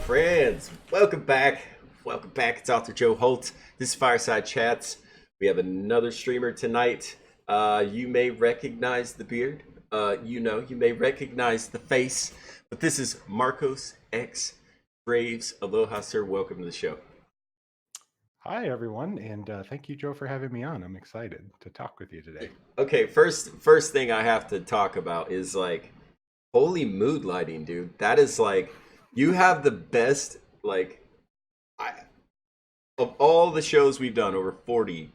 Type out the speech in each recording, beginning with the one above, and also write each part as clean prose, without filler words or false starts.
friends? Welcome back. Welcome back. It's author Joe Holt. This is Fireside Chats. We have another streamer tonight. You may recognize the beard. You may recognize the face. But this is Marcos X Graves. Aloha, sir. Welcome to the show. Hi, everyone, and thank you, Joe, for having me on. I'm excited to talk with you today. Okay, first thing I have to talk about is like holy mood lighting, dude. That is like you have the best I, of all the shows we've done over 40,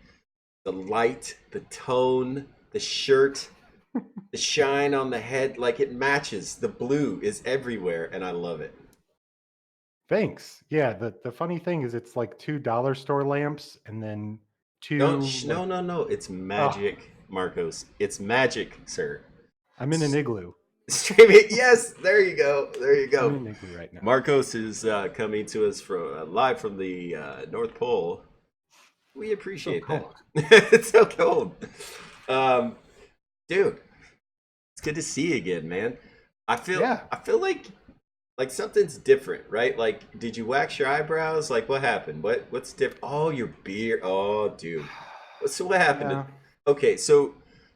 the light, the tone, the shirt, the shine on the head, like it matches. The blue is everywhere and I love it. Thanks. Yeah, the funny thing is, it's like $2 store lamps, and then Don't two no like no no, it's oh, magic, Marcos. It's magic, sir. I'm in an igloo. Streaming, yes, there you go. There you I'm in go. an igloo right now. Marcos is coming to us from live from the North Pole. We So appreciate that. cold. It's so cold, um, dude. It's good to see you again, man. Yeah. I feel like something's different, right? Like, did you wax your eyebrows? Like, what happened? What's different? Oh, your beard. Oh, dude. So what happened? Yeah. Okay, so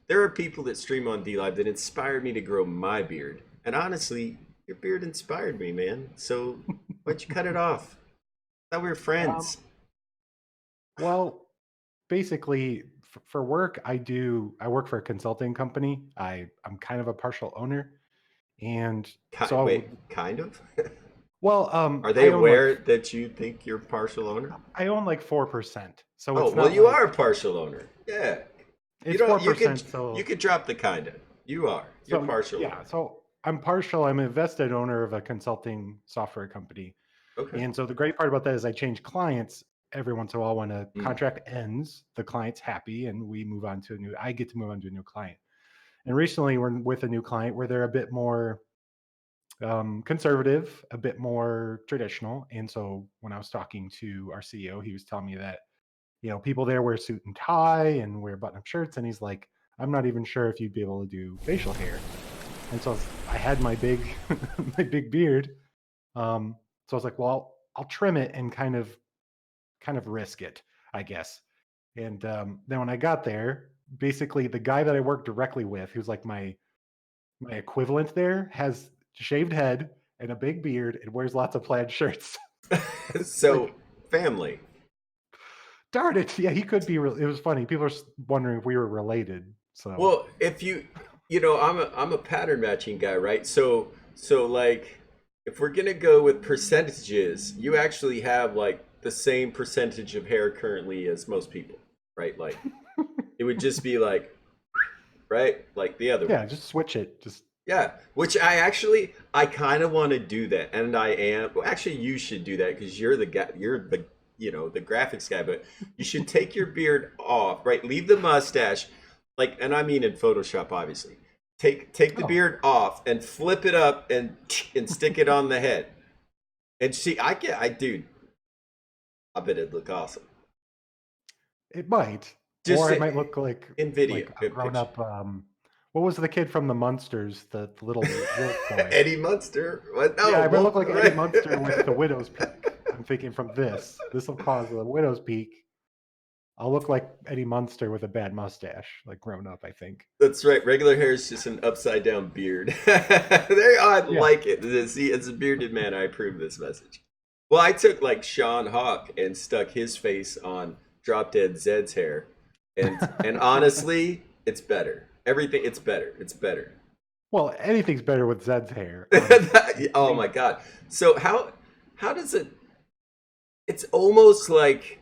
there are people that stream on D Live that inspired me to grow my beard, and honestly, your beard inspired me, man. So why'd you cut it off? I thought we were Um, friends. well, basically, for work, I work for a consulting company. I'm kind of a partial owner, and so Wait, kind of? Are they I own like aware that you think you're partial owner? I own like 4%. So Oh, it's well, not you are a like partial owner. Yeah. You it's don't. 4%. You So could drop the kinda. You are. You're So partial yeah, owner. so I'm partial. I'm a vested owner of a consulting software company, Okay. and so the great part about that is I change clients every once in a while. When a Mm. contract ends, the client's happy, and we move on to a new. I get to move on to a new client. And recently, we're with a new client where they're a bit more conservative, a bit more traditional. And so when I was talking to our CEO, he was telling me that people there wear suit and tie and wear button-up shirts, and he's like, "I'm not even sure if you'd be able to do facial hair." And so I had my big my big beard. So I was like, well, I'll trim it and kind of risk it, I guess. And then when I got there, basically the guy that I worked directly with, who's like my equivalent there, has shaved head and a big beard and wears lots of plaid shirts. It's So, like, family. darn it, yeah, he could be. It was funny. People are wondering if we were related. So Well, if I'm a pattern matching guy, right? So like, if we're gonna go with percentages, you actually have like the same percentage of hair currently as most people, right? Like, it would just be like, right, like the other way. yeah, just switch it. Just Yeah, which I kind of want to do that, and I am. Well, actually, you should do that because you're the guy. You're the graphics guy. But you should take your beard off, right? Leave the mustache, like, and I mean in Photoshop, obviously. Take the oh, beard off and flip it up and stick it on the head. And see, dude, I bet it'd look awesome. it might, Just or I might look in video, like a in grown picture. up. What was the kid from the Munsters, the little wolf boy? Eddie Munster. What? Yeah, No, I might Wolf. look like Eddie Right? Munster with the widow's peak. I'm thinking from this will cause the widow's peak. I'll look like Eddie Munster with a bad mustache, like grown up, I think. That's right. Regular hair is just an upside down beard. There, I Yeah. like it. See, as a bearded man, I approve this message. Well, I took like Sean Hawk and stuck his face on Drop Dead Zed's hair, and honestly, it's better. Everything, it's better. It's better. Well, anything's better with Zed's hair, honestly. I Oh mean, my god. So how does it? It's almost like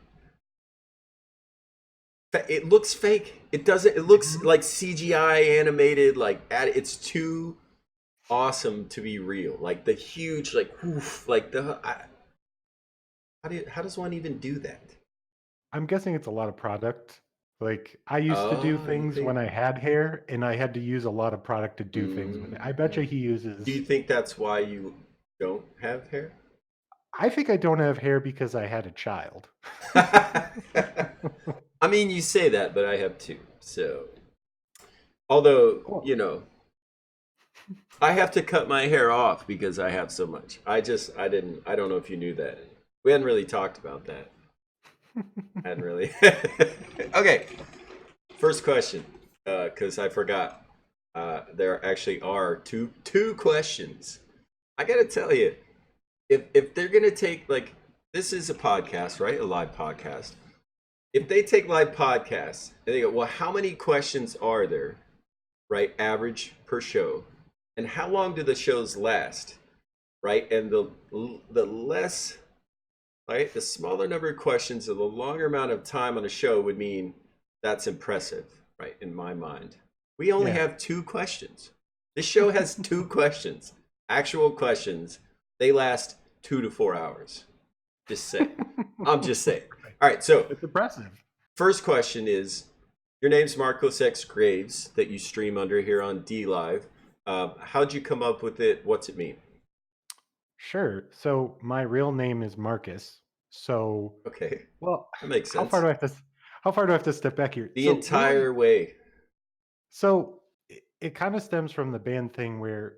it looks fake. It doesn't. It looks mhm. like CGI animated. Like it's too awesome to be real. Like the huge, like woof, like how does one even do that? I'm guessing it's a lot of product. Like I used to do Oh, you things think? when I had hair, and I had to use a lot of product to do things with it. I bet you Mm. he Do you uses. think that's why you don't have hair? I think I don't have hair because I had a child. I mean, you say that, but I have two. So, although Cool. I have to cut my hair off because I have so much. I don't know if you knew that. We hadn't really talked about that. Hadn't really. Okay, first question, because I forgot. There actually are two questions. I gotta tell you, if they're gonna take like this is a podcast, right? A live podcast. If they take live podcasts and they go, well, how many questions are there, right? Average per show, and how long do the shows last, right? And the less, right, the smaller number of questions or the longer amount of time on a show would mean that's impressive, right? In my mind, we only Yeah. have two questions. This show has two questions, actual questions. They last 2 to 4 hours. Just saying. I'm just saying. All right, so It's impressive. first question is your name's Marcos X Graves that you stream under here on D Live. How'd you come up with it? What's it mean? Sure. So my real name is Marcus. So, Okay, well, that makes how far sense. do I have to how far do I have to step back here? The So really, entire way. so it kind of stems from the band thing where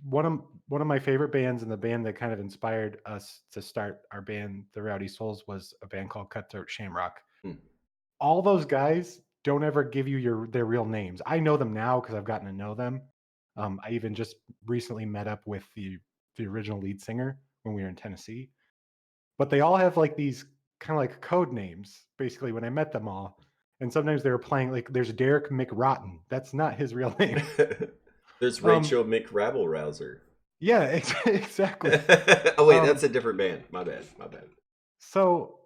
one of my favorite bands and the band that kind of inspired us to start our band, the Rowdy Souls, was a band called Cutthroat Shamrock. Hmm. All those guys don't ever give you their real names. I know them now because I've gotten to know them. I even just recently met up with the original lead singer when we were in Tennessee. But they all have like these kind of like code names, basically, when I met them all. And sometimes they were playing like there's Derek McRotten. That's not his real name. There's Um, Rachel McRabble-Rouser. yeah, exactly. Oh wait, Um, that's a different band. My bad. My bad. so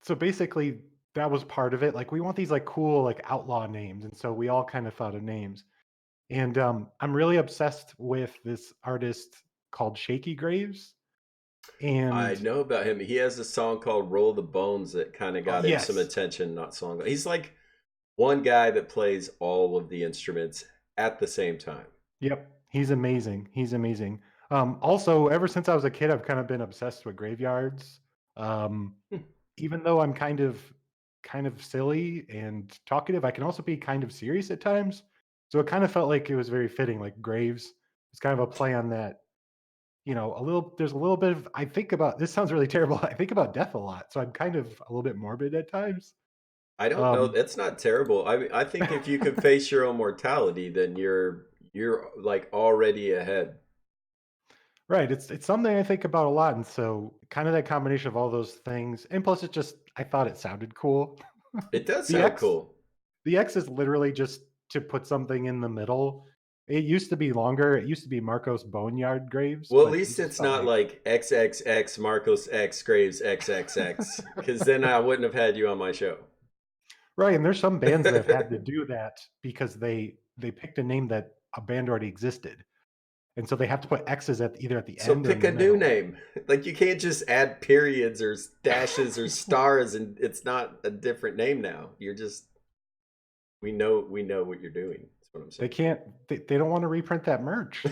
so basically that was part of it. Like we want these like cool like outlaw names, and so we all kind of thought of names. And I'm really obsessed with this artist called Shaky Graves. I And know about him. He has a song called "Roll the Bones" that kind of got him some yes, attention not so long ago. He's like one guy that plays all of the instruments at the same time. yep, he's amazing. He's amazing. Also, ever since I was a kid, I've kind of been obsessed with graveyards. Um, Hmm. Even though I'm kind of silly and talkative, I can also be kind of serious at times. So it kind of felt like it was very fitting. Like Graves, it's kind of a play on that. You know, a little. There's a little bit of. I think about this sounds really terrible. I think about death a lot, so I'm kind of a little bit morbid at times. I don't know. Um, That's not terrible. I think if you can face your own mortality, then you're like already ahead. Right. It's something I think about a lot, and so kind of that combination of all those things, and plus it just I thought it sounded cool. It does The sound X, cool. the X is literally just to put something in the middle. It used to be longer. It used to be Marcos Boneyard Graves, Well, at but we least just it's felt not like like XXX Marcos X Graves XXX, because then I wouldn't have had you on my show. right. And there's some bands that have had to do that because they picked a name that a band already existed, and so they have to put X's at either at the So end or in pick the a new middle. name. Like you can't just add periods or dashes or stars and it's not a different name now. You're just we know what you're doing. That's what I'm They saying. can't. They don't want to reprint that merch.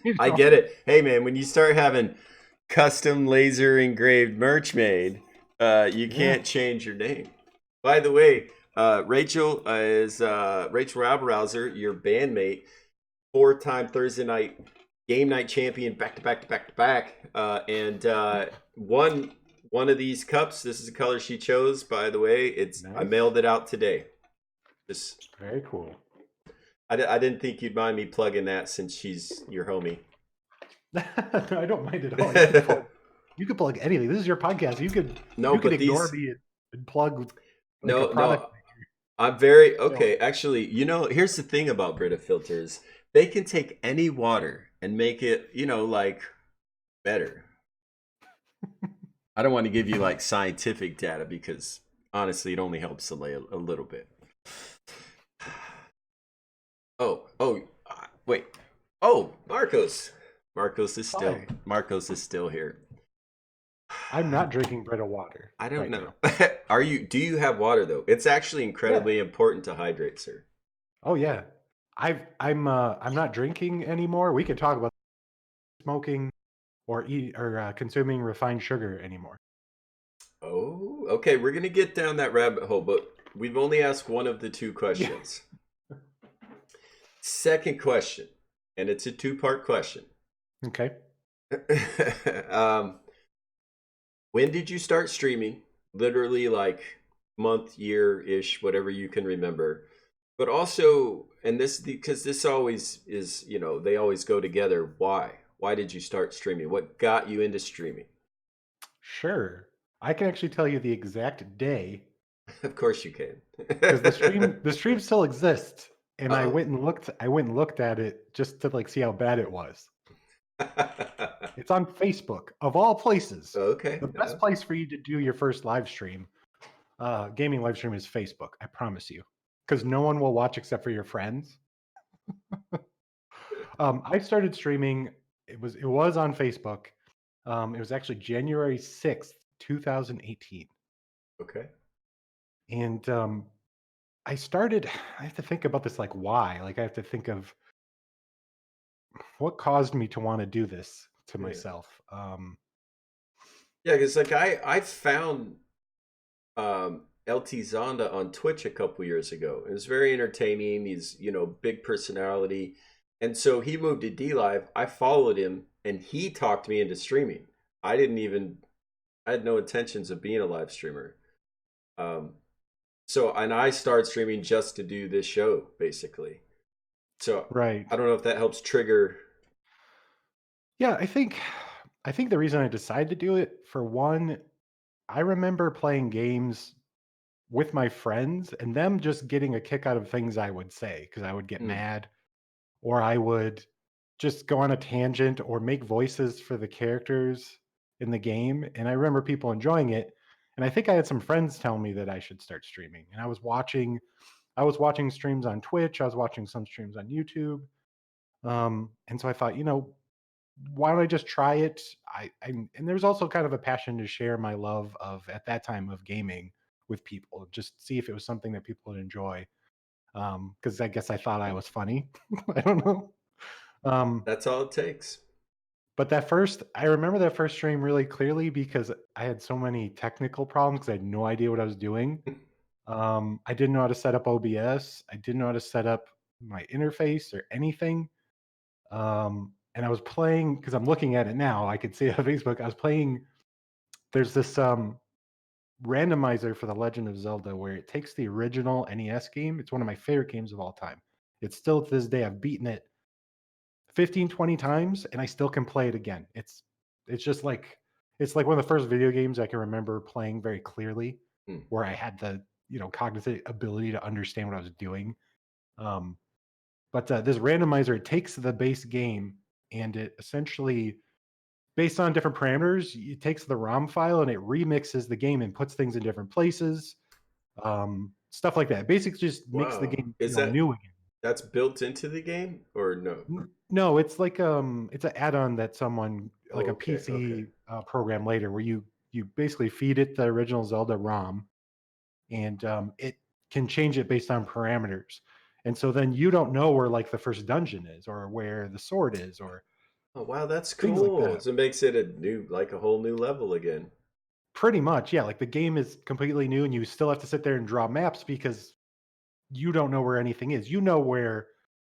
You I know. get it. Hey man, when you start having custom laser engraved merch made, you Yeah. can't change your name. By the way, Rachel is Rachel Raubrouser, your bandmate, four-time Thursday night game night champion, back to back to back to back, and one of these cups. This is the color she chose. By the way, it's I Nice. mailed it out today. Just Very cool. I didn't think you'd mind me plugging that since she's your homie. I don't mind at all. You could plug anything. This is your podcast. No, You could but ignore these me and plug like a no product. no I'm very No. okay. Actually, here's the thing about Brita filters. They can take any water and make it, like better. I don't want to give you like scientific data because honestly, it only helps a little bit. Wait. Oh, Marcos. Hi. Marcos is still here. I'm not drinking Brita water I don't right know. now. Do you have water though? It's actually Yeah. incredibly important to hydrate, sir. Oh yeah. I'm not drinking anymore. We could talk about smoking or eat or consuming refined sugar anymore. Oh, okay. We're gonna get down that rabbit hole, but we've only asked one of the two Yeah. questions. Second question, and it's a two-part question. Okay. um, when did you start streaming? Literally, like month, year ish, whatever you can remember. But also, and this because this always is, they always go together. Why? Why did you start streaming? What got you into streaming? Sure. I can actually tell you the exact day Of course you can. because the stream still exists, and I Uh-oh. went and looked at it just to like see how bad it was. It's on Facebook of all places. Okay. The best place for you to do your first live stream, gaming live stream, is Facebook. I promise you, because no one will watch except for your friends. I started streaming. It was on Facebook. It was actually January 6th, 2018, Okay. and I started. I have to think about this, like why. Like I have to think of what caused me to want to do this to Yeah. myself. Yeah, because like I found LT Zonda on Twitch a couple years ago. It was very entertaining. He's, big personality. And so he moved to D Live. I followed him and he talked me into streaming. I didn't even I had no intentions of being a live streamer. Um and I started streaming just to do this show, basically. So Right. I don't know if that helps trigger. Yeah, I think the reason I decided to do it, for one, I remember playing games with my friends and them just getting a kick out of things I would say because I would get Hmm, mad, or I would just go on a tangent or make voices for the characters in the game, and I remember people enjoying it, and I think I had some friends tell me that I should start streaming, and I was watching streams on Twitch, I was watching some streams on YouTube, and so I thought, why don't I just try it? And there's also kind of a passion to share my love of, at that time, of gaming with people, just see if it was something that people would enjoy. Because I guess I thought I was funny. I don't know. Um, that's all it takes. but I remember that first stream really clearly because I had so many technical problems because I had no idea what I was doing. I didn't know how to set up OBS. I didn't know how to set up my interface or anything. And I was playing, because I'm looking at it now. I could see it on Facebook. I was playing. There's this randomizer for The Legend of Zelda where it takes the original NES game. It's one of my favorite games of all time. It's still, to this day, I've beaten it 15, 20 times, and I still can play it again. It's just like it's like one of the first video games I can remember playing very clearly, Hmm. where I had the cognitive ability to understand what I was doing. Um, but this randomizer, it takes the base game and it essentially, based on different parameters, it takes the ROM file and it remixes the game and puts things in different places, stuff like that. Basically, just makes the Wow. game Is feel new again. that's built into the game or no? No, it's like it's an add-on that someone, like Oh, a okay. Okay. PC program later, where you basically feed it the original Zelda ROM, and it can change it based on parameters. And so then you don't know where, like, the first dungeon is, or where the sword is, or Oh, wow, that's things like cool. that. So it makes it like a whole new level again. Pretty much, yeah. Like, the game is completely new, and you still have to sit there and draw maps because you don't know where anything is. You know where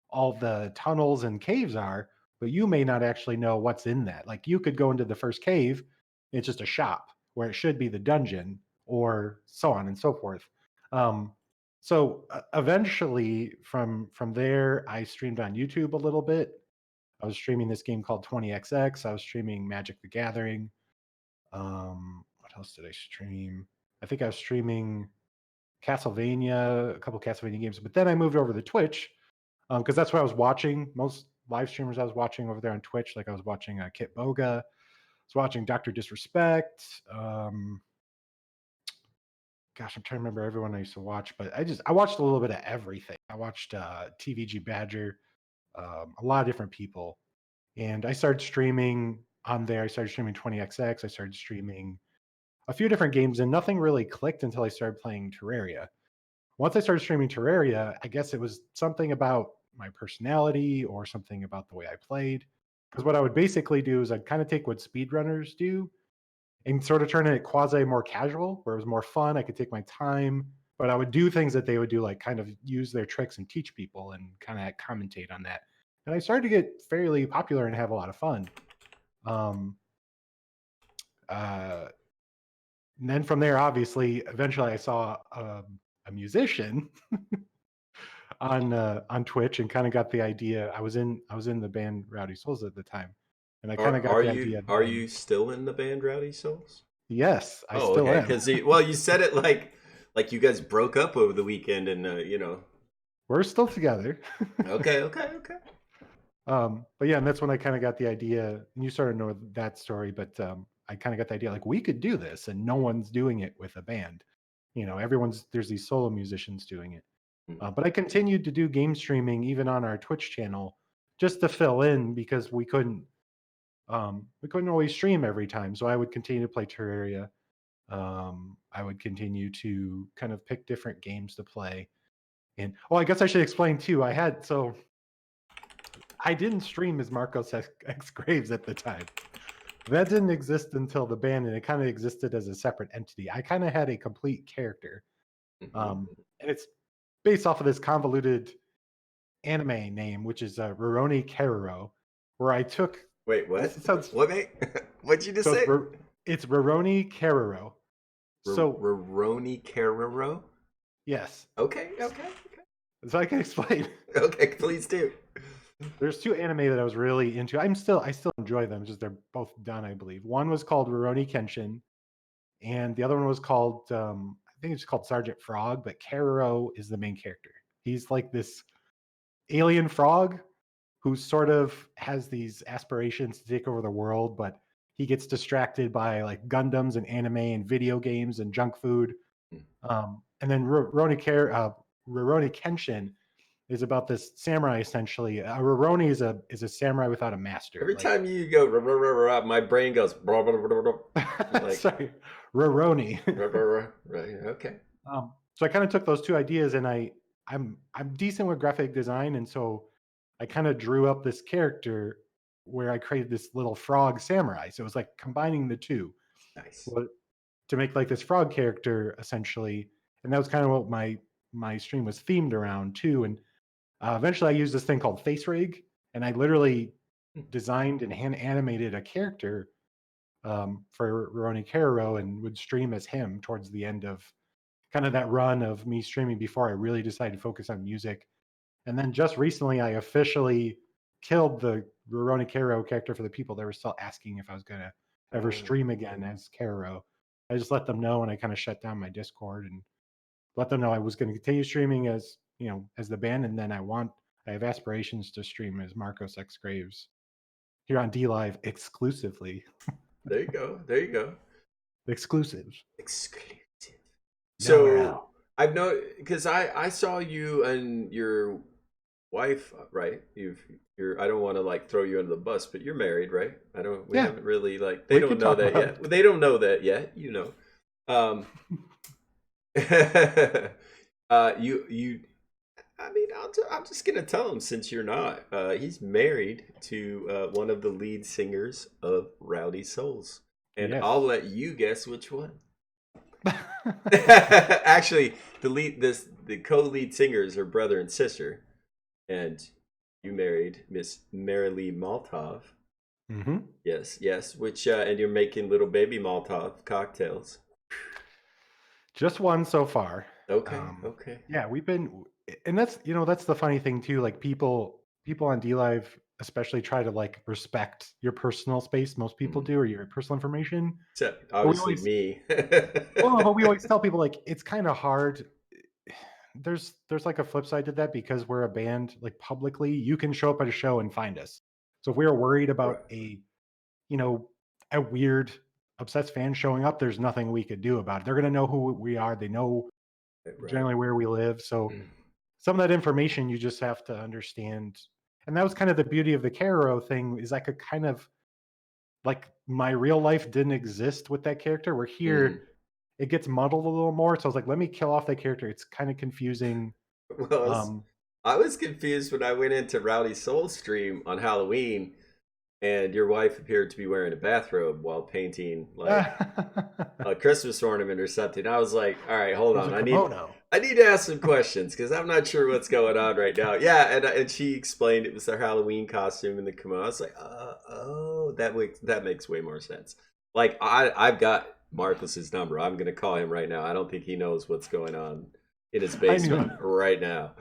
all the tunnels and caves are, but you may not actually know what's in that. Like, you could go into the first cave, it's just a shop where it should be the dungeon, or so on and so forth. Um, eventually, from there, I streamed on YouTube a little bit. I was streaming this game called 20XX. I was streaming Magic the Gathering. What else did I stream? I think I was streaming Castlevania, a couple Castlevania games, but then I moved over to Twitch because that's what I was watching. Most live streamers I was watching over there on Twitch, like I was watching Kit Boga, I was watching Doctor Disrespect. Gosh, I'm trying to remember everyone I used to watch, but I watched a little bit of everything. I watched TVG Badger, a lot of different people, and I started streaming on there. I started streaming 20XX. I started streaming a few different games, and nothing really clicked until I started playing Terraria. Once I started streaming Terraria, I guess it was something about my personality or something about the way I played. Because what I would basically do is I'd kind of take what speedrunners do and sort of turn it quasi more casual, where it was more fun. I could take my time. but I would do things that they would do, like kind of use their tricks and teach people and kind of commentate on that. And I started to get fairly popular and have a lot of fun. Um, uh, and then from there, obviously, eventually I saw a musician on Twitch and kind of got the idea. I was in the band Rowdy Souls at the time, and I kind Are of got are the you idea are then. you still in the band Rowdy Souls? Yes, I Oh, still okay. am. Because well, you said it like you guys broke up over the weekend, and you know. We're still together. Okay, okay, okay. But yeah, and that's when I kind of got the idea, and you sort of know that story, but I kind of got the idea like we could do this, and no one's doing it with a band. There's these solo musicians doing it. Mhm. But I continued to do game streaming even on our Twitch channel just to fill in because we couldn't always stream every time. So I would continue to play Terraria. I would continue to kind of pick different games to play. And I guess I should explain too. I didn't stream as Marcos X Graves at the time. That didn't exist until the band, and it kind of existed as a separate entity. I kind of had a complete character, Mhm. and it's based off of this convoluted anime name, which is Rurouni Kero, where I took Wait, this. what? It sounds What, mate? What'd you just so say? it's Rurouni Kero. So Roroni Carrero? yes, Okay, okay, so I can explain. okay. Please do. There's two anime that I was really into. I still enjoy them. Just they're both done, I believe. One was called Rurouni Kenshin, and the other one was called I think it's called Sergeant Frog. But Kero is the main character. He's like this alien frog who sort of has these aspirations to take over the world, but he gets distracted by like Gundams and anime and video games and junk food. And then Rurouni Kenshin is about this samurai essentially. A Rurouni is a samurai without a master. Every time you go, my brain goes, like, Sorry, Rurouni. right? Okay. So I kind of took those two ideas, and I'm decent with graphic design, and so I kind of drew up this character where I created this little frog samurai. So it was like combining the two Nice. well, to make like this frog character essentially, and that was kind of what my stream was themed around too. And eventually, I used this thing called Face Rig, and I literally designed and hand animated a character for Roni Caro and would stream as him towards the end of kind of that run of me streaming before I really decided to focus on music. And then just recently, I officially killed the Roni Caro character for the people that were still asking if I was going to ever stream again as Caro. I just let them know, and I kind of shut down my Discord and let them know I was going to continue streaming as as the band, and then I have aspirations to stream as Marcos X Graves here on D Live exclusively. There you go. There you go. Exclusives. Exclusive. Nowhere So else. I've known because I saw you and your wife, right? You're I don't want to like throw you under the bus, but you're married, right? I don't we Yeah, haven't really like they we don't could know talk that about yet. it. They don't know that yet, you know. Um you I mean I'm just gonna tell him since you're not. He's married to one of the lead singers of Rowdy Souls. And I'll Yes. let you guess which one. Actually, the co-lead singers are brother and sister, and you married Miss Marilee Maltov. hmm Yes, yes. Which and you're making little baby Maltov cocktails. Just one so far. Okay, Um, okay. yeah, and that's the funny thing too. Like people on D Live especially try to like respect your personal space. Most people Mhm. do, or your personal information. Except But we obviously always me. but we always tell people like it's kind of hard. There's like a flip side to that because we're a band. Like publicly, you can show up at a show and find us. So if we were worried Right, about you know a weird obsessed fan showing up, there's nothing we could do about it. They're gonna know who we are. They know right. generally where we live. So some of that information you just have to understand. And that was kind of the beauty of the Caro thing is I could kind of like my real life didn't exist with that character. Where Mm. here it gets muddled a little more. So I was like, let me kill off that character. It's kind of confusing. Well, Um, I was confused when I went into Rowdy Soul stream on Halloween, and your wife appeared to be wearing a bathrobe while painting like a Christmas ornament or something. I was like, all right, hold It was on. a kimono. I need to ask some questions because I'm not sure what's going on right now. Yeah, and she explained it was their Halloween costume and the kimono. I was like, oh, that makes way more sense. Like I've got Marcus's number. I'm gonna call him right now. I don't think he knows what's going on in his I knew. basement right now.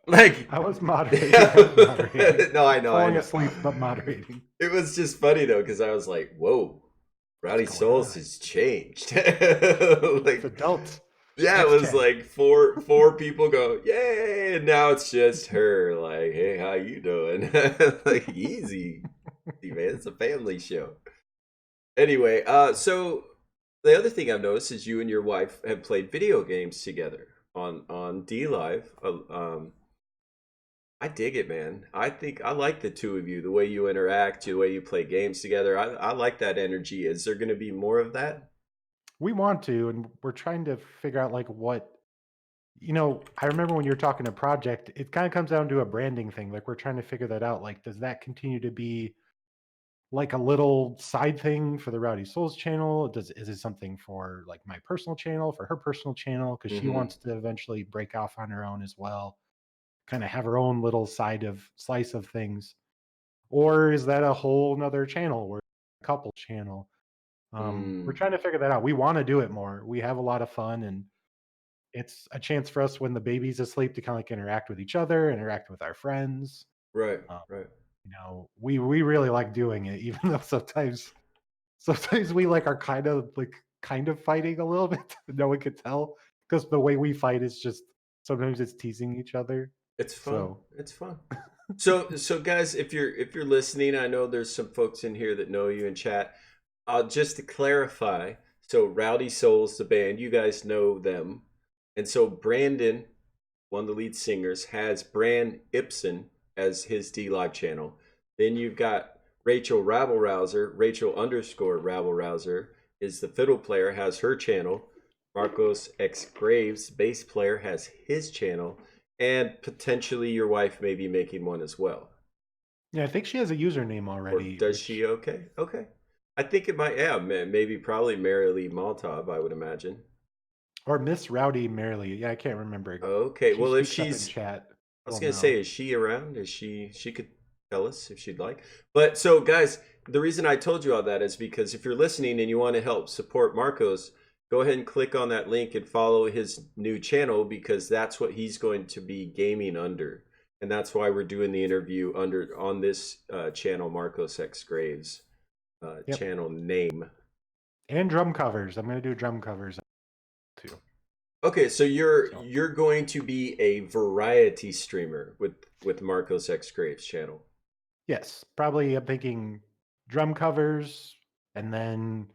Like, I was moderating. I was moderating. no, I know, I Falling know. asleep, but moderating. It was just funny though because I was like, whoa, What's Rowdy going Souls on? has changed. It's Like, adult. yeah, it was X-Chat. like four people go, yay, and now it's just her. Like, hey, how you doing? Like, easy, man. It's a family show. Anyway, so the other thing I've noticed is you and your wife have played video games together on D Live. I dig it, man. I think I like the two of you, the way you interact, the way you play games together. I like that energy. Is there going to be more of that? We want to, and we're trying to figure out like what I remember when you were talking to project, it kind of comes down to a branding thing. Like we're trying to figure that out. Like, does that continue to be like a little side thing for the Rowdy Souls channel? Is it something for like my personal channel, for her personal channel? Because she Mm-hmm. wants to eventually break off on her own as well, kind of have her own little slice of things. Or is that a whole nother channel where a couple channel? We're Mm, trying to figure that out. We want to do it more. We have a lot of fun, and it's a chance for us when the baby's asleep to kind of like interact with each other, interact with our friends. right, Um, right. we really like doing it, even though sometimes we like are kind of fighting a little bit. No one could tell because the way we fight is just sometimes it's teasing each other. It's fun. So It's fun. So guys, if you're listening, I know there's some folks in here that know you in chat. Just to clarify, so Rowdy Souls, the band, you guys know them, and so Brandon, one of the lead singers, has Brand Ibsen as his D Live channel. Then you've got Rachel Rabble Rouser, Rachel underscore Rabble Rouser is the fiddle player, has her channel. Marcos X Graves, bass player, has his channel, and potentially your wife may be making one as well. yeah, I think she has a username Or already, does which she? Okay, okay. I think it might. Yeah, maybe probably Marilee Maltov, I would imagine. or Miss Rowdy Merrily. Yeah, I can't remember. Okay, She well, if speaks up in she's, chat. I was We'll gonna say, know. is she around? Is she could tell us if she'd like. But so, guys, the reason I told you all that is because if you're listening and you want to help support Marcos, go ahead and click on that link and follow his new channel because that's what he's going to be gaming under, and that's why we're doing the interview under on this channel, Marcos X Graves Yep. channel name. And drum covers. I'm gonna do drum covers too. Okay, so So you're going to be a variety streamer with Marcos X Graves channel. yes, probably I'm thinking drum covers and then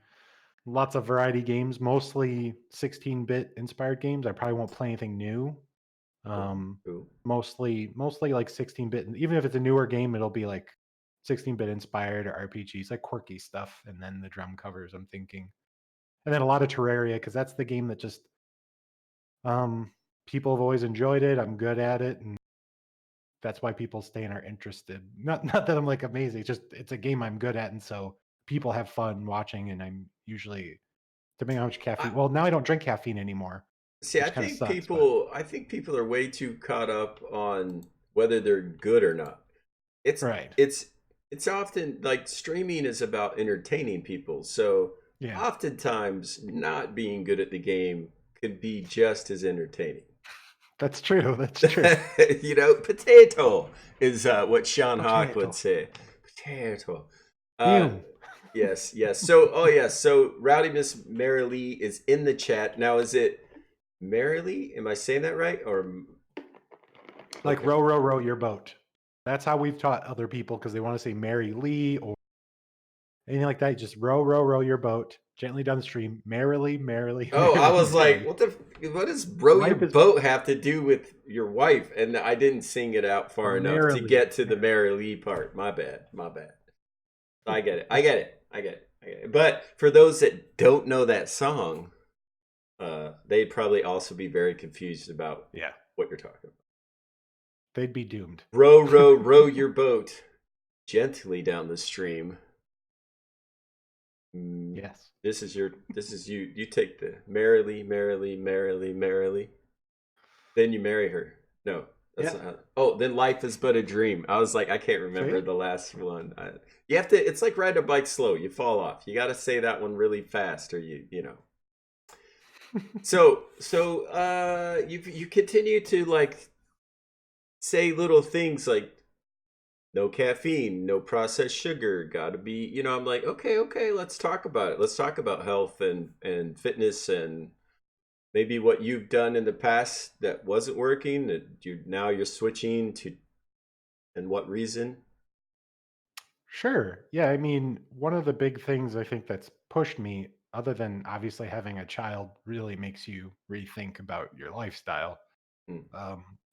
lots of variety games, mostly 16-bit inspired games. I probably won't play anything new. Cool, Um, cool. mostly like 16-bit, and even if it's a newer game, it'll be like 16-bit inspired or RPGs, like quirky stuff. And then the drum covers, I'm thinking, and then a lot of Terraria because that's the game that just um people have always enjoyed it. I'm good at it, and that's why people stay and are interested. Not that I'm like amazing. It's a game I'm good at, and so people have fun watching. And I'm usually depending on how much I caffeine. Well, now I don't drink caffeine anymore, see. which kind of sucks. But I think people are way too caught up on whether they're good or not. It's right, it's it's often like streaming is about entertaining people. So yeah, oftentimes, not being good at the game could be just as entertaining. that's true. That's true. Potato is what Sean Hawk would Potato. say. Potato. Uh, Boom. yes, yes. So, oh yes. So, Rowdy Miss Marilee is in the chat now. Is it Marilee? Am I saying that right? Or Like okay, row, row, row your boat. That's how we've taught other people because they want to say Mary Lee or anything like that. Just row, row, row your boat gently down the stream. Merrily, merrily, oh, I merrily, was like, merrily. what does row your Life is boat have to do with your wife? And I didn't sing it out or far enough to merrily, get to the merrily. Marilee part. My bad. My bad. I get it. I get it. I get it. I get it. But for those that don't know that song, they'd probably also be very confused about Yeah, what you're talking about. they'd be doomed. Row, row, row your boat gently down the stream. Yes. This is you. You take the merrily, merrily, merrily, merrily. Then you marry her. No, that's Yeah. not how. Oh, then life is but a dream. I was like, I can't remember See? the last one. You have to. It's like riding a bike slow. You fall off. You got to say that one really fast, or you know. So you continue to like say little things like no caffeine, no processed sugar, gotta be, I'm like, okay, let's talk about it. Let's talk about health and fitness and maybe what you've done in the past that wasn't working that you're switching to and what reason. Sure. Yeah. I mean, one of the big things I think that's pushed me, other than obviously having a child, really makes you rethink about your lifestyle, Mm,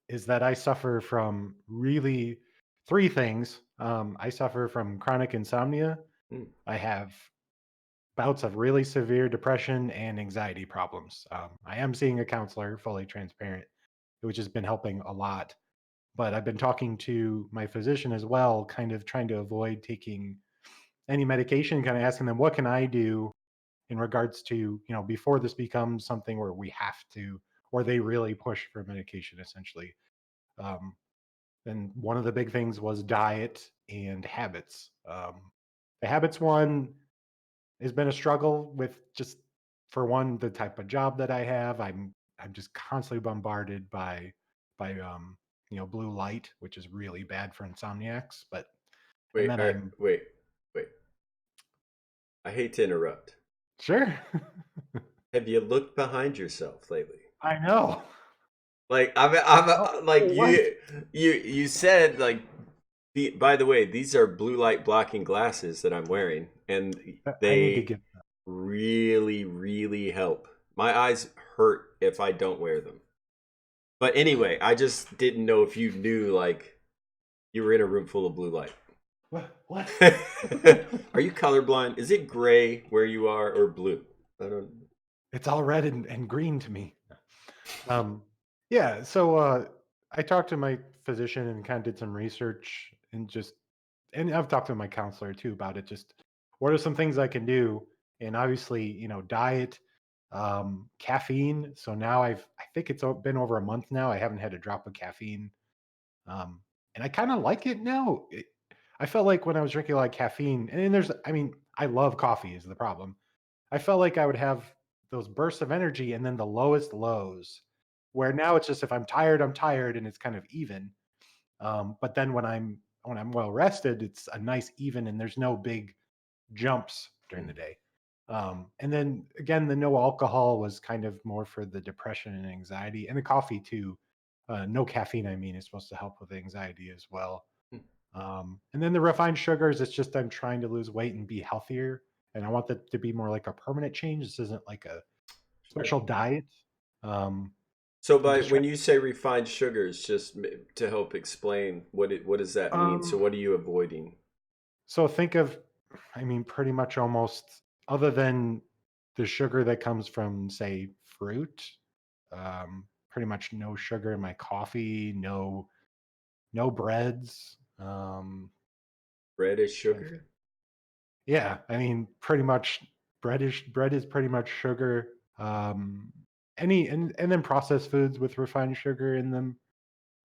is that I suffer from really three things. I suffer from chronic insomnia. mm. I have bouts of really severe depression and anxiety problems. I am seeing a counselor, fully transparent, which has been helping a lot. But I've been talking to my physician as well, kind of trying to avoid taking any medication, kind of asking them, what can I do in regards to, before this becomes something where we have to, or they really push for medication essentially. Um, and one of the big things was diet and habits. The habits one has been a struggle with just, for one, the type of job that I have. I'm just constantly bombarded by blue light, which is really bad for insomniacs. But and Wait, then I'm wait. I hate to interrupt. sure. Have you looked behind yourself lately? I know. Like Oh, like what? you said like by the way, these are blue light blocking glasses that I'm wearing, and I need to they get. really help. My eyes hurt if I don't wear them. But anyway, I just didn't know if you knew like you were in a room full of blue light. What? Are you colorblind? Is it gray where you are or blue? I don't. It's all red and green to me. Um, yeah. So I talked to my physician and kind of did some research and I've talked to my counselor too about it. Just what are some things I can do? And obviously, diet, caffeine. So now I think it's been over a month now. I haven't had a drop of caffeine. Um, and I kind of like it now. I felt like when I was drinking a lot of caffeine, and I mean, I love coffee is the problem. I felt like I would have those bursts of energy and then the lowest lows, where now it's just if I'm tired, and it's kind of even. But then when I'm well rested, it's a nice even, and there's no big jumps during the day. And then again, the no alcohol was kind of more for the depression and anxiety, and the coffee too. No caffeine, I mean, is supposed to help with anxiety as well. And then the refined sugars, it's just I'm trying to lose weight and be healthier, and I want that to be more like a permanent change. This isn't like a Sure. special diet. Um, So I'm by just trying. when you say refined sugars, just to help explain what does that mean? So Um, what are you avoiding? so think of, I mean, pretty much almost, other than the sugar that comes from, say, fruit. Pretty much no sugar in my coffee. No breads. Bread is Trying to sugar? Yeah, I mean, pretty much bread is pretty much sugar. Any and then processed foods with refined sugar in them.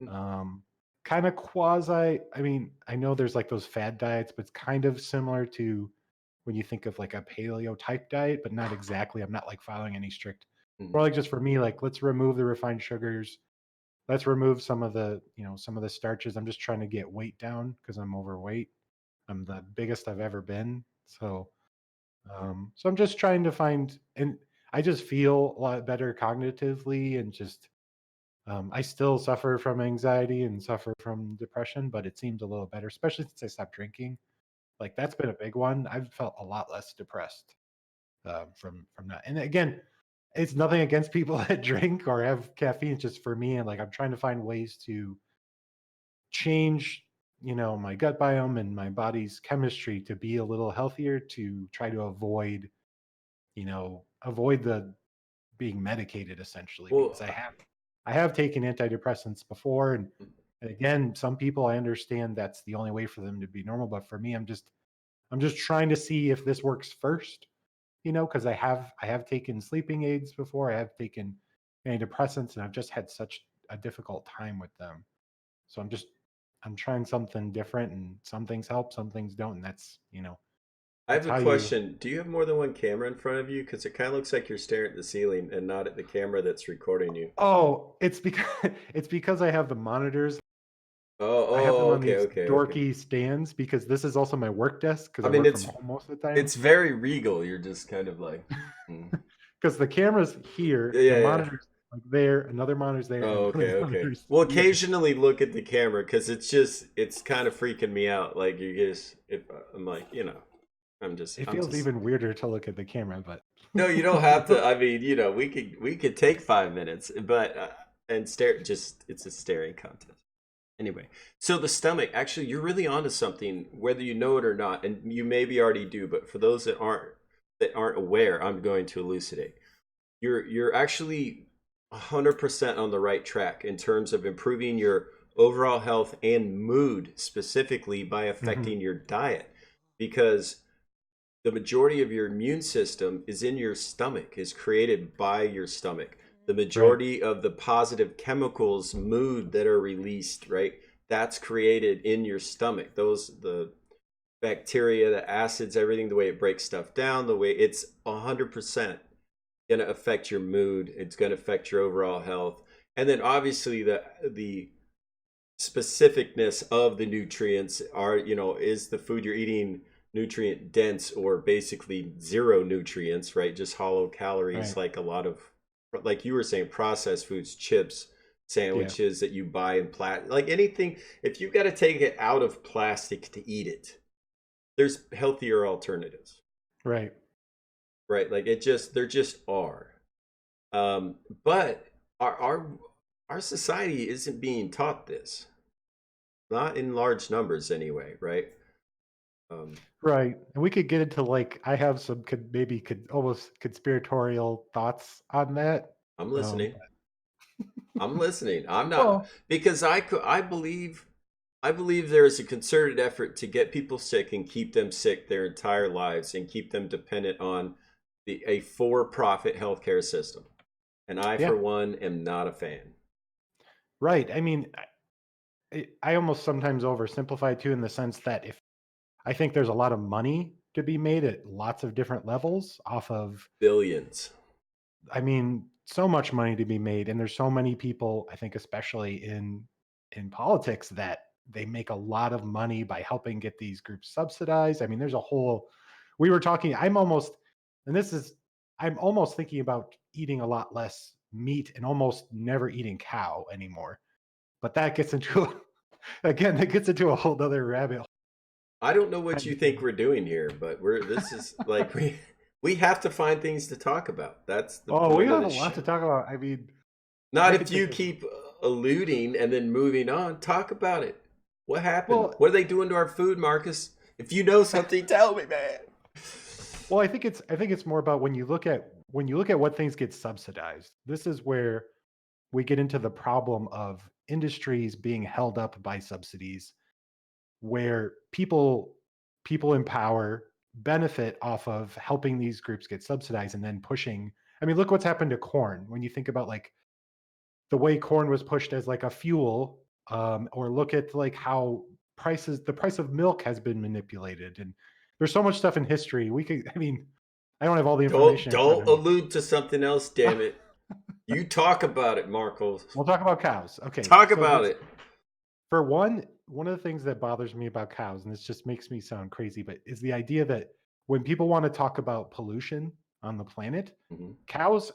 Hmm, Um, Kind of quasi. I mean, I know there's like those fad diets, but it's kind of similar to when you think of like a paleo type diet, but not exactly. I'm not like following any strict. hmm, Or like just for me, like let's remove the refined sugars. Let's remove some of the starches. I'm just trying to get weight down because I'm overweight. I'm the biggest I've ever been. So I'm just trying to find, and I just feel a lot better cognitively, and just I still suffer from anxiety and suffer from depression, but it seems a little better, especially since I stopped drinking. Like that's been a big one. I've felt a lot less depressed from that. And again, it's nothing against people that drink or have caffeine. It's just for me, and like I'm trying to find ways to change my gut biome and my body's chemistry to be a little healthier, to try to avoid the being medicated essentially, because Well, I have taken antidepressants before, and And again, some people, I understand that's the only way for them to be normal, but for me, I'm just trying to see if this works first, because I have taken sleeping aids before, I have taken antidepressants, and I've just had such a difficult time with them. So I'm trying something different, and some things help, some things don't, and I have that's a how you. question. Do you have more than one camera in front of you? Because it kind of looks like you're staring at the ceiling and not at the camera that's recording you. Oh, it's because it's because I have the monitors. Oh, I have them oh, on okay, these okay, okay. dorky stands because this is also my work desk because I I mean, work from home most of the time. it's very regal. You're just kind of like, hmm. Because the camera's Yeah, here, the yeah, yeah. monitor's like there, another monitor's there, Oh, and okay, another okay. monitor's Well, here. occasionally look at the camera because it's kind of freaking me out. Like you just, if I'm like, It I'm feels just. even weirder to look at the camera, but No, you don't have to. I mean, we could take 5 minutes, but and stare. Just it's a staring contest. Anyway, so the stomach. Actually, you're really onto something, whether you know it or not, and you maybe already do. But for those that aren't aware, I'm going to elucidate. You're actually 100% on the right track in terms of improving your overall health and mood, specifically by Mhm. affecting your diet, because the majority of your immune system is in your stomach, is created by your stomach. The Right, majority of the positive chemicals, mood that are released, right? That's created in your stomach. The bacteria, the acids, everything, the way it breaks stuff down, the way it's 100% going to affect your mood. It's going to affect your overall health. And then obviously the specificness of the nutrients are, is the food you're eating nutrient dense or basically zero nutrients, right? Just hollow calories, right. like a lot of, like you were saying, processed foods, chips, Yeah, sandwiches that you buy in plastic, like anything. If you've got to take it out of plastic to eat it, there's healthier alternatives, right. right? Like there just are. But our society isn't being taught this, not in large numbers anyway, right? Um, Right. And we could get into like I have some could almost conspiratorial thoughts on that. I'm Um listening. I'm listening. I'm not, well, because I believe there is a concerted effort to get people sick and keep them sick their entire lives and keep them dependent on a for-profit healthcare system. And I, yeah, for one, am not a fan. right. I mean, I almost sometimes oversimplify too in the sense that if I think there's a lot of money to be made at lots of different levels off of, Billions. I mean, so much money to be made, and there's so many people, I think, especially in politics, that they make a lot of money by helping get these groups subsidized. I mean, there's a whole. We were talking. And this is, I'm almost thinking about eating a lot less meat and almost never eating cow anymore. But that gets into again, that gets into a whole other rabbit hole I don't know what kind you of think thing. we're doing here, but this is like we have to find things to talk about. That's the Oh, we point of have a the lot to show. talk about. I mean, Not I if could you think of keep alluding and then moving on. Talk about it. What happened? well, What are they doing to our food, Marcus? If you know something, tell me, man. well, I think it's more about when you look at what things get subsidized. This is where we get into the problem of industries being held up by subsidies, where people in power benefit off of helping these groups get subsidized and then pushing. I mean, look what's happened to corn. When you think about like the way corn was pushed as like a fuel, or look at like how the price of milk has been manipulated, and there's so much stuff in history we could. I mean, I don't have all the Don't information in front don't of me. allude to something else, damn it. You talk about it, Marcos. We'll talk about cows. Okay, Talk so about this, it. for one of the things that bothers me about cows, and this just makes me sound crazy, but is the idea that when people want to talk about pollution on the planet, Mhm. cows,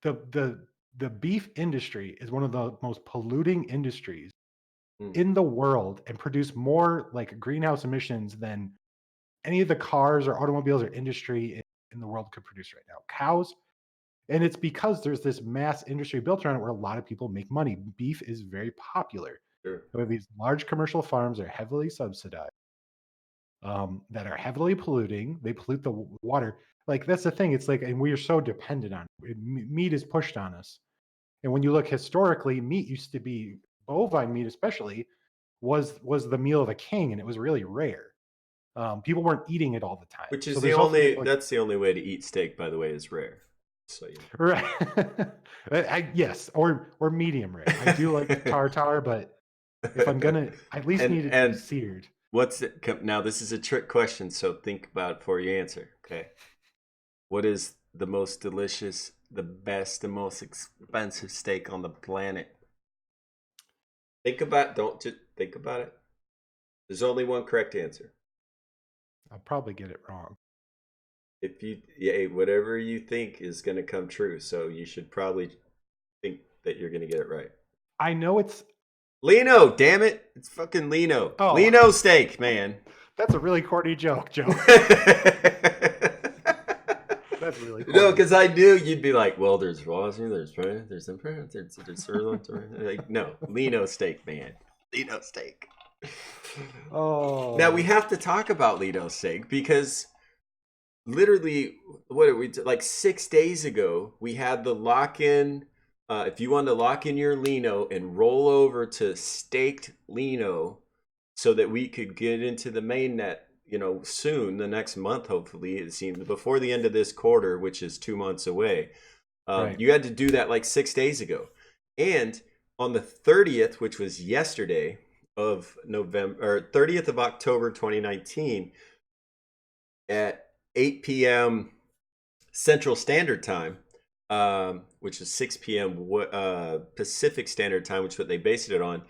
the beef industry is one of the most polluting industries Mm, in the world and produce more like greenhouse emissions than any of the cars or automobiles or industry in the world could produce right now. Cows, and it's because there's this mass industry built around it where a lot of people make money. Beef is very popular. sure. We have these large commercial farms that are heavily subsidized, that are heavily polluting. They pollute the water. Like that's the thing. It's like, and we are so dependent on it. Meat is pushed on us. And when you look historically, meat used to be bovine meat especially was the meal of a king, and it was really rare. People weren't eating it all the time. Which So is the there's also only like that's the only way to eat steak, by the way, is rare. So you right. Yes, or medium rare. I do like the know. tartar, but if I'm gonna, I at least need it to be And seared. what's it now? This is a trick question, so think about it before you answer. Okay, what is the most delicious, the best, the most expensive steak on the planet? Think about. Don't just think about it. There's only one correct answer. I'll probably get it wrong. If you, yeah, whatever you think is going to come true, so you should probably think that you're going to get it right. I know it's Lino, damn it! It's fucking Lino. oh, Lino steak, man. that's a really corny joke, Joe. That's really No, corny. because I knew you'd be like, well, there's Rossi, there's Brent, there's Emperor, there's Sirloin. Like, no, Lino steak, man. Lino steak. Now we Oh, have to talk about Lino steak because literally, what are we like 6 days ago? We had the lock in. If you wanted to lock in your Lino and roll over to staked Lino, so that we could get into the main net, soon, the next month, hopefully, it seems before the end of this quarter, which is 2 months away. right. You had to do that like 6 days ago, and on the 30th, which was yesterday of November, or 30th of October 2019, at 8 p.m. Central Standard Time, which is 6 p.m. Pacific Standard Time, which is what they based it on.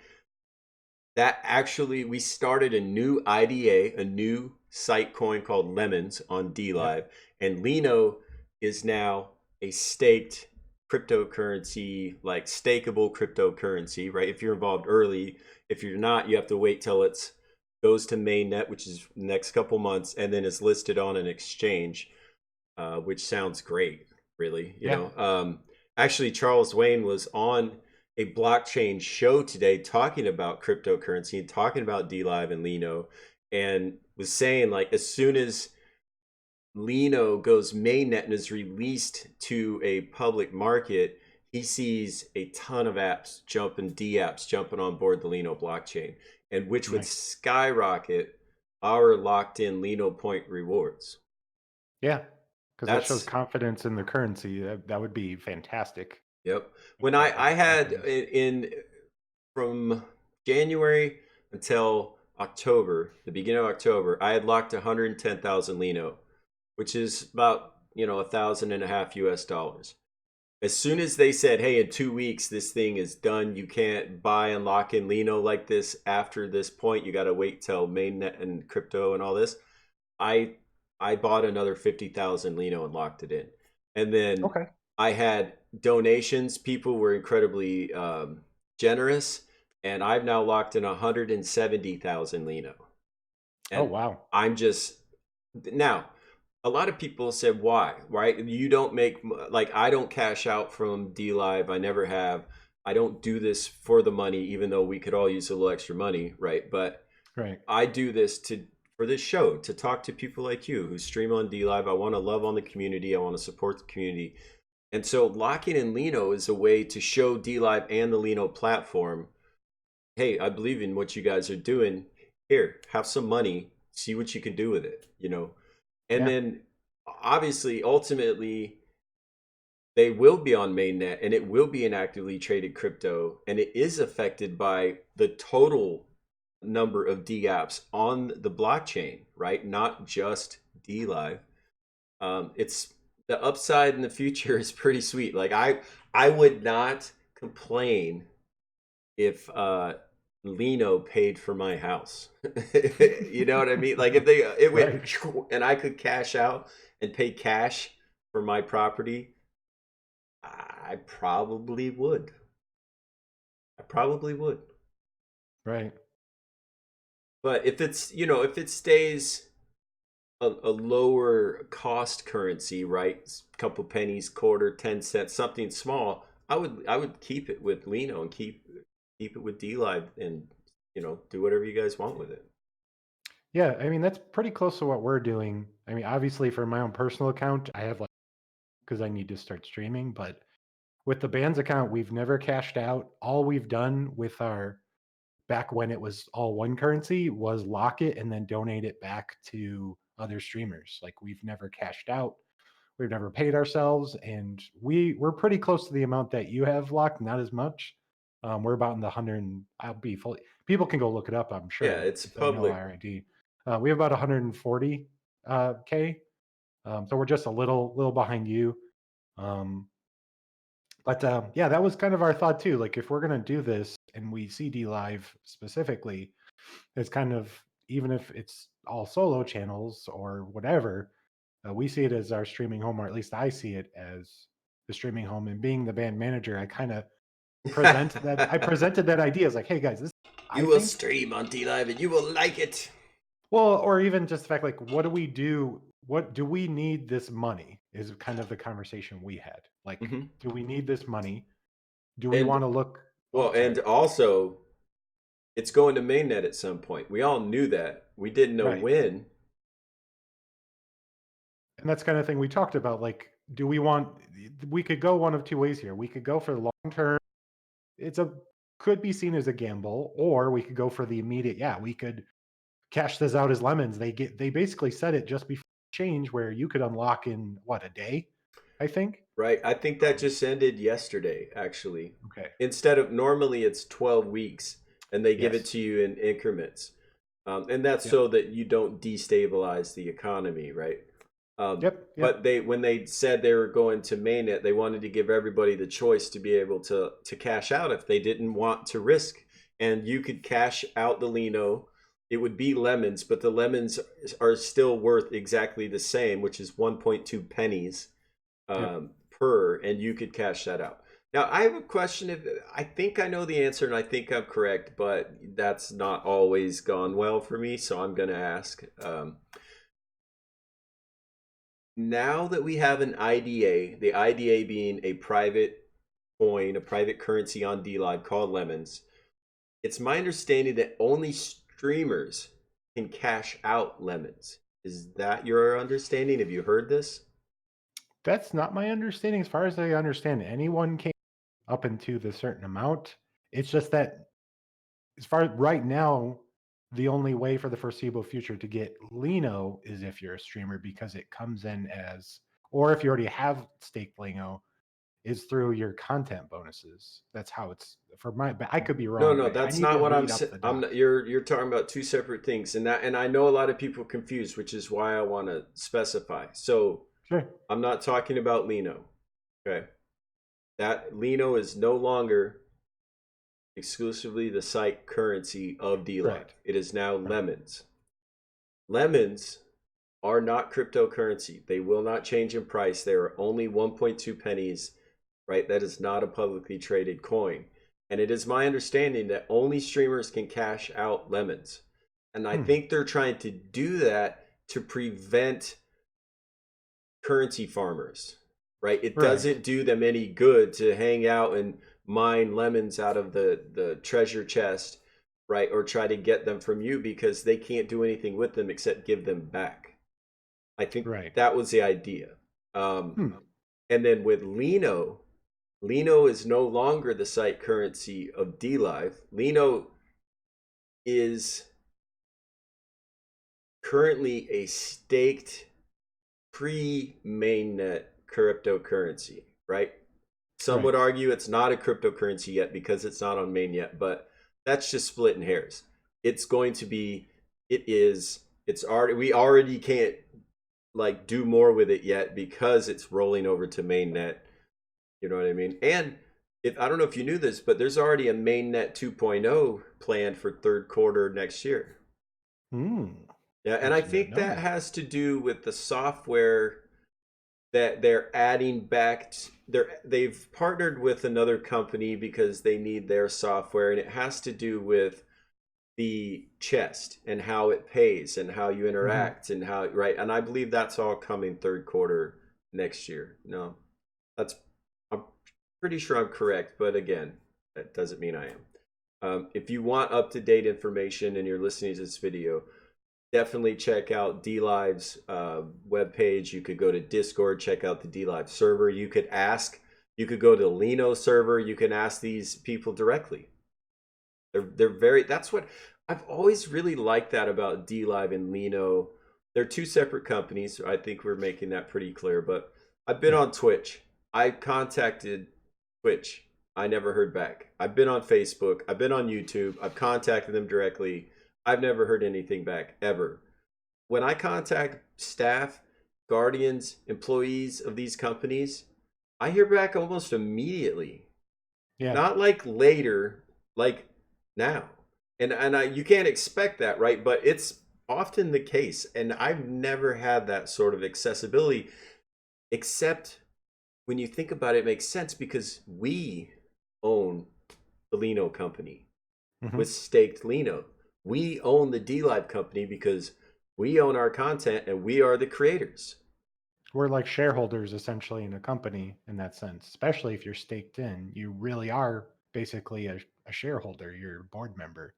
That actually, we started a new IDA, a new site coin called Lemons on Yep. DLive, and Lino is now a staked cryptocurrency, like stakeable cryptocurrency, right? If you're involved early, if you're not, you have to wait till it's goes to mainnet, which is next couple months, and then is listed on an exchange, which sounds great, really. Yeah. Actually, Charles Wayne was on a blockchain show today talking about cryptocurrency and talking about DLive and Lino, and was saying like as soon as Lino goes mainnet and is released to a public market, he sees a ton of apps jumping, D apps jumping on board the Lino blockchain, and which would Nice. skyrocket our locked in Lino point rewards. Yeah. Because that shows That's confidence in the currency. That would be fantastic Yep. if When that I was had happening. in from January until October, the beginning of October, I had locked 110,000 Lino, which is about, a thousand and a half US dollars. As soon as they said, hey, in 2 weeks, this thing is done, you can't buy and lock in Lino like this after this point, you got to wait till mainnet and crypto and all this. I I bought another 50,000 Lino and locked it in. And then Okay. I had donations. People were incredibly generous, and I've now locked in 170,000 Lino. Oh, And wow. I'm just now. A lot of people said, "Why? Right? You don't make like I don't cash out from D Live. I never have. I don't do this for the money, even though we could all use a little extra money, right? But Right. I do this to for this show to talk to people like you who stream on D Live. I want to love on the community. I want to support the community, and so locking in Lino is a way to show D Live and the Lino platform, hey, I believe in what you guys are doing. Here, have some money. See what you can do with it. And Yeah. then obviously, ultimately, they will be on mainnet and it will be an actively traded crypto, and it is affected by the total number of D apps on the blockchain, right? Not just D Live. It's the upside in the future is pretty sweet. Like I would not complain if Lino paid for my house. You know what I mean? Like if they it went Right. and I could cash out and pay cash for my property, I probably would. I probably would. Right. But if it stays a lower cost currency, right? A couple pennies, quarter, 10 cents, something small, I would keep it with Lino and keep it with D Live and do whatever you guys want with it. Yeah. I mean, that's pretty close to what we're doing. I mean, obviously, for my own personal account, I have like, because I need to start streaming, but with the bands account, we've never cashed out. All we've done with our back when it was all one currency was lock it and then donate it back to other streamers. Like we've never cashed out. We've never paid ourselves, and we're pretty close to the amount that you have locked. Not as much. We're about in the hundred. And I'll be fully. People can go look it up. I'm Yeah, sure it's if they know public. our ID. We have about 140 k. So we're just a little behind you. Um, but yeah, that was kind of our thought too. Like if we're gonna do this, and we see D Live specifically, it's kind of, even if it's all solo channels or whatever, we see it as our streaming home, or at least I see it as the streaming home. And being the band manager, I kind of I presented that idea as like, hey guys, this I You will think, stream on D Live and you will like it. well, or even just the fact like, what do we do? What do we need this money? Is kind of the conversation we had. Like, Hmm. do we need this money? Do we And want to look? Oh, well, and sorry. also it's going to mainnet at some point. We all knew that. We didn't know Right. when. And that's kind of thing we talked about. Like, do we want? We could go one of two ways here. We could go for the long term. It's a could be seen as a gamble, or we could go for the immediate. Yeah, we could cash this out as lemons. They basically said it just before change, where you could unlock in what, a day, I think. Right. I think that Um, just ended yesterday, actually. okay. Instead of normally it's 12 weeks and they give it Yes. to you in increments. And that's Yep. so that you don't destabilize the economy, right? Yep. But Yep. when they said they were going to mainnet, they wanted to give everybody the choice to be able to cash out if they didn't want to risk. And you could cash out the Lino. It would be lemons, but the lemons are still worth exactly the same, which is 1.2 pennies Yep. per, and you could cash that out. Now, I have a question. If I think I know the answer, and I think I'm correct, but that's not always gone well for me, so I'm going to ask. Now that we have an IDA, the IDA being a private coin, a private currency on D Live called Lemons, it's my understanding that only streamers can cash out lemons. Is that your understanding? Have you heard this? That's not my understanding. As far as I understand, anyone can up into the certain amount. It's just that, as far as right now, the only way for the foreseeable future to get Lino is if you're a streamer, because it comes in as, or if you already have staked Lino, is through your content bonuses. That's how it's for my. But I could be No, wrong. no, I that's need not to what I'm read up saying. the I'm doc. not, you're talking about two separate things, and I know a lot of people confused, which is why I want to specify. So Sure. I'm not talking about Lino. Okay, that Lino is no longer exclusively the site currency of D Right. Live. It is now Right. lemons. Lemons are not cryptocurrency. They will not change in price. They are only 1.2 pennies, right? That is not a publicly traded coin. And it is my understanding that only streamers can cash out lemons. And I Hmm. think they're trying to do that to prevent currency farmers, right? It Right. doesn't do them any good to hang out and mine lemons out of the treasure chest, right? Or try to get them from you because they can't do anything with them except give them back. I think Right. that was the idea. Um, Hmm. and then with Lino, Lino is no longer the site currency of DLive. Lino is currently a staked pre-mainnet cryptocurrency, right? Some Right. would argue it's not a cryptocurrency yet because it's not on main yet, but that's just splitting hairs. It's going to be, it is, it's already, we already can't like do more with it yet because it's rolling over to mainnet. You know what I mean? And if I don't know if you knew this, but there's already a mainnet 2.0 planned for third quarter next year. Hmm. Yeah, I and I did not think know that that. has to do with the software that they're adding back. They've partnered with another company because they need their software, and it has to do with the chest and how it pays and how you Hmm. interact and how right. And I believe that's all coming third quarter next year. No, that's I'm pretty sure I'm correct, but again, that doesn't mean I am. If you want up to date information and you're listening to this video, definitely check out DLive's webpage. You could go to Discord, check out the DLive server. You could ask You could go to the Lino server. You can ask these people directly. They're very. That's what I've always really liked that about D Live and Lino. They're two separate companies. I think we're making that pretty clear. But I've been Yeah. on Twitch. I contacted Twitch. I never heard back. I've been on Facebook. I've been on YouTube. I've contacted them directly. I've never heard anything back ever. When I contact staff, guardians, employees of these companies, I hear back almost immediately. Yeah. Not like later, like now. You can't expect that, right? But it's often the case, and I've never had that sort of accessibility, except when you think about it, it makes sense because we own the Lino company Hmm. with staked Lino. We own the D Live company because we own our content and we are the creators. We're like shareholders essentially in a company in that sense, especially if you're staked in. You really are basically a shareholder, you're a board member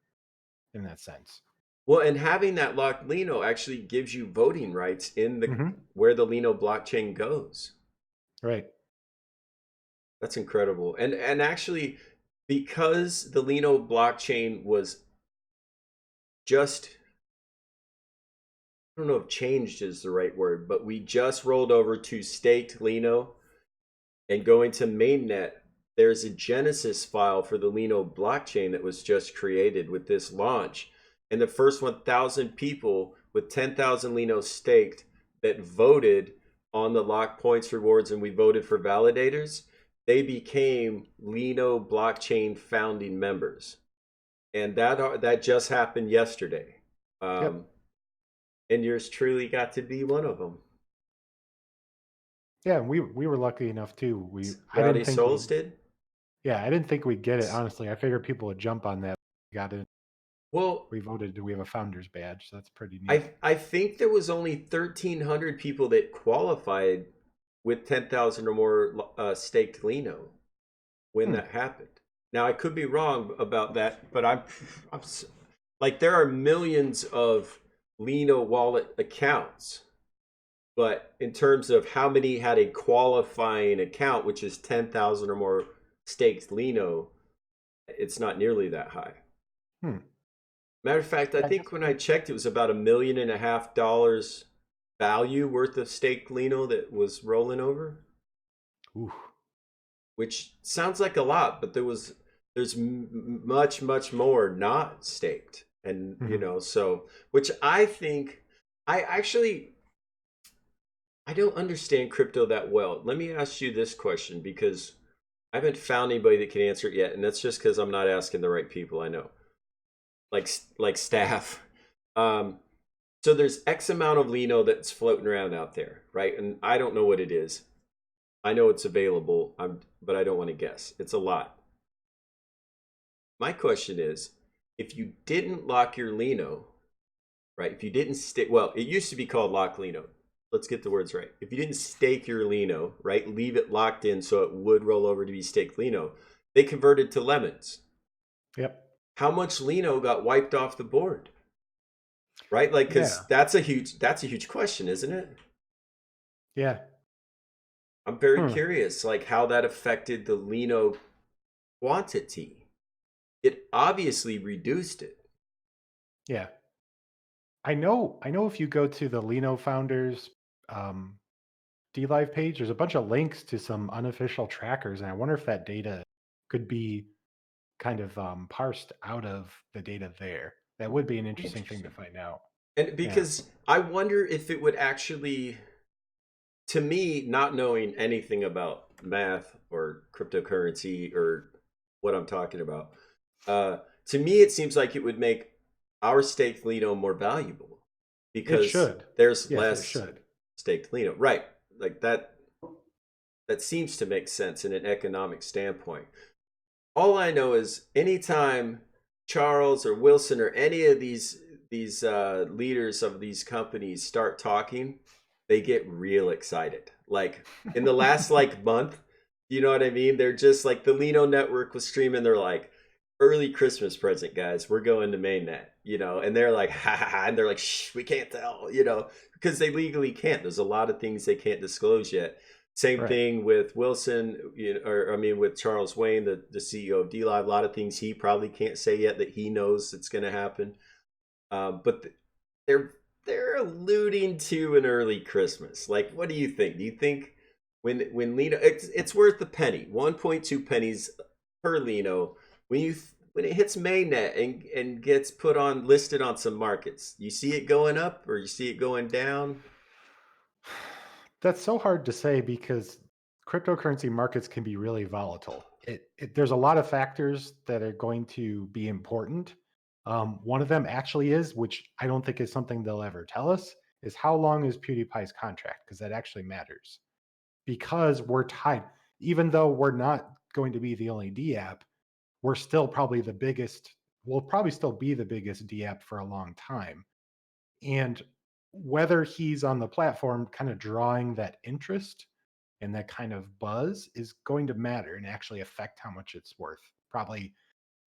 in that sense. Well, and having that locked Lino actually gives you voting rights in the Hmm. where the Lino blockchain goes. Right. That's incredible. And actually, because the Lino blockchain was just, I don't know if changed is the right word, but we just rolled over to staked Lino and going to mainnet, there's a Genesis file for the Lino blockchain that was just created with this launch. And the first 1,000 people with 10,000 Lino staked that voted on the lock points rewards and we voted for validators, they became Lino blockchain founding members. And that just happened yesterday. Yep. Um, and yours truly got to be one of them. Yeah, we were lucky enough too. I didn't Rowdy think we Souls did. yeah, I didn't think we'd get it, honestly. I figured people would jump on that. We got it. Well, We voted, we have a founder's badge, so that's pretty neat. I think there was only 1,300 people that qualified with 10,000 or more staked Lino when Hmm. that happened. Now I could be wrong about that, but I'm like there are millions of Lino wallet accounts, but in terms of how many had a qualifying account, which is 10,000 or more staked Lino, it's not nearly that high. Hmm. Matter of fact, I Yeah, I guess think when I checked, it was about $1.5 million value worth of staked Lino that was rolling over, ooh. which sounds like a lot, but there's much more not staked, and Hmm. so which I think I actually I don't understand crypto that well. Let me ask you this question because I haven't found anybody that can answer it yet, and that's just because I'm not asking the right people. I know, like staff. Um, So there's X amount of Lino that's floating around out there, right? And I don't know what it is. I know it's available, but I don't want to guess. It's a lot. My question is, if you didn't lock your Lino, right? If you didn't stake, well, it used to be called lock Lino. Let's get the words right. If you didn't stake your Lino, right, leave it locked in so it would roll over to be staked Lino, they converted to lemons. Yep. How much Lino got wiped off the board, right? Like, because Yeah. that's a huge question, isn't it? Yeah. I'm very Hmm. curious, like how that affected the Lino quantity. It obviously reduced it. Yeah. I know if you go to the Lino Founders um DLive page, there's a bunch of links to some unofficial trackers, and I wonder if that data could be kind of parsed out of the data there. That would be an interesting thing to Interesting. find out. And Yeah. because I wonder if it would actually, to me, not knowing anything about math or cryptocurrency or what I'm talking about, to me, it seems like it would make our staked Lino more valuable It because should. there's Yes, it less should. staked Lino. Right. Like that seems to make sense in an economic standpoint. All I know is anytime Charles or Wilson or any of these leaders of these companies start talking, they get real excited. Like in the last like month, you know what I mean? They're just like the Lino network was streaming. They're like early Christmas present, guys. We're going to mainnet, and they're like ha ha ha, and they're like shh, we can't tell, because they legally can't. There's a lot of things they can't disclose yet. Same Right. thing with Wilson, or I mean, with Charles Wayne, the CEO of D Live. A lot of things he probably can't say yet that he knows it's going to happen. But they're they're alluding to an early Christmas. Like, what do you think? Do you think when Lino, it's worth a penny, 1.2 pennies per Lino when when it hits mainnet and gets put on listed on some markets? You see it going up or you see it going down? That's so hard to say because cryptocurrency markets can be really volatile. There's a lot of factors that are going to be important. One of them actually is, which I don't think is something they'll ever tell us, is how long is PewDiePie's contract? Because that actually matters. Because we're tied, even though we're not going to be the only D app, we're still probably the biggest. We'll probably still be the biggest D app for a long time. And whether he's on the platform kind of drawing that interest and that kind of buzz is going to matter and actually affect how much it's worth. Probably,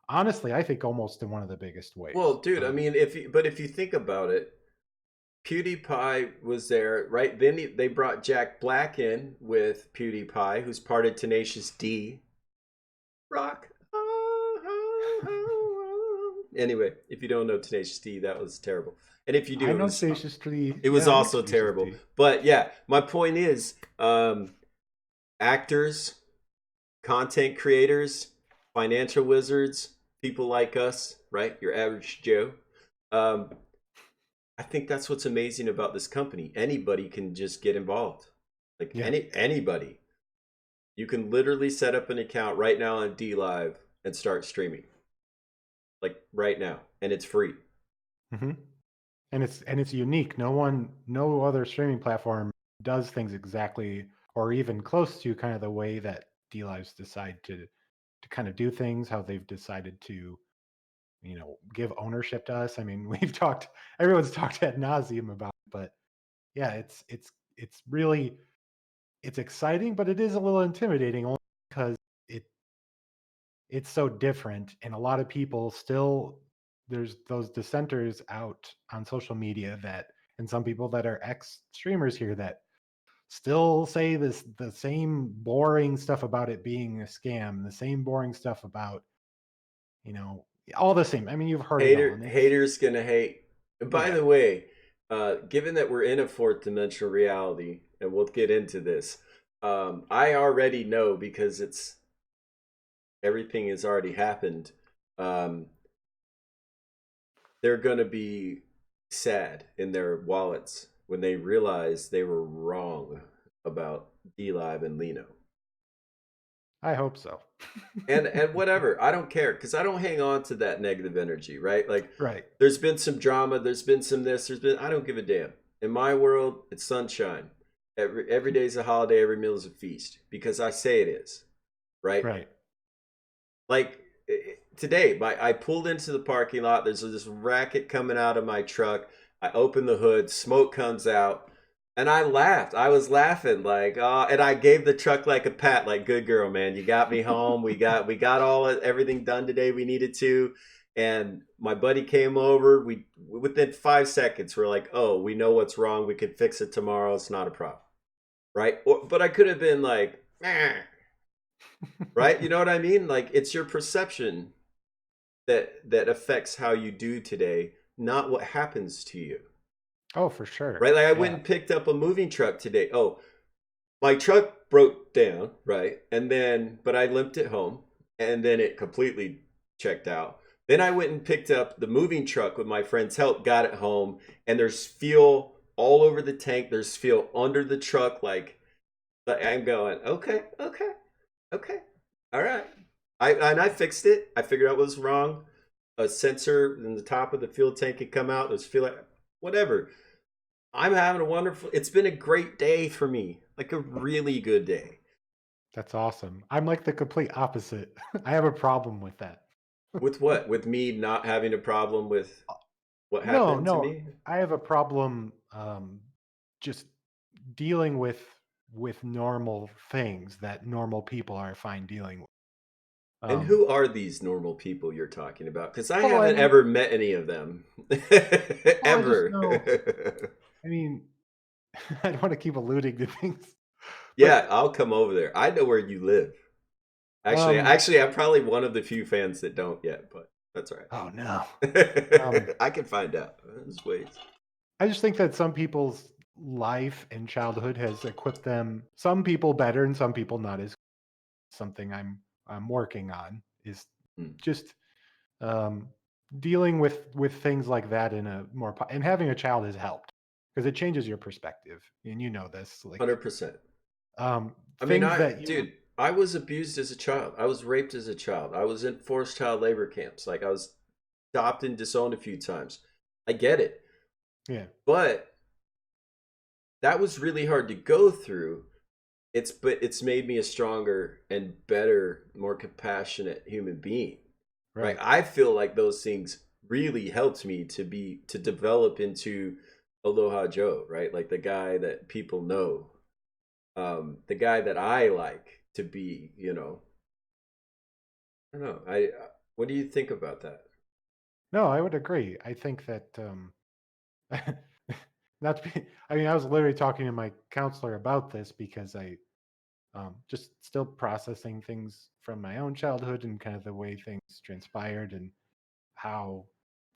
honestly, I think almost in one of the biggest Well, ways. dude, I mean, if you think about it, PewDiePie was there, right? Then they brought Jack Black in with PewDiePie, who's part of Tenacious D. Rock. Anyway, if you don't know Tenacious D, that was terrible. And if you do, I know Tenacious D. it was Yeah, I like also Tenacious terrible. D. But yeah, my point is, actors, content creators, financial wizards, people like us, right? Your average Joe. Um, I think that's what's amazing about this company. Anybody can just get involved. Like Yeah. anybody. You can literally set up an account right now on D Live and start streaming. Like right now. And it's free. hmm And it's unique. No other streaming platform does things exactly or even close to kind of the way that D Lives decide to kind of do things, how they've decided to give ownership to us. I mean, everyone's talked ad nauseum about it, but yeah, it's really it's exciting, but it is a little intimidating only because it it's so different, and a lot of people still there's those dissenters out on social media that and some people that are ex streamers here that still say the same boring stuff about it being a scam, the same boring stuff about you know all the same. I mean, you've heard it all, and it's Haters gonna hate. And by yeah. the way, given that we're in a fourth dimensional reality, and we'll get into this, I already know because it's everything has already happened. Um, they're gonna be sad in their wallets when they realize they were wrong about D Live and Lino. I hope so. And whatever, I don't care because I don't hang on to that negative energy, right? Like, Right. there's been some drama, there's been some this, there's been, I don't give a damn. In my world, it's sunshine. Every day is a holiday, every meal is a feast because I say it is, right? Right. Like today, I pulled into the parking lot. There's this racket coming out of my truck. I open the hood, smoke comes out, and I laughed. I was laughing like, and I gave the truck like a pat, like, good girl, man. You got me home. We got everything done today we needed to. And my buddy came over. We within 5 seconds, we're like, oh, we know what's wrong. We can fix it tomorrow. It's not a problem, right? But I could have been like, right? You know what I mean? Like, it's your perception that affects how you do today, not what happens to you. Oh, for sure. Right? Like, I went Yeah. and picked up a moving truck today. Oh, my truck broke down, right? And then but I limped it home and then it completely checked out. Then I went and picked up the moving truck with my friend's help, got it home, and there's fuel all over the tank. There's fuel under the truck. Like, I'm going, okay, okay, okay, all right. I fixed it. I figured out what was wrong. A sensor in the top of the fuel tank had come out. There's fuel, whatever. I'm having a wonderful. It's been a great day for me, like a really good day. That's awesome. I'm like the complete opposite. I have a problem with that. With what? With me not having a problem with what No, happened to no, me? I have a problem just dealing with normal things that normal people are fine dealing with. And Um who are these normal people you're talking about? Because I oh, I haven't mean, ever met any of them. I just know, Ever. I mean, I don't want to keep alluding to things. Yeah, I'll come over there. I know where you live. um, I'm probably one of the few fans that don't yet, but that's all oh no. right. I can find out. There's ways. I just think that some people's life and childhood has equipped them, some people better and some people not as. Something I'm working on is Mm. just um, dealing with things like that in a more and having a child has helped because it changes your perspective, and you know this, like 100%. I mean, things that you. I was abused as a child. I was raped as a child. I was in forced child labor camps. Like I was adopted and disowned a few times. I get it. Yeah, But that was really hard to go through. It's made me a stronger and better, more compassionate human being. Right? right. I feel like those things really helped me to develop into Aloha Joe, right? Like the guy that people know, the guy that I like to be. I don't know. What do you think about that? No, I would agree. I think that not to be. I mean, I was literally talking to my counselor about this because I just still processing things from my own childhood and kind of the way things transpired and how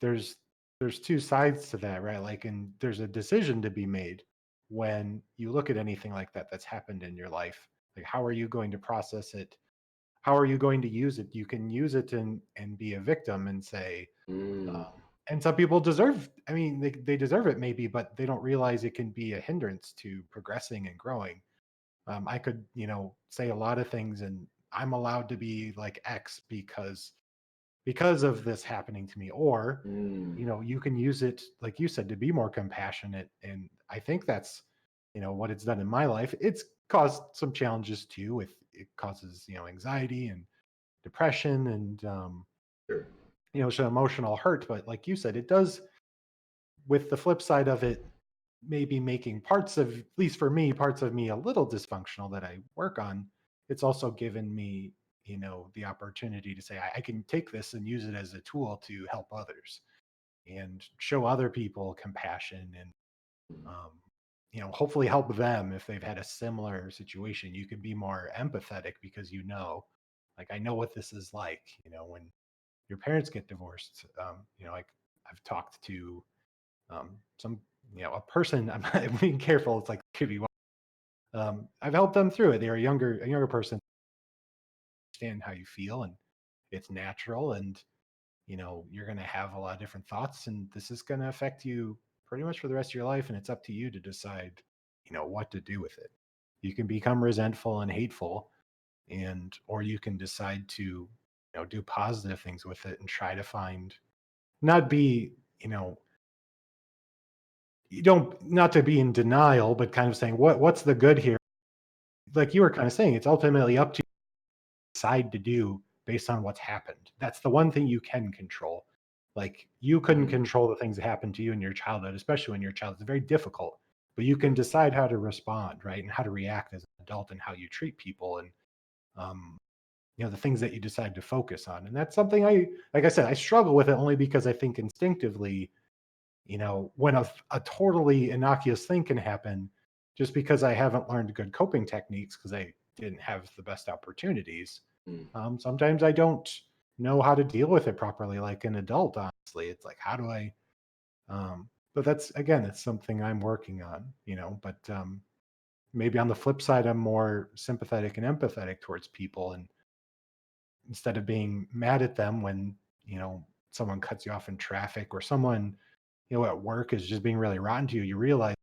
there's there's two sides to that, right? Like, and there's a decision to be made when you look at anything like that that's happened in your life. Like, how are you going to process it? How are you going to use it? You can use it and be a victim and say, Mm, and some people deserve. I mean, they deserve it maybe, but they don't realize it can be a hindrance to progressing and growing. I could, say a lot of things, and I'm allowed to be like X because of this happening to me, or mm, you can use it like you said to be more compassionate, and I think that's what it's done in my life. It's caused some challenges too. With it causes anxiety and depression and sure. some emotional hurt, but like you said, it does, with the flip side of it, maybe making parts of, at least for me, parts of me a little dysfunctional that I work on. It's also given me the opportunity to say I can take this and use it as a tool to help others and show other people compassion and um, hopefully help them if they've had a similar situation. You can be more empathetic because like, I know what this is like, when your parents get divorced. Like, I've talked to some a person. I'm being careful, it's like could be I've helped them through it. They're a younger person, understand how you feel, and it's natural, and you're going to have a lot of different thoughts, and this is going to affect you pretty much for the rest of your life, and it's up to you to decide what to do with it. You can become resentful and hateful, and or you can decide to do positive things with it and try to find, not be you don't, not to be in denial, but kind of saying what's the good here. Like you were kind of saying, it's ultimately up to you to decide to do based on what's happened. That's the one thing you can control. Like, you couldn't Mm, control the things that happened to you in your childhood, especially when you're a child. It's very difficult, but you can sure. decide how to respond, right, and how to react as an adult, and how you treat people, and um, the things that you decide to focus on. And that's something like I said, I struggle with it only because I think instinctively, when a totally innocuous thing can happen, just because I haven't learned good coping techniques because I didn't have the best opportunities. Mm. Sometimes I don't know how to deal with it properly like an adult. Honestly, it's like, how do I? But that's, again, it's something I'm working on. But maybe on the flip side, I'm more sympathetic and empathetic towards people, and instead of being mad at them when someone cuts you off in traffic, or someone at work is just being really rotten to you, you realize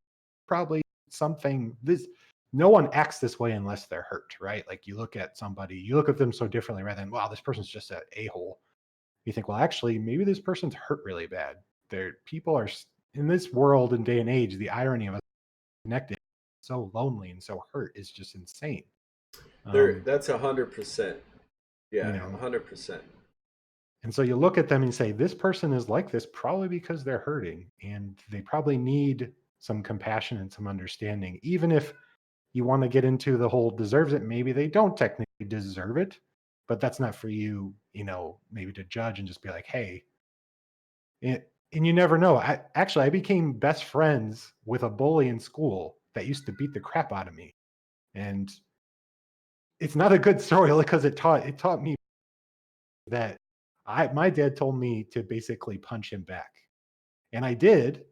probably something this no one acts this way unless they're hurt, right? Like, you look at somebody, you look at them so differently rather than, wow, this person's just an a-hole. You think, well, actually, maybe this person's hurt really bad. There People are in this world and day and age, the irony of us connected, so lonely and so hurt, is just insane. There, um that's 100%. you Yeah, know 100%. And so you look at them and say, this person is like this probably because they're hurting, and they probably need some compassion and some understanding. Even if you want to get into the whole deserves it, maybe they don't technically deserve it, but that's not for you, maybe to judge and just be like, hey, and you never know. I became best friends with a bully in school that used to beat the crap out of me. And it's not a good story because it taught me that my dad told me to basically punch him back. And I did.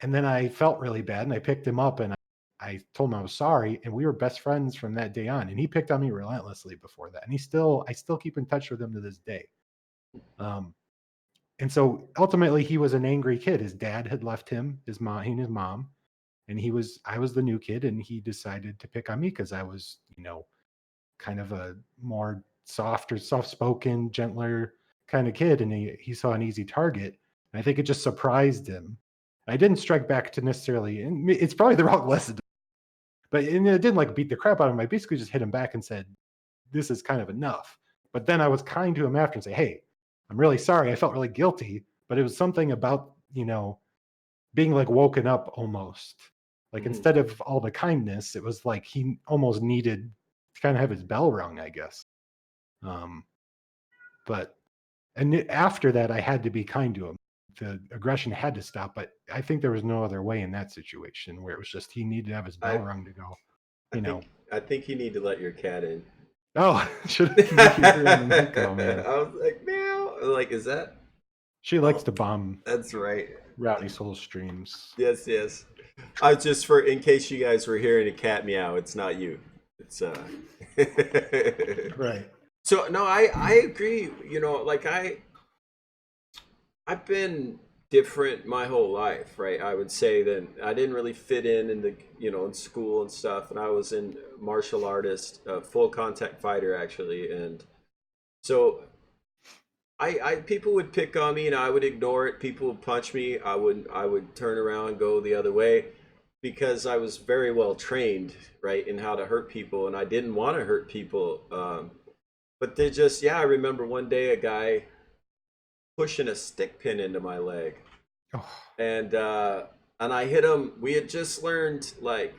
And then I felt really bad and I picked him up and I told him I was sorry. And we were best friends from that day on. And he picked on me relentlessly before that. And I still keep in touch with him to this day. Um, and so ultimately he was an angry kid. His dad had left him, his mom, and I was the new kid and he decided to pick on me because I was, kind of a more soft spoken, gentler kind of kid. And he saw an easy target. And I think it just surprised him. I didn't strike back to necessarily, and it's probably the wrong lesson, but and it didn't like beat the crap out of him. I basically just hit him back and said, "This is kind of enough." But then I was kind to him after and say, "Hey, I'm really sorry. I felt really guilty, but it was something about being like woken up almost. Like Mhm. instead of all the kindness, it was like he almost needed to kind of have his bell rung, I guess." Um, but after that, I had to be kind to him. The aggression had to stop, but I think there was no other way in that situation where it was just he needed to have his bell I rung to go. I You think know, I think you need to let your cat in. oh, should you can hear her in the mic? Oh man, I was like, meow. Like, is that? she likes Oh, to bomb that's right. Rowdy Soul streams. Yes, yes. I was just for in case you guys were hearing a cat meow, it's not you. It's Right. So no, I agree. Like I've been different my whole life, right? I would say that I didn't really fit in the in school and stuff, and I was in martial artist, full contact fighter actually, and so I people would pick on me and I would ignore it. People would punch me. I would turn around and go the other way because I was very well trained, right, in how to hurt people, and I didn't want to hurt people. But they just, yeah, I remember one day a guy pushing a stick pin into my leg, Oh, and uh, and I hit him. We had just learned like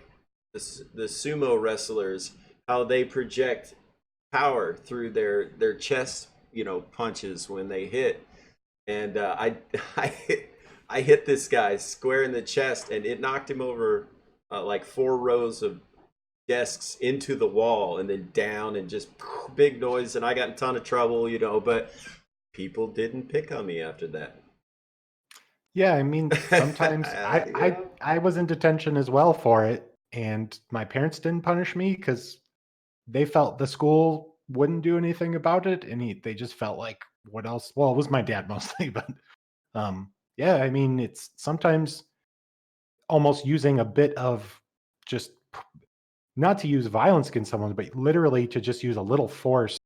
the sumo wrestlers how they project power through their chest, punches when they hit, and I hit this guy square in the chest, and it knocked him over like four rows of desks into the wall and then down, and just big noise, and I got in a ton of trouble, but people didn't pick on me after that. yeah. I mean, sometimes I I Yeah. I was in detention as well for it, and my parents didn't punish me because they felt the school wouldn't do anything about it, and they just felt like what else? Well, it was my dad mostly, but yeah. I mean, it's sometimes almost using a bit of just not to use violence against someone, but literally to just use a little force.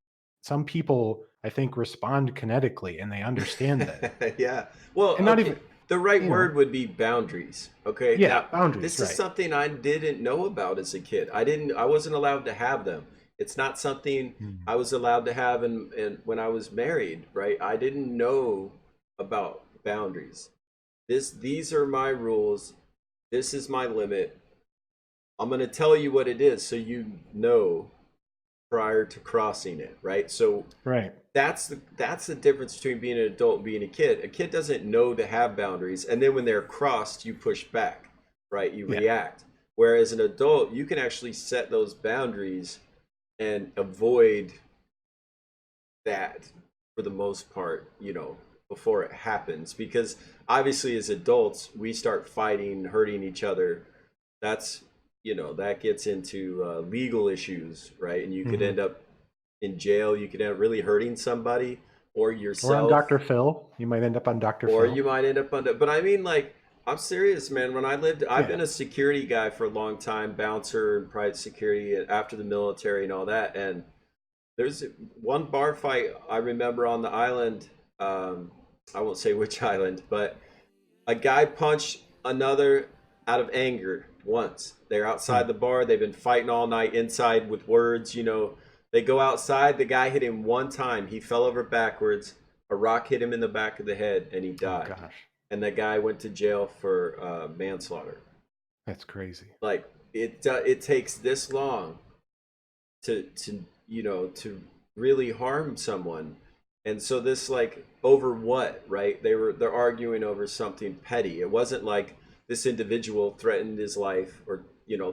Some people, I think, respond kinetically and they understand that. Yeah. Well, And not okay. even, The right you know, word would be boundaries. Okay. yeah, Now, boundaries, this is right. something I didn't know about as a kid. I wasn't allowed to have them. It's not something Mm, I was allowed to have in when I was married, right? I didn't know about boundaries. These are my rules. This is my limit. I'm going to tell you what it is so you know prior to crossing it, right? So right. that's the difference between being an adult and being a kid. A kid doesn't know to have boundaries, and then when they're crossed, you push back, right? You Yeah. react. Whereas an adult, you can actually set those boundaries and avoid that for the most part, before it happens. Because obviously, as adults, we start fighting, hurting each other. That's, that gets into legal issues, right? And you could Hmm. end up in jail. You could end up really hurting somebody or Or on yourself, Dr. Phil. You might end up on Dr. or Phil. you might end up under. But I mean, like, I'm serious, man. When I've Yeah. been a security guy for a long time, bouncer and private security after the military and all that. And there's one bar fight I remember on the island. I won't say which island, but a guy punched another out of anger once. They're Hmm. outside the bar. They've been fighting all night inside with words. They go outside. The guy hit him one time. He fell over backwards. A rock hit him in the back of the head, and he Oh, died. gosh. And that guy went to jail for manslaughter. That's crazy. Like it takes this long to really harm someone. And so this, like, over what, right? They're arguing over something petty. It wasn't like this individual threatened his life or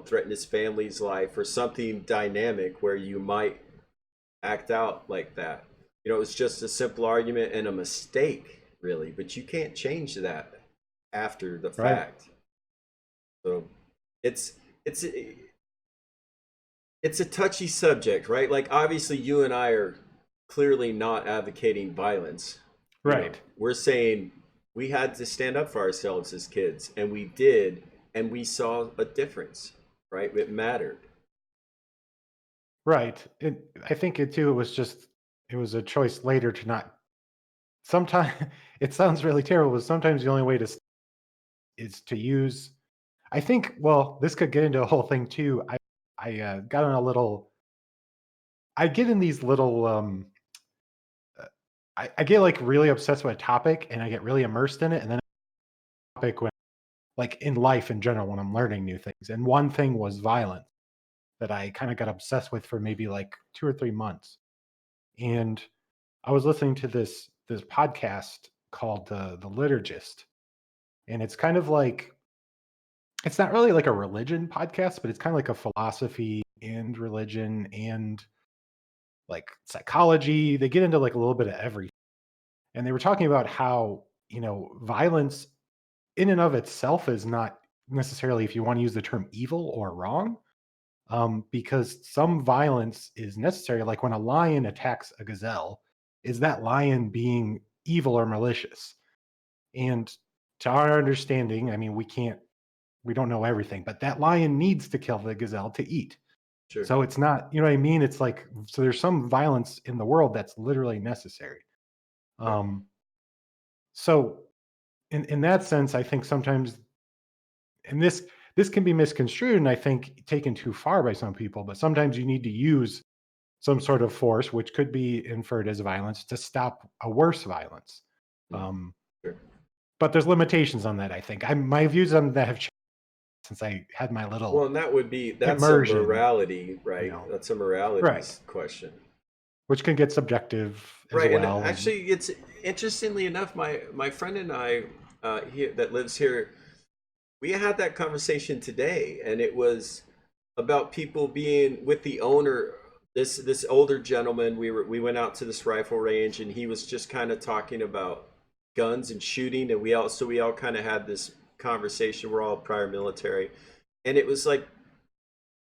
threaten his family's life or something dynamic where you might act out like that. It's just a simple argument and a mistake, really, but you can't change that after the Right. fact. So it's it's it's a touchy subject, right? Like obviously you and I are clearly not advocating violence. Right. We're saying we had to stand up for ourselves as kids, and we did, and we saw a difference, right? It mattered. Right. I think it too. It was a choice later to not. Sometimes it sounds really terrible, but sometimes the only way is to use. I think. Well, this could get into a whole thing too. I got on a little. I get in these little. I get like really obsessed with a topic, and I get really immersed in it, and then topic when like in life in general when I'm learning new things. And one thing was violence that I kind of got obsessed with for maybe like 2 or 3 months. And I was listening to this podcast called the Liturgist, and it's kind of like it's not really like a religion podcast, but it's kind of like a philosophy and religion and like psychology. They get into like a little bit of everything, and they were talking about how violence in and of itself is not necessarily, if you want to use the term, evil or wrong, because some violence is necessary. Like when a lion attacks a gazelle, is that lion being evil or malicious? And to our understanding, I mean, we don't know everything, but that lion needs to kill the gazelle to eat. Sure. So it's not, you know what I mean? It's like, so there's some violence in the world that's literally necessary. Right. Um, so in that sense, I think sometimes, and this can be misconstrued and I think taken too far by some people, but sometimes you need to use some sort of force, which could be inferred as violence, to stop a worse violence. Mm, Um, sure. but there's limitations on that. I think my views on that have changed since I had my Well, little and that's a immersion. morality, You right? know, That's a morality right? question. Which can get subjective as Right, and well. And actually, it's interestingly enough, my friend and I, here that lives here, we had that conversation today, and it was about people being with the owner. This older gentleman, we went out to this rifle range, and he was just kind of talking about guns and shooting, and we all kind of had this conversation. We're all prior military, and it was like,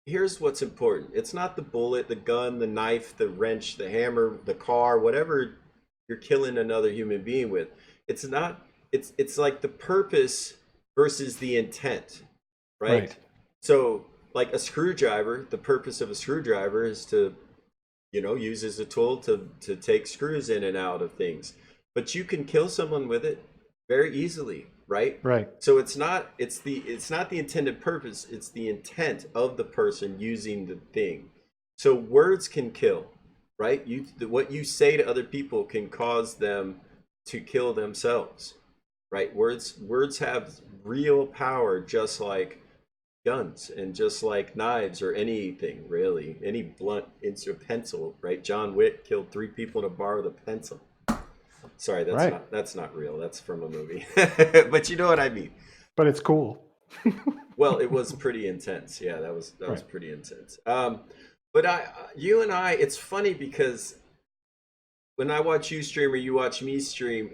here's what's important. It's not the bullet, the gun, the knife, the wrench, the hammer, the car, whatever you're killing another human being with. It's not it's like the purpose versus the intent, right? right, So, like a screwdriver, the purpose of a screwdriver is to, use as a tool to take screws in and out of things. But you can kill someone with it very easily, right? right, So it's not the intended purpose, it's the intent of the person using the thing. So words can kill, right? What you say to other people can cause them to kill themselves, right? Words have real power, just like guns and just like knives or anything, really, any blunt into a pencil, right? John Wick killed 3 people in a bar with a pencil. Sorry, right. that's not real. That's from a movie. But you know what I mean. But it's cool. Well, it was pretty intense. Yeah, that was Right. pretty intense. But you and I, it's funny because when I watch you stream or you watch me stream,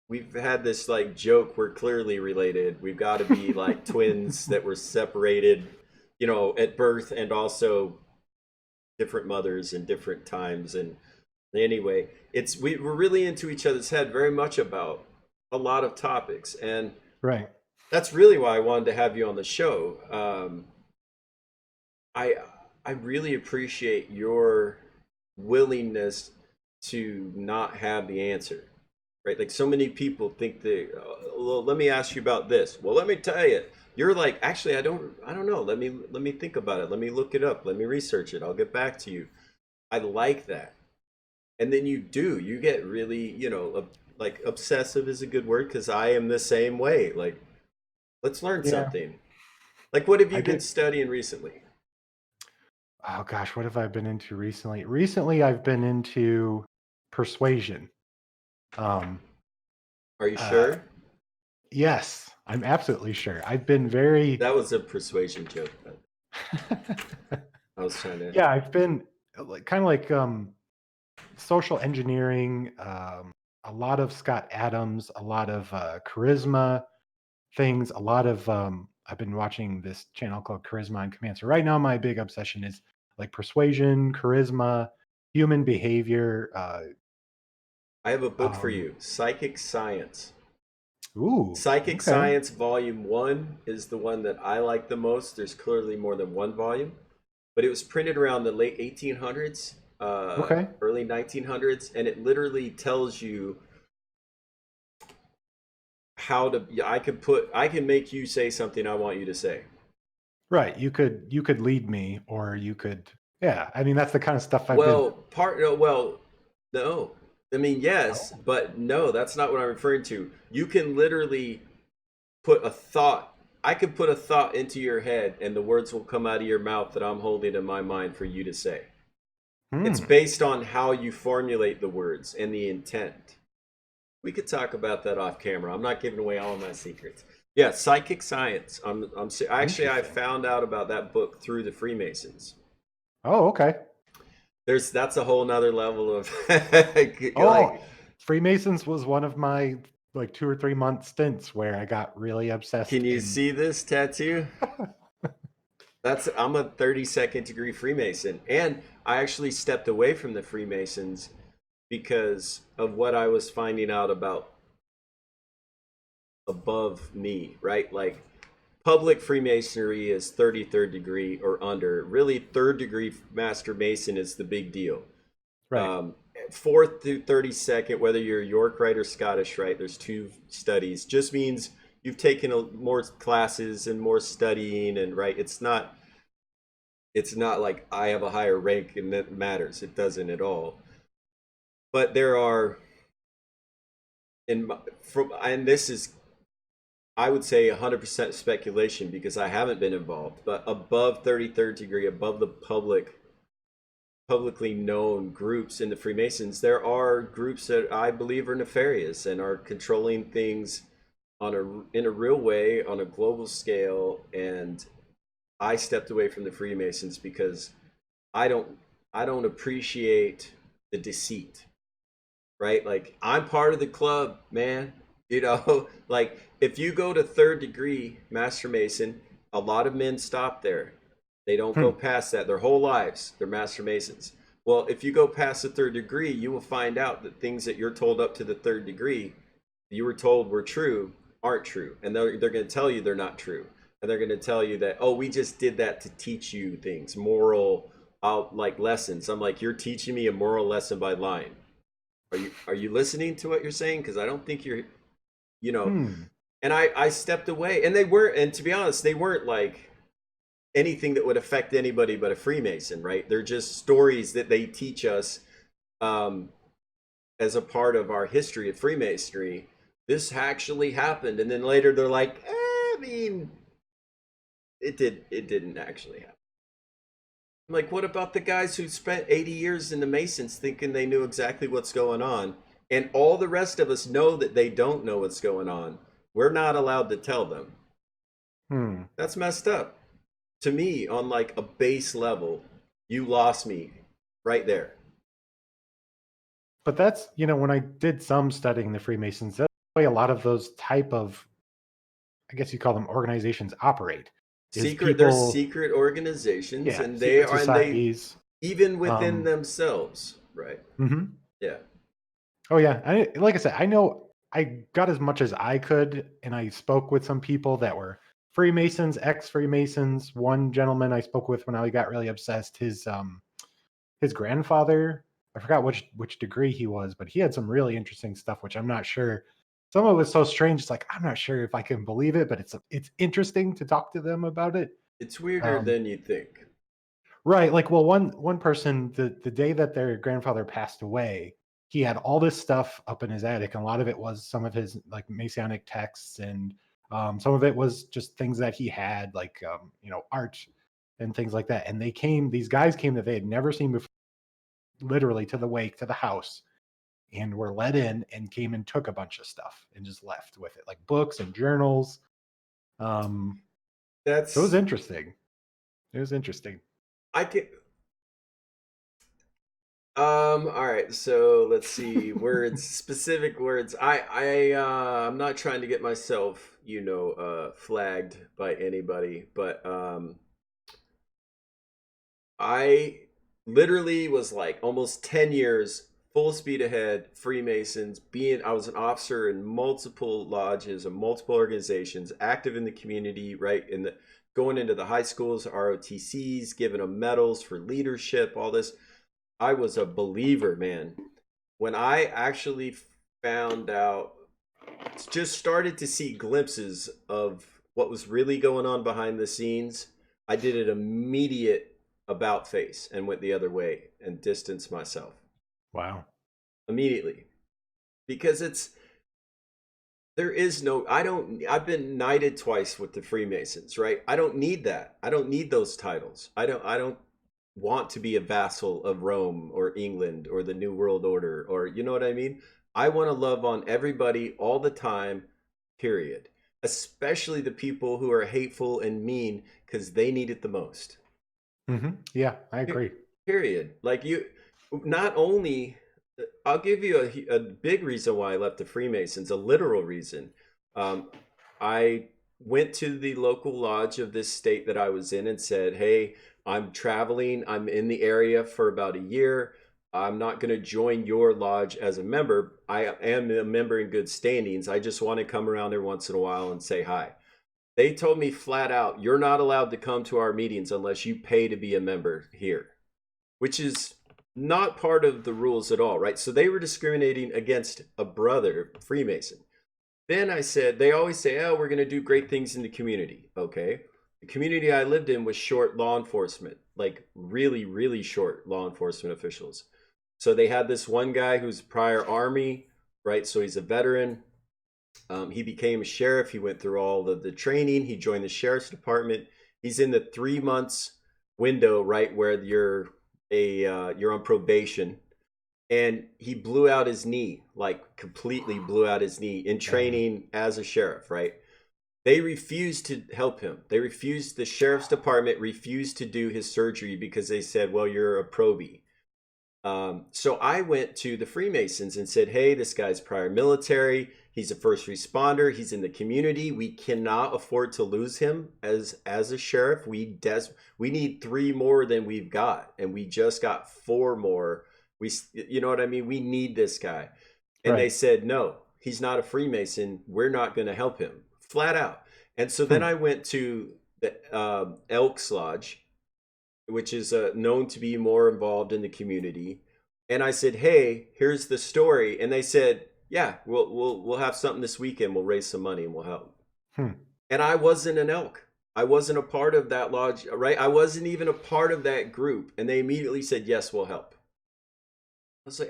we've had this like joke. We're clearly related. We've got to be like twins that were separated, at birth, and also different mothers and different times. And anyway, we're really into each other's head very much about a lot of topics, and Right. that's really why I wanted to have you on the show. I I really appreciate your willingness to not have the answer, right? Like so many people think well, let me ask you about this. Well, let me tell you. You're like, actually, I don't know. Let me think about it. Let me look it up. Let me research it. I'll get back to you. I like that. And then you get really, like obsessive is a good word because I am the same way. Like, let's learn Yeah. something. Like, what have I you been get. studying recently? Oh gosh, what have I been into recently? Recently, I've been into persuasion. Um, Are you uh, sure? Yes, I'm absolutely sure. I've been very That was a persuasion joke. I was trying to. yeah, I've been like kind of like social engineering, a lot of Scott Adams, a lot of charisma things, a lot of I've been watching this channel called Charisma and Command. So right now my big obsession is like persuasion, charisma, human behavior. I have a book for Um, you, Psychic Science. ooh, Psychic okay, Science Volume 1 is the one that I like the most. There's clearly more than one volume, but it was printed around the late 1800s, okay, early 1900s, and it literally tells you how to. Yeah, I can make you say something I want you to say. right. You could lead me, or you could, yeah. I mean, that's the kind of stuff I've been. Well, no. I mean, yes, Oh, but no, that's not what I'm referring to. You can literally put a thought. I could put a thought into your head, and the words will come out of your mouth that I'm holding in my mind for you to say. It's hmm. based on how you formulate the words and the intent. We could talk about that off camera. I'm not giving away all of my secrets. Yeah, psychic science. Actually, I Interesting. found out about that book through the Freemasons. Oh, okay. That's a whole nother level of like. Oh, Freemasons was one of my like 2 or 3 month stints where I got really Can obsessed you in. see this tattoo? I'm a 32nd degree Freemason, and I actually stepped away from the Freemasons because of what I was finding out about above me, right? Like public Freemasonry is 33rd degree or under. Really, third degree Master Mason is the big deal. Right. Um, Fourth through 32nd, whether you're York Rite or Scottish Rite, there's two studies. Just means you've taken more classes and more studying, and right. It's not like I have a higher rank and that matters. It doesn't at all. But there are, and this is, I would say, 100% speculation because I haven't been involved. But above 33rd degree, above the publicly known groups in the Freemasons, there are groups that I believe are nefarious and are controlling things in a real way on a global scale. And I stepped away from the Freemasons because I don't I don't appreciate the deceit, right? Like I'm part of the club, man. You know, like if you go to third degree Master Mason, a lot of men stop there. They don't go Hmm. past that their whole lives. They're Master Masons. Well, if you go past the third degree, you will find out that things that you're told up to the third degree, you were told were true, aren't true. And they're going to tell you they're not true. And they're going to tell you that, oh, we just did that to teach you things, moral, like lessons. I'm like, you're teaching me a moral lesson by lying. Are you listening to what you're saying? Because I don't think you're, you know. Hmm. And I stepped away, and they were, and to be honest, they weren't like anything that would affect anybody but a Freemason, right? They're just stories that they teach us um, as a part of our history of Freemasonry. This actually happened, and then later they're like, I mean, it didn't actually happen. I'm like, what about the guys who spent 80 years in the Masons thinking they knew exactly what's going on? And all the rest of us know that they don't know what's going on. We're not allowed to tell them. Hmm. That's messed up. To me, on like a base level, you lost me right there. But that's, when I did some studying the Freemasons, that's the way a lot of those type of, I guess you call them organizations operate, is There's people, secret organizations, yeah, and secret they societies. even within Um, themselves, right? mhm. Yeah. Oh yeah, like I said, I know I got as much as I could, and I spoke with some people that were Freemasons, ex-Freemasons. One gentleman I spoke with when I got really obsessed, his grandfather, I forgot which degree he was, but he had some really interesting stuff, which I'm not sure. Some of it was so strange. It's like I'm not sure if I can believe it, but it's interesting to talk to them about it. It's weirder Um, than you think. Right. Like, well, one person, the day that their grandfather passed away, he had all this stuff up in his attic, and a lot of it was some of his like Masonic texts, and some of it was just things that he had, like art and things like that. And these guys came that they had never seen before, literally to the wake, to the house, and were let in and came and took a bunch of stuff and just left with it, like books and journals. Um, so it was That's interesting. It was interesting. I can. All right, so let's see words, specific words. I'm not trying to get myself, flagged by anybody, but I literally was like almost 10 years full speed ahead, Freemasons, I was an officer in multiple lodges and multiple organizations, active in the community, right? Going into the high schools, ROTCs, giving them medals for leadership, all this. I was a believer, man. When I actually found out, just started to see glimpses of what was really going on behind the scenes, I did an immediate about face and went the other way and distanced myself Wow. immediately because there is no, I've been knighted twice with the Freemasons, right? I don't need that. I don't need those titles. I don't want to be a vassal of Rome or England or the New World Order, or you know what I mean? I want to love on everybody all the time, period. Especially the people who are hateful and mean because they need it the most. Yeah, I agree. Period. Like not only, I'll give you a big reason why I left the Freemasons, a literal reason. Um, I went to the local lodge of this state that I was in and said, "Hey, I'm traveling. I'm in the area for about a year. I'm not going to join your lodge as a member. I am a member in good standings. I just want to come around there once in a while and say hi." They told me flat out, "You're not allowed to come to our meetings unless you pay to be a member here," which is not part of the rules at all, right? So they were discriminating against a brother, Freemason. Then I said, they always say, "Oh, we're going to do great things in the community." Okay. The community I lived in was short law enforcement, like really, really short law enforcement officials. So they had this one guy who's prior Army, right? So he's a veteran. He became a sheriff. He went through all the training. He joined the sheriff's department. He's in the 3 months window, right, where you're on probation. And he blew out his knee, like completely blew out his knee in Dang. training as a sheriff, right? They refused to help him. The sheriff's department refused to do his surgery because they said, "Well, you're a probie." So I went to the Freemasons and said, "Hey, this guy's prior military. He's a first responder. He's in the community. We cannot afford to lose him as a sheriff. We need three more than we've got, and we just got four more. You know what I mean? We need this guy." And they Right. said, "No, he's not a Freemason. We're not going to help him, flat out." And so then Hmm. I went to the Elks Lodge, which is known to be more involved in the community. And I said, "Hey, here's the story." And they said, "Yeah, we'll have something this weekend. We'll raise some money and we'll help." Hmm. And I wasn't an elk. I wasn't a part of that lodge, right? I wasn't even a part of that group. And they immediately said, "Yes, we'll help."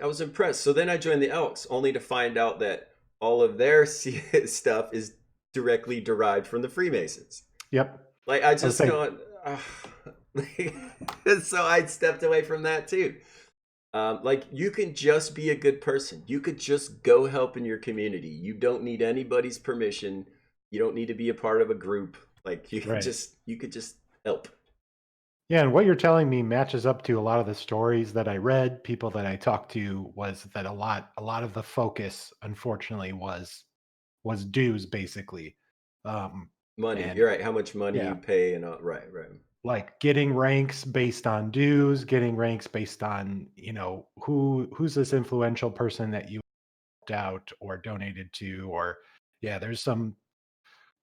I was impressed. So then I joined the Elks, only to find out that all of their stuff is directly derived from the Freemasons. Yep. Like I I was just saying, gone. So I stepped away from that too. Like you can just be a good person. You could just go help in your community. You don't need anybody's permission. You don't need to be a part of a group. Like right. you could just help. Yeah, and what you're telling me matches up to a lot of the stories that I read, people that I talked to, was that a lot of the focus, unfortunately, was dues basically. Um, Money. and You're right. How much money yeah, you pay and all, right, right. like getting ranks based on dues, getting ranks based on, who's this influential person that you helped out or donated to, or yeah, there's some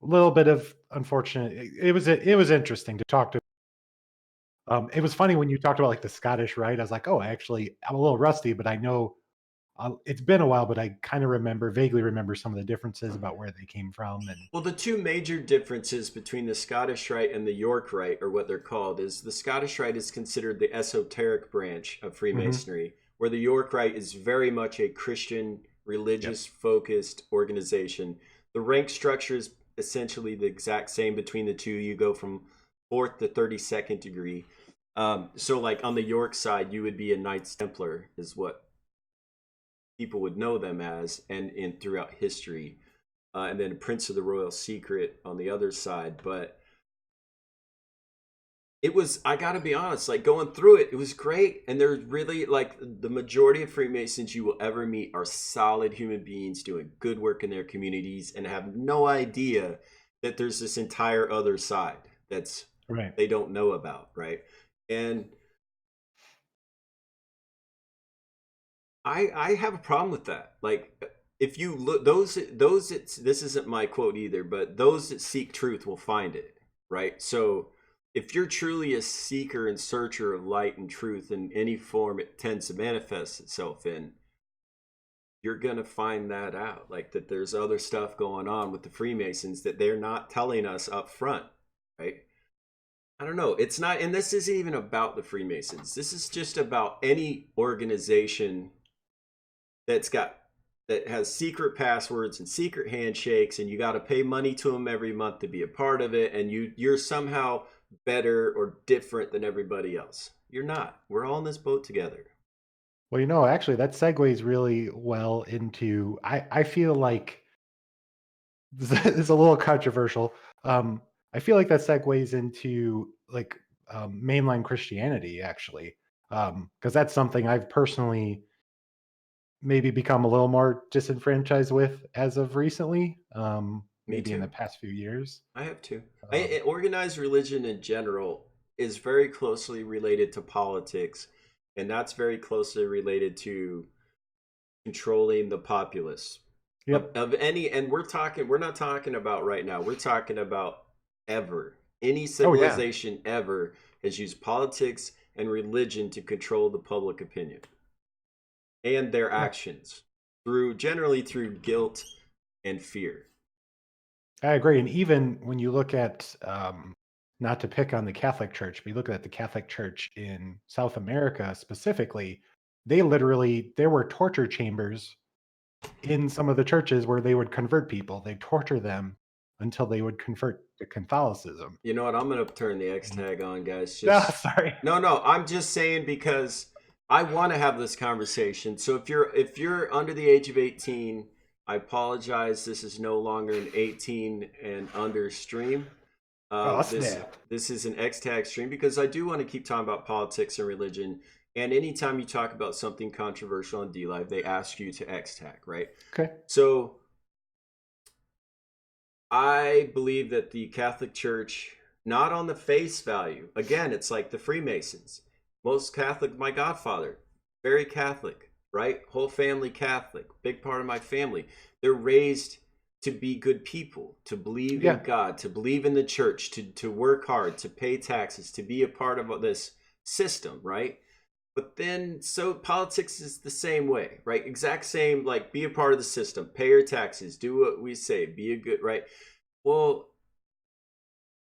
little bit of unfortunate. It was interesting to talk to. It was funny when you talked about like the Scottish Rite. I was like, oh, actually, I'm a little rusty, but I know it's been a while, but I kind of vaguely remember some of the differences about where they came from. And Well, the two major differences between the Scottish Rite and the York Rite, or what they're called, is the Scottish Rite is considered the esoteric branch of hmm Freemasonry, where the York Rite is very much a Christian, yep, religious focused organization. The rank structure is essentially the exact same between the two. You go from fourth to 32nd degree. So, like on the York side, you would be a Knights Templar, is what people would know them as, and in throughout history, and then Prince of the Royal Secret on the other side. But it was, I gotta be honest, like going through it, it was great. And there's really like the majority of Freemasons you will ever meet are solid human beings doing good work in their communities and have no idea that there's this entire other side that's Right. they don't know about, right? And I have a problem with that. Like if you look those it's this isn't my quote either, but those that seek truth will find it, right? So if you're truly a seeker and searcher of light and truth in any form it tends to manifest itself in, you're gonna find that out. Like that there's other stuff going on with the Freemasons that they're not telling us up front, right? I don't know. It's not, and this isn't even about the Freemasons. This is just about any organization that's got that has secret passwords and secret handshakes, and you got to pay money to them every month to be a part of it, and you're somehow better or different than everybody else. You're not. We're all in this boat together. Well, actually, that segues really well into. I feel like this is a little controversial. I feel like that segues into like mainline Christianity, actually, because that's something I've personally maybe become a little more disenfranchised with as of recently, Me maybe in the too. past few years. I have too. Um, Organized religion in general is very closely related to politics, and that's very closely related to controlling the populace yep. of any. And we're not talking about right now, we're talking about ever any Oh yeah. civilization ever has used politics and religion to control the public opinion and their Yeah. actions through generally through guilt and fear. I agree. And even when you look at, not to pick on the Catholic Church, but you look at the Catholic Church in South America specifically, there were torture chambers in some of the churches where they would convert people. They torture them until they would convert to Catholicism. You know what? I'm gonna turn the X And, tag on, guys. no, Just sorry. no. I'm just saying because I want to have this conversation. So if you're under the age of 18, I apologize. This is no longer an 18 and under stream. Oh, This snap. this is an X tag stream because I do want to keep talking about politics and religion. And anytime you talk about something controversial on D Live, they ask you to X tag, right? Okay. So I believe that the Catholic Church, not on the face value, again, it's like the Freemasons. Most Catholic, my godfather, very Catholic, right? Whole family Catholic, big part of my family. They're raised to be good people, to believe in Yeah. God, to believe in the church, to work hard, to pay taxes, to be a part of this system, right? But then, so politics is the same way, right? Exact same, like be a part of the system, pay your taxes, do what we say, be a good, right? Well,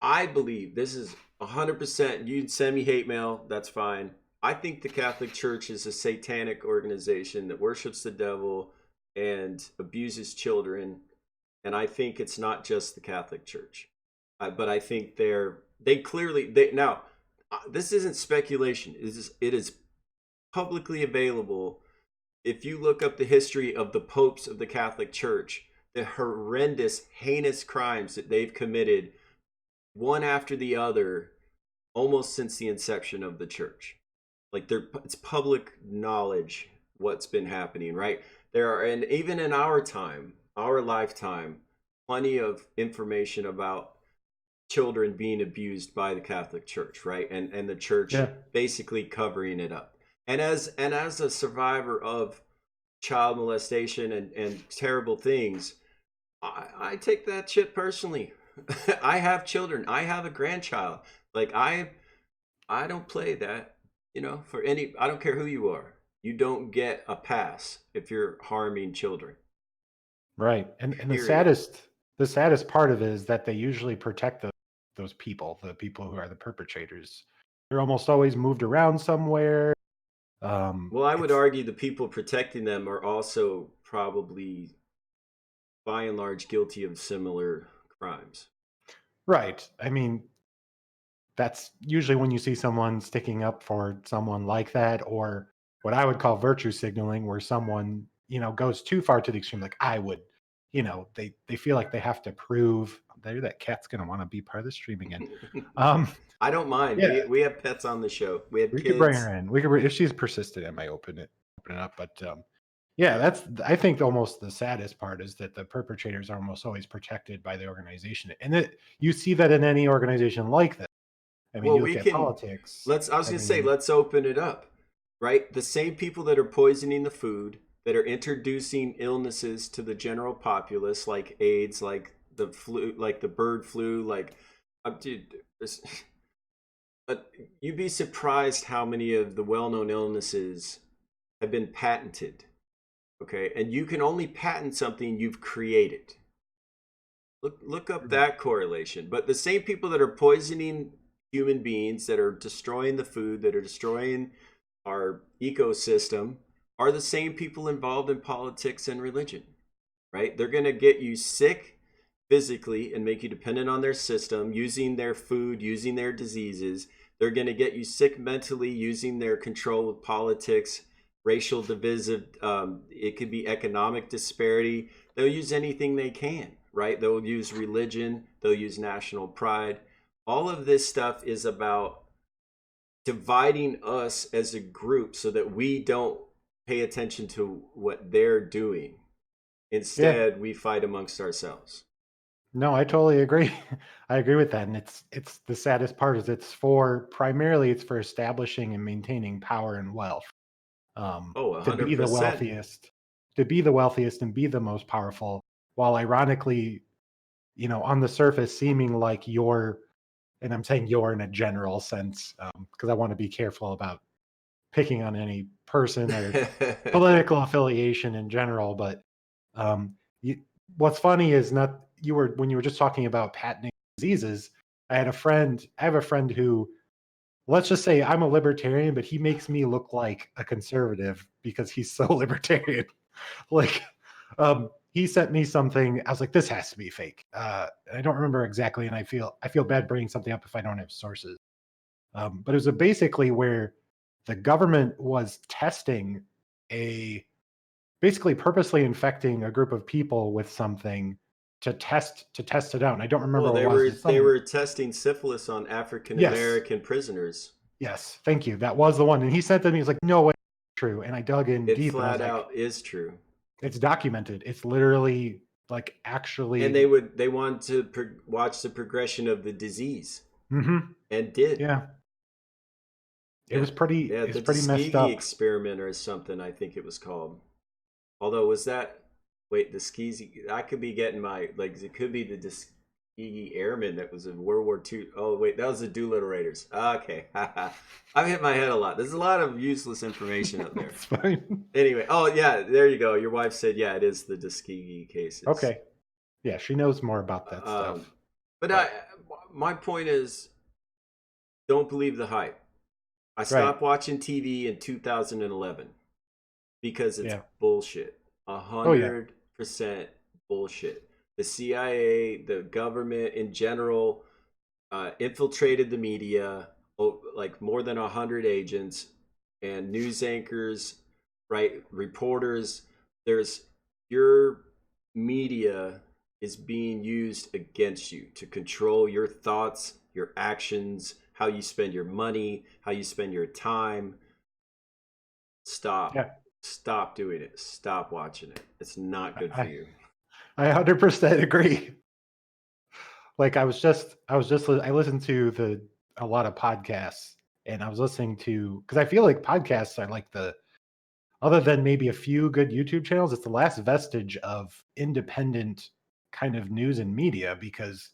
I believe this is 100%. You can send me hate mail, that's fine. I think the Catholic Church is a satanic organization that worships the devil and abuses children. And I think it's not just the Catholic Church, but I think they clearly they now. This isn't speculation. It is publicly available. If you look up the history of the popes of the Catholic Church, the horrendous, heinous crimes that they've committed one after the other almost since the inception of the church. Like it's public knowledge what's been happening, right? There are, and even in our time, our lifetime, plenty of information about children being abused by the Catholic Church, right? And the church Yeah. basically covering it up. And as a survivor of child molestation and terrible things, I take that shit personally. I have children. I have a grandchild. Like I don't play that, for any I don't care who you are. You don't get a pass if you're harming children. Right. And Period. the saddest part of it is that they usually protect those people, the people who are the perpetrators. They're almost always moved around somewhere. Well, I would It's argue the people protecting them are also probably by and large guilty of similar crimes. right. I mean, that's usually when you see someone sticking up for someone like that, or what I would call virtue signaling, where someone goes too far to the extreme, like I would, they feel like they have to prove there that cat's gonna want to be part of the stream again. Um, I don't mind. yeah, We have pets on the show. We had we could bring kids. her in. If she's persistent, I might open it up. But yeah, that's I think almost the saddest part is that the perpetrators are almost always protected by the organization, and you see that in any organization like that. I mean, Well, you look we at can politics. let's I was I going to say mean, let's open it up. Right? The same people that are poisoning the food, that are introducing illnesses to the general populace like AIDS, like the flu, like the bird flu, like dude, you'd be surprised how many of the well-known illnesses have been patented. Okay, and you can only patent something you've created. Look up that correlation. But the same people that are poisoning human beings, that are destroying the food, that are destroying our ecosystem, are the same people involved in politics and religion, right? They're going to get you sick physically and make you dependent on their system, using their food, using their diseases. They're going to get you sick mentally, using their control of politics, racial divisive. It could be economic disparity. They'll use anything they can, right? They'll use religion. They'll use national pride. All of this stuff is about dividing us as a group so that we don't pay attention to what they're doing. yeah, Instead, we fight amongst ourselves. no, I totally agree. I agree with that, and it's the saddest part is primarily it's for establishing and maintaining power and wealth. Oh, To be the 100%. wealthiest, to be the wealthiest and be the most powerful, while ironically, on the surface seeming like you're, and I'm saying you're in a general sense, because I want to be careful about picking on any person or political affiliation in general. But um, you, what's funny is not you were when you were just talking about patenting diseases. I have a friend who, let's just say I'm a libertarian, but he makes me look like a conservative because he's so libertarian. Like, he sent me something. I was like, this has to be fake. I don't remember exactly, and I feel bad bringing something up if I don't have sources. But it was basically where the government was testing a basically purposely infecting a group of people with something to test it out. And I don't remember Well, what it they was. were It's they some were testing syphilis on African Yes, American prisoners. yes, thank you. That was the one. And he sent it to me. He's like, no way, it's true. And I dug in It deep, and I was flat like, out is true. it's documented. It's literally like And actually. they wanted to watch the progression of the disease, Hmm. and did. Yeah, it Yeah. was pretty. Yeah, It's the pretty messed Tuskegee up. experiment or something, I think it was called. Although, was that, wait, the Skeezy, I could be getting my, like, it could be the Tuskegee Airmen that was in World War II. Oh, wait, that was the Doolittle Raiders. Okay. I've hit my head a lot. There's a lot of useless information out there. It's fine. Anyway, oh, yeah, there you go. Your wife said, yeah, it is the Tuskegee cases. Okay. Yeah, she knows more about that Um, stuff. but But my point is, don't believe the hype. I right. stopped watching TV in 2011 because it's Yeah. bullshit. Oh yeah. 100% bullshit. The CIA, the government in general, infiltrated the media, like more than 100 agents and news anchors, right? Reporters. There's your media is being used against you to control your thoughts, your actions, how you spend your money, how you spend your time. Stop. Yeah. Stop doing it. Stop watching it. It's not good for I you. I 100% agree. Like I listened to the a lot of podcasts, and I was listening to because I feel like podcasts are like the other than maybe a few good YouTube channels, it's the last vestige of independent kind of news and media because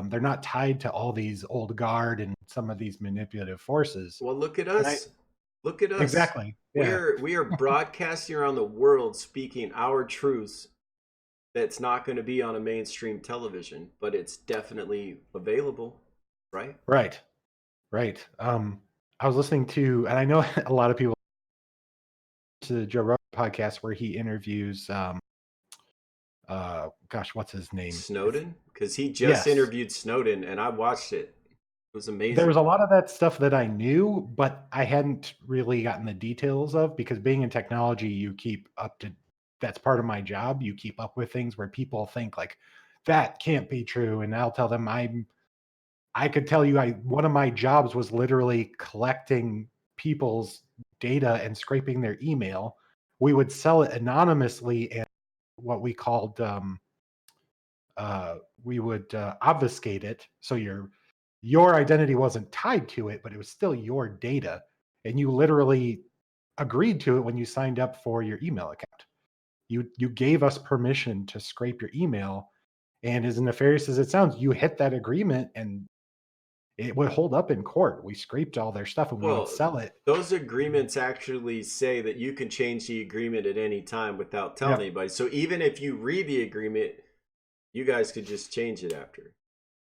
they're not tied to all these old guard and some of these manipulative forces. Well, look at And I us. Look at us. exactly, yeah, We are broadcasting around the world speaking our truths that's not going to be on a mainstream television, but it's definitely available, right? right, right. I was listening to, and I know a lot of people to the Joe Rogan podcast where he interviews, gosh, what's his name? Snowden, because he just Yes, interviewed Snowden and I watched it. was There was amazing. a lot of that stuff that I knew, but I hadn't really gotten the details of because being in technology, you keep up to that's part of my job. You keep up with things where people think like that can't be true. And I'll tell them I could tell you I one of my jobs was literally collecting people's data and scraping their email. We would sell it anonymously and what we called we would obfuscate it so your identity wasn't tied to it, but it was still your data, and you literally agreed to it when you signed up for your email account. You gave us permission to scrape your email, and as nefarious as it sounds, you hit that agreement, and it would hold up in court. We scraped all their stuff, and we would Well, sell it. those agreements actually say that you can change the agreement at any time without telling Yep. anybody. So even if you read the agreement, you guys could just change it after.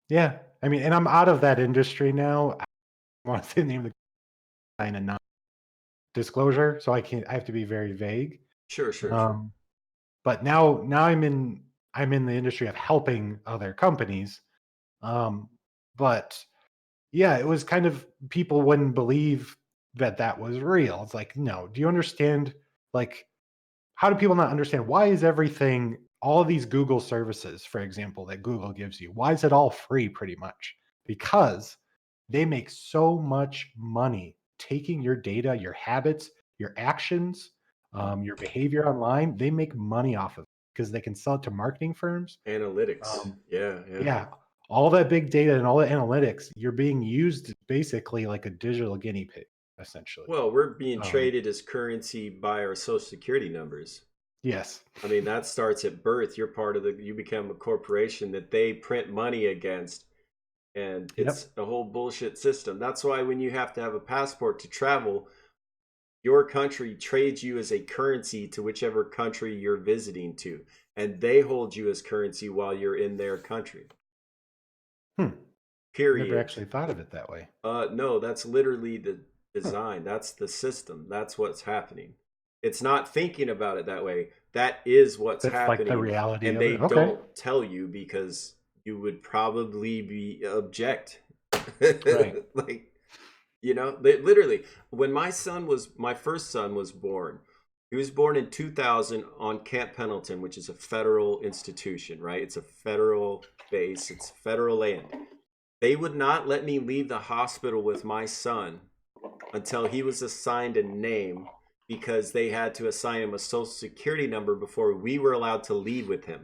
Yeah. I mean, and I'm out of that industry now. I want to name the kind of non-disclosure, so I have to be very vague. Sure, sure, sure. Um, but now I'm in the industry of helping other companies. Um, but yeah, it was kind of people wouldn't believe that that was real. It's like, no, do you understand? Like, how do people not understand? Why is everything, all of these Google services, for example, that Google gives you, why is it all free pretty much? Because they make so much money taking your data, your habits, your actions, your behavior online. They make money off of it because they can sell it to marketing firms. Analytics. Um, Yeah, yeah. yeah, all that big data and all that analytics, you're being used basically like a digital guinea pig, essentially. Well, we're being Um, traded as currency by our social security numbers. yes. I mean, that starts at birth. You're part of you become a corporation that they print money against, and it's Yep. a whole bullshit system. That's why when you have to have a passport to travel, your country trades you as a currency to whichever country you're visiting to, and they hold you as currency while you're in their country. Hmm. Never Period. actually thought of it that way. No, that's literally the Huh. design. That's the system. That's what's happening. It's not thinking about it that way. That is what's That's like the happening, reality and of they it. Okay. don't tell you because you would probably be object. Right. Like, they, literally, when my first son was born, he was born in 2000 on Camp Pendleton, which is a federal institution, right? It's a federal base, it's federal land. They would not let me leave the hospital with my son until he was assigned a name because they had to assign him a social security number before we were allowed to leave with him.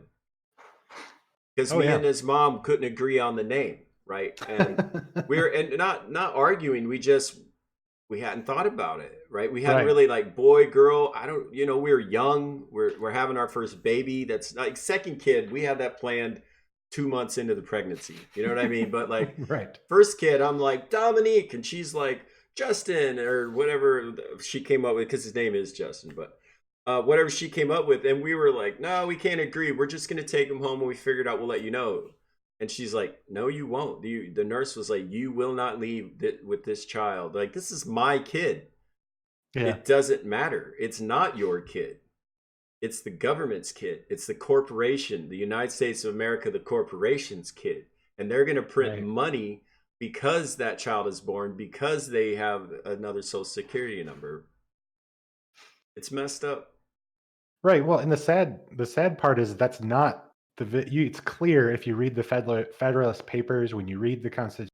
Because Oh me yeah. and his mom couldn't agree on the name, right? And we were and not arguing, we hadn't thought about it, right? We hadn't Right. really like boy, girl. I don't, we were young. We're having our first baby. That's like second kid. We had that planned 2 months into the pregnancy. You know what I mean? But like Right. first kid, I'm like Dominique, and she's like Justin or whatever she came up with because his name is Justin. But whatever she came up with, and we were like, no, we can't agree. We're just gonna take him home, and we figured out we'll let you know. And she's like, no, you won't. The nurse was like, you will not leave with this child. Like, this is my kid. Yeah. It doesn't matter. It's not your kid. It's the government's kid. It's the corporation, the United States of America, the corporation's kid. And they're going to print Right. money because that child is born, because they have another social security number. It's messed up. Right. Well, and the sad part is that's not it's clear if you read the Federalist Papers, when you read the Constitution,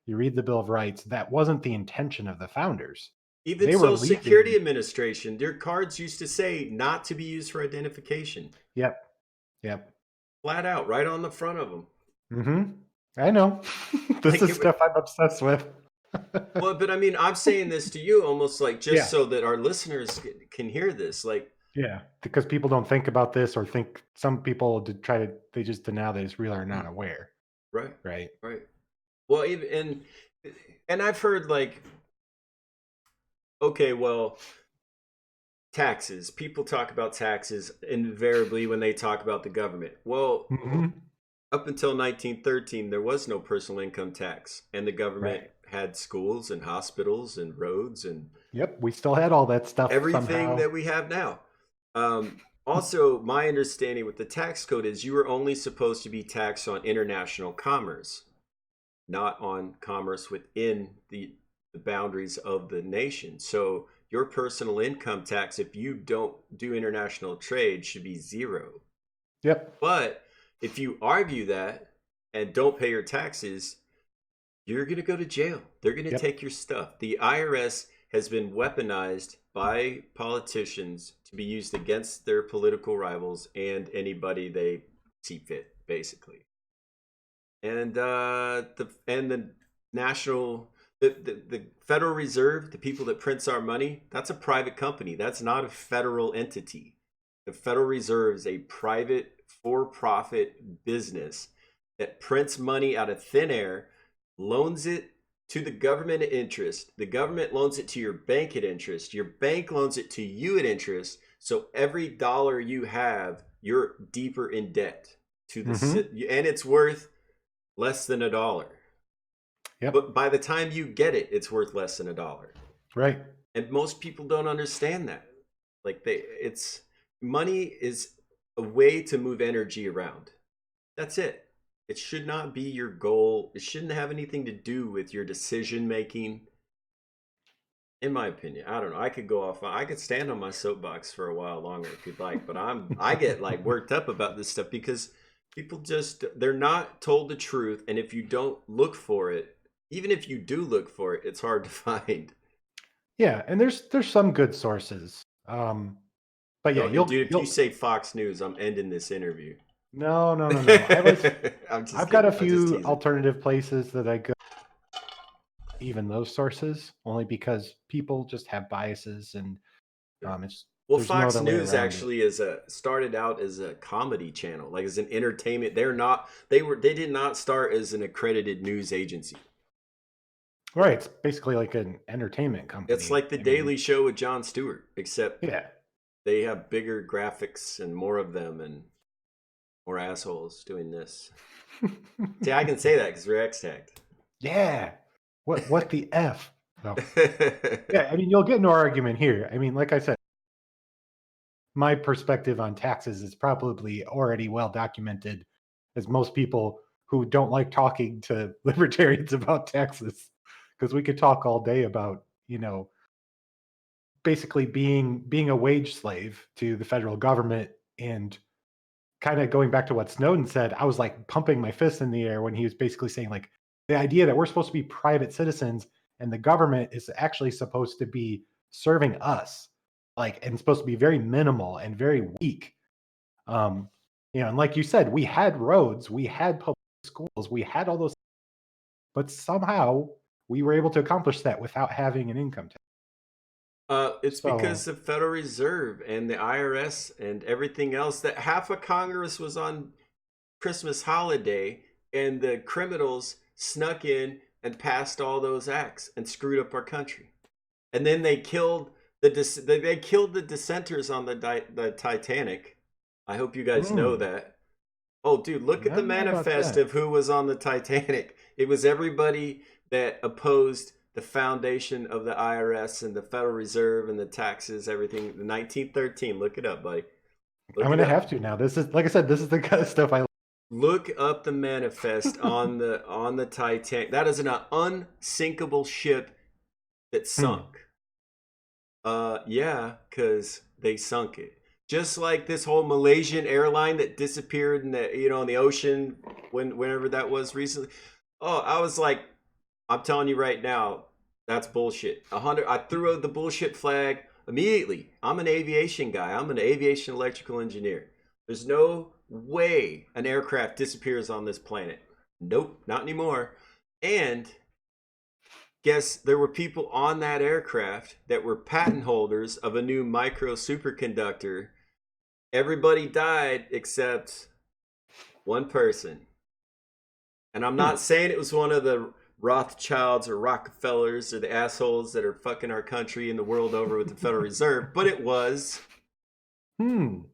you read the Bill of Rights, that wasn't the intention of the founders. Even They were Social Security leaving. Administration, their cards used to say not to be used for identification. Yep. Yep. Flat out, right on the front of them. Mm-hmm. I know. This Like is it, stuff I'm obsessed with. well, but I mean, I'm saying this to you almost like just Yeah. so that our listeners can hear this. Like, Yeah. Because people don't think about this or think some people they just deny that it's real or not aware. right, Right. right. Well, even and I've heard like, okay, well, taxes. People talk about taxes invariably when they talk about the government. Well, Hmm. up until 1913, there was no personal income tax, and the government Right. had schools and hospitals and roads and Yep. We still had all that stuff everything somehow. that we have now. Also, my understanding with the tax code is you were only supposed to be taxed on international commerce. not on commerce within the boundaries of the nation. So your personal income tax, if you don't do international trade, should be zero. Yep. But if you argue that and don't pay your taxes, you're going to go to jail. They're going to Yep. take your stuff. The IRS has been weaponized by politicians to be used against their political rivals and anybody they see fit, basically. And the national the Federal Reserve, the people that prints our money, that's a private company. That's not a federal entity. The Federal Reserve is a private for-profit business that prints money out of thin air, loans it to the government at interest. The government loans it to your bank at interest. Your bank loans it to you at interest. So every dollar you have, you're deeper in debt to and it's worth less than $1. Yep. But by the time you get it, it's worth less than $1. Right. And most people don't understand that. Like it's money is a way to move energy around. That's it. It should not be your goal. It shouldn't have anything to do with your decision making. In my opinion, I don't know. I could go off. I could stand on my soapbox for a while longer if you'd like, but I get like worked up about this stuff because people they're not told the truth, and if you don't look for it, even if you do look for it, it's hard to find. Yeah, and there's some good sources. But yeah, Dude, if you say Fox News, I'm ending this interview. No. I've got a few teasing. alternative places that I go. Even those sources, only because people just have biases, and it's well, there's Fox no other way News around actually started out as a comedy channel, like as an entertainment. They did not start as an accredited news agency. Right, it's basically like an entertainment company. It's like the Daily Show with Jon Stewart, except they have bigger graphics and more of them and more assholes doing this. See, I can say that because we're X-tagged. Yeah. What the F? No. Yeah, I mean, you'll get into our argument here. I mean, like I said, my perspective on taxes is probably already well documented, as most people who don't like talking to libertarians about taxes, because we could talk all day about, basically being a wage slave to the federal government. And kind of going back to what Snowden said, I was like pumping my fist in the air when he was basically saying, like, the idea that we're supposed to be private citizens and the government is actually supposed to be serving us, like, and supposed to be very minimal and very weak. And like you said, we had roads, we had public schools, we had all those, but somehow we were able to accomplish that without having an income tax. It's because the Federal Reserve and the IRS and everything else, that half of Congress was on Christmas holiday, and the criminals snuck in and passed all those acts and screwed up our country. And then they killed the dissenters on the Titanic. I hope you guys know that. Oh, dude, look at the manifest of who was on the Titanic. It was everybody that opposed the foundation of the IRS and the Federal Reserve and the taxes, everything. The 1913. Look it up, buddy. I'm going to have to now. This is, like I said, this is the kind of stuff I look up. The manifest on the Titanic. That is an unsinkable ship that sunk. Yeah, because they sunk it. Just like this whole Malaysian airline that disappeared in the in the ocean whenever that was recently. Oh, I was like, I'm telling you right now, that's bullshit. I threw out the bullshit flag immediately. I'm an aviation guy. I'm an aviation electrical engineer. There's no way an aircraft disappears on this planet. Nope, not anymore. And guess there were people on that aircraft that were patent holders of a new micro superconductor. Everybody died except one person. And I'm not saying it was one of the Rothschilds or Rockefellers or the assholes that are fucking our country and the world over with the Federal Reserve, but it was. I'm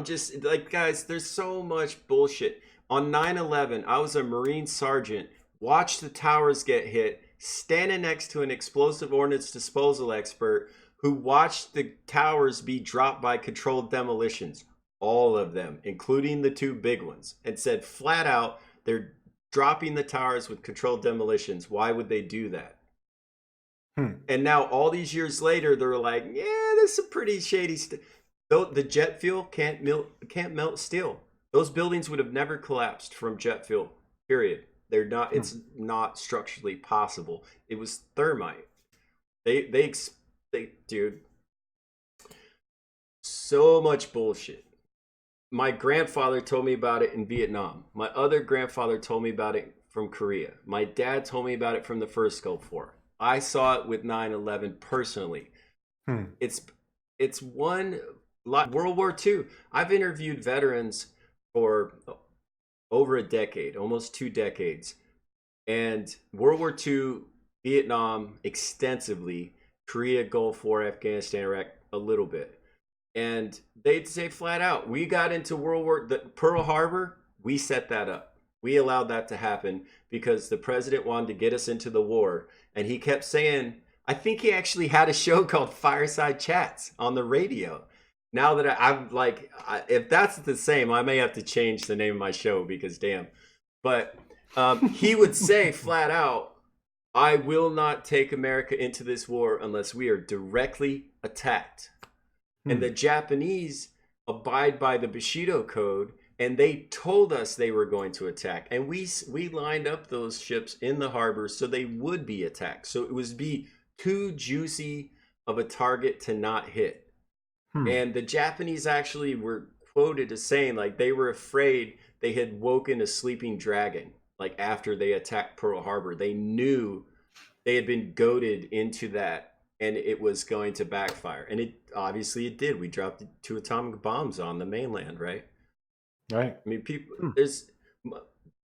just like, guys, there's so much bullshit. On 9/11, I was a Marine sergeant, watched the towers get hit, standing next to an explosive ordnance disposal expert who watched the towers be dropped by controlled demolitions, all of them, including the two big ones, and said flat out, they're dropping the towers with controlled demolitions. Why would they do that? Hmm. And now all these years later, they're like, yeah, there's some pretty shady stuff. The jet fuel can't melt steel. Those buildings would have never collapsed from jet fuel. Period. They're not. Hmm. It's not structurally possible. It was thermite. They dude, so much bullshit. My grandfather told me about it in Vietnam. My other grandfather told me about it from Korea. My dad told me about it from the first Gulf War. I saw it with 9/11 personally. Hmm. It's it's one lot. World War II. I've interviewed veterans for over a decade, almost 2 decades, and World War II, Vietnam extensively, Korea, Gulf War, Afghanistan, Iraq a little bit. And they'd say flat out, we got into the Pearl Harbor, we set that up. We allowed that to happen because the president wanted to get us into the war. And he kept saying, I think he actually had a show called Fireside Chats on the radio. Now that I'm like, if that's the same, I may have to change the name of my show because damn. But he would say flat out, I will not take America into this war unless we are directly attacked. And Hmm. the Japanese abide by the Bushido Code, and they told us they were going to attack, and we lined up those ships in the harbor so they would be attacked. So it was be too juicy of a target to not hit. Hmm. And the Japanese actually were quoted as saying like they were afraid they had woken a sleeping dragon. Like after they attacked Pearl Harbor, they knew they had been goaded into that and it was going to backfire. And it did. We dropped 2 atomic bombs on the mainland, right? Right. I mean, people, Hmm. there's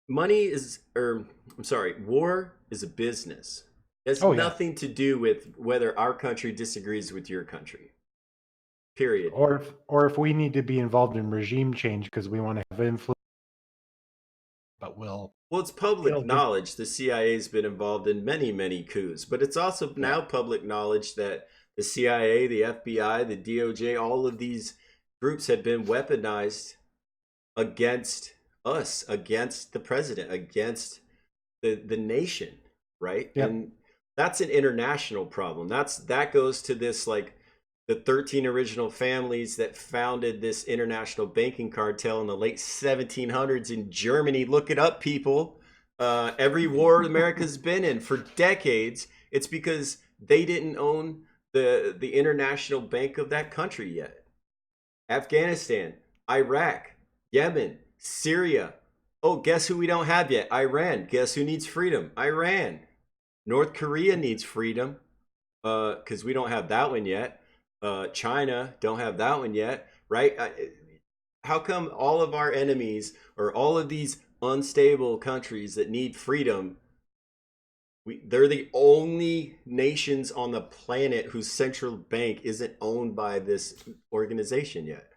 money is, or I'm sorry, war is a business. It has Oh yeah. nothing to do with whether our country disagrees with your country. Period. Or if we need to be involved in regime change because we want to have influence, but we'll Well, it's public kill the knowledge the CIA's been involved in many, many coups, but it's also yeah. now public knowledge that the CIA, the FBI, the DOJ, all of these groups have been weaponized against us, against the president, against the nation, right? Yep. And that's an international problem. That goes to this like the 13 original families that founded this international banking cartel in the late 1700s in Germany. Look it up, people. Every war America's been in for decades, it's because they didn't own the international bank of that country yet. Afghanistan, Iraq, Yemen, Syria. Oh, guess who we don't have yet? Iran. Guess who needs freedom? Iran. North Korea needs freedom because we don't have that one yet. China don't have that one yet, right? How come all of our enemies or all of these unstable countries that need freedom, they're the only nations on the planet whose central bank isn't owned by this organization yet?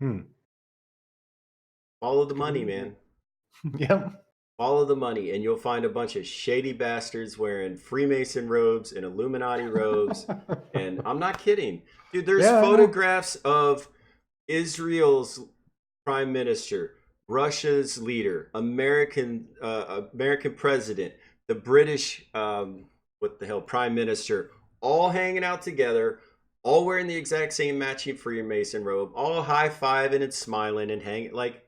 Hmm. Follow the money, Cool. man. Yep. Follow the money, and you'll find a bunch of shady bastards wearing Freemason robes and Illuminati robes. And I'm not kidding. Dude, there's Yeah, I know. photographs of Israel's prime minister, Russia's leader, American president, the British what the hell prime minister, all hanging out together, all wearing the exact same matching Freemason robe, all high fiving and smiling and hanging like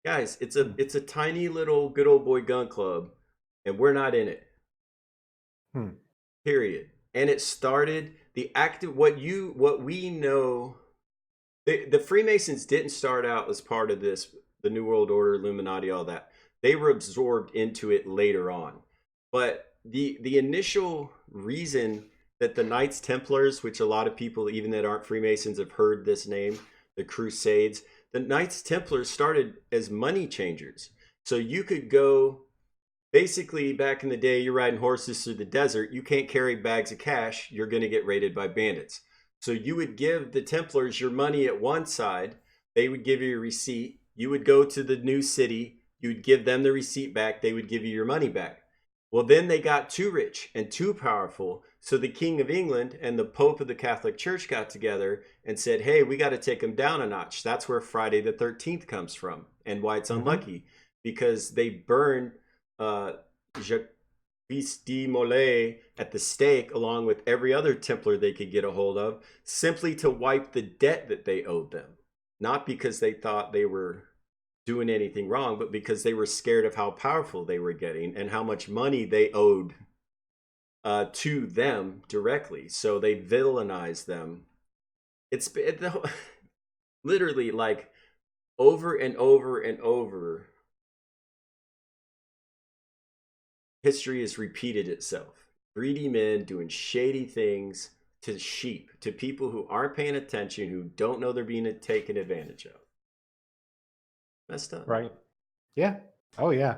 guys. Hmm. It's a tiny little good old boy gun club, and we're not in it. Hmm. Period. And it started the active what we know. The Freemasons didn't start out as part of this, the New World Order, Illuminati, all that. They were absorbed into it later on. But the initial reason that the Knights Templars, which a lot of people, even that aren't Freemasons, have heard this name, the Crusades, the Knights Templars started as money changers. So you could go, basically back in the day, you're riding horses through the desert, you can't carry bags of cash, you're going to get raided by bandits. So you would give the Templars your money at one side, they would give you a receipt, you would go to the new city, you would give them the receipt back, they would give you your money back. Well, then they got too rich and too powerful. So the King of England and the Pope of the Catholic Church got together and said, hey, we got to take them down a notch. That's where Friday the 13th comes from and why it's Mm-hmm. unlucky, because they burned uh, Jacques de Molay at the stake, along with every other Templar they could get a hold of, simply to wipe the debt that they owed them. Not because they thought they were doing anything wrong, but because they were scared of how powerful they were getting and how much money they owed to them directly. So they villainized them. Literally like over and over and over, history has repeated itself. Greedy men doing shady things to sheep, to people who aren't paying attention, who don't know they're being taken advantage of. Messed up. Right. Yeah. Oh yeah.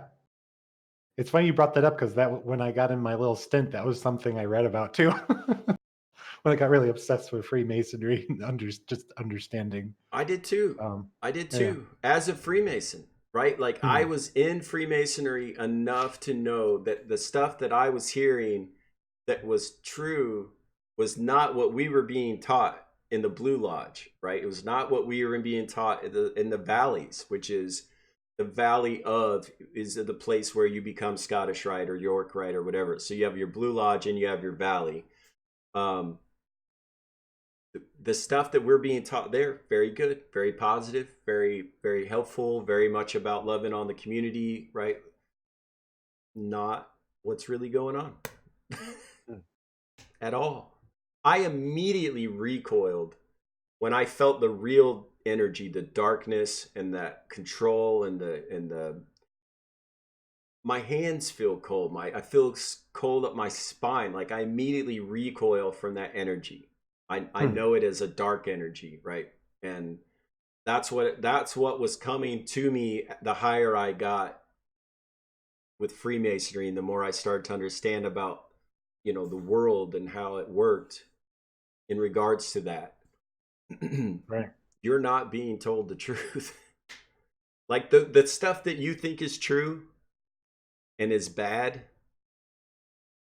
It's funny you brought that up because when I got in my little stint, that was something I read about too. When I got really obsessed with Freemasonry and just understanding. I did too. Um, I did yeah. too. As a Freemason, right? Like I Hmm. was in Freemasonry enough to know that the stuff that I was hearing that was true was not what we were being taught in the Blue Lodge, right? It was not what we were being taught in the valleys, which is the valley of is the place where you become Scottish Rite or York Rite or whatever. So you have your Blue Lodge and you have your valley. Um, the stuff that we're being taught there, very good, very positive, very helpful, very much about loving on the community, right? Not what's really going on Hmm. at all. I immediately recoiled when I felt the real energy, the darkness and that control and the my hands feel cold. I feel cold up my spine. Like I immediately recoil from that energy. I Hmm. know it as a dark energy, right? And that's what was coming to me the higher I got with Freemasonry and the more I started to understand about, the world and how it worked in regards to that. Right. You're not being told the truth. Like the stuff that you think is true and is bad,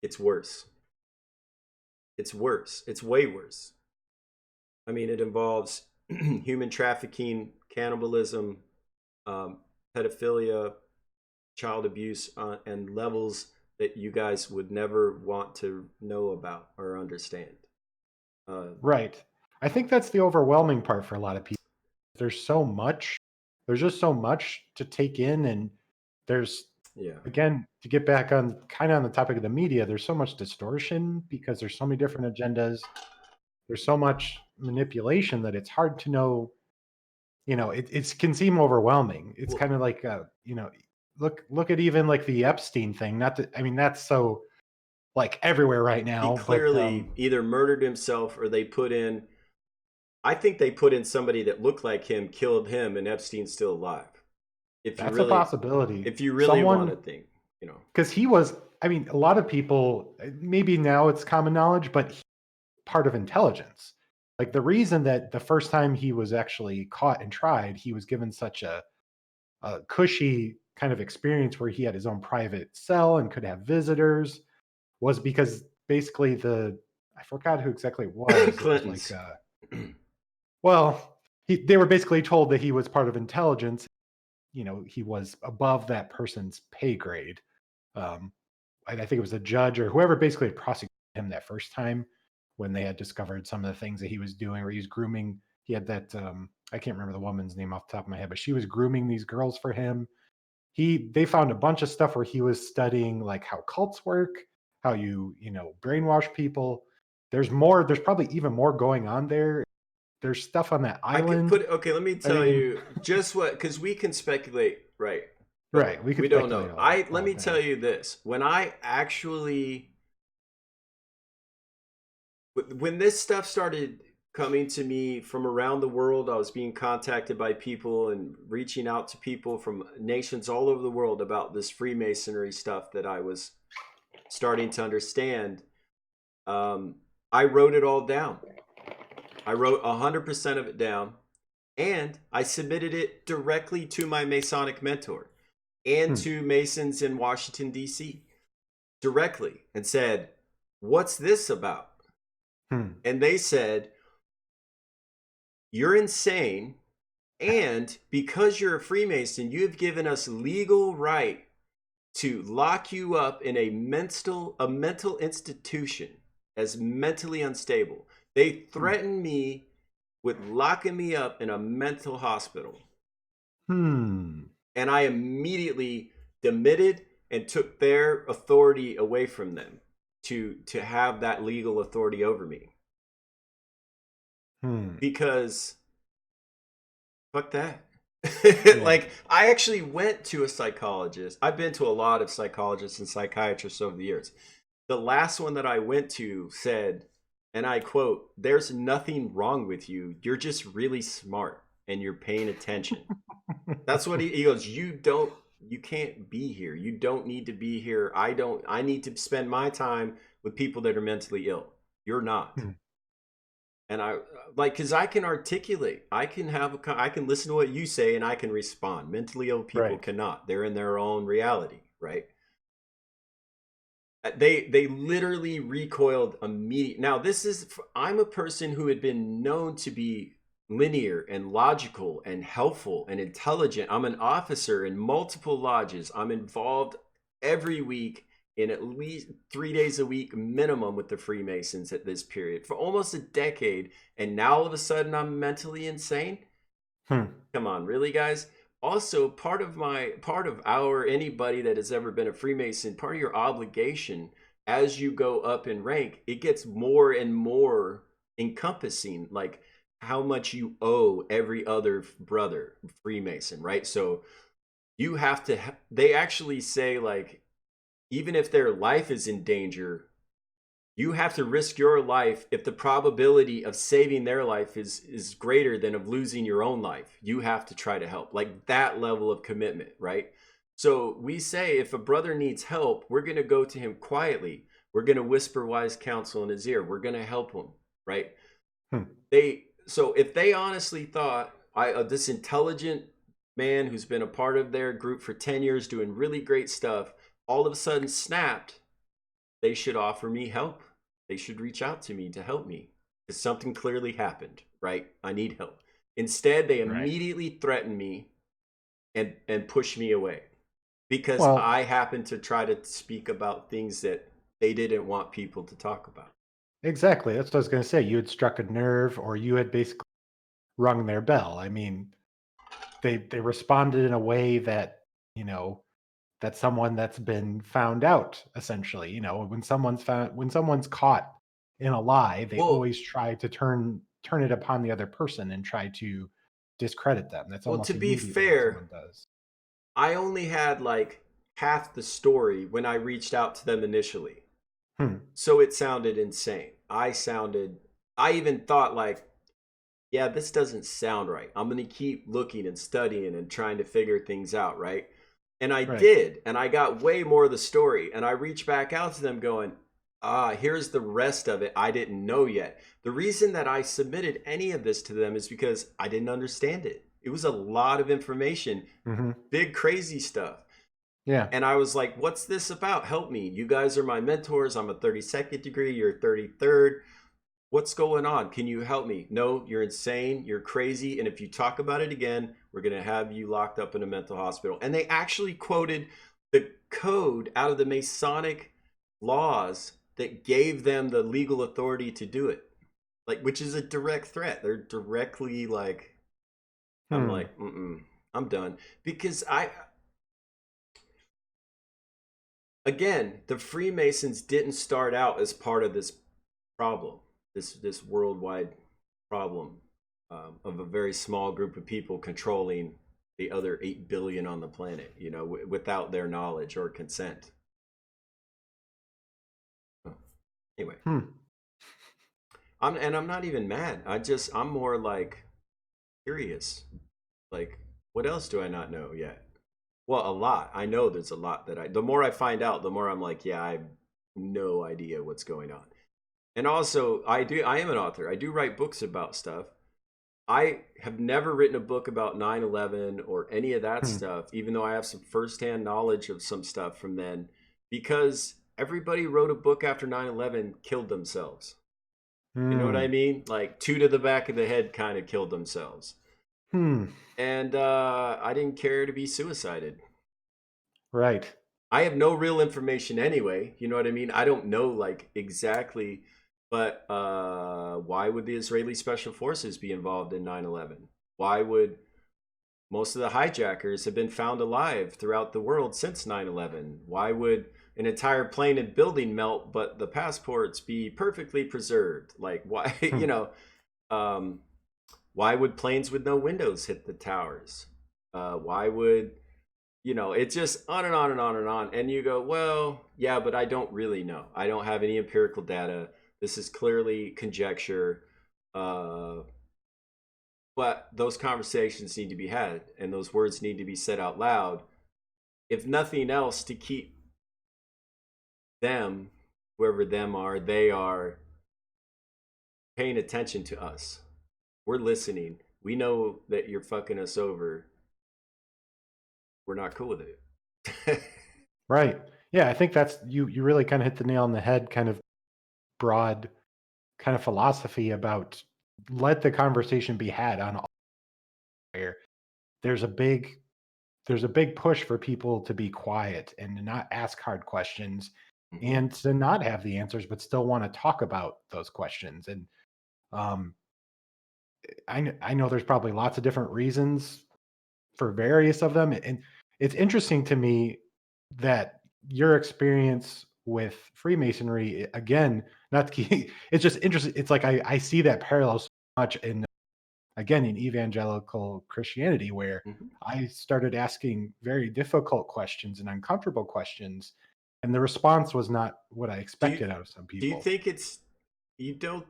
it's worse. It's worse. It's way worse. I mean, it involves human trafficking, cannibalism, um, pedophilia, child abuse, and levels that you guys would never want to know about or understand. Uh, Right. I think that's the overwhelming part for a lot of people. There's so much. There's just so much to take in, and there's yeah, again to get back on kind of on the topic of the media. There's so much distortion because there's so many different agendas. There's so much manipulation that it's hard to know. It can seem overwhelming. It's well, kind of like look at even like the Epstein thing. Not that I mean that's so like everywhere right he now, but clearly either murdered himself or they put in. I think they put in somebody that looked like him, killed him, and Epstein's still alive. If you that's a really, possibility. if you really want to Someone think, you know, because he was. I mean, a lot of people maybe now it's common knowledge, but part of intelligence. Like the reason that the first time he was actually caught and tried, he was given such a cushy kind of experience where he had his own private cell and could have visitors was because basically I forgot who exactly it was. It was like Clinton's. well, they were basically told that he was part of intelligence. He was above that person's pay grade. Um, I think it was a judge or whoever basically prosecuted him that first time when they had discovered some of the things that he was doing, where he was grooming. He had that I can't remember the woman's name off the top of my head, but she was grooming these girls for him. They found a bunch of stuff where he was studying like how cults work, how you brainwash people. There's more. There's probably even more going on there. There's stuff on that I could island. put okay. Let me I tell mean, you just what because we can speculate, right? But right? We could we don't know. speculate I let all me tell day. you this: when this stuff started coming to me from around the world, I was being contacted by people and reaching out to people from nations all over the world about this Freemasonry stuff that I was starting to understand. Um, I wrote it all down. I wrote 100% of it down and I submitted it directly to my Masonic mentor and Hmm. to Masons in Washington, D.C. directly and said, "What's this about?" Hmm. And they said, "You're insane. And because you're a Freemason, you have given us legal right to lock you up in a mental institution as mentally unstable. They Hmm. threatened me with locking me up in a mental hospital. Hmm. And I immediately demitted and took their authority away from them to have that legal authority over me. Hmm. Because fuck that. Yeah. Like, I actually went to a psychologist. I've been to a lot of psychologists and psychiatrists over the years. The last one that I went to said, and I quote, "There's nothing wrong with you. You're just really smart and you're paying attention." That's what he goes, you can't be here. You don't need to be here. I need to spend my time with people that are mentally ill. You're not. Hmm. And I like, because I can articulate, I can listen to what you say and I can respond. Mentally ill people Right. cannot. They're in their own reality, right? They literally recoiled immediately. Now, I'm a person who had been known to be linear and logical and helpful and intelligent. I'm an officer in multiple lodges. I'm involved every week in at least 3 days a week minimum with the Freemasons at this period for almost a decade. And now all of a sudden I'm mentally insane. Hmm. Come on, really, guys? Also, part of anybody that has ever been a Freemason, part of your obligation as you go up in rank, it gets more and more encompassing, like how much you owe every other brother Freemason, right? So you have to, they actually say, like, even if their life is in danger, you have to risk your life if the probability of saving their life is greater than of losing your own life. You have to try to help, like that level of commitment, right? So we say if a brother needs help, we're going to go to him quietly. We're going to whisper wise counsel in his ear. We're going to help him, right? Hmm. So if they honestly thought this intelligent man who's been a part of their group for 10 years doing really great stuff all of a sudden snapped, they should offer me help. They should reach out to me to help me because something clearly happened, right? I need help. Instead, they Right. immediately threaten me and push me away because Well, I happen to try to speak about things that they didn't want people to talk about. exactly. That's what I was going to say. You had struck a nerve, or you had basically rung their bell. I mean, they responded in a way that you know that someone that's been found out essentially. When someone's caught in a lie, they Well, always try to turn it upon the other person and try to discredit them. That's well, to almost be immediately what fair, someone does. I only had like half the story when I reached out to them initially. Hmm. So it sounded insane. I even thought like, yeah, this doesn't sound right. I'm going to keep looking and studying and trying to figure things out, right? And I Right. did. And I got way more of the story. And I reached back out to them going, here's the rest of it. I didn't know yet. The reason that I submitted any of this to them is because I didn't understand it. It was a lot of information, Hmm. big, crazy stuff. Yeah. And I was like, what's this about? Help me. You guys are my mentors. I'm a 32nd degree. You're 33rd. What's going on? Can you help me? No, you're insane. You're crazy. And if you talk about it again, we're going to have you locked up in a mental hospital. And they actually quoted the code out of the Masonic laws that gave them the legal authority to do it. Like, which is a direct threat. They're directly like, I'm Hmm. like, I'm done. Because again, the Freemasons didn't start out as part of this problem, this worldwide problem of a very small group of people controlling the other 8 billion on the planet, without their knowledge or consent. Anyway, Hmm. I'm not even mad. I'm more like curious. Like, what else do I not know yet? Well, a lot. I know there's a lot the more I find out, the more I'm like, yeah, I have no idea what's going on. And also, I am an author. I do write books about stuff. I have never written a book about 9/11 or any of that Hmm. stuff, even though I have some firsthand knowledge of some stuff from then, because everybody wrote a book after 9/11 killed themselves. You know what I Hmm. mean? Like, two to the back of the head kind of killed themselves. Hmm. And I didn't care to be suicided. Right. I have no real information anyway. You know what I mean? I don't know like exactly, but why would the Israeli special forces be involved in 9/11? Why would most of the hijackers have been found alive throughout the world since 9/11? Why would an entire plane and building melt, but the passports be perfectly preserved? Like, why, Hmm. um, why would planes with no windows hit the towers? Why would, it's just on and on and on and on. And you go, well, yeah, but I don't really know. I don't have any empirical data. This is clearly conjecture. Uh, but those conversations need to be had and those words need to be said out loud, if nothing else, to keep them, whoever them are, they are paying attention to us. We're listening. We know that you're fucking us over. We're not cool with it. Right. Yeah, I think that's you really kind of hit the nail on the head, kind of broad kind of philosophy about let the conversation be had on all air. There's a big there's a big push for people to be quiet and to not ask hard questions Hmm. and to not have the answers but still want to talk about those questions. And um I know there's probably lots of different reasons for various of them, and it's interesting to me that your experience with Freemasonry, again, not to keep, it's just interesting. It's like I see that parallel so much in, again, in evangelical Christianity, where Hmm. I started asking very difficult questions and uncomfortable questions, and the response was not what I Do you expected out of some do you people. think you don't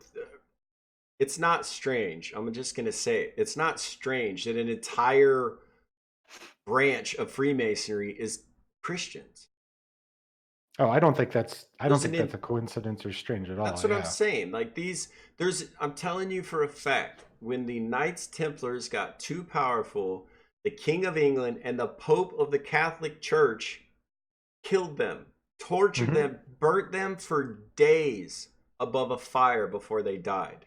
it's not strange? I'm just gonna say it's not strange that an entire branch of Freemasonry is Christians. Oh, I don't There's think an that's in, a coincidence or strange at That's all. what I'm Yeah. saying. Like I'm telling you for a fact, when the Knights Templars got too powerful, the King of England and the Pope of the Catholic Church killed them, tortured Hmm. them, burnt them for days above a fire before they died.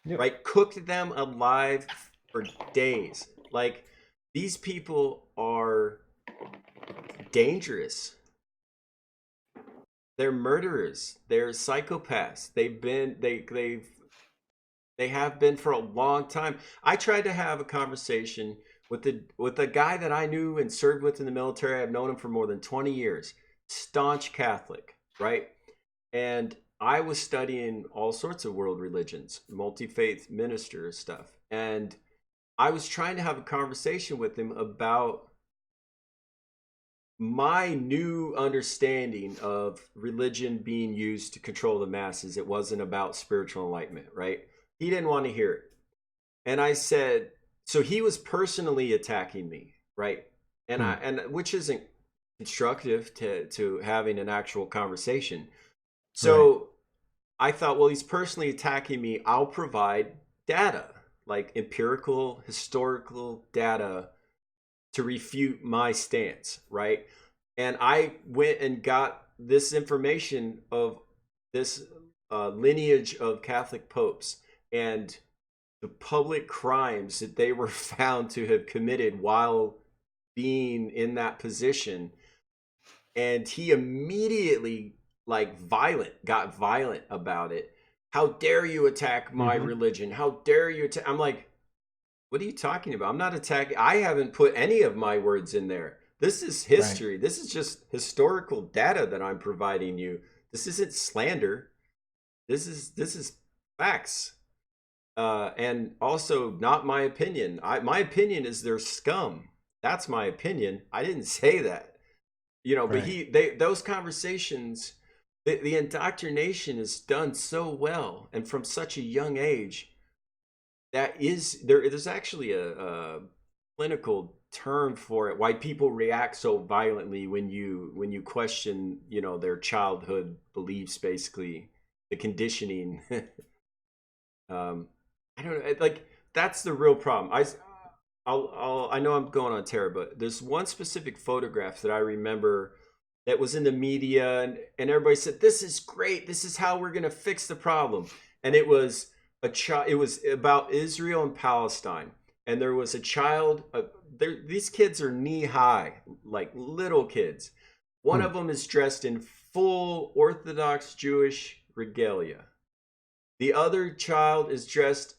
Yep. Right? Cooked them alive for days. Like, these people are dangerous. They're murderers. They're psychopaths. They have been for a long time. I tried to have a conversation with a guy that I knew and served with in the military. I've known him for more than 20 years. Staunch Catholic, right? And I was studying all sorts of world religions, multi-faith minister stuff. And I was trying to have a conversation with him about my new understanding of religion being used to control the masses. It wasn't about spiritual enlightenment, right? He didn't want to hear it. And I said, so he was personally attacking me, right? Hmm. And which isn't constructive to having an actual conversation. Right. So I thought, well, he's personally attacking me. I'll provide data, like empirical, historical data to refute my stance, right? And I went and got this information of this lineage of Catholic popes and the public crimes that they were found to have committed while being in that position. And he immediately, got violent about it. How dare you attack my Hmm. religion? How dare you attack? I'm like, what are you talking about? I'm not attacking. I haven't put any of my words in there. This is Right. history. This is just historical data that I'm providing you. This isn't slander. This is facts. And also not my opinion. My opinion is they're scum. That's my opinion. I didn't say that. But Right. those conversations, the indoctrination is done so well and from such a young age. There's actually a clinical term for it, why people react so violently when you question their childhood beliefs, basically the conditioning. um I don't know, like, that's the real problem. I know I'm going on terror, but there's one specific photograph that I remember that was in the media, and everybody said, this is great, this is how we're going to fix the problem. And it was it was about Israel and Palestine, and there was a child, these kids are knee high, like little kids, One Hmm. of them is dressed in full Orthodox Jewish regalia. The other child is dressed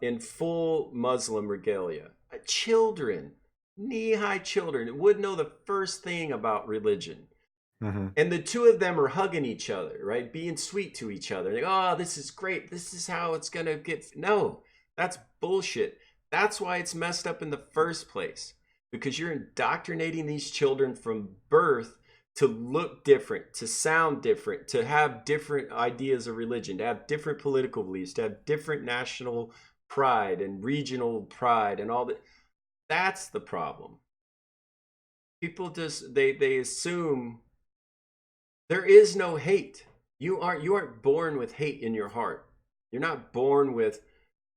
in full Muslim regalia. Children, knee-high children, would know the first thing about religion. Hmm. And the two of them are hugging each other, right? Being sweet to each other. Like, oh, this is great. This is how it's going to get. No, that's bullshit. That's why it's messed up in the first place. Because you're indoctrinating these children from birth to look different, to sound different, to have different ideas of religion, to have different political beliefs, to have different national pride and regional pride and all that. That's the problem. People just they assume there is no hate. You aren't born with hate in your heart. You're not born with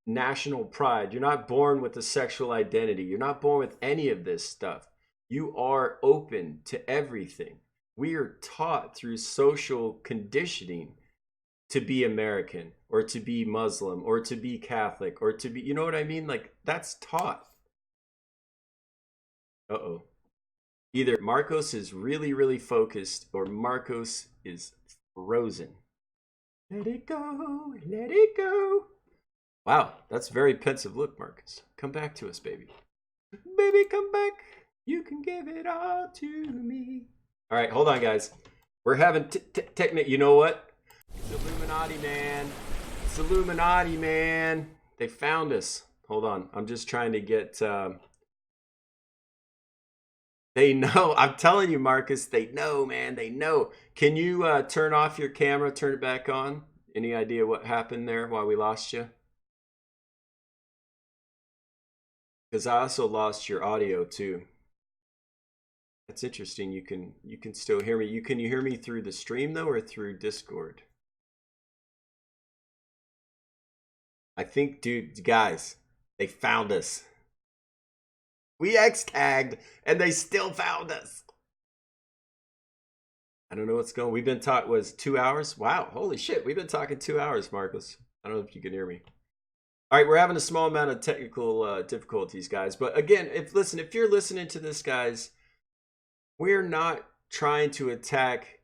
national pride. You're not born with a sexual identity. You're not born with any of this stuff. You are open to everything. We are taught through social conditioning to be American or to be Muslim or to be Catholic or to be, you know what I mean? Like that's taught. Uh-oh. Either Marcos is really, really focused or Marcos is frozen. Let it go, let it go. Wow, that's a very pensive look, Marcus. Come back to us, baby. Baby, come back. You can give it all to me. All right, hold on, guys. We're having technique. You know what? It's Illuminati, man. It's Illuminati, man. They found us. Hold on. I'm just trying to get. They know. I'm telling you, Marcus. They know, man. They know. Can you turn off your camera? Turn it back on. Any idea what happened there? Why we lost you? Because I also lost your audio too. That's interesting. You can still hear me. Can you hear me through the stream though, or through Discord? I think, dude, guys, they found us. We X tagged, and they still found us. I don't know what's going. We've been talking. Was 2 hours? Wow, holy shit! We've been talking 2 hours, Marcus. I don't know if you can hear me. All right, we're having a small amount of technical difficulties, guys. But again, if you're listening to this, guys, we're not trying to attack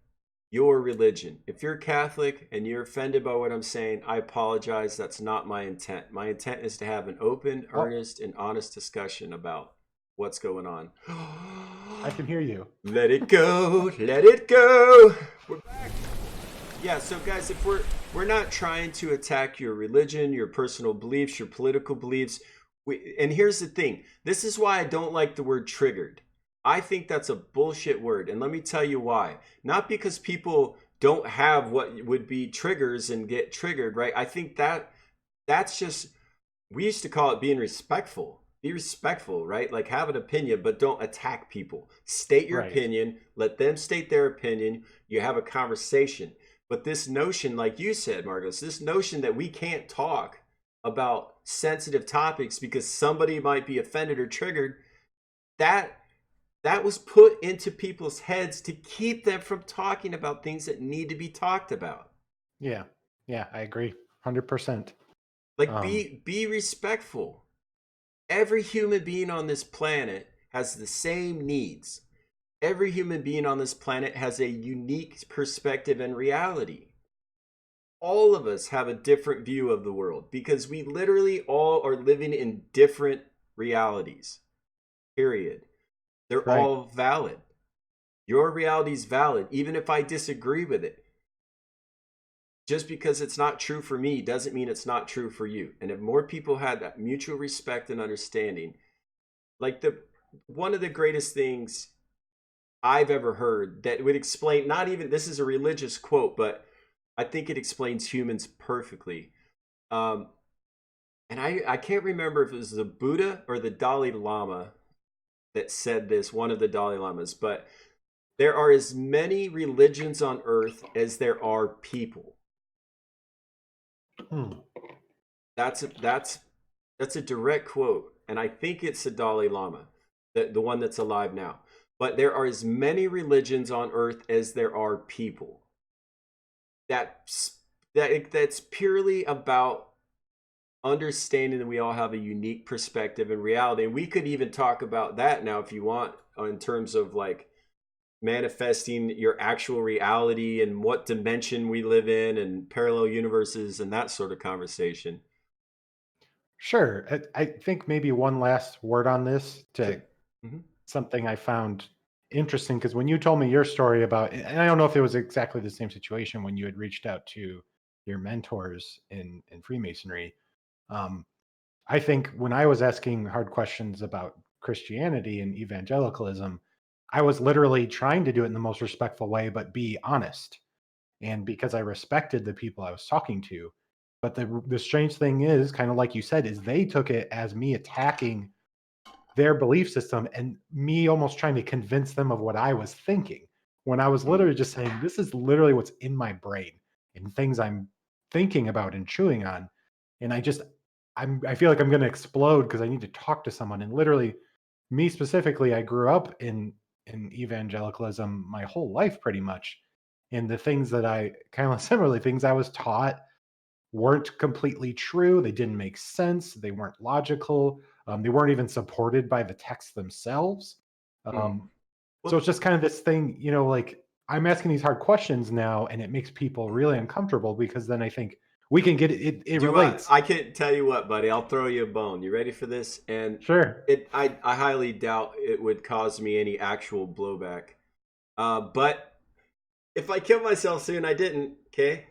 your religion. If you're Catholic and you're offended by what I'm saying, I apologize. That's not my intent. My intent is to have an open, Oh, earnest, and honest discussion about what's going on. I can hear you. Let it go. Let it go. We're back. Yeah, so guys, if we're not trying to attack your religion, your personal beliefs, your political beliefs. And here's the thing. This is why I don't like the word triggered. I think that's a bullshit word, and let me tell you why. Not because people don't have what would be triggers and get triggered, right? I think that's just, we used to call it being respectful. Be respectful, right? Like have an opinion, but don't attack people. State your Right. opinion, let them state their opinion. You have a conversation. But this notion, like you said, Marcos, this notion that we can't talk about sensitive topics because somebody might be offended or triggered, that that was put into people's heads to keep them from talking about things that need to be talked about. Yeah. Yeah, I agree. 100%. Like Um, be respectful. Every human being on this planet has the same needs. Every human being on this planet has a unique perspective and reality. All of us have a different view of the world because we literally all are living in different realities. Period. They're right. all valid. Your reality is valid, even if I disagree with it. Just because it's not true for me doesn't mean it's not true for you. And if more people had that mutual respect and understanding, like the one of the greatest things I've ever heard that would explain, not even, this is a religious quote, but I think it explains humans perfectly. Um, and I can't remember if it was the Buddha or the Dalai Lama that said this, one of the Dalai Lamas, but there are as many religions on earth as there are people. Hmm. That's a direct quote, and I think it's the Dalai Lama, the one that's alive now. But there are as many religions on earth as there are people. That's purely about understanding that we all have a unique perspective and reality. And we could even talk about that now if you want, in terms of like manifesting your actual reality and what dimension we live in and parallel universes and that sort of conversation. Sure. I think maybe one last word on this Sure. to Hmm. something I found interesting because when you told me your story about, and I don't know if it was exactly the same situation when you had reached out to your mentors in Freemasonry. Um, I think when I was asking hard questions about Christianity and evangelicalism, I was literally trying to do it in the most respectful way, but be honest. And because I respected the people I was talking to. But the strange thing is, kind of like you said, is they took it as me attacking their belief system and me almost trying to convince them of what I was thinking. When I was literally just saying, this is literally what's in my brain and things I'm thinking about and chewing on. And I feel like I'm gonna explode because I need to talk to someone. And literally, me specifically, I grew up in evangelicalism my whole life pretty much. And the things that I kind of similarly things I was taught weren't completely true. They didn't make sense. They weren't logical. They weren't even supported by the texts themselves. Hmm. Um, so Well, it's just kind of this thing, like I'm asking these hard questions now, and it makes people really uncomfortable because then I think we can get it. It do I? relates. I can tell you what, buddy. I'll throw you a bone. You ready for this? And Sure. I highly doubt it would cause me any actual blowback. But if I kill myself soon, I didn't. Okay.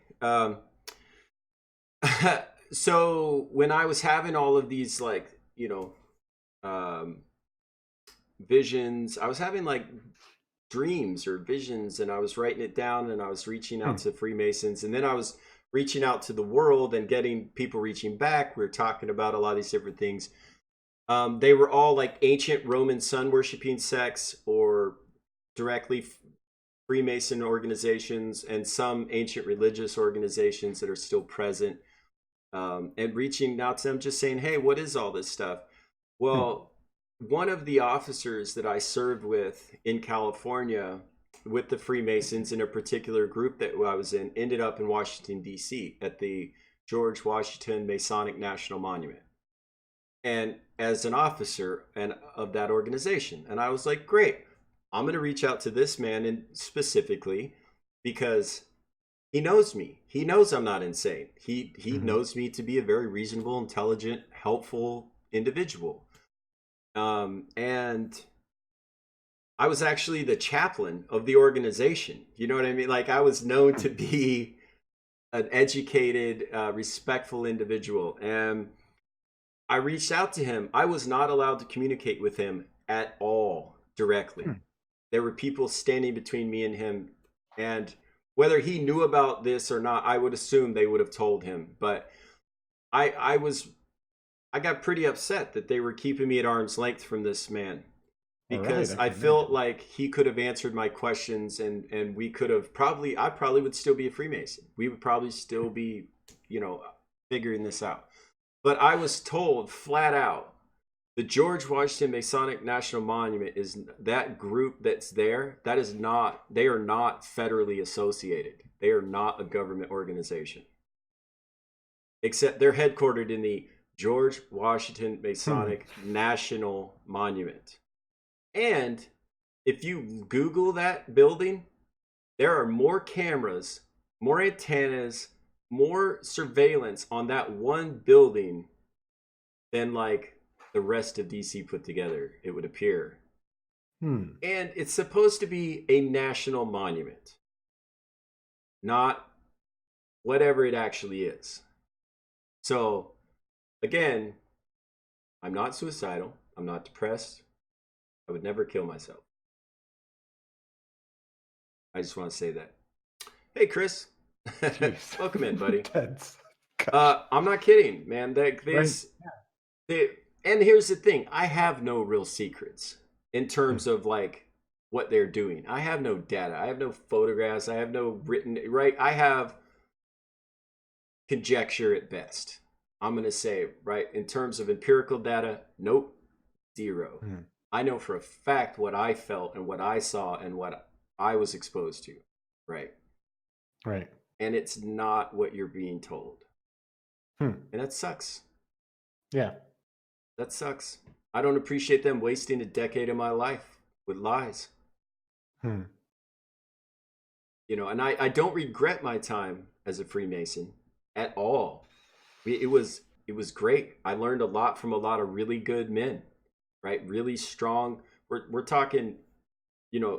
So when I was having all of these, like, um, visions, I was having like dreams or visions, and I was writing it down, and I was reaching out Hmm. to Freemasons, and then I was reaching out to the world and getting people reaching back. We were talking about a lot of these different things. They were all like ancient Roman sun worshiping sects or directly Freemason organizations, and some ancient religious organizations that are still present, and reaching out to them, just saying, hey, what is all this stuff? Hmm. Well, one of the officers that I served with in California with the Freemasons in a particular group that I was in ended up in Washington, D.C. at the George Washington Masonic National Monument, and as an officer and of that organization. And I was like, great, I'm going to reach out to this man and specifically because he knows me. He knows I'm not insane. He Hmm. knows me to be a very reasonable, intelligent, helpful individual. And I was actually the chaplain of the organization. You know what I mean? Like, I was known to be an educated, respectful individual. And I reached out to him. I was not allowed to communicate with him at all directly. Hmm. There were people standing between me and him. And whether he knew about this or not, I would assume they would have told him. But I was I got pretty upset that they were keeping me at arm's length from this man, All right. because I I can felt imagine. like he could have answered my questions, and we could have probably I probably would still be a Freemason. We would probably still be, you know, figuring this out. But I was told flat out the George Washington Masonic National Monument is that group that's there. That is not, they are not federally associated. They are not a government organization, except they're headquartered in the George Washington Hmm. Masonic National Monument. And if you Google that building, there are more cameras, more antennas, more surveillance on that one building than like the rest of DC put together, it would appear. Hmm. And it's supposed to be a national monument, not whatever it actually is. So, again, I'm not suicidal. I'm not depressed. I would never kill myself. I just want to say that. Hey, Chris. Jeez. Welcome in, buddy. Tense. Gosh. I'm not kidding, man. Right. They, and here's the thing: I have no real secrets in Hmm. terms of like what they're doing. I have no data. I have no photographs. I have no written. Right? I have conjecture at best. I'm gonna say, right, in terms of empirical data, nope, zero. Hmm. I know for a fact what I felt and what I saw and what I was exposed to, right? Right. And it's not what you're being told, Hmm. and that sucks. Yeah. That sucks. I don't appreciate them wasting a decade of my life with lies. Hmm. And I don't regret my time as a Freemason at all. It was great. I learned a lot from a lot of really good men, right? Really strong. We're talking,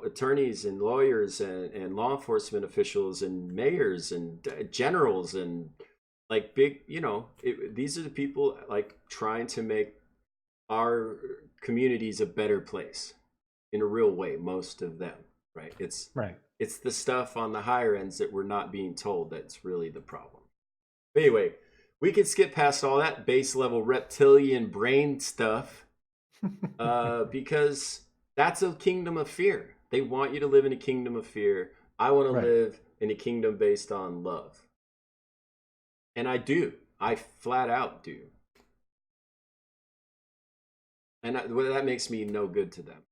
attorneys and lawyers and law enforcement officials and mayors and generals and like big, these are the people like trying to make our communities a better place in a real way, most of them, right? Right. It's the stuff on the higher ends that we're not being told that's really the problem. But anyway, we can skip past all that base level reptilian brain stuff because that's a kingdom of fear. They want you to live in a kingdom of fear. I want to Right. live in a kingdom based on love. And I do. I flat out do. And well, that makes me no good to them.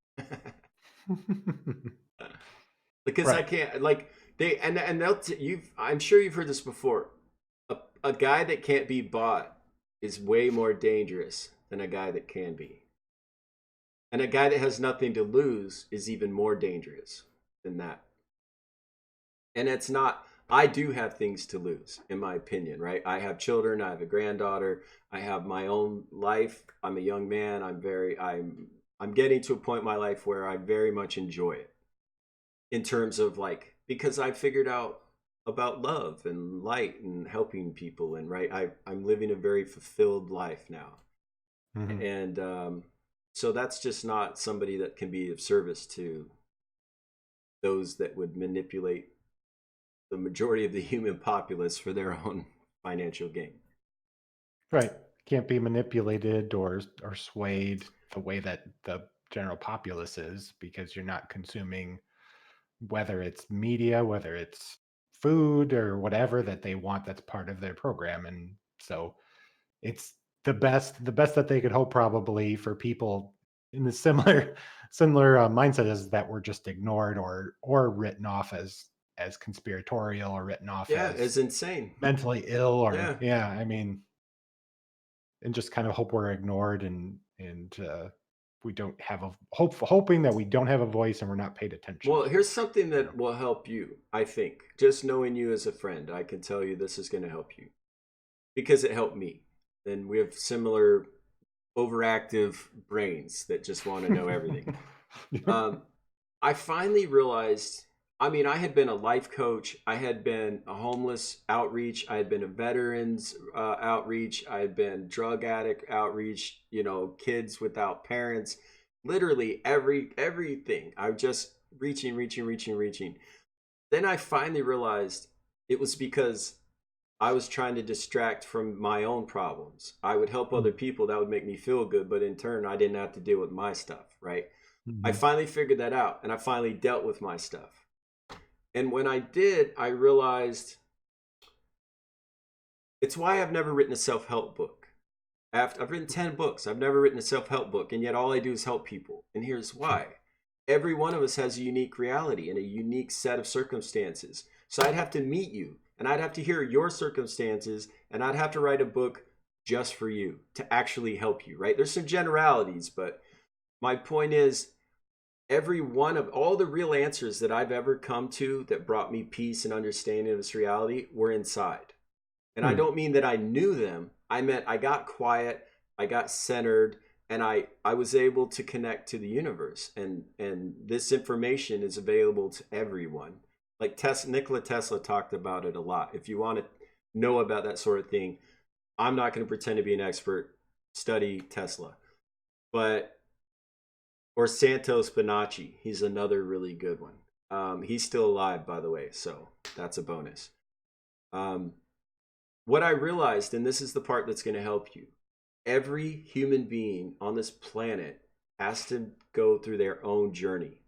Because I Right. can't like and they'll you've I'm sure you've heard this before. A guy that can't be bought is way more dangerous than a guy that can be. And a guy that has nothing to lose is even more dangerous than that. And it's not, I do have things to lose, in my opinion, right? I have children, I have a granddaughter, I have my own life. I'm a young man. I'm getting to a point in my life where I very much enjoy it in terms of like because I figured out about love and light and helping people and right I'm living a very fulfilled life now Hmm. and so that's just not somebody that can be of service to those that would manipulate the majority of the human populace for their own financial gain. Right. Can't be manipulated or swayed the way that the general populace is because you're not consuming whether it's media, whether it's food or whatever that they want that's part of their program. And so it's the best that they could hope probably for people in the similar mindset is that we're just ignored or written off as conspiratorial or written off Yeah, as it's insane. mentally ill or Yeah. yeah, I mean, and just kind of hope we're ignored and we don't have a hoping that we don't have a voice and we're not paid attention Well, to. here's something You know. that will help you, I think. Just knowing you as a friend, I can tell you this is going to help you because it helped me. And we have similar overactive brains that just want to know everything. Um, I finally realized, I mean, I had been a life coach, I had been a homeless outreach, I had been a veterans outreach, I had been drug addict outreach, kids without parents, literally everything. I was just reaching. Then I finally realized it was because I was trying to distract from my own problems. I would help other people that would make me feel good, but in turn, I didn't have to deal with my stuff, right? I Mhm. finally figured that out and I finally dealt with my stuff. And when I did, I realized it's why I've never written a self help book. I've written 10 books. I've never written a self help book. And yet all I do is help people. And here's why every one of us has a unique reality and a unique set of circumstances. So I'd have to meet you and I'd have to hear your circumstances and I'd have to write a book just for you to actually help you, right? There's some generalities, but my point is every one of all the real answers that I've ever come to that brought me peace and understanding of this reality were inside. And I Hmm. don't mean that I knew them. I meant I got quiet, I got centered, and I was able to connect to the universe. And this information is available to everyone. Like Nikola Tesla talked about it a lot. If you want to know about that sort of thing, I'm not going to pretend to be an expert. Study Tesla. But or Santos Bonacci. He's another really good one. He's still alive, by the way, so that's a bonus. Um, what I realized, and this is the part that's going to help you, every human being on this planet has to go through their own journey.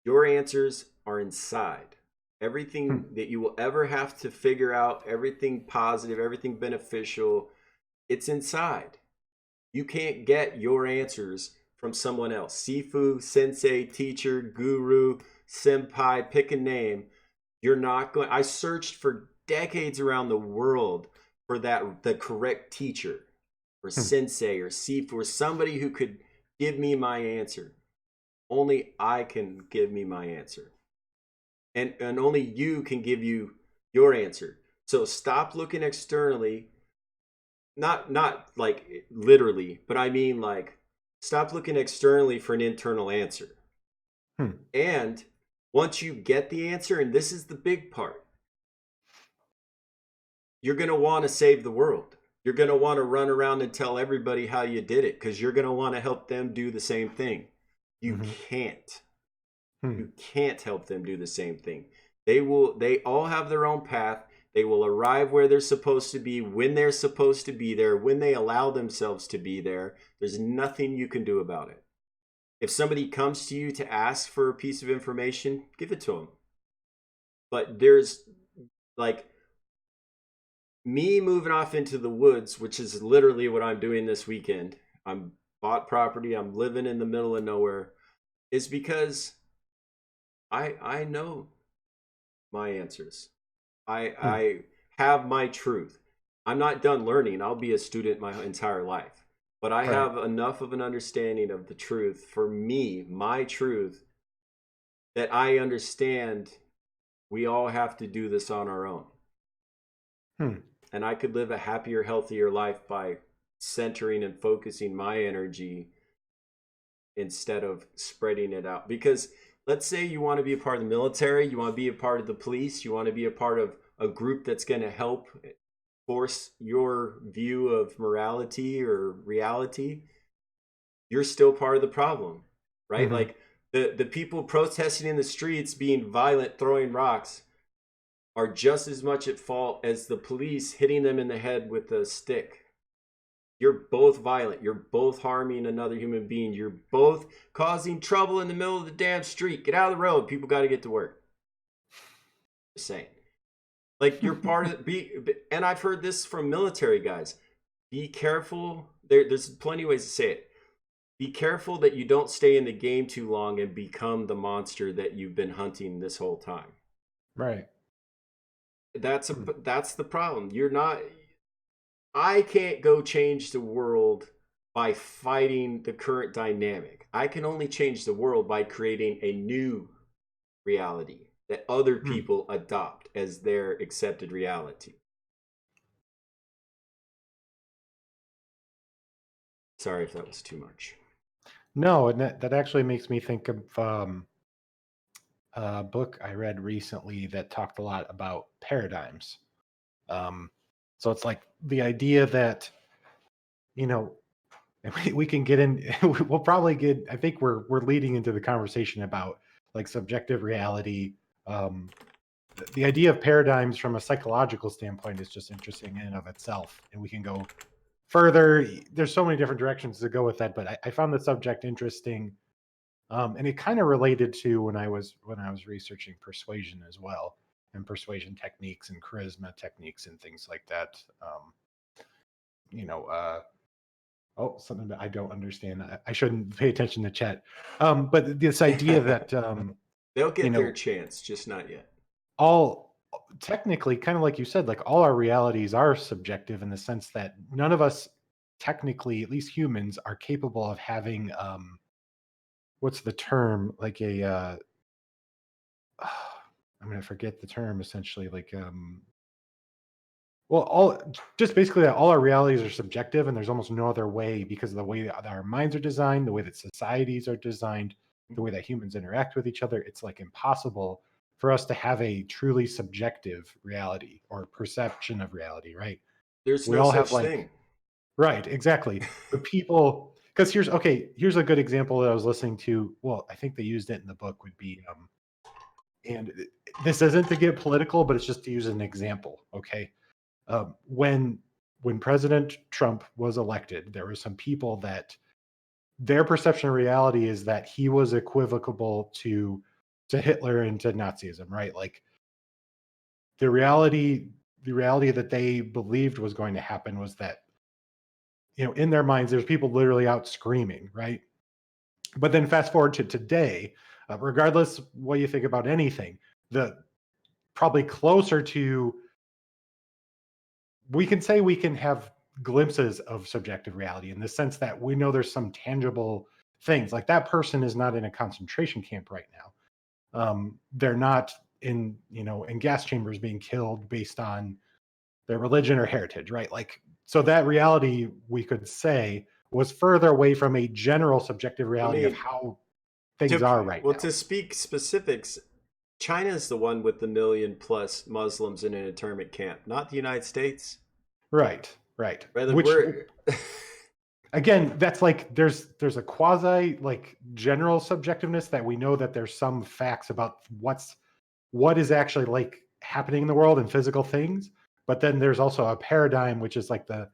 Your answers are inside. Hmm. Everything that you will ever have to figure out, everything positive, everything beneficial, it's inside. You can't get your answers from someone else. Sifu, sensei, teacher, guru, senpai, pick a name. You're not going. I searched for decades around the world for the correct teacher or Hmm. sensei or sifu or somebody who could give me my answer. Only I can give me my answer. and only you can give you your answer. So stop looking externally, not like literally, but I mean like stop looking externally for an internal answer. Hmm. And once you get the answer, and this is the big part, you're going to want to save the world. You're going to want to run around and tell everybody how you did it because you're going to want to help them do the same thing. You Mm-hmm. can't. Hmm. You can't help them do the same thing. They all have their own path. They will arrive where they're supposed to be, when they're supposed to be there, when they allow themselves to be there. There's nothing you can do about it. If somebody comes to you to ask for a piece of information, give it to them. But there's like me moving off into the woods, which is literally what I'm doing this weekend. I'm bought property, I'm living in the middle of nowhere, is because I know my answers. Hmm. I have my truth. I'm not done learning. I'll be a student my entire life. But I Right. have enough of an understanding of the truth for me, my truth, that I understand we all have to do this on our own. Hmm. And I could live a happier, healthier life by centering and focusing my energy instead of spreading it out. Because let's say you want to be a part of the military, you want to be a part of the police, you want to be a part of a group that's going to help force your view of morality or reality, you're still part of the problem, right? Mm-hmm. Like the people protesting in the streets being violent, throwing rocks, are just as much at fault as the police hitting them in the head with a stick. You're both violent. You're both harming another human being. You're both causing trouble in the middle of the damn street. Get out of the road. People got to get to work. Just saying. Like you're part of be, and I've heard this from military guys. Be careful. There's plenty of ways to say it. Be careful that you don't stay in the game too long and become the monster that you've been hunting this whole time. Right. Hmm. That's the problem. You're not. I can't go change the world by fighting the current dynamic. I can only change the world by creating a new reality that other Hmm. people adopt as their accepted reality. Sorry if that was too much. No, and that actually makes me think of a book I read recently that talked a lot about paradigms. Um, so it's like the idea that, you know, and we can get in. We'll probably get. I think we're leading into the conversation about like subjective reality. Um, the idea of paradigms from a psychological standpoint is just interesting in and of itself, and we can go further. There's so many different directions to go with that, but I found the subject interesting, and it kind of related to when I was researching persuasion as well, and persuasion techniques and charisma techniques and things like that. You know, oh, something that I don't understand. I shouldn't pay attention to chat. But this idea that They'll you get their know, chance, just not yet. all technically, kind of like you said, like all our realities are subjective in the sense that none of us, technically, at least humans, are capable of having what's the term? Like a I'm gonna forget the term essentially. Like well, all just basically that all our realities are subjective, and there's almost no other way because of the way that our minds are designed, the way that societies are designed, the way that humans interact with each other. It's like impossible for us to have a truly subjective reality or perception of reality, right? There's We no all have such like, thing. right, exactly. But people, because here's okay, here's a good example that I was listening to. Well, I think they used it in the book. Would be, and this isn't to get political, but it's just to use an example. Okay, um, when when President Trump was elected, there were some people that their perception of reality is that he was equivocable to Hitler and to Nazism, right? Like the reality that they believed was going to happen was that, in their minds, there's people literally out screaming, right? But then fast forward to today, regardless what you think about anything, the probably closer to, we can say we can have glimpses of subjective reality in the sense that we know there's some tangible things, like that person is not in a concentration camp right now. They're not. in gas chambers being killed based on their religion or heritage, right? Like, so that reality, we could say, was further away from a general subjective I reality of mean, how things are right now. to speak specifics, China is the one with the million plus Muslims in an internment camp, not the United States. Right, right. Rather, Which, we're again, that's like there's a quasi like general subjectiveness that we know that there's some facts about what is actually like happening in the world and physical things, but then there's also a paradigm which is like the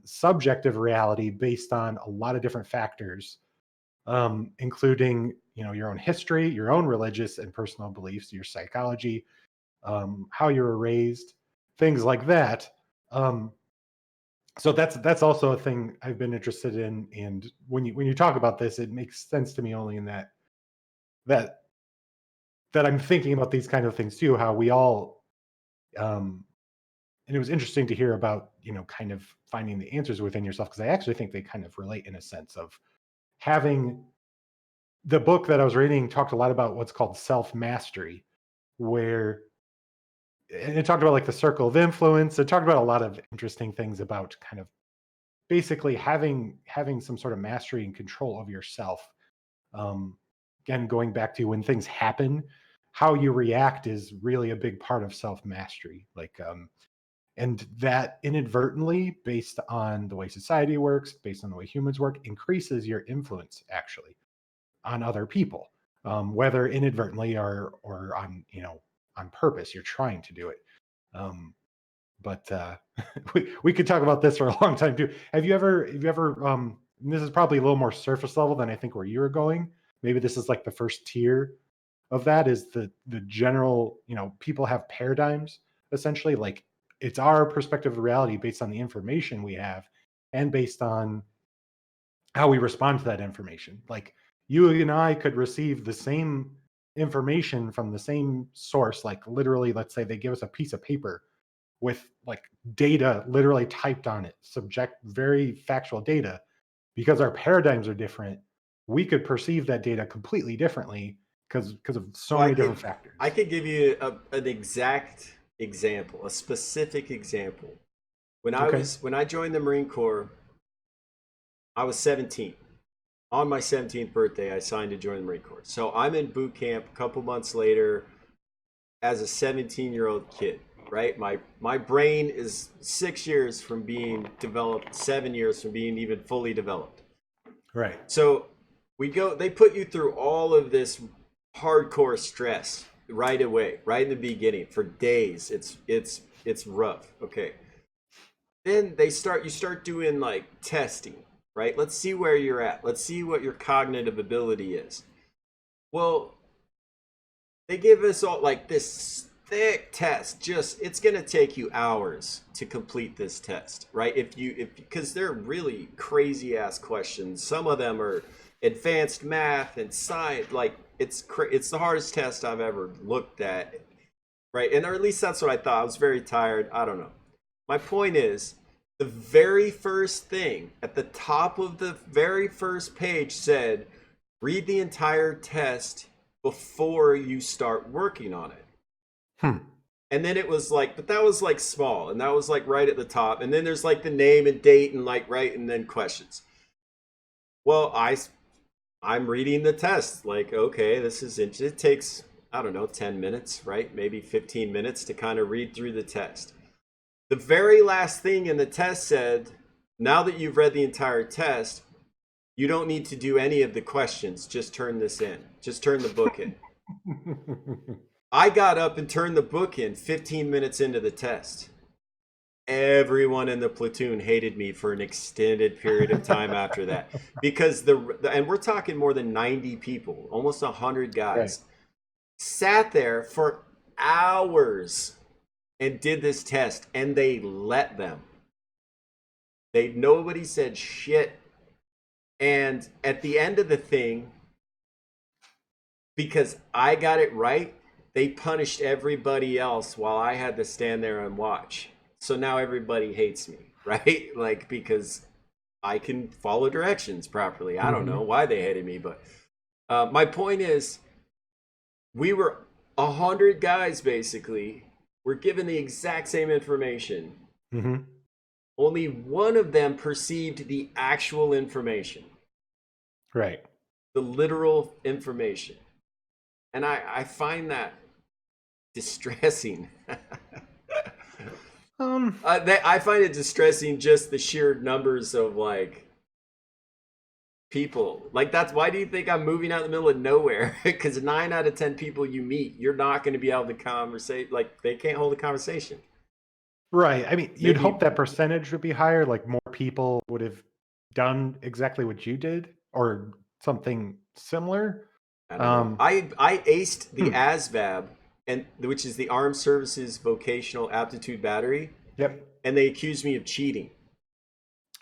subjective reality based on a lot of different factors, including your own history, your own religious and personal beliefs, your psychology, how you were raised, things like that. Um, so that's also a thing I've been interested in. And when you talk about this, it makes sense to me only in that that I'm thinking about these kind of things too. How we all, and it was interesting to hear about kind of finding the answers within yourself, because I actually think they kind of relate in a sense of having. The book that I was reading talked a lot about what's called self mastery, where and it talked about like the circle of influence. It talked about a lot of interesting things about kind of basically having some sort of mastery and control of yourself. um, Again, going back to when things happen, how you react is really a big part of self mastery, like and that inadvertently, based on the way society works, based on the way humans work, increases your influence actually on other people, whether inadvertently or on on purpose. You're trying to do it. um, but we could talk about this for a long time too. Have you ever and this is probably a little more surface level than I think where you were going. Maybe this is like the first tier of that, is the general, people have paradigms, essentially, like it's our perspective of reality based on the information we have and based on how we respond to that information. Like, you and I could receive the same information from the same source, like literally, let's say they give us a piece of paper with like data literally typed on it, very factual data. Because our paradigms are different, we could perceive that data completely differently because of so well, many different I factors. could give you an exact example, a specific example. Okay. When I joined the Marine Corps, I was 17. On my 17th birthday, I signed to join the Marine Corps. So I'm in boot camp a couple months later as a 17-year-old kid, right? My brain is 6 years from being developed, 7 years from being even fully developed. Right. So they put you through all of this hardcore stress right away, right in the beginning for days. It's rough. Okay. Then you start doing like testing, right? Let's see where you're at. Let's see what your cognitive ability is. Well, they give us all like this thick test. Just it's gonna take you hours to complete this test, right? If because they're really crazy ass questions. Some of them are advanced math and science. Like it's the hardest test I've ever looked at, right? And or at least that's what I thought. I was very tired. I don't know. My point is, the very first thing at the top of the very first page said, read the entire test before you start working on it. Hmm. And then it was like, but that was like small, and that was like right at the top. And then there's like the name and date and like right, and then questions. Well, I'm reading the test. Like, okay, this is interesting. It takes, I don't know, 10 minutes, right? Maybe 15 minutes to kind of read through the test. The very last thing in the test said, now that you've read the entire test, you don't need to do any of the questions. Just turn this in. Just turn the book in. I got up and turned the book in 15 minutes into the test. Everyone in the platoon hated me for an extended period of time after that, because and we're talking more than 90 people, almost 100 Right. guys, sat there for hours and did this test, and they let them. Nobody said shit. And at the end of the thing, because I got it right, they punished everybody else while I had to stand there and watch. So now everybody hates me, right? Like, because I can follow directions properly. I don't know Hmm. why they hated me, but my point is, we were 100 guys basically were given the exact same information. Mm-hmm. Only one of them perceived the actual information, Right. the literal information. And I find that distressing. Um, I find it distressing just the sheer numbers of like people. Like that's why do you think I'm moving out in the middle of nowhere? Because 9 out of 10 people you meet, you're not going to be able to conversate. Like they can't hold a conversation. right. I mean, you'd hope Maybe that percentage would be higher, like more people would have done exactly what you did or something similar. I don't know. Um, I aced the hmm, ASVAB, and which is the Armed Services Vocational Aptitude Battery, yep. and they accused me of cheating.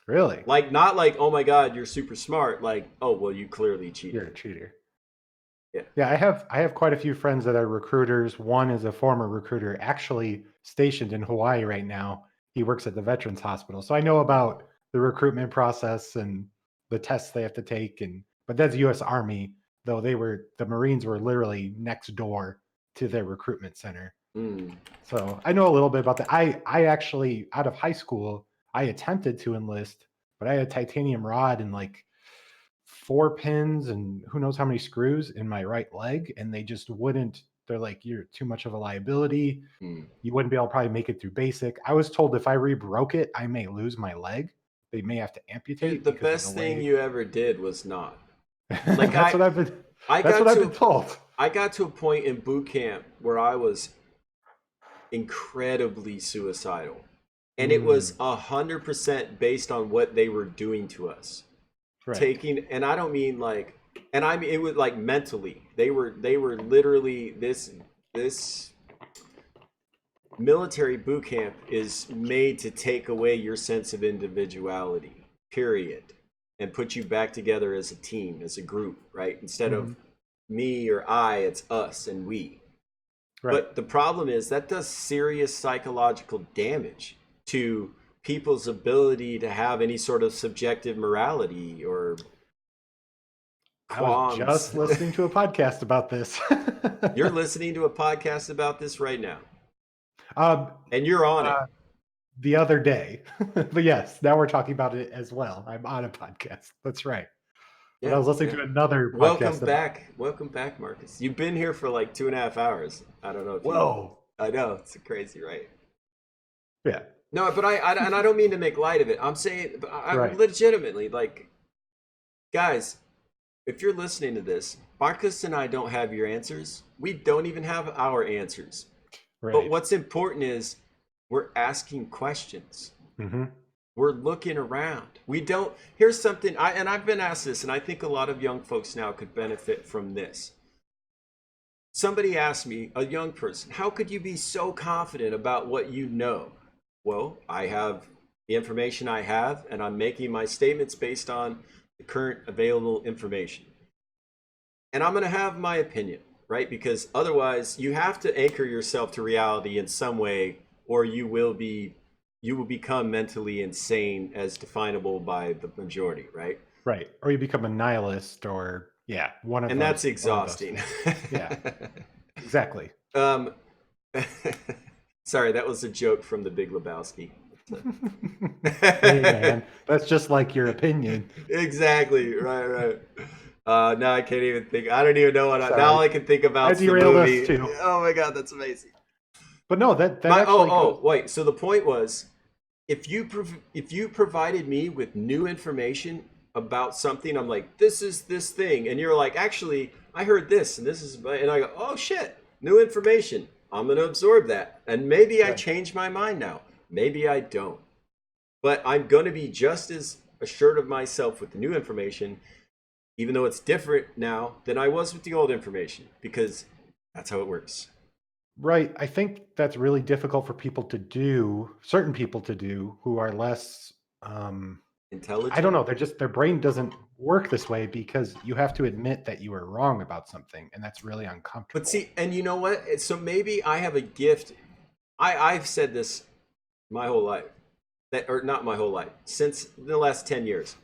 Really? Like not like oh my god you're super smart. Like oh well you clearly You're cheated. a cheater. Yeah. Yeah, I have quite a few friends that are recruiters. One is a former recruiter, actually stationed in Hawaii right now. He works at the Veterans Hospital. So I know about the recruitment process and the tests they have to take and but that's US Army, though the Marines were literally next door to their recruitment center. Mm. So I know a little bit about that. I actually out of high school, I attempted to enlist, but I had a titanium rod and like 4 pins and who knows how many screws in my right leg, and they just wouldn't. They're like, you're too much of a liability. Mm. You wouldn't be able to probably make it through basic. I was told if I re-broke it, I may lose my leg. They may have to Dude, amputate the because of the best thing way. you ever did was not. Like that's what I've been. I That's got what I've been to told. I got to a point in boot camp where I was incredibly suicidal. And it was Mm, 100% based on what they were doing to us. right. Taking and I don't mean like and I mean it was like mentally. They were literally this military boot camp is made to take away your sense of individuality, period, and put you back together as a team, as a group, right? Instead Hmm. of me or I, it's us and we. Right. But the problem is that does serious psychological damage to people's ability to have any sort of subjective morality or I was qualms. just listening to a podcast about this. You're listening to a podcast about this right now, um, and you're on it. the other day. But yes, now we're talking about it as well. I'm on a podcast. That's right. But I Yeah, was listening yeah. to another Welcome podcast about. back. Welcome back, Marcus. You've been here for like 2.5 hours. I don't know if you. Whoa. I know it's crazy, right? Yeah. No, but and I don't mean to make light of it. I'm saying, but I'm Right. legitimately like, guys, if you're listening to this, Marcus and I don't have your answers. We don't even have our answers. But Right. what's important is we're asking questions. Mm-hmm. We're looking around. We don't. Here's something. I've been asked this, and I think a lot of young folks now could benefit from this. Somebody asked me, a young person, how could you be so confident about what you know? Well, I have the information I have, and I'm making my statements based on the current available information. And I'm going to have my opinion, right? Because otherwise, you have to anchor yourself to reality in some way, or you will become mentally insane as definable by the majority, right? Right. Or you become a nihilist or yeah, And that's one of those exhausting. things. Yeah, exactly. um, sorry, that was a joke from the Big Lebowski. Hey man, that's just like your opinion. Exactly, right. Now I can't even think. I don't even know now all Sorry. I can think I about is the derailed us movie. too. Oh my god, that's amazing. But no, that My actually goes. wait. So the point was, if you provided me with new information about something, I'm like, this is this thing, and you're like, actually, I heard this, and this is, and I go, oh shit, new information. I'm gonna absorb that, and maybe I Right. change my mind now. Maybe I don't, but I'm gonna be just as assured of myself with the new information, even though it's different now than I was with the old information, because that's how it works. Right. I think that's really difficult for people to do, certain people to do who are less um I don't Intelligent. know, they're just their brain doesn't work this way because you have to admit that you were wrong about something and that's really But uncomfortable. see, and you know what? So maybe I have a gift. I've said this my whole life, that or not my whole life, since the last 10 years.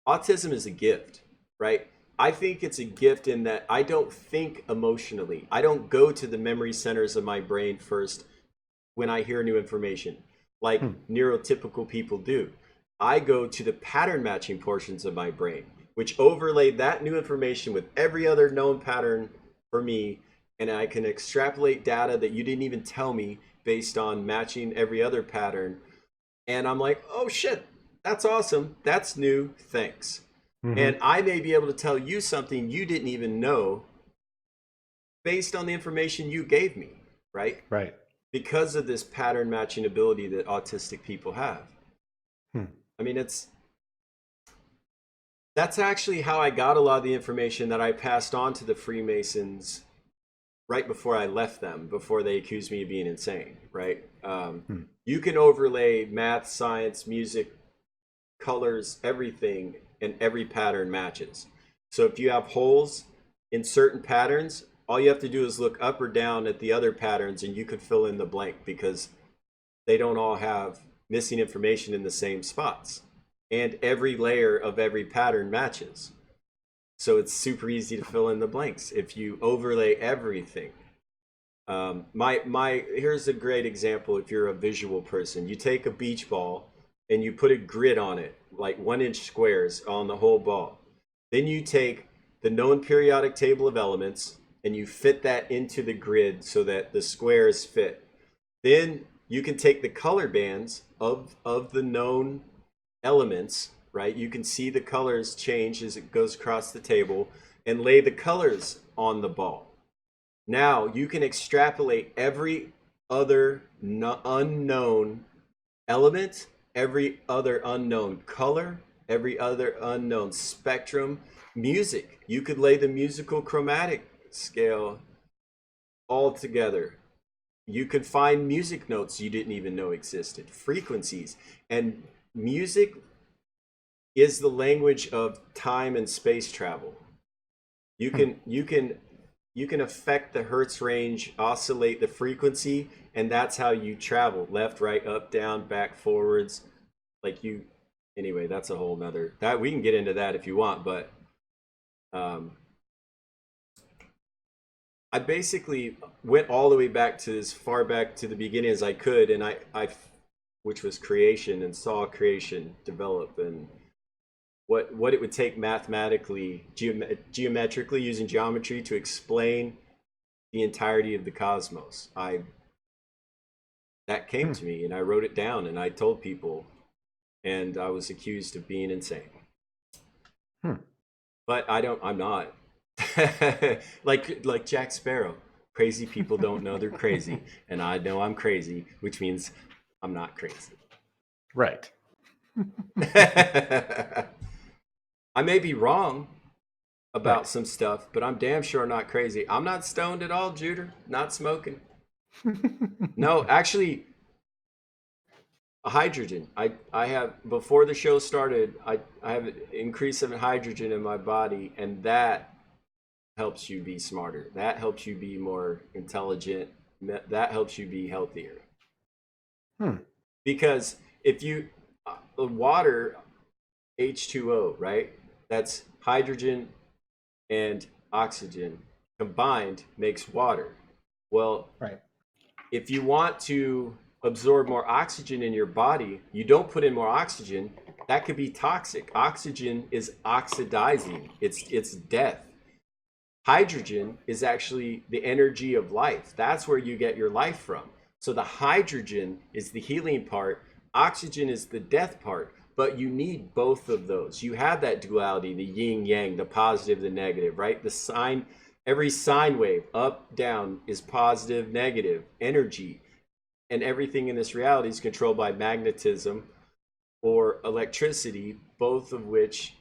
Autism is a gift, right? I think it's a gift in that I don't think emotionally. I don't go to the memory centers of my brain first when I hear new information, like Hmm. neurotypical people do. I go to the pattern matching portions of my brain, which overlay that new information with every other known pattern for me, and I can extrapolate data that you didn't even tell me based on matching every other pattern. And I'm like, oh shit, that's awesome. That's new. Thanks. And Hmm. I may be able to tell you something you didn't even know based on the information you gave me, right? Right. Because of this pattern matching ability that autistic people have. Hmm. I mean, that's actually how I got a lot of the information that I passed on to the Freemasons right before I left them, before they accused me of being insane, right? Hmm. You can overlay math, science, music, colors, everything, and every pattern matches. So if you have holes in certain patterns, all you have to do is look up or down at the other patterns and you could fill in the blank because they don't all have missing information in the same spots. And every layer of every pattern matches. So it's super easy to fill in the blanks if you overlay everything. My here's a great example. If you're a visual person, you take a beach ball and you put a grid on it, like 1 inch squares on the whole ball. Then you take the known periodic table of elements and you fit that into the grid so that the squares fit. Then you can take the color bands of the known elements, right? You can see the colors change as it goes across the table and lay the colors on the ball. Now you can extrapolate every other unknown element, every other unknown color, every other unknown spectrum. Music, you could lay the musical chromatic scale all together. You could find music notes you didn't even know existed, frequencies. And music is the language of time and space travel. You Hmm. can you can you can affect the hertz range, oscillate the frequency, and that's how you travel: left, right, up, down, back, forwards. Like you, anyway. That's a whole nother. That we can get into that if you want, but um, I basically went all the way back to as far back to the beginning as I could, and which was creation, and saw creation develop and what it would take mathematically, geometrically using geometry to explain the entirety of the cosmos. I That came Hmm. to me and I wrote it down and I told people, and I was accused of being insane. Hmm. But I'm not. Like Jack Sparrow. Crazy people don't know they're crazy, and I know I'm crazy, which means I'm not crazy. Right. I may be wrong about Right. some stuff, but I'm damn sure not crazy. I'm not stoned at all, Juder. Not smoking. No, actually, hydrogen. I have, before the show started, I have an increase of hydrogen in my body, and that helps you be smarter. That helps you be more intelligent. That helps you be healthier. Hmm. Because if you, the water, H2O, right? That's hydrogen and oxygen combined makes water. Well, Right. if you want to absorb more oxygen in your body, you don't put in more oxygen. That could be toxic. Oxygen is oxidizing. It's death. Hydrogen is actually the energy of life. That's where you get your life from. So the hydrogen is the healing part, oxygen is the death part, but you need both of those. You have that duality, the yin yang, the positive, the negative, right? The sine, every sine wave, up, down, is positive, negative energy. And everything in this reality is controlled by magnetism or electricity, both of which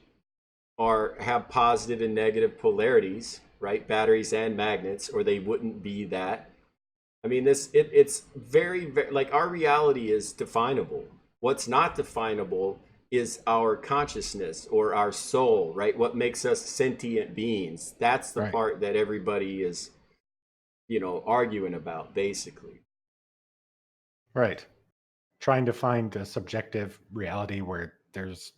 have positive and negative polarities, right? Batteries and magnets, or they wouldn't be that. I mean, it's very like our reality is definable. What's not definable is our consciousness or our soul, right? What makes us sentient beings. That's the Right. part that everybody is, arguing about, basically. Right. Trying to find a subjective reality where there's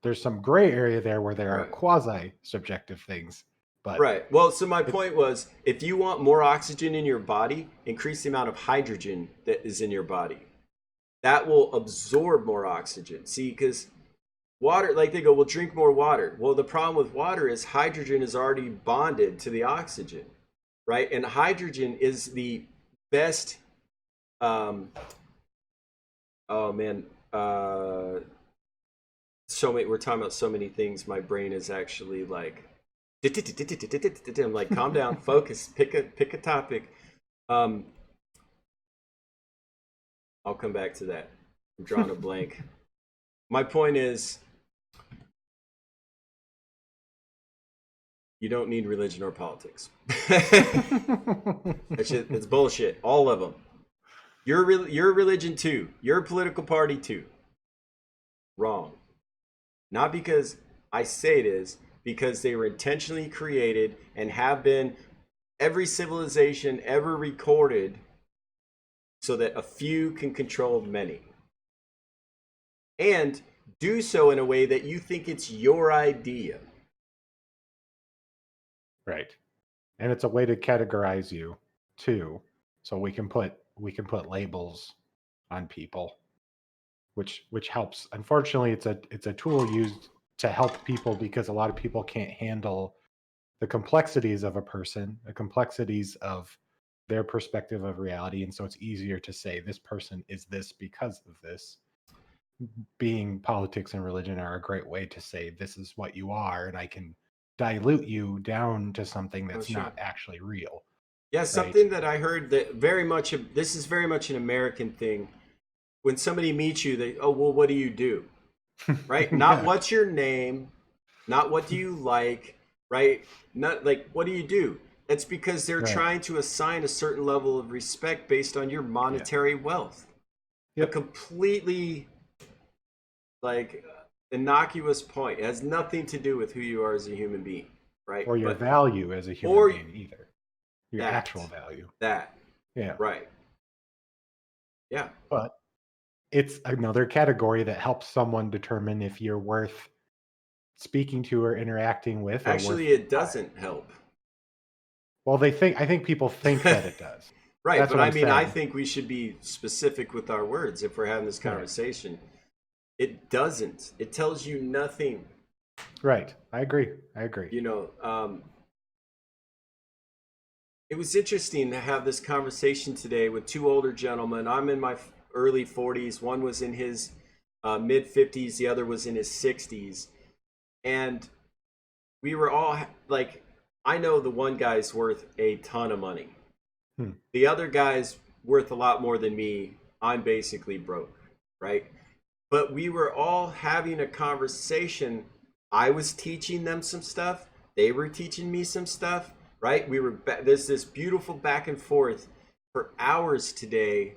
there's some gray area there where there are Right. quasi subjective things, but Right. Well, so my it's point was, if you want more oxygen in your body, increase the amount of hydrogen that is in your body. That will absorb more oxygen. See, because water, like they go, well, drink more water. Well, the problem with water is hydrogen is already bonded to the oxygen, right? And hydrogen is the best. Um, oh man, so many. We're talking about so many things. My brain is actually like, I'm like, calm down, focus, pick a topic. Um, I'll come back to that. I'm drawing a blank. My point is, you don't need religion or politics. It's bullshit. All of them. Your religion too. Your political party too. Wrong. Not because I say it is, because they were intentionally created and have been every civilization ever recorded so that a few can control many. And do so in a way that you think it's your idea. right. And it's a way to categorize you too. So we can put labels on people, which helps. Unfortunately, it's a tool used to help people because a lot of people can't handle the complexities of a person, the complexities of their perspective of reality, and so it's easier to say this person is this because of this. Being politics and religion are a great way to say this is what you are, and I can dilute you down to something Oh, that's sure. not actually real, Yeah, right? something that I heard that very much, this is very much an American thing. When somebody meets you, they, oh, well, what do you do? Right? Not Yeah, what's your name, not what do you like, right? Not like, what do you do? It's because they're right. trying to assign a certain level of respect based on your Yeah. monetary wealth. A Yep. completely like innocuous point. It has nothing to do with who you are as a human being, right? Or your But value as a human or being either. Your that actual value. that Yeah. right. Yeah. But it's another category that helps someone determine if you're worth speaking to or interacting with or worth Actually, their it time. doesn't help. Well, I think people think that it does. Right, That's but what I I'm mean, I saying. think we should be specific with our words if we're having this Right. conversation. It doesn't. It tells you nothing. Right. I agree. I agree. You know, it was interesting to have this conversation today with two older gentlemen. I'm in my early 40s. One was in his mid 50s. The other was in his 60s. And we were all like, I know the one guy's worth a ton of money. Hmm. The other guy's worth a lot more than me. I'm basically broke, right? But we were all having a conversation. I was teaching them some stuff. They were teaching me some stuff, right? There's this beautiful back and forth for hours today.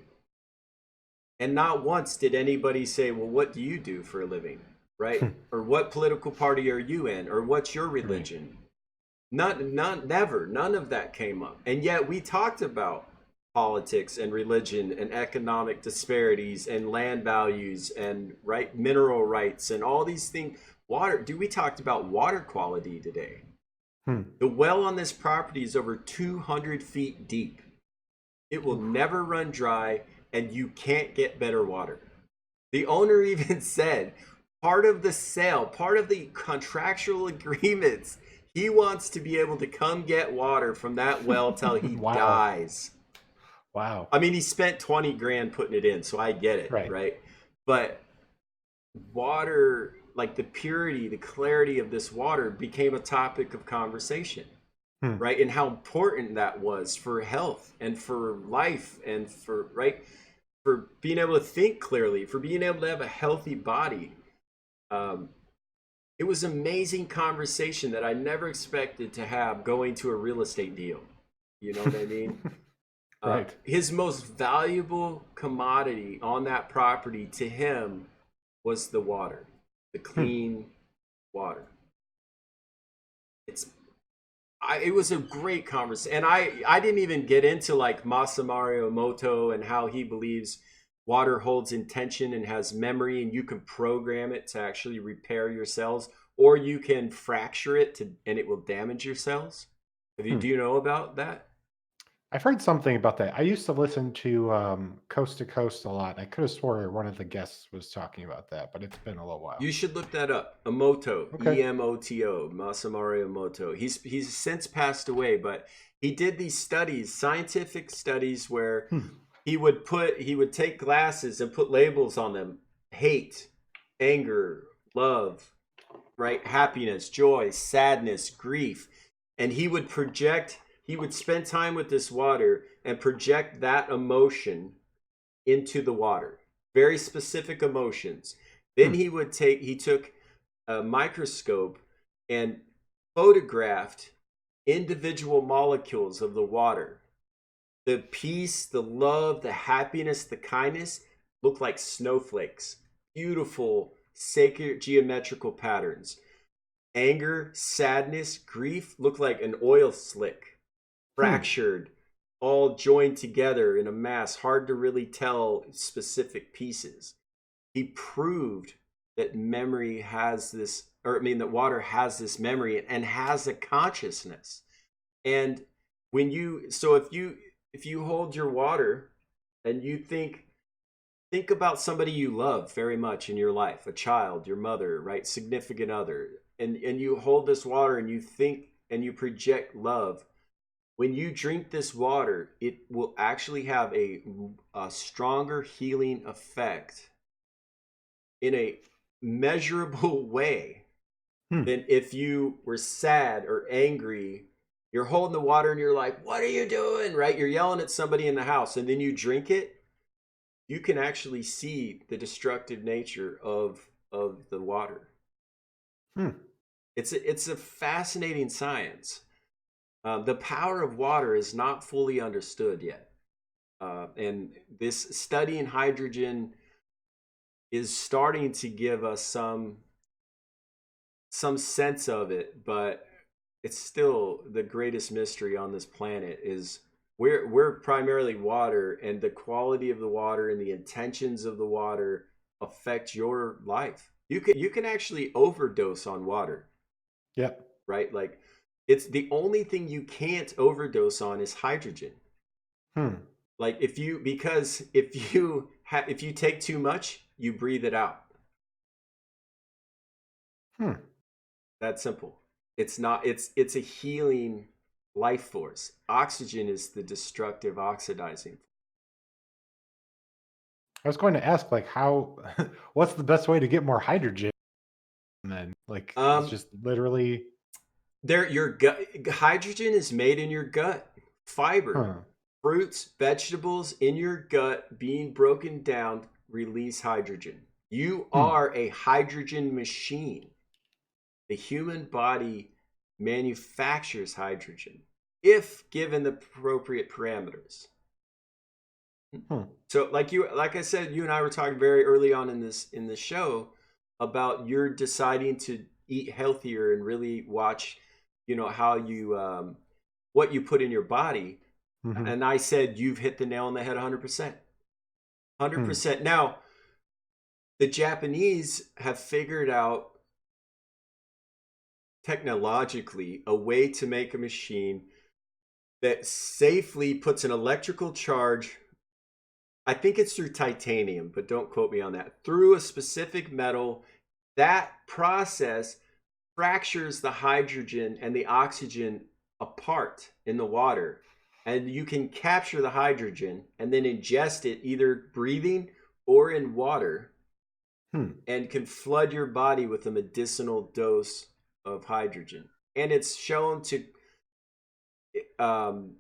And not once did anybody say, well, what do you do for a living? Right? Or what political party are you in? Or what's your Right. religion? Never. None of that came up. And yet we talked about politics and religion and economic disparities and land values and right mineral rights and all these things. We talked about water quality today. Hmm. The well on this property is over 200 feet deep. It will Oof. never run dry and you can't get better water. The owner even said part of the sale, part of the contractual agreements, he wants to be able to come get water from that well till he Wow. dies. Wow. I mean, he spent 20 grand putting it in, so I get it, Right. right? But water, like the purity, the clarity of this water became a topic of conversation, Hmm. right? And how important that was for health and for life and for, right? For being able to think clearly, for being able to have a healthy body. Um, it was amazing conversation that I never expected to have going to a real estate deal. You know what I mean? Right. His most valuable commodity on that property to him was the water, the Hmm. clean water. It's it was a great conversation, and I didn't even get into like Masamari Emoto and how he believes Water holds intention and has memory, and you can program it to actually repair your cells, or you can fracture it and it will damage your cells. Hmm. Do you know about that? I've heard something about that. I used to listen to Coast a lot. I could have swore one of the guests was talking about that, but it's been a little while. You should look that up. Emoto, Okay. Emoto, Masamari Emoto. He's since passed away, but he did these studies, scientific studies, where Hmm. he would take glasses and put labels on them: hate, anger, love, right? Happiness, joy, sadness, grief. And he would spend time with this water and project that emotion into the water. Very specific emotions. Then Hmm. he took a microscope and photographed individual molecules of the water. The peace, the love, the happiness, the kindness look like snowflakes. Beautiful, sacred geometrical patterns. Anger, sadness, grief look like an oil slick, Hmm. fractured, all joined together in a mass, hard to really tell specific pieces. He proved that memory has this, or I mean, that water has this memory and has a consciousness. And if you hold your water and you think about somebody you love very much in your life, a child, your mother, right, significant other, and you hold this water and you think and you project love. When you drink this water, it will actually have a stronger healing effect in a measurable way Hmm. than if you were sad or angry. You're holding the water and you're like, what are you doing, right? You're yelling at somebody in the house, and then you drink it. You can actually see the destructive nature of the water. Hmm. It's a fascinating science. The power of water is not fully understood yet, and this study in hydrogen is starting to give us some sense of it, but it's still the greatest mystery on this planet. Is we're primarily water, and the quality of the water and the intentions of the water affect your life. You can actually overdose on water, Yep. right? Like, it's the only thing you can't overdose on is hydrogen. Hmm. Like, if you take too much, you breathe it out. Hmm. That simple. It's not. It's a healing life force. Oxygen is the destructive, oxidizing. I was going to ask, like, how, what's the best way to get more hydrogen? And then, like, it's Um, just literally, there, your gut hydrogen is made in your gut. Fiber, huh. fruits, vegetables in your gut being broken down release hydrogen. You Hmm. are a hydrogen machine. The human body manufactures hydrogen if given the appropriate parameters. Hmm. So like I said, you and I were talking very early on in this show about you're deciding to eat healthier and really watch, how you what you put in your body. Hmm. And I said you've hit the nail on the head 100%. Hmm. 100%. Now, the Japanese have figured out technologically a way to make a machine that safely puts an electrical charge. I think it's through titanium, but don't quote me on that. Through a specific metal, that process fractures the hydrogen and the oxygen apart in the water. And you can capture the hydrogen and then ingest it either breathing or in water, Hmm. and can flood your body with a medicinal dose of hydrogen. And it's shown to um,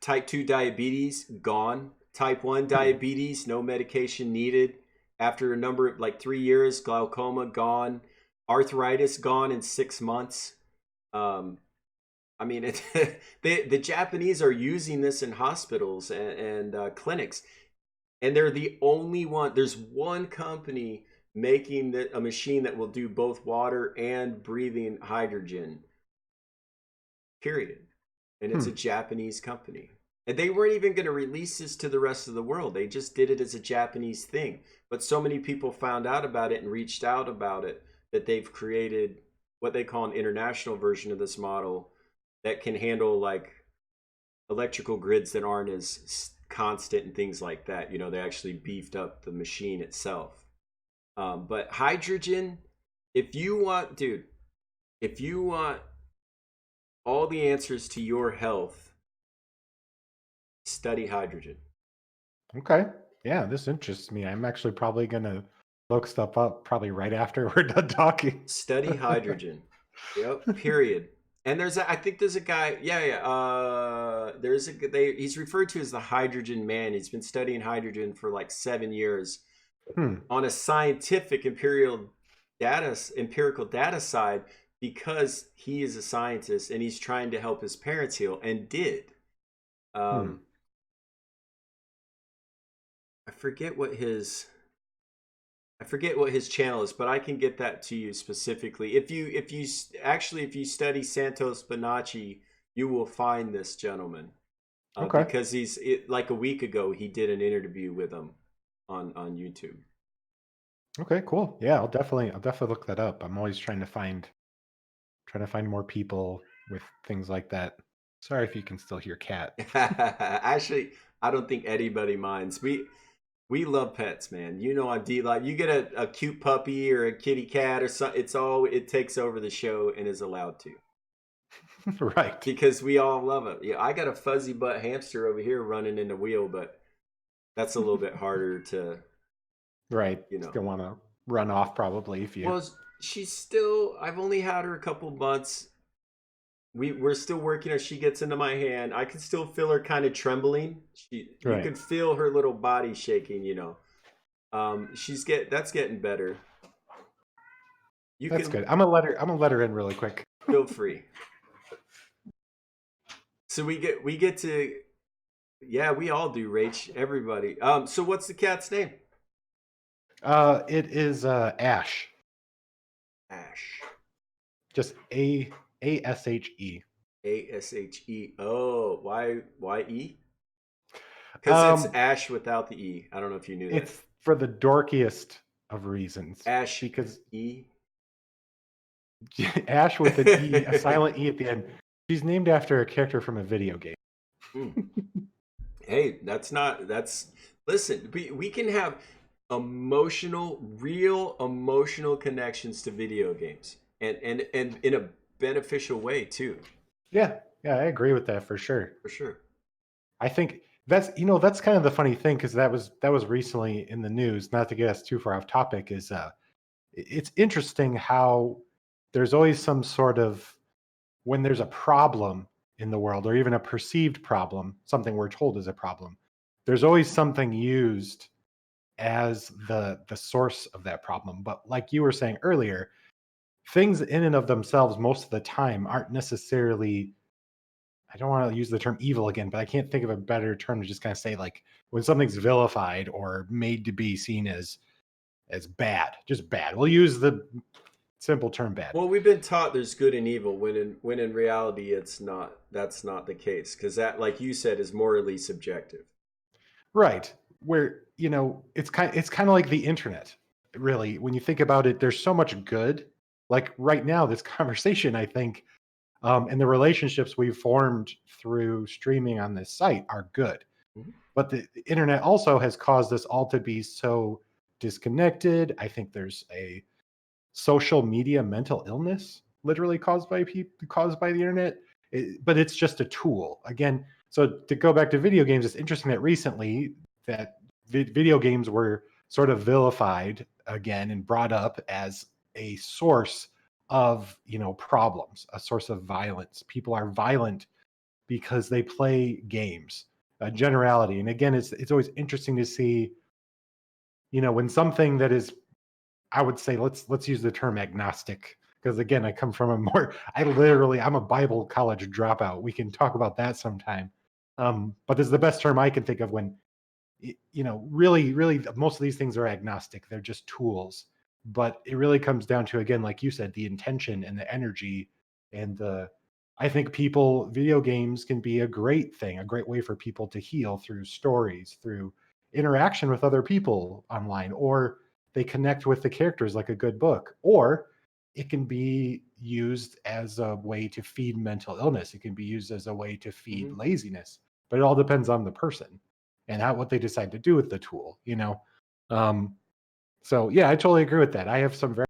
type 2 diabetes gone. Type 1 Hmm. diabetes, no medication needed. After a number of like 3 years, glaucoma gone. Arthritis gone in 6 months. Um, I mean, the Japanese are using this in hospitals and clinics, and they're the only one. There's one company making a machine that will do both water and breathing hydrogen. Period. And it's a Hmm. Japanese company. And they weren't even going to release this to the rest of the world. They just did it as a Japanese thing. But so many people found out about it and reached out about it that they've created what they call an international version of this model that can handle like electrical grids that aren't as constant and things like that. You know, they actually beefed up the machine itself. But hydrogen, if you want, dude, if you want all the answers to your health, study hydrogen. Okay. Yeah, this interests me. I'm actually probably gonna look stuff up probably right after we're done talking. Study hydrogen. Yep. Period. And I think there's a guy. Yeah, yeah. He's referred to as the hydrogen man. He's been studying hydrogen for like 7 years on a scientific empirical data side because he is a scientist and he's trying to help his parents heal and did. I forget what his channel is, but I can get that to you specifically. If you study Santos Bonacci, you will find this gentleman. Okay. Because like a week ago he did an interview with him on YouTube. Okay, cool. Yeah, I'll definitely look that up. I'm always trying to find more people with things like that. Sorry if you can still hear cat. Actually, I don't think anybody minds. We love pets, man. You know, on D Live, you get a cute puppy or a kitty cat or something. It takes over the show and is allowed to. Right. Because we all love it. Yeah, I got a fuzzy butt hamster over here running in the wheel, but that's a little bit harder to. Right. You know, still want to run off probably if you. Well, she's still. I've only had her a couple months. We're still working as she gets into my hand. I can still feel her kind of trembling. You can feel her little body shaking. You know, that's getting better. That's good. I'm gonna let her in really quick. Feel free. So we get to, yeah, we all do, Rach. Everybody. So what's the cat's name? It is Ash. Ash. Just Ashe. Ashe. Oh, why E? Because it's Ash without the E. I don't know if you knew that. It's for the dorkiest of reasons. Ash because E. Ash with an E, a silent E at the end. She's named after a character from a video game. Hey, listen, we can have real emotional connections to video games and in a beneficial way too. Yeah, I agree with that for sure. For sure. I think that's kind of the funny thing, because that was recently in the news. Not to get us too far off topic, is it's interesting how there's always some sort of, when there's a problem in the world, or even a perceived problem, something we're told is a problem, there's always something used as the source of that problem. But like you were saying earlier, things in and of themselves most of the time aren't necessarily, I don't want to use the term evil again, but I can't think of a better term to just kind of say, like, when something's vilified or made to be seen as bad, just bad. We'll use the simple term bad. Well, we've been taught there's good and evil when in reality that's not the case, because that, like you said, is morally subjective. Right. Where, it's kind of like the internet. Really, when you think about it, there's so much good. Like right now, this conversation, I think, and the relationships we've formed through streaming on this site are good. Mm-hmm. But the internet also has caused us all to be so disconnected. I think there's a social media mental illness literally caused by the internet. But it's just a tool. Again, so to go back to video games, it's interesting that recently that video games were sort of vilified again and brought up as a source of, problems, a source of violence. People are violent because they play games, a generality. And again, it's always interesting to see, when something that is, I would say, let's use the term agnostic, because again, I come from I'm a Bible college dropout. We can talk about that sometime. But this is the best term I can think of when, really, most of these things are agnostic. They're just tools. But it really comes down to, again, like you said, the intention and the energy and the I think video games can be a great thing, a great way for people to heal through stories, through interaction with other people online, or they connect with the characters like a good book, or it can be used as a way to feed mental illness. It can be used as a way to feed Hmm. laziness, but it all depends on the person and what they decide to do with the tool, you know? Um, so yeah, I totally agree with that. I have some very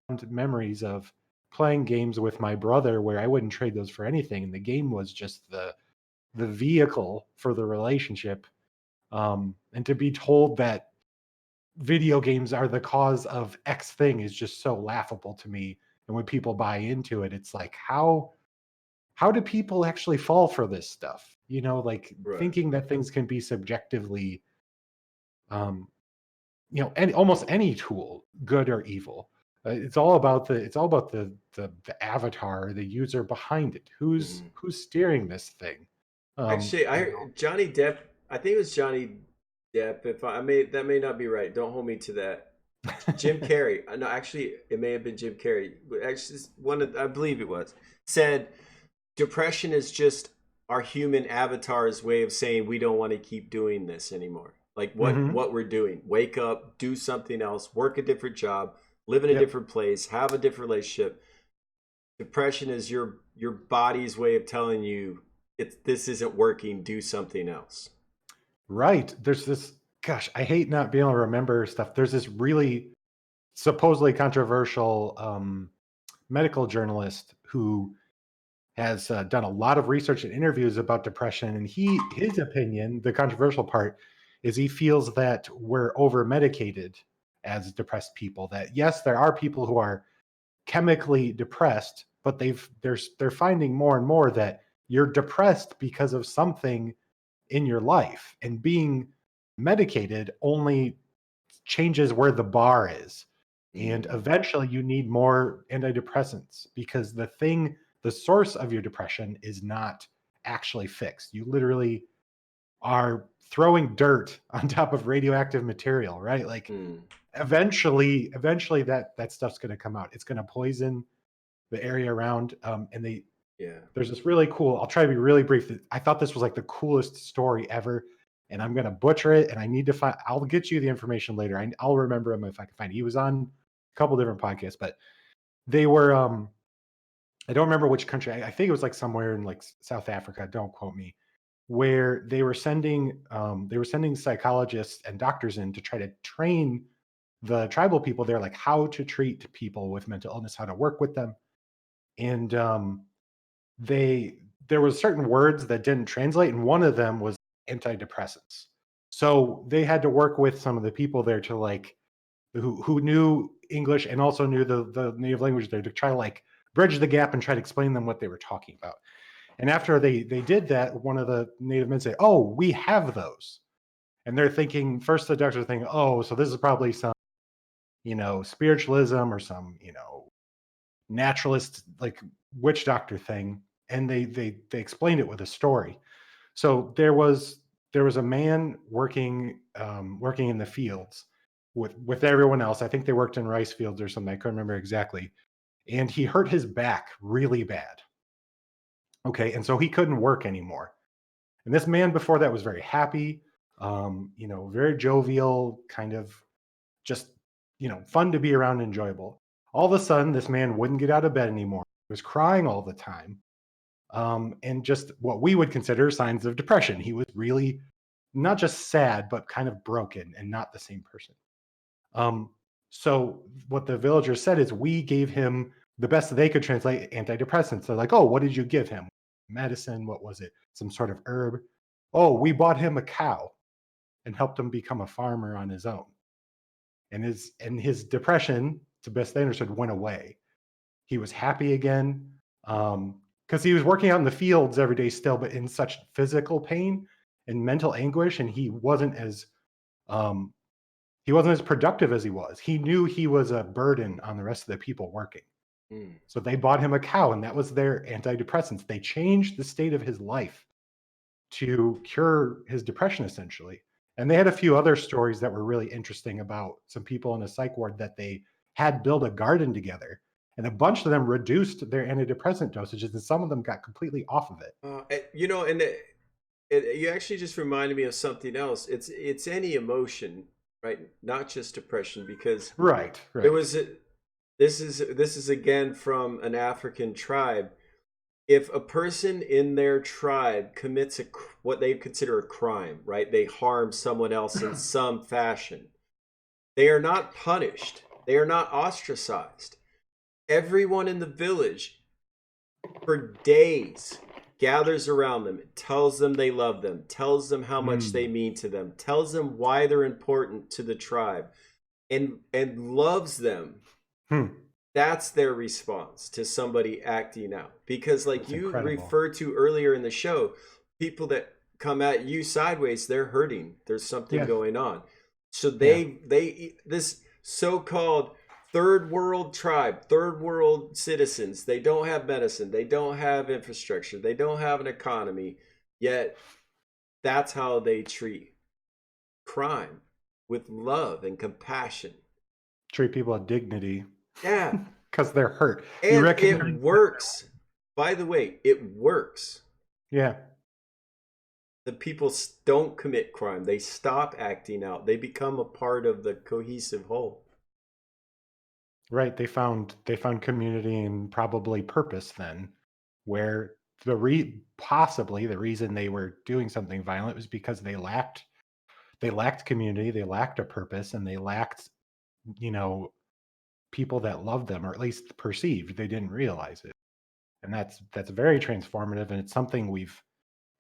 fond memories of playing games with my brother where I wouldn't trade those for anything, and the game was just the vehicle for the relationship. And to be told that video games are the cause of X thing is just so laughable to me. And when people buy into it, it's like how do people actually fall for this stuff? You know, like Right. thinking that things can be subjectively um, almost any tool, good or evil. It's all about the avatar, the user behind it. Who's Hmm. who's steering this thing? Actually, I You know. heard Johnny Depp. I think it was Johnny Depp. If I may, that may not be right. Don't hold me to that. Jim Carrey. No, actually, it may have been Jim Carrey. But actually, I believe it was, said depression is just our human avatar's way of saying we don't want to keep doing this anymore. Like Mhm. what we're doing. Wake up, do something else, work a different job, live in a Yep. different place, have a different relationship. Depression is your body's way of telling you this isn't working, do something else. Right. There's this gosh, I hate not being able to remember stuff. There's this really supposedly controversial medical journalist who has done a lot of research and interviews about depression, and his opinion, the controversial part, is he feels that we're over medicated as depressed people. That yes, there are people who are chemically depressed, but they're finding more and more that you're depressed because of something in your life, and being medicated only changes where the bar is. And Mm, eventually you need more antidepressants because the source of your depression is not actually fixed. You literally are throwing dirt on top of radioactive material, right? Like mm, eventually that stuff's going to come out. It's going to poison the area around. And yeah. there's this really cool. I'll try to be really brief. I thought this was like the coolest story ever, and I'm gonna butcher it. And I need to find. I'll get you the information later. I'll remember him if I can find it. He was on a couple different podcasts, but they were. I don't remember which country. I think it was like somewhere in like South Africa. Don't quote me. Where they were sending psychologists and doctors in to try to train the tribal people there, like how to treat people with mental illness, how to work with them, and they there was certain words that didn't translate, and one of them was antidepressants. So they had to work with some of the people there to like who knew English and also knew the native language there to try to like bridge the gap and try to explain them what they were talking about. And after they did that, one of the native men said, "Oh, we have those." And they're thinking first the doctors are thinking, "Oh, so this is probably some spiritualism or some naturalist like witch doctor thing." And they explained it with a story. So there was a man working in the fields with everyone else. I think they worked in rice fields or something. I couldn't remember exactly. And he hurt his back really bad. Okay, and so he couldn't work anymore. And this man before that was very happy, very jovial, kind of just fun to be around, enjoyable. All of a sudden, this man wouldn't get out of bed anymore. He was crying all the time, and just what we would consider signs of depression. He was really not just sad, but kind of broken and not the same person. Um, so what the villagers said is we gave him the best they could translate antidepressants. They're like, oh, what did you give him? Medicine? What was it? Some sort of herb? Oh, we bought him a cow and helped him become a farmer on his own. And his depression, to best they understood, went away. He was happy again, because he was working out in the fields every day still, but in such physical pain and mental anguish, and um, he wasn't as productive as he was. He knew he was a burden on the rest of the people working. Mm, So they bought him a cow, and that was their antidepressants. They changed the state of his life to cure his depression, essentially. And they had a few other stories that were really interesting about some people in a psych ward that they had built a garden together. And a bunch of them reduced their antidepressant dosages, and some of them got completely off of it. You know, and you actually just reminded me of something else. It's any emotion, right? Not just depression, because Right, there right. was a, this is again from an African tribe. If a person in their tribe commits what they consider a crime, right? They harm someone else in some fashion. They are not punished. They are not ostracized. Everyone in the village for days gathers around them, tells them they love them, tells them how much they Mm. mean to them, tells them why they're important to the tribe, and loves them. Hmm. That's their response to somebody acting out. Because like That's you incredible. referred to earlier in the show, people that come at you sideways, they're hurting. There's something Yeah, going on. So yeah. they this so-called third world tribe, third world citizens, they don't have medicine, they don't have infrastructure, they don't have an economy, yet that's how they treat crime, with love and compassion. Treat people with dignity Yeah, because they're hurt. You and it recognize that. works. By the way, it works. Yeah, The people don't commit crime. They stop acting out. They become a part of the cohesive whole. right. They found community and probably purpose then, where possibly the reason they were doing something violent was because they lacked community, they lacked a purpose, and they lacked, you know, people that loved them, or at least perceived. They didn't realize it. And that's very transformative, and it's something we've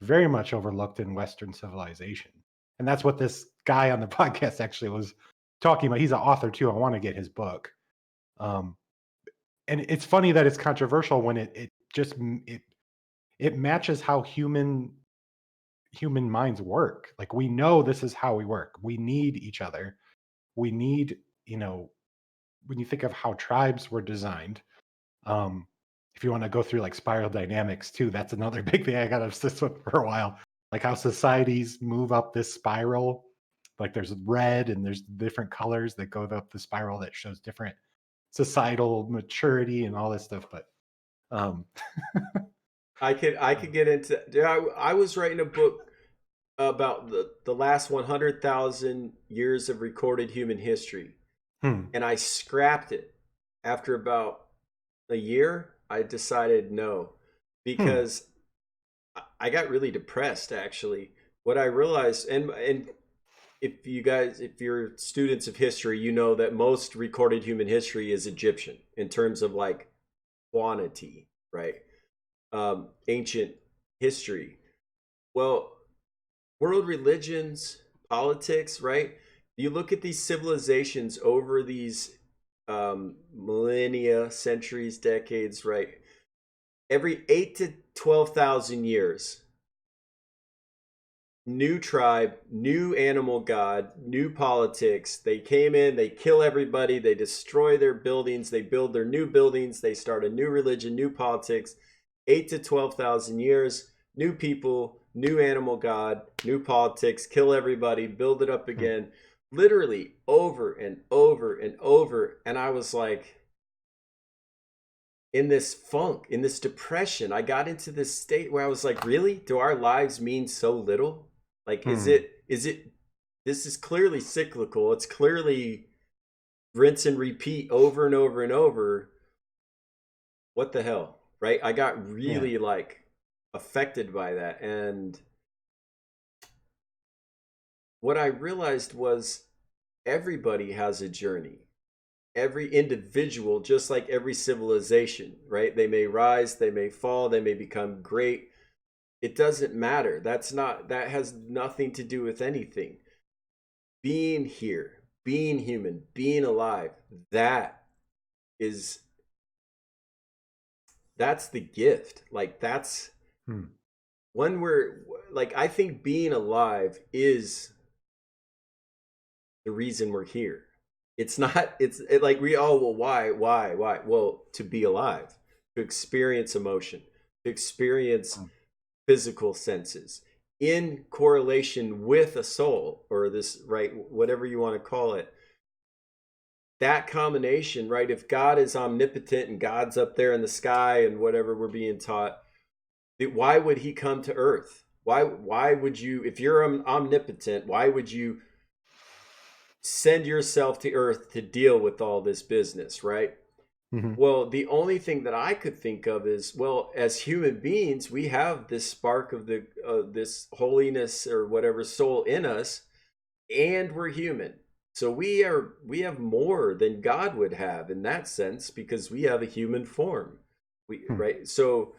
very much overlooked in Western civilization. And that's what this guy on the podcast actually was talking about. He's an author too. I want to get his book. Um, and it's funny that it's controversial when it matches how human minds work. Like, we know this is how we work. We need each other. We need, when you think of how tribes were designed, um, if you want to go through like spiral dynamics too, that's another big thing I got obsessed with for a while. Like how societies move up this spiral. Like there's red and there's different colors that go up the spiral that shows different societal maturity and all this stuff. But um, I could get into. Yeah, I was writing a book about the last 100,000 years of recorded human history, hmm, and I scrapped it after about a year. I decided no, hmm, because I got really depressed actually. What I realized, and if you're students of history, you know that most recorded human history is Egyptian in terms of like quantity, right? Ancient history. Well, world religions, politics, right? You look at these civilizations over these millennia, centuries, decades, right? Every 8 to 12,000 years, new tribe, new animal god, new politics. They came in, they kill everybody, they destroy their buildings, they build their new buildings, they start a new religion, new politics. 8 to 12,000 years, new people, new animal god, new politics, kill everybody, build it up hmm, again. Literally over and over and over. And I was like, in this funk, in this depression, I got into this state where I was like, really? Do our lives mean so little? Like, hmm, this is clearly cyclical. It's clearly rinse and repeat over and over and over. What the hell? Right? I got yeah, really like affected by that. And what I realized was everybody has a journey. Every individual, just like every civilization, right? They may rise, they may fall, they may become great. It doesn't matter. That has nothing to do with anything. Being here, being human, being alive, that is that's the gift. Like that's hmm, when we're like I think being alive is the reason we're here. It's not like we well why? Well, to be alive, to experience emotion, to experience hmm, physical senses in correlation with a soul or this right whatever you want to call it. that combination, right? If God is omnipotent and God's up there in the sky and whatever we're being taught, why would he come to earth? Why would you, if you're omnipotent, why would you send yourself to earth to deal with all this business, right? Hmm. Well, the only thing that I could think of is, well, as human beings, we have this spark of the this holiness or whatever soul in us, and we're human. So we have more than God would have in that sense because we have a human form. We Hmm. right? So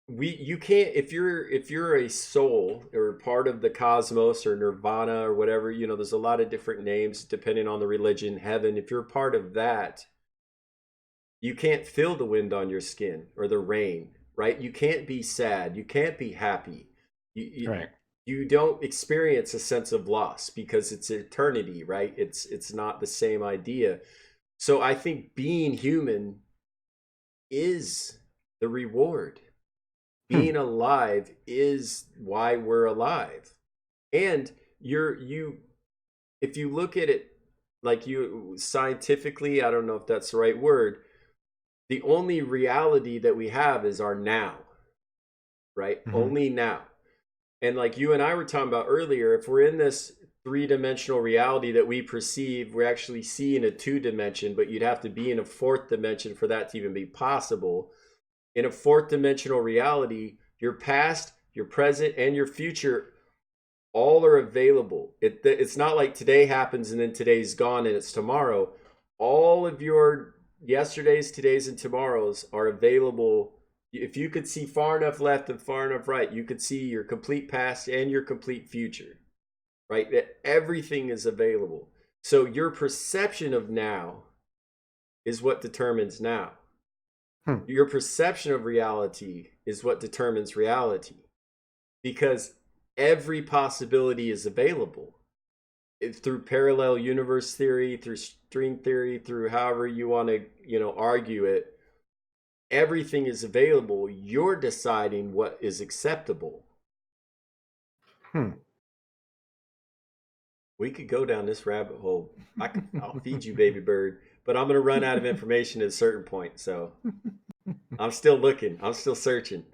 we you can't, if you're a soul or part of the cosmos or nirvana or whatever, there's a lot of different names depending on the religion, heaven, if you're part of that, you can't feel the wind on your skin or the rain, right? You can't be sad, you can't be happy. you you, Right. you don't experience a sense of loss because it's eternity, right? It's not the same idea. So I think being human is the reward. Hmm. Being alive is why we're alive. And you if you look at it like you scientifically, I don't know if that's the right word, the only reality that we have is our now, right? Hmm. Only now. And like you and I were talking about earlier, if we're in this three-dimensional reality that we perceive, we're actually seeing a two-dimension, but you'd have to be in a fourth dimension for that to even be possible. In a fourth dimensional reality, your past, your present, and your future all are available. It's not like today happens and then today's gone and it's tomorrow. All of your yesterdays, today's, and tomorrows are available. If you could see far enough left and far enough right, you could see your complete past and your complete future, right? That everything is available. So your perception of now is what determines now. Hmm. Your perception of reality is what determines reality because every possibility is available through parallel universe theory, through string theory, through however you want to, argue it. Everything is available. You're deciding what is acceptable. Hmm. We could go down this rabbit hole. I'll feed you, baby bird, but I'm going to run out of information at a certain point. So I'm still looking. I'm still searching.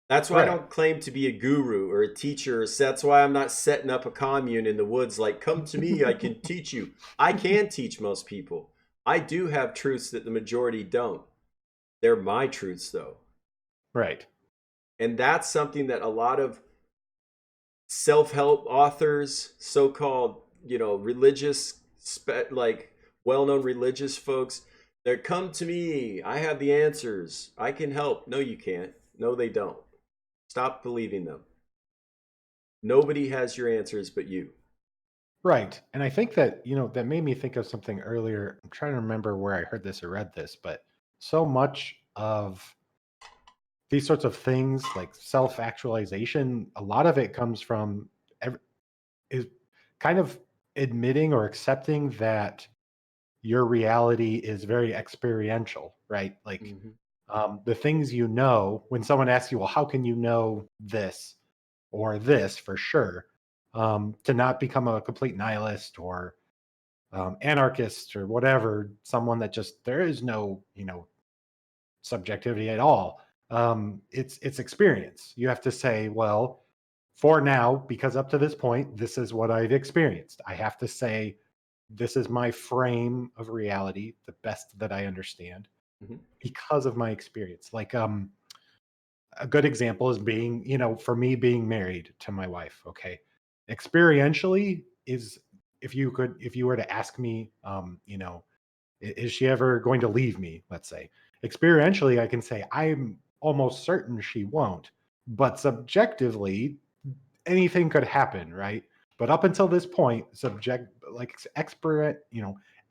That's why I Right. don't claim to be a guru or a teacher. That's why I'm not setting up a commune in the woods like, come to me, I can teach you. I can teach most people. I do have truths that the majority don't. They're my truths, though. Right. And that's something that a lot of self help authors, so called, religious, like well known religious folks, they come to me. I have the answers. I can help. No, you can't. No, they don't. Stop believing them. Nobody has your answers but you. Right. And I think that, that made me think of something earlier. I'm trying to remember where I heard this or read this, but so much of these sorts of things like self-actualization, a lot of it comes from is kind of admitting or accepting that your reality is very experiential, right? Like Mhm. the things when someone asks you, well, how can you know this or this for sure? To not become a complete nihilist or anarchist or whatever, someone that just there is no, subjectivity at all. It's experience. You have to say, well, for now, because up to this point, this is what I've experienced. I have to say, this is my frame of reality, the best that I understand, Mhm. because of my experience. Like a good example is being, for me being married to my wife. Okay, experientially is if you were to ask me, is she ever going to leave me? Let's say. Experientially, I can say I'm almost certain she won't, but subjectively, anything could happen, right? But up until this point,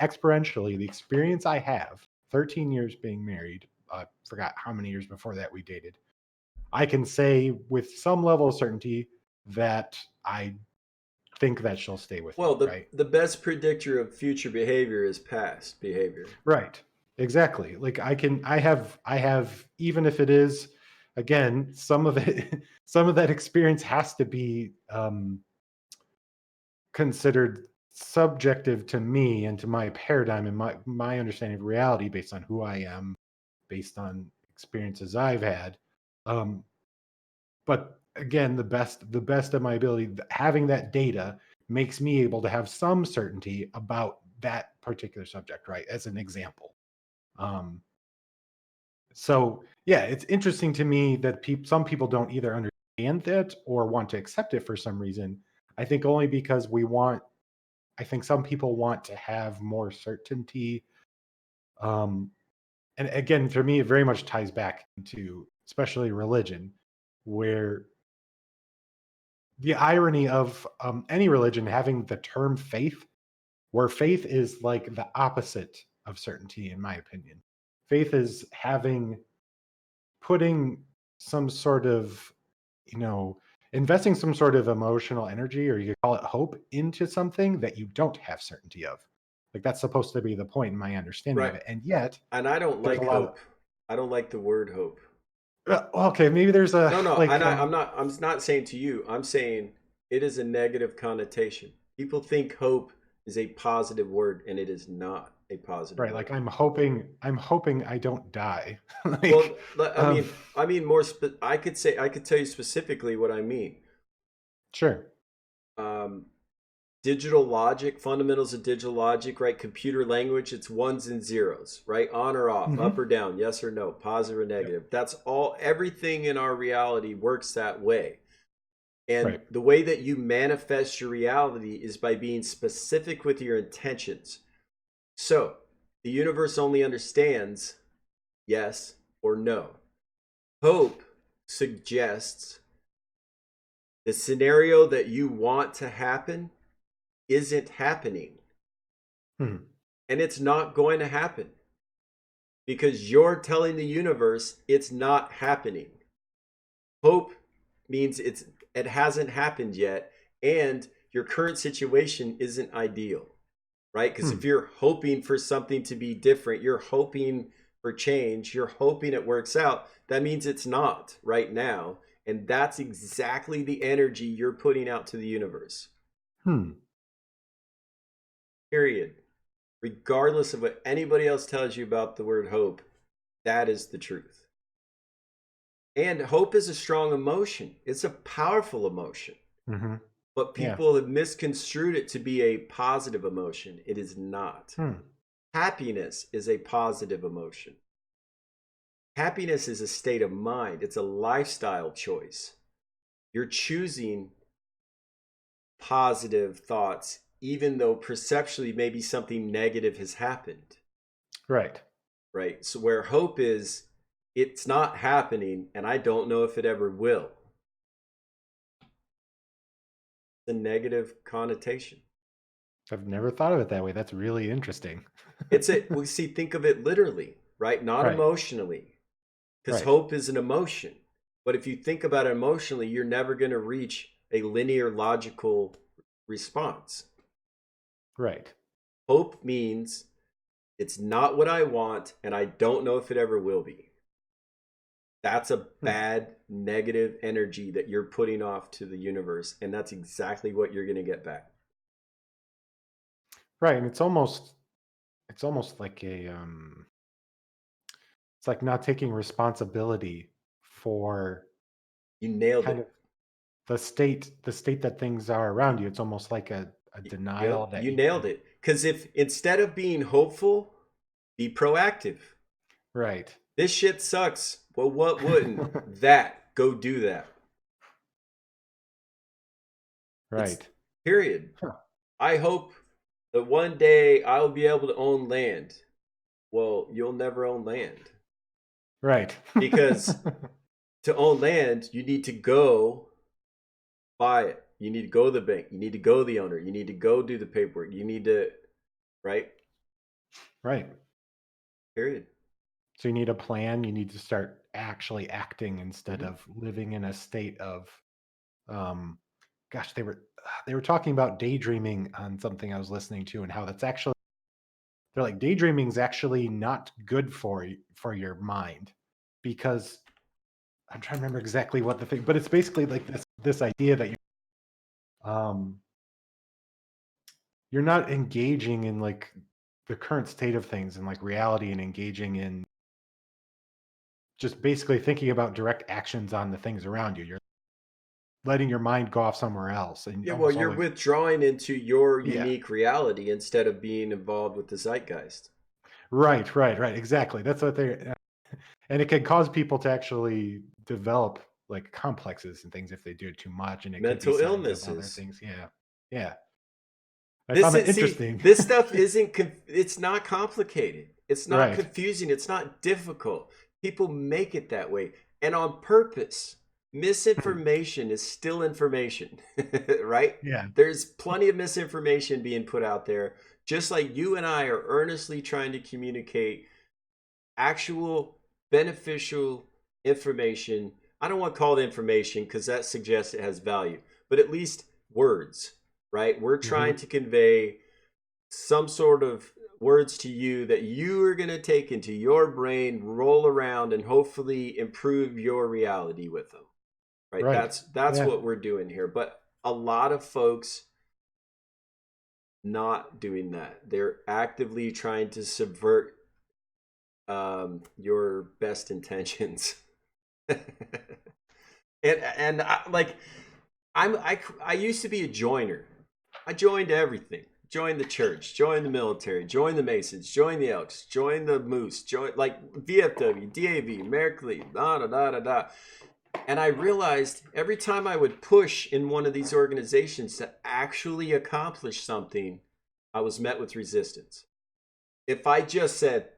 experientially, the experience I have, 13 years being married, forgot how many years before that we dated, I can say with some level of certainty that I think that she'll stay with Well, me, the right? the best predictor of future behavior is past behavior. Right. Exactly. Like I have even if it is again, some of it some of that experience has to be considered subjective to me and to my paradigm and my understanding of reality based on who I am, based on experiences I've had. Um, but again, the best of my ability, having that data makes me able to have some certainty about that particular subject, right? As an example. Um, so yeah, it's interesting to me that some people don't either understand that or want to accept it for some reason. I think only because I think some people want to have more certainty. Um, and again, for me, it very much ties back into especially religion, where the irony of any religion having the term faith, where faith is like the opposite of certainty, in my opinion. Faith is putting some sort of, you know, investing some sort of emotional energy, or you could call it hope, into something that you don't have certainty of. Like that's supposed to be the point in my understanding of Right. it. And yet And I don't there's a like lot of hope. I don't like the word hope. okay, maybe there's a No, no, like I'm not saying to you. I'm saying it is a negative connotation. People think hope is a positive word, and it is not a positive right, like word. I'm hoping I don't die. Like Well, um I mean more. I could tell you specifically what I mean. sure. Um, Digital logic, fundamentals of digital logic, right? Computer language, it's ones and zeros, right? On or off, up Hmm. or down, yes or no, positive or Yep. negative. That's all. Everything in our reality works that way. And Right. the way that you manifest your reality is by being specific with your intentions. So the universe only understands yes or no. Hope suggests the scenario that you want to happen isn't happening, Hmm. and it's not going to happen because you're telling the universe it's not happening. Hope means it hasn't happened yet, and your current situation isn't ideal, right? Because if Hmm. you're hoping for something to be different, you're hoping for change, you're hoping it works out, that means it's not right now. And that's exactly the energy you're putting out to the universe. Hmm. Period. Regardless of what anybody else tells you about the word hope, that is the truth. And hope is a strong emotion, it's a powerful emotion. Hmm. But Yeah. people have misconstrued it to be a positive emotion. It is not. Hmm. Happiness is a positive emotion. Happiness is a state of mind, it's a lifestyle choice. You're choosing positive thoughts, even though perceptually maybe something negative has happened, Right. right? So, where hope is, it's not happening, and I don't know if it ever will. The negative connotation. I've never thought of it that way. That's really interesting. It's a, we see, think of it literally, right? Not Right. emotionally, because Right. hope is an emotion. But if you think about it emotionally, you're never going to reach a linear, logical response. Right. Hope means it's not what I want, and I don't know if it ever will be. That's a Hmm. bad, negative energy that you're putting off to the universe, and that's exactly what you're going to get back. Right. And it's almost like it's like not taking responsibility for You nailed kind it. of the state that things are around you. It's almost like a denial Yep, that you you nailed it. Because if instead of being hopeful, be proactive. right. This shit sucks. Well, what wouldn't? That. Go do that. It's Right. period. Huh. I hope that one day I'll be able to own land. Well, you'll never own land Right. because to own land, you need to go buy it. You need to go to the bank. You need to go to the owner. You need to go do the paperwork. You need to, right? Right. Period. So you need a plan. You need to start actually acting instead Hmm. of living in a state of um gosh, they were talking about daydreaming on something I was listening to, and how that's actually, they're like, daydreaming is actually not good for your mind, because I'm trying to remember exactly what the thing, but it's basically like this idea that you're not engaging in like the current state of things and like reality and engaging in just basically thinking about direct actions on the things around you. You're letting your mind go off somewhere else and Yeah, well, almost you're always. withdrawing into your Yeah. unique reality instead of being involved with the zeitgeist. Right, exactly. That's what they and it can cause people to actually develop like complexes and things if they do it too much, and it could be Mental signs of other illnesses. things. Yeah. Yeah. I This found that is see, interesting. this stuff isn't it's not complicated. It's not Right. confusing. It's not difficult. People make it that way. And on purpose. Misinformation is still information, right? Yeah. There's plenty of misinformation being put out there, just like you and I are earnestly trying to communicate actual beneficial information. I don't want to call it information because that suggests it has value, but at least words, right? We're trying Mhm. to convey some sort of words to you that you are going to take into your brain, roll around, and hopefully improve your reality with them, right? Right. That's Yeah. what we're doing here. But a lot of folks not doing that. They're actively trying to subvert your best intentions. And like I used to be a joiner. I joined everything. Joined the church, joined the military, joined the Masons, joined the Elks, joined the Moose, joined like VFW, DAV, American League, da da da da da. And I realized every time I would push in one of these organizations to actually accomplish something, I was met with resistance. If I just said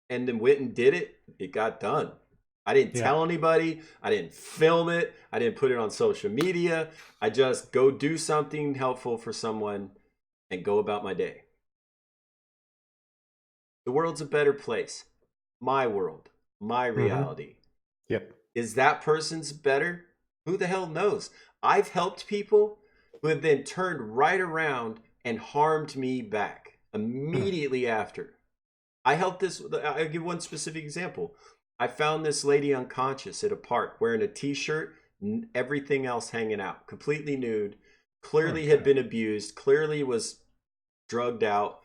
and then went and did it, it got done. I didn't Yeah. tell anybody. I didn't film it. I didn't put it on social media. I just go do something helpful for someone and go about my day. The world's a better place. My world, my Mhm. reality. Yep. Is that person's better? Who the hell knows? I've helped people who have then turned right around and harmed me back Hmm. immediately after. I helped this. I'll give one specific example. I found this lady unconscious at a park wearing a t shirt, everything else hanging out, completely nude, Oh clearly had god. been abused, clearly was drugged out,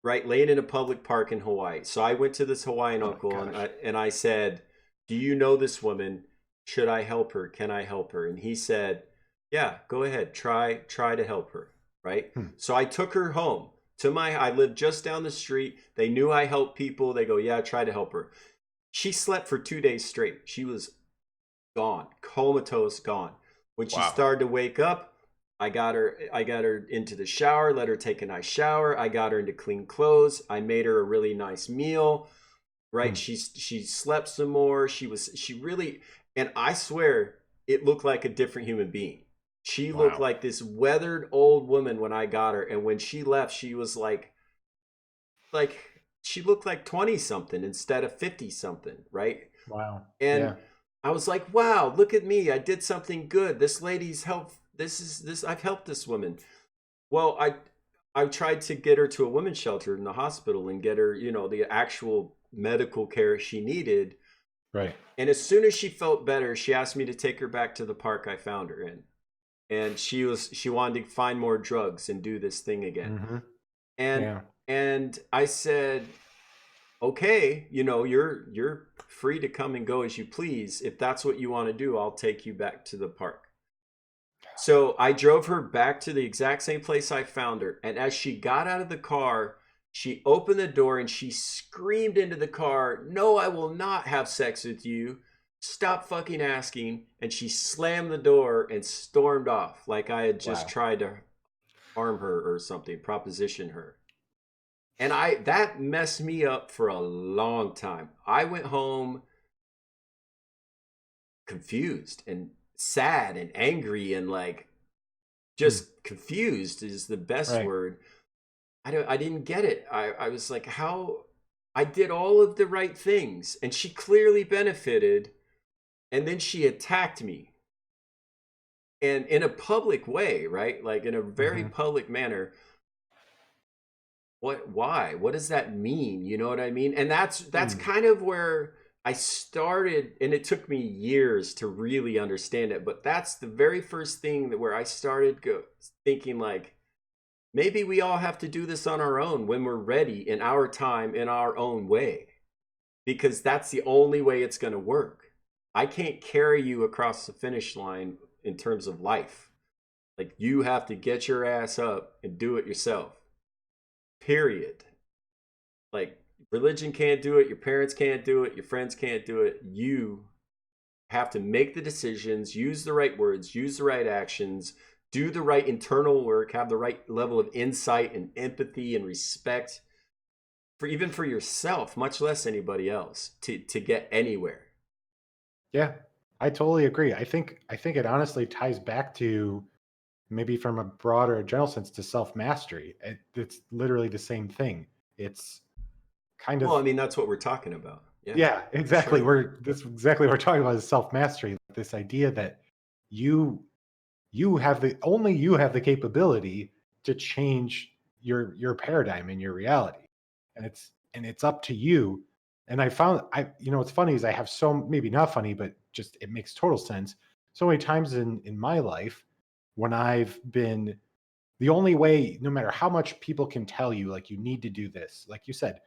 right? Laying in a public park in Hawaii. So I went to this Hawaiian Oh my uncle gosh. and I said, "Do you know this woman? Should I help her? Can I help her?" And he said, "Yeah, go ahead. Try to help her." Right? Hmm. So I took her home to my I lived just down the street. They knew I helped people. They go, "Yeah, try to help her." She slept for 2 days straight. She was gone, comatose, gone. When she Wow. started to wake up, I got her into the shower, let her take a nice shower. I got her into clean clothes. I made her a really nice meal, right? Hmm. She slept some more. She really, and I swear it looked like a different human being. She looked Wow. like this weathered old woman when I got her, and when she left, she was like she looked like 20 something instead of 50 something, right? Wow. And Yeah. I was like, wow, look at me. I did something good. This lady's helped. This I've helped this woman. Well, I tried to get her to a women's shelter in the hospital and get her, the actual medical care she needed. Right. And as soon as she felt better, she asked me to take her back to the park I found her in. And she wanted to find more drugs and do this thing again. Mhm. And Yeah. and I said, okay, you're free to come and go as you please. If that's what you want to do, I'll take you back to the park. So I drove her back to the exact same place I found her. And as she got out of the car, she opened the door and she screamed into the car, "No, I will not have sex with you. Stop fucking asking." And she slammed the door and stormed off like I had just Wow. tried to harm her or something, proposition her. And I that messed me up for a long time. I went home confused and sad and angry and like Hmm. just confused is the best Right. word. I didn't get it. I was like, how I did all of the right things and she clearly benefited and then she attacked me. And in a public way, right? Like in a very Mhm. public manner. What does that mean? You know what I mean? And that's Hmm. kind of where I started, and it took me years to really understand it, but that's the very first thing that where I started thinking like, Maybe we all have to do this on our own when we're ready in our time, in our own way, because that's the only way it's going to work. I can't carry you across the finish line in terms of life. Like, you have to get your ass up and do it yourself. Period. Like, religion can't do it, your parents can't do it, your friends can't do it. You have to make the decisions, use the right words, use the right actions, do the right internal work, have the right level of insight and empathy and respect for even for yourself, much less anybody else, to get anywhere. Yeah, I totally agree. I think it honestly ties back to maybe from a broader general sense to self mastery. It's literally the same thing. It's kind Well, I of mean, that's what we're talking about. Yeah, yeah, for exactly. sure. We're That's exactly what we're talking about is self mastery. This idea that you you have the only you have the capability to change your paradigm and your reality, and it's up to you. And I found I you know what's funny is I have so maybe not funny, but just it makes total sense. So many times in my life when I've been the only way, no matter how much people can tell you, like you need to do this, like you said,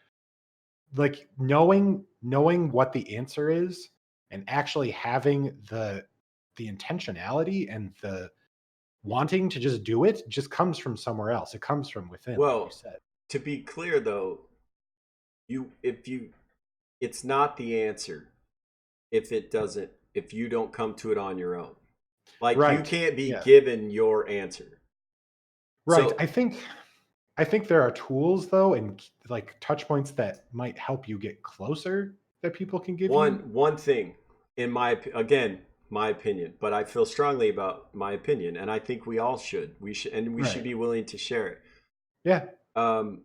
like knowing what the answer is and actually having the intentionality and the wanting to just do it just comes from somewhere else. It comes from within, like you Well, said. to be clear though, if you it's not the answer if you don't come to it on your own. Like, you Right. can't be Yeah. given your answer. Right. So I think there are tools though and like touch points that might help you get closer that people can give you. one thing, again, my opinion, but I feel strongly about my opinion, and I think we should Right. be willing to share it. Yeah. Um,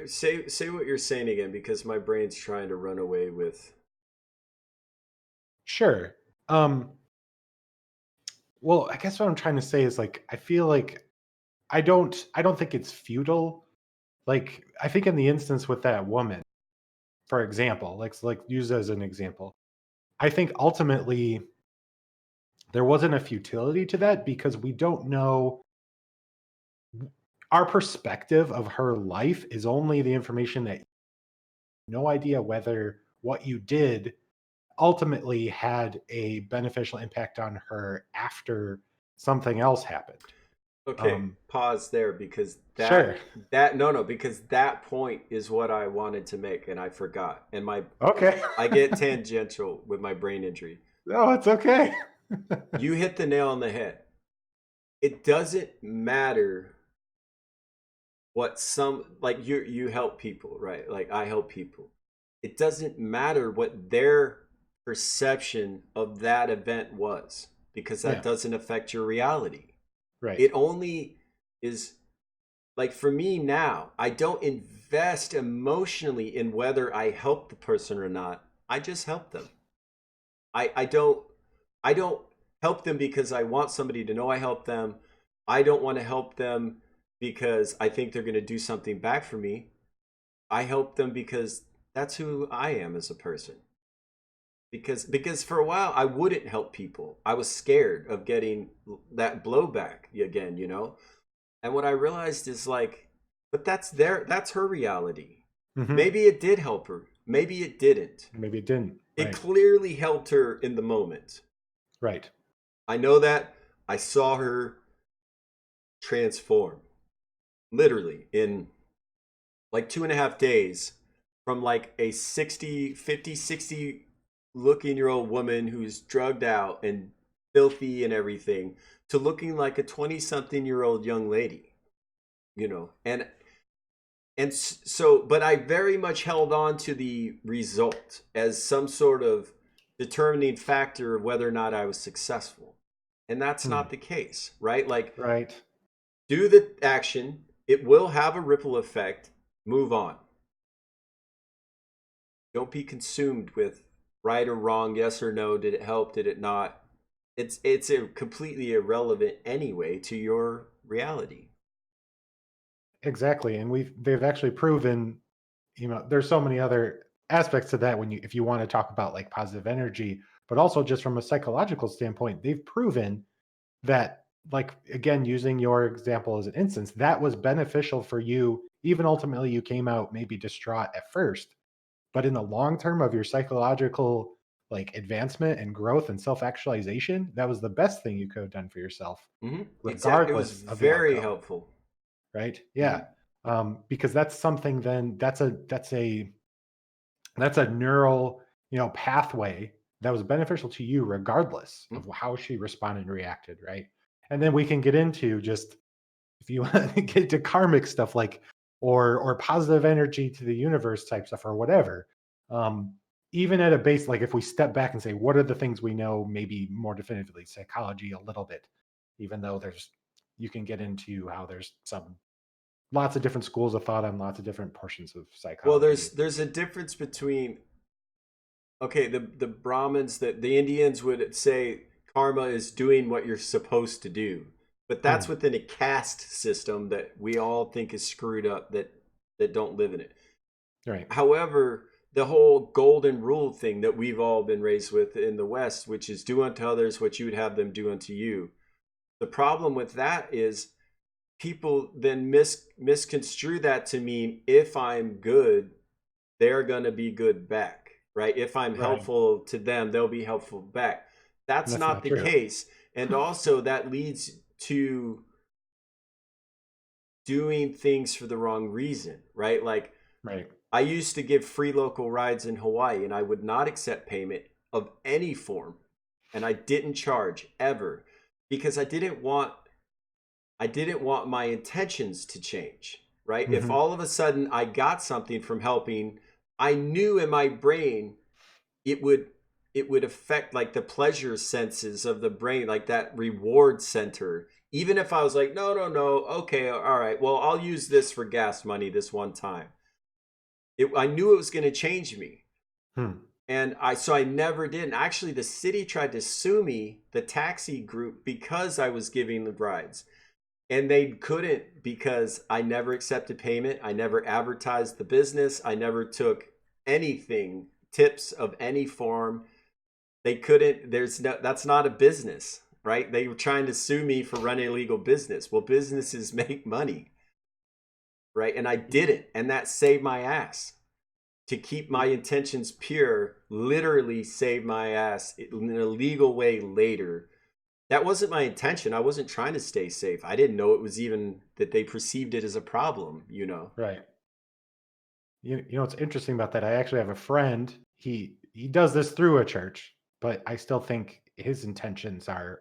say what you're saying again, because my brain's trying to run away with. Sure. Well, I guess what I'm trying to say is like I feel like I don't think it's futile. Like I think in the instance with that woman, for example, like use as an example. I think ultimately there wasn't a futility to that because we don't know our perspective of her life is only the information that no idea whether what you did ultimately had a beneficial impact on her after something else happened. Okay, Um, pause there, because sure. that no, because that point is what I wanted to make and I forgot. And my Okay. I get tangential with my brain injury. No, it's okay. You hit the nail on the head. It doesn't matter what some, like, you help people, right? Like, I help people. It doesn't matter what their perception of that event was, because that Yeah. doesn't affect your reality. Right. It only is, like, for me now, I don't invest emotionally in whether I help the person or not. I just help them. I don't help them because I want somebody to know I help them. I don't want to help them because I think they're going to do something back for me. I help them because that's who I am as a person. Because for a while I wouldn't help people. I was scared of getting that blowback again. And what I realized is, like, but that's her reality. Hmm. Maybe it did help her. Maybe it didn't. Maybe it didn't. It Right. clearly helped her in the moment. Right. I know that. I saw her transform, literally, in like 2.5 days, from like a 60, 50, 60 looking year old woman who's drugged out and filthy and everything, to looking like a 20 something year old young lady. So, but I very much held on to the result as some sort of determining factor of whether or not I was successful. And that's Hmm. not the case, right? Like, Right. do the action, it will have a ripple effect, move on. Don't be consumed with right or wrong, yes or no, did it help, did it not? It's a completely irrelevant anyway to your reality. Exactly. And they've actually proven, there's so many other aspects to that when you if you want to talk about like positive energy, but also just from a psychological standpoint, they've proven that, like, again, using your example as an instance, that was beneficial for you. Even ultimately, you came out maybe distraught at first, but in the long term of your psychological, like, advancement and growth and self-actualization, that was the best thing you could have done for yourself, Exactly. It was regardless of the very outcome, helpful. right? Hmm. Yeah. Because that's something, then that's a neural, pathway that was beneficial to you regardless of how she responded and reacted, right? And then we can get into, just, if you want to get to karmic stuff, like, or positive energy to the universe type stuff, or whatever. um Even at a base, like, if we step back and say, what are the things we know, maybe more definitively, psychology a little bit, even though there's, you can get into how there's some, lots of different schools of thought on lots of different portions of Well, psychology. there's a difference between, okay, the Brahmins, that the Indians would say karma is doing what you're supposed to do, but that's Hmm, within a caste system that we all think is screwed up, that don't live in it. right. However, the whole golden rule thing that we've all been raised with in the West, which is do unto others what you would have them do unto you. The problem with that is people then misconstrue that to mean if I'm good, they're going to be good back, right? If I'm Right. helpful to them, they'll be helpful back. And That's that's not not the true. case. And also, that leads to doing things for the wrong reason, right? Like, Right. I used to give free local rides in Hawaii, and I would not accept payment of any form. And I didn't charge ever, because I didn't want my intentions to change, right? If Hmm. all of a sudden I got something from helping, I knew in my brain it would it would affect, like, the pleasure senses of the brain, like that reward center. Even if I was like, no, no, no, okay, all right, well, I'll use this for gas money this one time. I knew it was going to change me. Hmm. And I never did. And actually, the city tried to sue me, the taxi group, because I was giving the rides. And they couldn't, because I never accepted payment. I never advertised the business. I never took anything, tips of any form. They couldn't. That's not a business, right? They were trying to sue me for running a illegal business. Well, businesses make money, right? And I didn't, and that saved my ass. To keep my intentions pure, literally saved my ass in a legal way later. That wasn't my intention. I wasn't trying to stay safe. I didn't know it was even that they perceived it as a problem, you know. Right. What's interesting about that? I actually have a friend. He does this through a church, but I still think his intentions are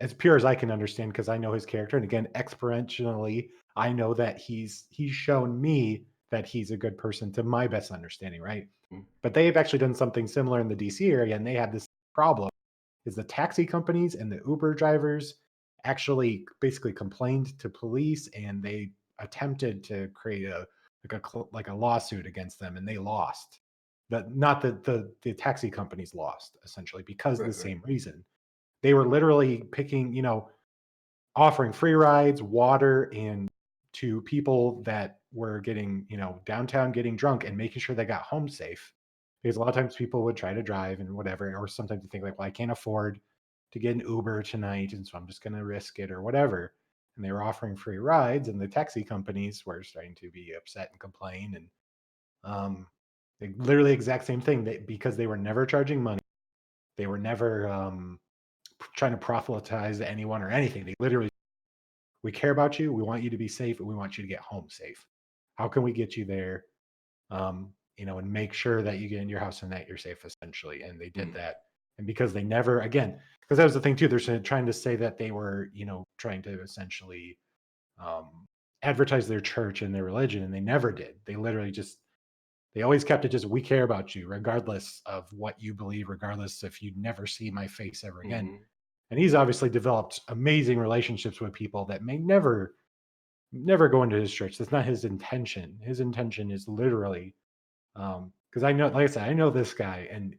as pure as I can understand, because I know his character. And again, experientially, I know that he's shown me that he's a good person to my best understanding, right? But they've actually done something similar in the DC area, and they had this problem: is the taxi companies and the Uber drivers actually basically complained to police, and they attempted to create like a lawsuit against them, and they lost. That Not that the taxi companies lost, essentially, because of the Right, right. same reason. They were literally picking, offering free rides, water, and to people that were getting, downtown, getting drunk, and making sure they got home safe. Because a lot of times people would try to drive and whatever, or sometimes you think like, well, I can't afford to get an Uber tonight, and so I'm just going to risk it or whatever. And they were offering free rides, and the taxi companies were starting to be upset and complain. And um, literally exact same thing. Because they were never charging money, they were never trying to proselytize anyone or anything. They literally, we care about you. We want you to be safe, and we want you to get home safe. How can we get you there? And make sure that you get in your house and that you're safe, essentially. And they did Mm. that. And because they never, again, because that was the thing too, trying to say that they were, trying to essentially um, advertise their church and their religion, and they never did. They literally just, they always kept it just, we care about you, regardless of what you believe, regardless if you never see my face ever again. Hmm. And he's obviously developed amazing relationships with people that may never go into his church. That's not his intention. His intention is literally, because I know, like I said, I know this guy, and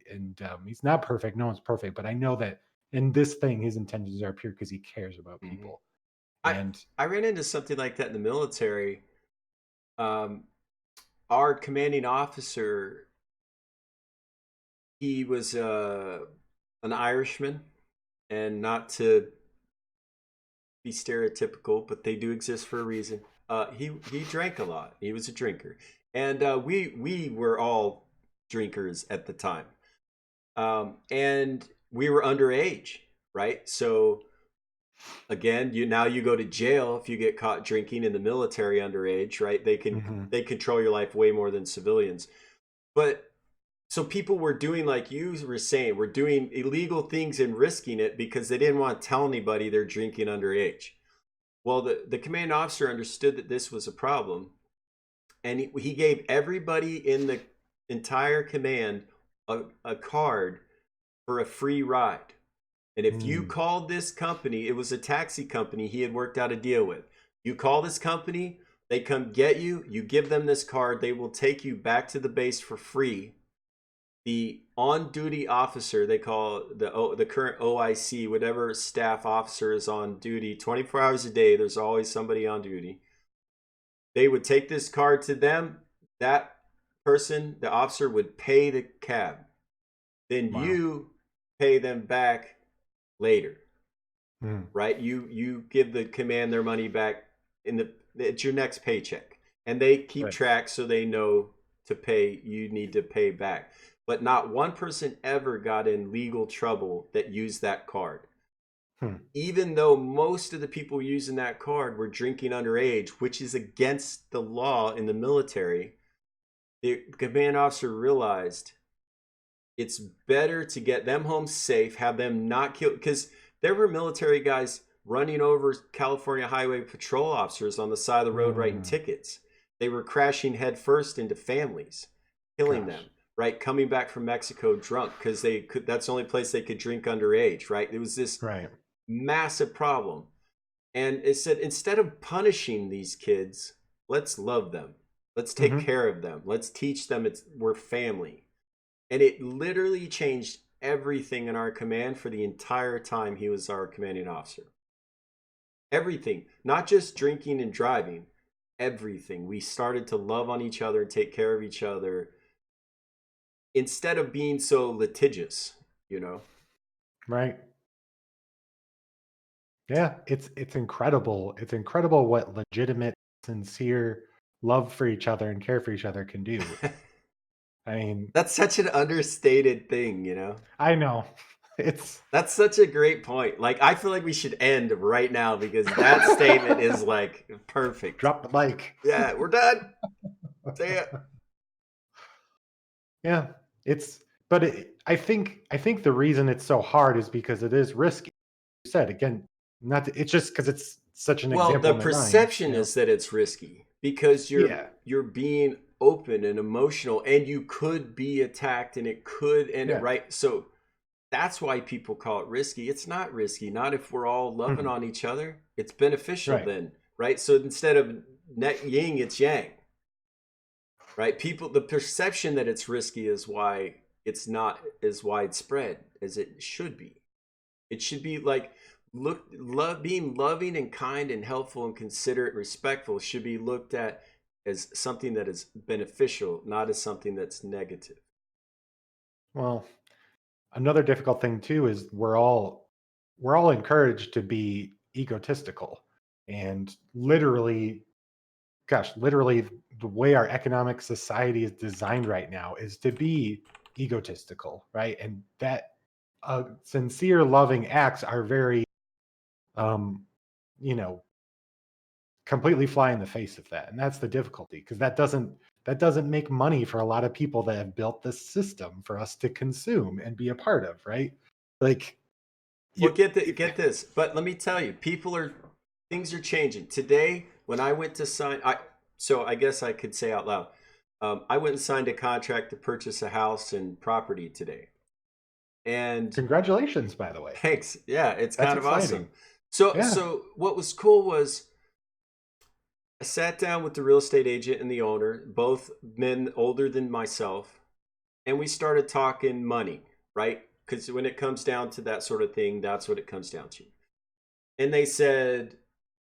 he's not perfect. No one's perfect, but I know that in this thing, his intentions are pure because he cares about Hmm. people. I And I ran into something like that in the military. Um, our commanding officer, he was an Irishman, and not to be stereotypical, but they do exist for a reason. He drank a lot. He was a drinker, and we were all drinkers at the time, and we were underage, right? So again, you go to jail if you get caught drinking in the military underage, right? Hmm. They control your life way more than civilians. But so people were doing like you were saying, were doing illegal things and risking it because they didn't want to tell anybody they're drinking underage. Well, the commanding officer understood that this was a problem, and he gave everybody in the entire command a card for a free ride. And if you Mm. called this company, it was a taxi company he had worked out a deal with. You call this company, they come get you, you give them this card, they will take you back to the base for free. The on-duty officer, they call the current OIC, whatever staff officer is on duty 24 hours a day, there's always somebody on duty. They would take this card to them. That person, the officer, would pay the cab. Then Wow. you pay them back later, Mm. right? You give the command their money back in the it's your next paycheck, and they keep Right. track so they know to pay. You need to pay back, but not one person ever got in legal trouble that used that card. Hmm. Even though most of the people using that card were drinking underage, which is against the law in the military, the command officer realized it's better to get them home safe, have them not killed, because there were military guys running over California highway patrol officers on the side of the road writing Mm. tickets. They were crashing headfirst into families, killing them, Gosh. right? Coming back from Mexico drunk because they could, that's the only place they could drink underage, right? It was this Right. massive problem. And it said, instead of punishing these kids, let's love them. Let's take Hmm. care of them. Let's teach them we're family. And it literally changed everything in our command for the entire time he was our commanding officer. Everything, not just drinking and driving, everything. We started to love on each other and take care of each other instead of being so litigious, you know? Right. Yeah. It's incredible. It's incredible what legitimate, sincere love for each other and care for each other can do. I mean, That's such an understated thing, you know? I know. It's That's such a great point. Like, I feel like we should end right now because that statement is like perfect. drop the mic. Yeah, we're done. See ya. Yeah. It's but I think the reason it's so hard is because it is risky. You said again, not to, it's just because it's such an Well, example the in my mind, perception is that it's risky because Yeah. you're being open and emotional and you could be attacked and it could end it Yeah. right. So that's why people call it risky. It's not risky, not if we're all loving Mhm. on each other. It's beneficial Right. then, right? So instead of net yin, it's yang, right? People, the perception that it's risky is why it's not as widespread as it should be. It should be like being loving and kind and helpful and considerate and respectful should be looked at as something that is beneficial, not as something that's negative. Well, another difficult thing too is we're all encouraged to be egotistical, and literally, gosh, literally the way our economic society is designed right now is to be egotistical, right? And that sincere loving acts are very um you know completely fly in the face of that, and that's the difficulty, because that doesn't make money for a lot of people that have built this system for us to consume and be a part of, right? Like Well, you get this, but let me tell you, things are changing today. When I went to sign, so I guess I could say out loud, I went and signed a contract to purchase a house and property today, and congratulations, by the way. thanks. Yeah, it's That's kind of awesome. exciting. So, Yeah. what was cool was I sat down with the real estate agent and the owner, both men older than myself, and we started talking money, right? Because when it comes down to that sort of thing, that's what it comes down to. And they said,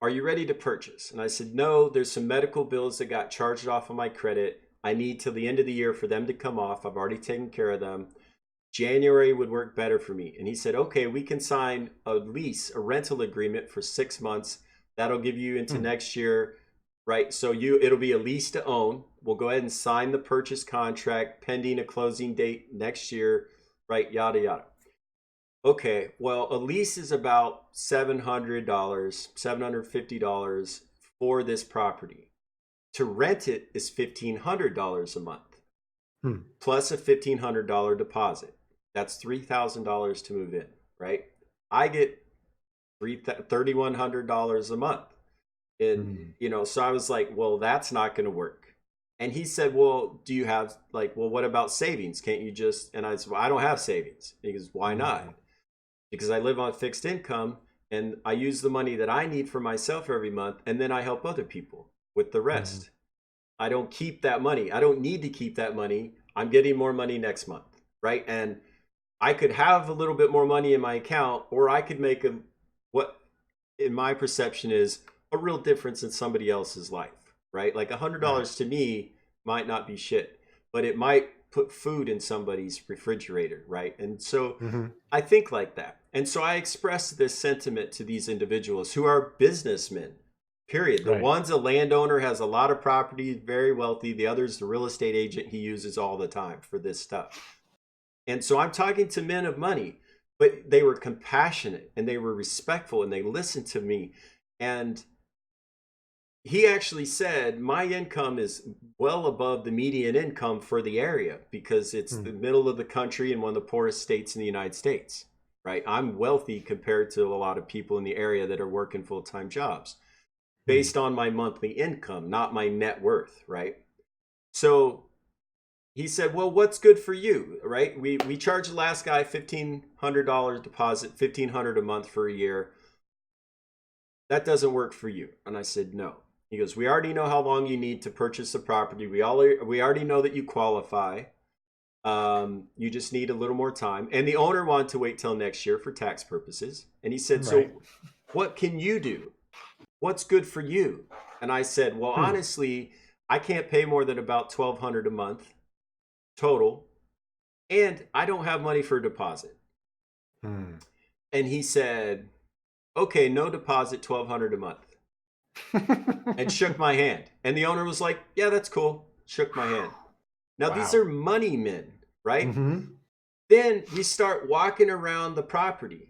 "Are you ready to purchase?" And I said, "No, there's some medical bills that got charged off of my credit. I need till the end of the year for them to come off. I've already taken care of them. January would work better for me. And he said, okay, we can sign a lease, a rental agreement for 6 months. That'll give you into next year, right? So it'll be a lease to own. We'll go ahead and sign the purchase contract pending a closing date next year, right? Yada, yada. Okay, well, a lease is about $700, $750 for this property. To rent it is $1,500 a month, plus a $1,500 deposit. That's $3,000 to move in, right? I get $3,100 a month. And, so I was like, well, that's not going to work. And he said, well, do you have well, what about savings? Can't you just, and I said, well, I don't have savings. And he goes, why not? Because I live on fixed income and I use the money that I need for myself every month. And then I help other people with the rest. I don't keep that money. I don't need to keep that money. I'm getting more money next month, right? And I could have a little bit more money in my account, or I could make what in my perception is a real difference in somebody else's life, right? Like $100 to me might not be shit, but it might put food in somebody's refrigerator, right? And so I think like that. And so I express this sentiment to these individuals who are businessmen, period. The one's a landowner, has a lot of property, very wealthy. The other's the real estate agent he uses all the time for this stuff. And so I'm talking to men of money, but they were compassionate and they were respectful and they listened to me. And he actually said, my income is well above the median income for the area because it's the middle of the country and one of the poorest states in the United States, right? I'm wealthy compared to a lot of people in the area that are working full-time jobs based on my monthly income, not my net worth, right? So he said, well, what's good for you, right? We charged the last guy $1,500 deposit, $1,500 a month for a year. That doesn't work for you. And I said, no. He goes, we already know how long you need to purchase the property. We already know that you qualify. You just need a little more time. And the owner wanted to wait till next year for tax purposes. And he said, so what can you do? What's good for you? And I said, well, honestly, I can't pay more than about $1,200 a month total. And I don't have money for a deposit. And he said, okay, no deposit, $1,200 a month. And shook my hand. And the owner was like, yeah, that's cool. Shook my hand. Now, these are money men, right? Then we start walking around the property.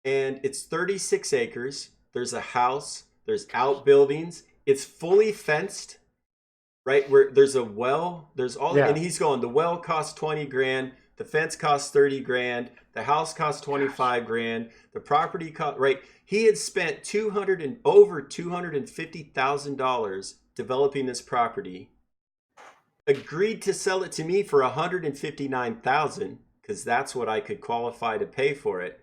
And it's 36 acres. There's a house. There's outbuildings. It's fully fenced, right? Where there's a well. There's all, and he's going, the well costs 20 grand. The fence costs 30 grand. The house costs 25 grand. The property cost, right? He had spent over $250,000 developing this property. Agreed to sell it to me for $159,000 because that's what I could qualify to pay for it,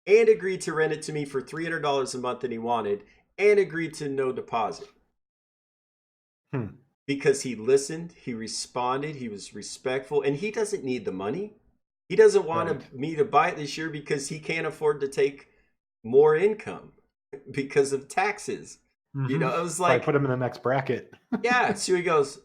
and agreed to rent it to me for $300 a month that he wanted, and agreed to no deposit. Because he listened, he responded, he was respectful, and he doesn't need the money. He doesn't want me to buy it this year because he can't afford to take more income because of taxes. It was like, put him in the next bracket. Yeah. So he goes,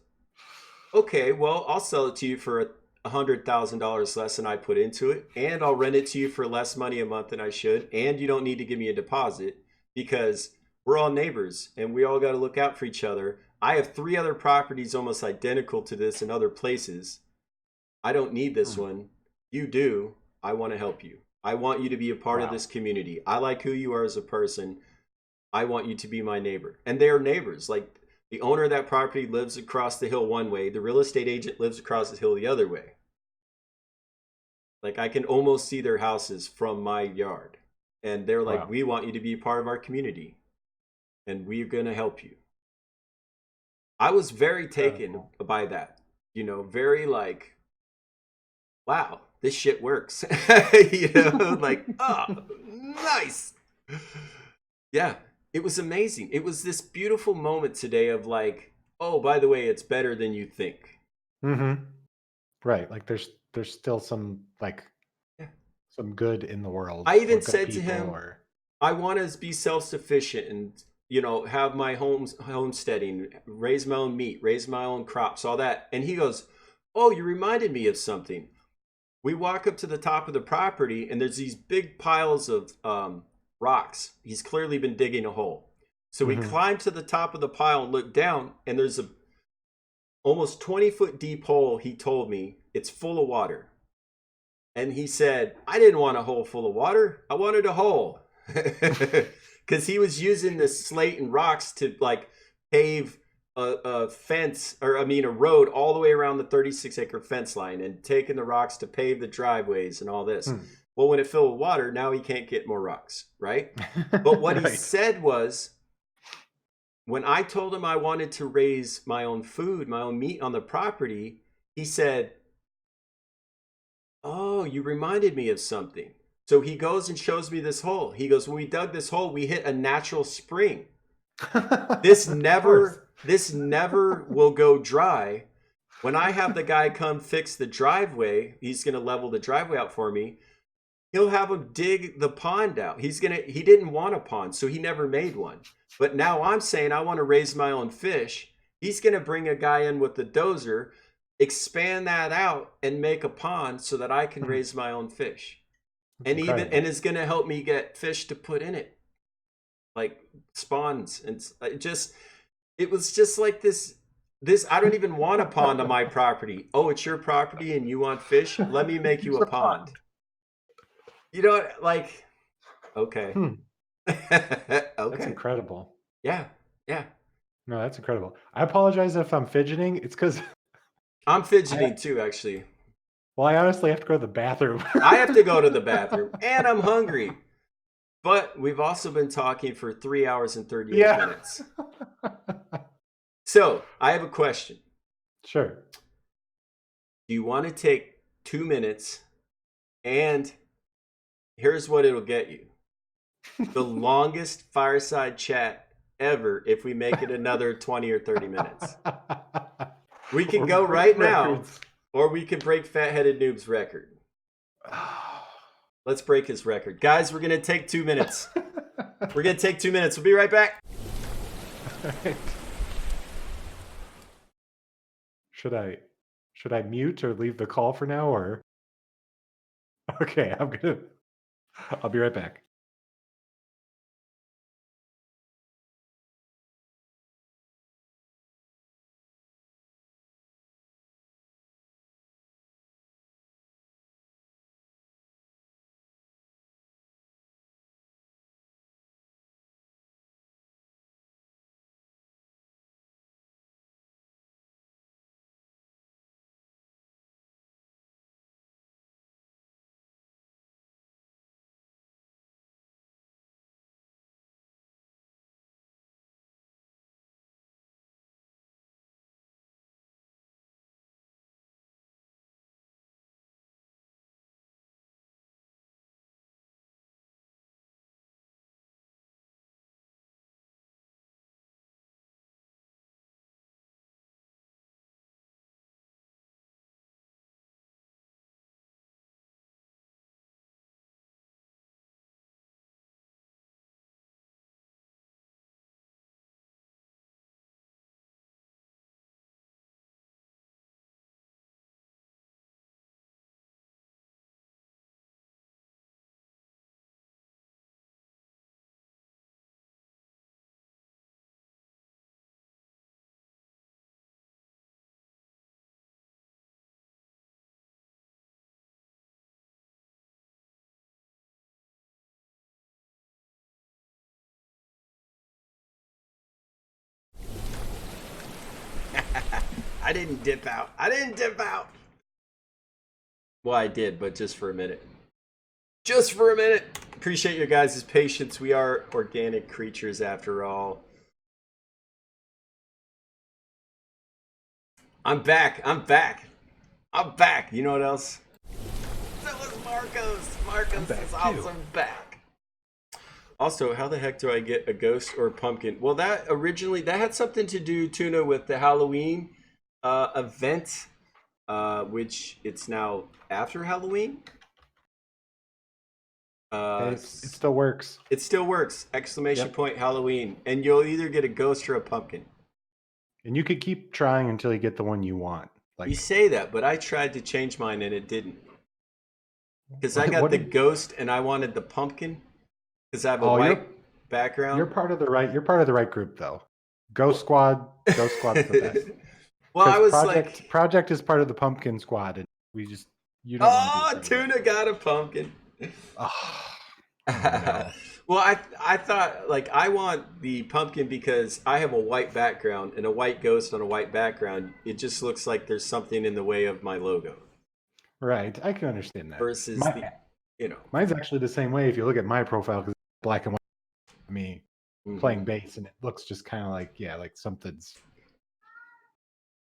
okay, well, I'll sell it to you for $100,000 less than I put into it, and I'll rent it to you for less money a month than I should, and you don't need to give me a deposit because we're all neighbors and we all got to look out for each other. I have 3 other properties almost identical to this in other places. I don't need this one. You do. I want to help you. I want you to be a part of this community. I like who you are as a person. I want you to be my neighbor. And they're neighbors. Like, the owner of that property lives across the hill one way. The real estate agent lives across the hill the other way. Like, I can almost see their houses from my yard. And they're like, we want you to be a part of our community. And we're going to help you. I was very taken by that. Very like, wow, this shit works. Like, oh, nice. Yeah, it was amazing. It was this beautiful moment today of like, oh, by the way, it's better than you think. Right. Like there's still some some good in the world. I even said to him, I want to be self-sufficient and, have my homesteading, raise my own meat, raise my own crops, all that. And he goes, oh, you reminded me of something. We walk up to the top of the property, and there's these big piles of rocks. He's clearly been digging a hole. So we Mhm. climb to the top of the pile and look down, and there's a almost 20-foot deep hole. He told me it's full of water. And he said, I didn't want a hole full of water. I wanted a hole. Because he was using the slate and rocks to like pave a fence, or I mean, a road all the way around the 36-acre fence line, and taking the rocks to pave the driveways and all this. Hmm. Well, when it filled with water, now he can't get more rocks, right? But what he Right. said was, when I told him I wanted to raise my own food, my own meat on the property, he said, oh, you reminded me of something. So he goes and shows me this hole. He goes, when we dug this hole, we hit a natural spring. This Of course. never will go dry. When I have the guy come fix the driveway, he's going to level the driveway out for me. He'll have him dig the pond out. He didn't want a pond, so he never made one. But now I'm saying I want to raise my own fish. He's going to bring a guy in with the dozer, expand that out, and make a pond so that I can Hmm. raise my own fish. That's And incredible. is going to help me get fish to put in it, like spawns. And it was just like this. I don't even want a pond on my property. Oh, it's your property and you want fish? Let me make you Here's a a pond. pond. You know, like, okay. Hmm. That's Okay. incredible. Yeah. Yeah. No, that's incredible. I apologize if I'm fidgeting. It's because I'm I fidgeting too, actually. I honestly have to go to the bathroom. I have to go to the bathroom and I'm hungry. But we've also been talking for 3 hours and 38 Yeah. minutes. So I have a question. Sure. Do you want to take 2 minutes? And here's what it'll get you: the longest fireside chat ever if we make it another 20 or 30 minutes. We can Or go break right now, records. or we can break Fat Headed Noob's record. Let's break his record. Guys, we're going to take 2 minutes. We're going to take 2 minutes. We'll be right back. Right. Should I mute or leave the call for now, or okay, I'll be right back. I didn't dip out. I didn't dip out. Well, I did, but just for a minute. Just for a minute. Appreciate your guys' patience. We are organic creatures after all. I'm back. I'm back. I'm back. You know what else? That was Marcos. I'm Marcos back is too. awesome back. Also, how the heck do I get a ghost or a pumpkin? Well, that had something to do, Tuna, with the Halloween event, which it's now after Halloween. It still works. It still works! Exclamation Yep. point Halloween, and you'll either get a ghost or a pumpkin. And you could keep trying until you get the one you want. You Like, say that, but I tried to change mine and it didn't. Because I got What the did? ghost and I wanted the pumpkin because I have a Oh, white you're background. part of the right. You're part of the right group, though. Ghost Well, Squad. Ghost Squad's the best. well, I Because was like, Project is part of the Pumpkin Squad, and we just you don't want to be a oh, part of that. Tuna got a pumpkin. Oh, oh no. Well, I thought like I want the pumpkin because I have a white background and a white ghost on a white background. It just looks like there's something in the way of my logo Right, I can understand that. versus My the, you know. mine's actually the same way. If you look at my profile, because black and white, me Hmm. playing bass, and it looks just kind of like like something's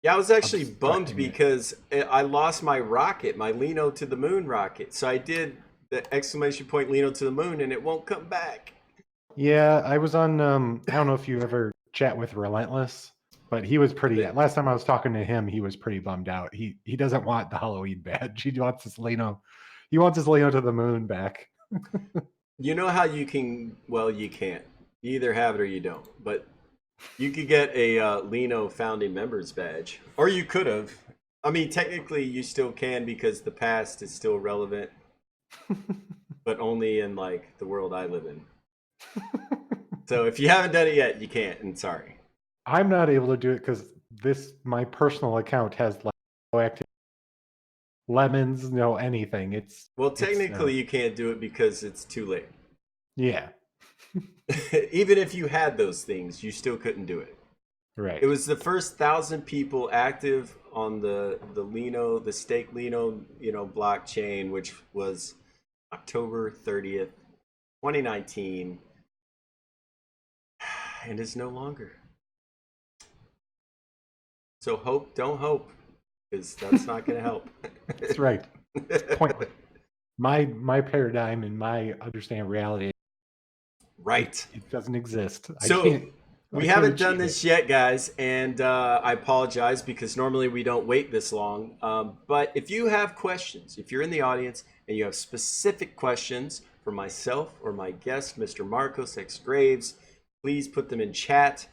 Yeah, I was actually bummed obstructing it. because I lost my rocket, my Lino to the moon rocket. So I did the exclamation point Lino to the moon, and it won't come back. Yeah, I was on. I don't know if you ever chat with Relentless, but he was pretty. But Last time I was talking to him, he was pretty bummed out. He doesn't want the Halloween badge. He wants his Leno. He wants his Leno to the moon back. you know how you can? Well, you can't. You either have it or you don't. But you could get a Lino founding members badge, or you could have. I mean, technically, you still can because the past is still relevant, but only in like the world I live in. So if you haven't done it yet, you can't. And sorry. I'm not able to do it because this my personal account has like no active lemons, no anything. Well, It's technically, you can't do it because it's too late. yeah, Even if you had those things, you still couldn't do it. It right. was the first 1,000 people active on the Lino, the stake Lino, blockchain, which was October 30th, 2019, and is no longer. So don't hope, because that's not going to help. That's right. It's pointless. My paradigm and my understand reality, Right. it doesn't exist. So I we can't haven't done achieve it. this yet, guys, and I apologize because normally we don't wait this long. But if you have questions, if you're in the audience and you have specific questions for myself or my guest, Mr. Marcos X Graves, please put them in chat.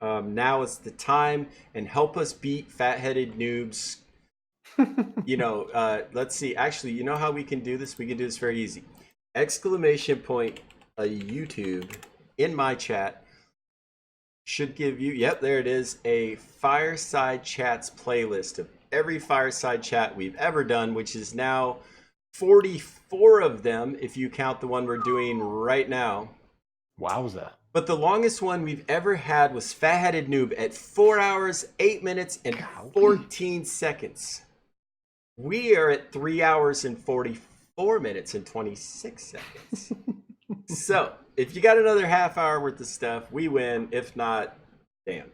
Now is the time, and help us beat fat-headed noobs. Let's see. Actually, you know how we can do this? We can do this very easy. Exclamation point a YouTube in my chat should give you, yep, there it is, a Fireside Chats playlist of every Fireside Chat we've ever done, which is now 44 of them if you count the one we're doing right now. Wowza. But the longest one we've ever had was Fatheaded Noob at 4 hours, 8 minutes, and Golly. 14 seconds. We are at 3 hours and 44 minutes and 26 seconds. So, if you got another half hour worth of stuff, we win. If not, damn.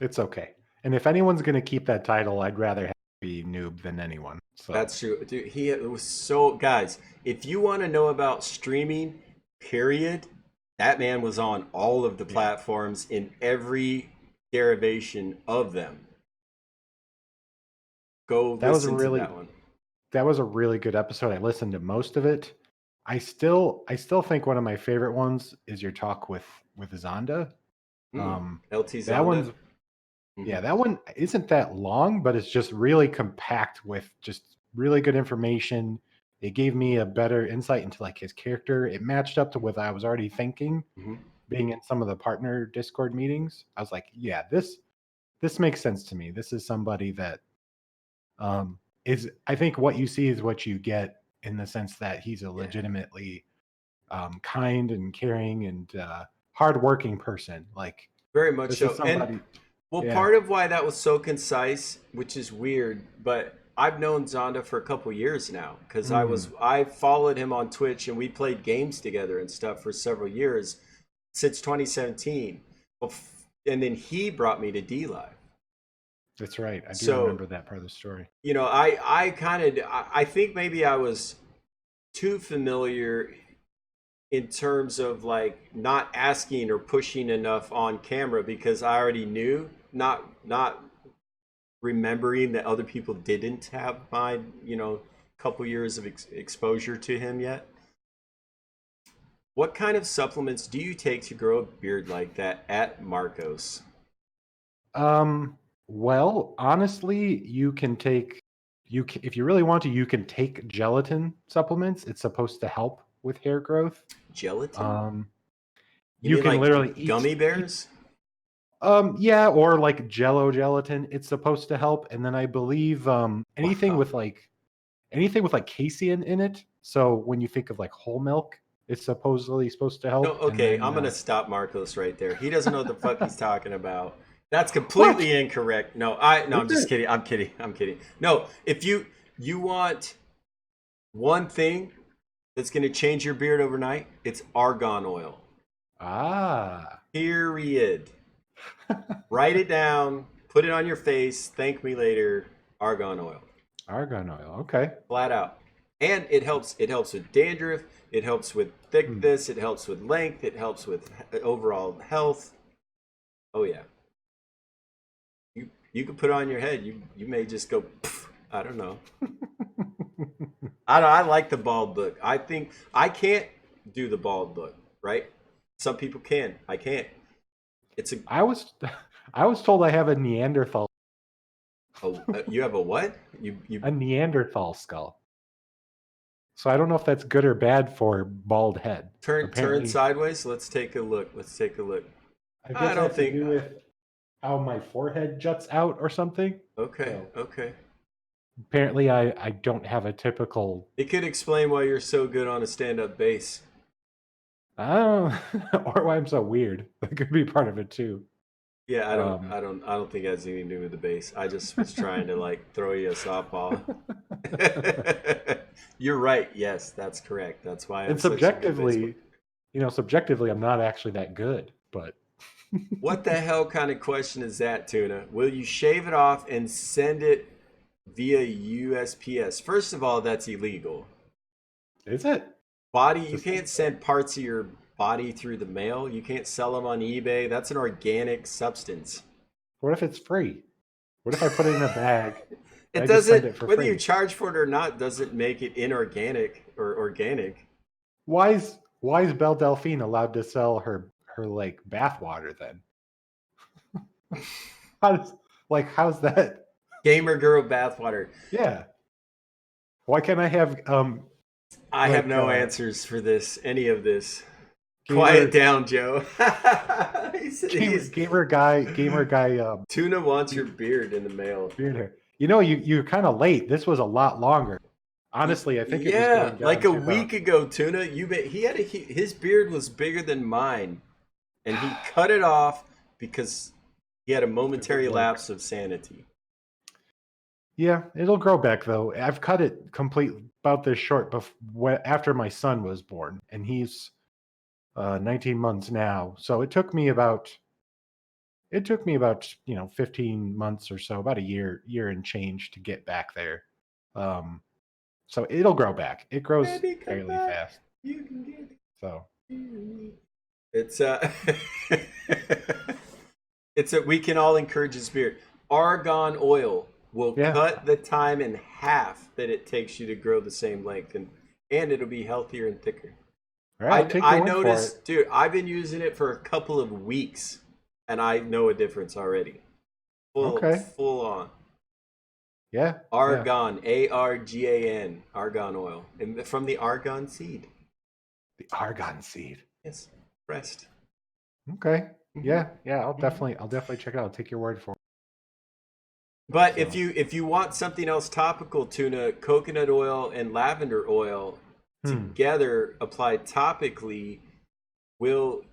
It's okay. And if anyone's going to keep that title, I'd rather have it be noob than anyone. So That's true. Dude, he was so, guys, if you want to know about streaming, period, that man was on all of the yeah, platforms in every derivation of them. Go that was a listen to really that one. good episode. I listened to most of it. I still think one of my favorite ones is your talk with Zonda. LT That Zonda. one's Hmm. yeah, that one isn't that long, but it's just really compact with just really good information. It gave me a better insight into like his character. It matched up to what I was already thinking, Hmm. being in some of the partner Discord meetings. I was like, yeah, this makes sense to me. This is somebody that is I think what you see is what you get in the sense that he's a Yeah, legitimately kind and caring and hardworking person. Like very much this is so. And somebody, well, yeah. part of why that was so concise, which is weird, but I've known Zonda for a couple years now because Mm, I followed him on Twitch and we played games together and stuff for several years since 2017. And then he brought me to D Live. that's right. I do So remember that part of the story. I kind of I think maybe I was too familiar in terms of like not asking or pushing enough on camera because I already knew, not remembering that other people didn't have my couple years of exposure to him yet. What kind of supplements do you take to grow a beard like that at Marcos? Um, well, honestly, you can take if you really want to, you can take gelatin supplements. It's supposed to help with hair growth. Gelatin? Um, You you mean can like literally gummy eat bears? yeah, or like Jello gelatin. It's supposed to help, and then I believe Wow. anything with like casein in it. So when you think of like whole milk, it's supposedly supposed to No, help. And okay, then I'm gonna stop Marcos right there. He doesn't know what the fuck he's talking about. That's what completely incorrect. No, I'm is just it? kidding. I'm kidding. I'm kidding. No, if you want one thing that's gonna change your beard overnight, it's argan oil. Ah, Period. Write it down, put it on your face, thank me later. Argan oil. argan oil. Okay. Flat out. And it helps with dandruff, it helps with Hmm. thickness, it helps with length, it helps with overall health. Oh yeah. You could put it on your head. You may just go pff, I don't know. I like the bald look. I think I can't do the bald look, right? Some people can. I can't. It's a I was I was told I have you have a what? You a Neanderthal skull. So I don't know if that's good or bad for bald head. turn Apparently, sideways. Let's take a look. Let's take a look. I I guess it don't has to think. do with how my forehead juts out or something. Okay, So okay. apparently, I don't have a typical. It could explain why you're so good on a stand-up bass. Oh, or why I'm so weird. That could be part of it too. Yeah, Um, I don't think it has anything to do with the bass. I just was trying to like throw you a softball. You're right. Yes, that's correct. That's why I'm and such a good bass player. subjectively, I'm not actually that good. But What the hell kind of question is that, Tuna? Will you shave it off and send it via USPS? First of all, that's illegal. is it? You can't send parts of your body through the mail. You can't sell them on eBay. That's an organic substance. What if it's free? What if I put it in a bag and It I just send doesn't, it for whether you free? charge for it or not, doesn't make it inorganic or organic. Why is Belle Delphine allowed to sell her like bath water then? How's how's that? Gamer girl bathwater. Yeah. Why can't I have I have like no answers for this, any of this. Quiet gamer down, Joe. He's gamer guy Tuna wants your beard in the mail. beard hair? You're kind of late. This was a lot longer. Honestly, I think it was Yeah, going like down a to about week ago, Tuna. His beard was bigger than mine, and he cut it off because he had a because it momentary works. lapse of sanity. Yeah, it'll grow back though. I've cut it complete about this short after my son was born, and he's 19 months now. So it took me about 15 months or so, about a year and change to get back there. Um, so it'll grow back. It grows Baby, come fairly back. fast. You can get it So to me. It's it's a we can all encourage his beard. Argan oil will yeah, cut the time in half that it takes you to grow the same length, and it'll be healthier and thicker. all right, I'll take I your word for it. noticed, dude. I've been using it for a couple of weeks, and I know a difference already. Okay, Full on. yeah, yeah, Argan, Argan, argan oil, and from the argan seed. the argon seed. Yes, pressed. Okay, Hmm. yeah, yeah. I'll Hmm. definitely check it out. I'll take your word for it. But So, if you want something else topical, Tuna, coconut oil and lavender oil hmm, together applied topically will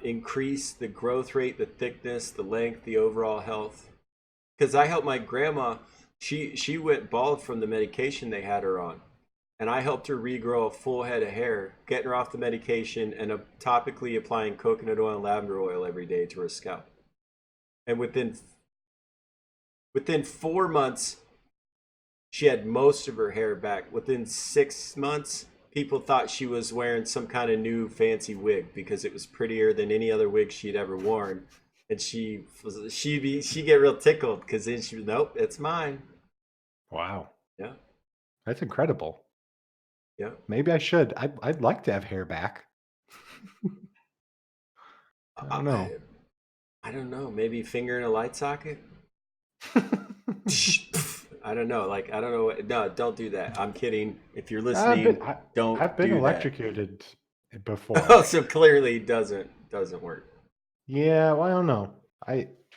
increase the growth rate, the thickness, the length, the overall health. Because I helped my grandma, she went bald from the medication they had her on, and I helped her regrow a full head of hair, getting her off the medication and topically applying coconut oil and lavender oil every day to her scalp. And within 4 months, she had most of her hair back. Within 6 months, people thought she was wearing some kind of new fancy wig because it was prettier than any other wig she'd ever worn. And she get real tickled because then she was nope, it's mine. wow, Yeah, that's incredible. yeah. Maybe I should. I'd like to have hair back. I don't know. I, I don't know. Maybe finger in a light socket. I don't know. Like, I don't know. No, don't do that. I'm kidding. If you're I've been listening, I, don't I've been do that. electrocuted Oh, before. so clearly doesn't work. Yeah, well, I don't know.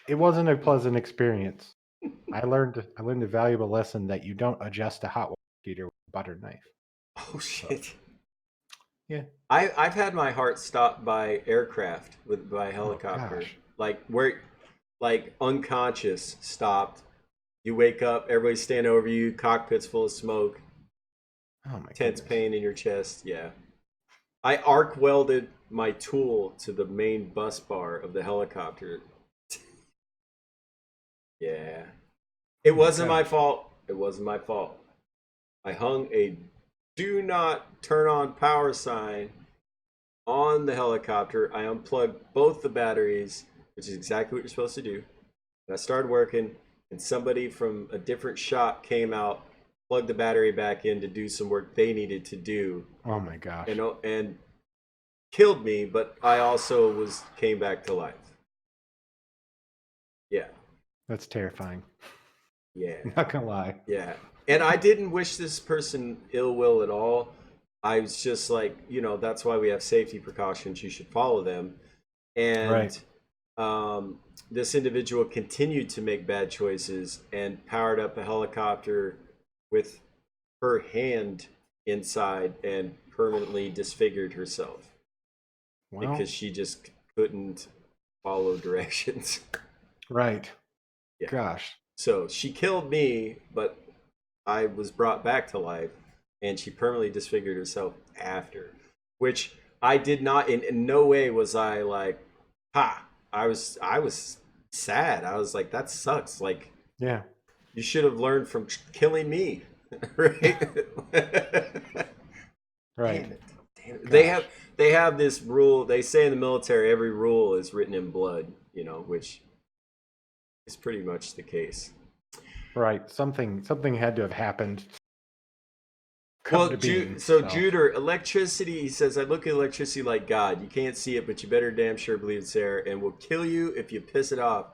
It wasn't a pleasant experience. I learned a valuable lesson that you don't adjust a hot water heater with a butter knife. Oh So shit. yeah. I've had my heart stopped by aircraft by Oh helicopter. gosh. Like where like unconscious stopped. You wake up, everybody's standing over you, cockpit's full of smoke, Oh my tense goodness. pain in your chest. Yeah. I arc welded my tool to the main bus bar of the helicopter. Yeah. It Oh my wasn't my gosh. fault. It wasn't my fault. I hung a do not turn on power sign on the helicopter. I unplugged both the batteries, which is exactly what you're supposed to do. And I started working, and somebody from a different shop came out, plugged the battery back in to do some work they needed to do, Oh my gosh. and killed me. But I also was came back to life. Yeah, That's terrifying. yeah, Not gonna lie. yeah. And I didn't wish this person ill will at all. I was just like, that's why we have safety precautions. You should follow them. Right. And this individual continued to make bad choices and powered up a helicopter with her hand inside and permanently disfigured herself Well, because she just couldn't follow directions. right. Yeah. Gosh. So she killed me, but I was brought back to life, and she permanently disfigured herself after, which I did not. In no way was I like, ha. I was sad. I was like, that sucks. Like Yeah. you should have learned from killing me, right? Right. Damn it. Damn it. Gosh. They have this rule. They say in the military every rule is written in blood, which is pretty much the case. Right. Something had to have happened to come Well, to being. so So Juder, electricity, he says, I look at electricity like God. You can't see it, but you better damn sure believe it's there and will kill you if you piss it off.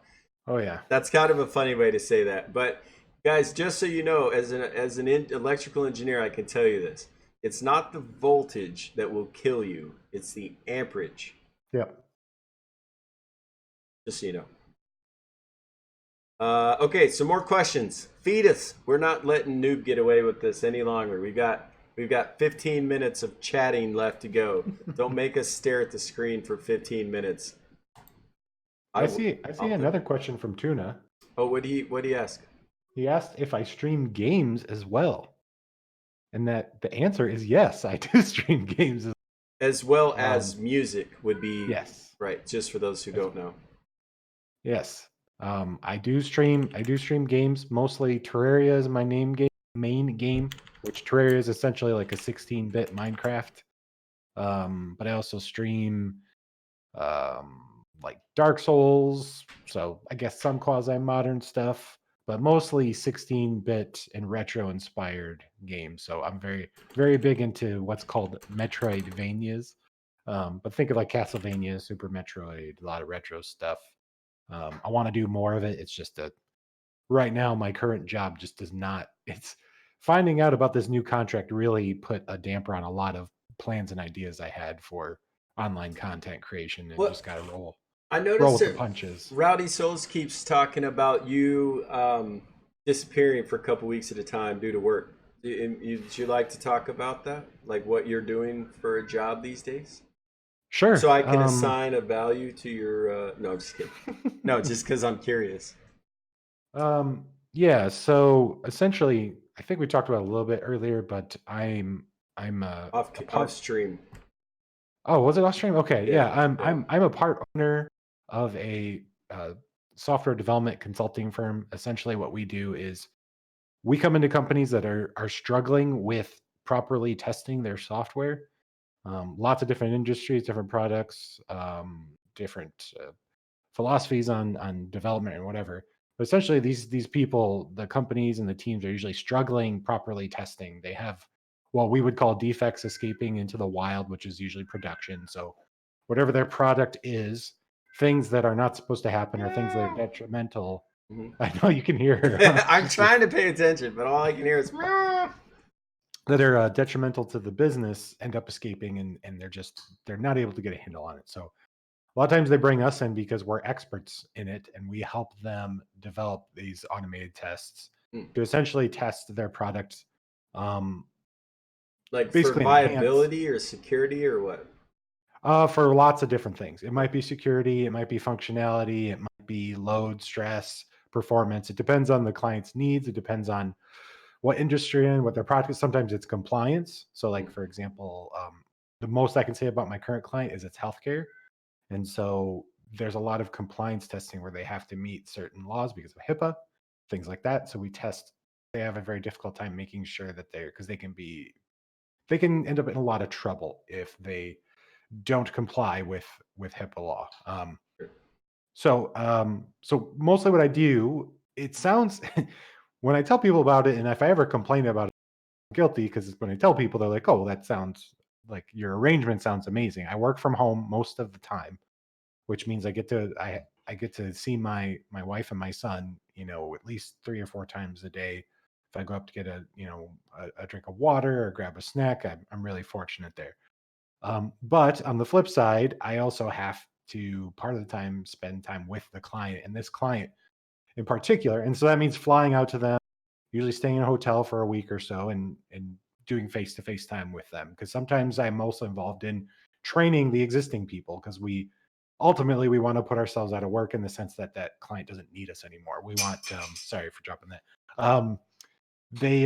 oh yeah. That's kind of a funny way to say that. But guys, just so you know, as an electrical engineer, I can tell you this. It's not the voltage that will kill you. It's the amperage. Yep. Just so you know. Okay, some more questions. Feed us. We're not letting Noob get away with this any longer. We've got 15 minutes of chatting left to go. Don't make us stare at the screen for 15 minutes. I see I'll do. another question from Tuna. Oh, what did he ask? He asked if I stream games as well. And that the answer is yes, I do stream games. As well Um, as music would be yes, right. Just for those who don't know. yes. I do stream games. Mostly Terraria is my main game, which Terraria is essentially like a 16-bit Minecraft. But I also stream like Dark Souls. So I guess some quasi modern stuff, but mostly 16-bit and retro inspired games. So I'm very, very big into what's called Metroidvanias. But think of like Castlevania, Super Metroid, a lot of retro stuff. I want to do more of it. It's just right now my current job just does not. It's finding out about this new contract really put a damper on a lot of plans and ideas I had for online content creation, and Well, just got to I roll noticed with the that punches. Rowdy Souls keeps talking about you disappearing for a couple weeks at a time due to work. Would you like to talk about that? Like what you're doing for a job these days? Sure. So I can assign a value to your. No, I'm just kidding. No, just because I'm curious. Yeah. So essentially, I think we talked about it a little bit earlier, but I'm Off a off part. stream. Oh, was it off stream? Okay. Yeah, Yeah. I'm yeah. I'm I'm a part owner of a software development consulting firm. Essentially, what we do is we come into companies that are struggling with properly testing their software. Lots of different industries, different products, different philosophies on development and whatever. But essentially, these people, the companies and the teams are usually struggling properly testing. They have what we would call defects escaping into the wild, which is usually production. So whatever their product is, things that are not supposed to happen or things that are detrimental Mhm. I know you can hear I'm trying to pay attention, but all I can hear is. that are detrimental to the business end up escaping, and they're not able to get a handle on it. So a lot of times they bring us in because we're experts in it and we help them develop these automated tests Hmm. to essentially test their product, um, Like for basically enhance viability or security or what? for lots of different things. It might be security, it might be functionality, it might be load, stress, performance. It depends on the client's needs. It depends on what industry and what their product is. Sometimes it's compliance. So, like Hmm. for example, the most I can say about my current client is it's healthcare, and so there's a lot of compliance testing where they have to meet certain laws because of HIPAA, things like that. So we test. They have a very difficult time making sure that they're because they can end up in a lot of trouble if they don't comply with HIPAA law. So mostly what I do, it sounds when I tell people about it, and if I ever complain about it, I'm guilty because when I tell people, they're like, "Oh, well, that sounds like your arrangement sounds amazing." I work from home most of the time, which means I get to see my wife and my son, at least 3 or 4 times a day. If I go up to get a drink of water or grab a snack, I'm really fortunate there. But on the flip side, I also have to part of the time spend time with the client and this client in particular. And so that means flying out to them, usually staying in a hotel for a week or so and doing face to face time with them. Because sometimes I'm also involved in training the existing people because we ultimately we want to put ourselves out of work in the sense that that client doesn't need us anymore. We want, sorry for dropping that. They,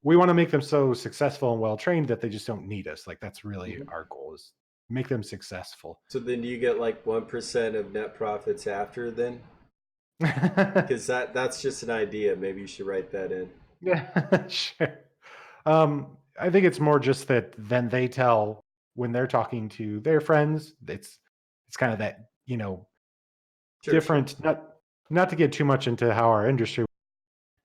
we want to make them so successful and well trained that they just don't need us. Like that's really Mhm. our goal is make them successful. So then, do you get like 1% of net profits after then? Because that's just an idea. Maybe you should write that in. Yeah, sure. I think it's more just that then they tell when they're talking to their friends, it's kind of that, Sure, sure. different, not to get too much into how our industry.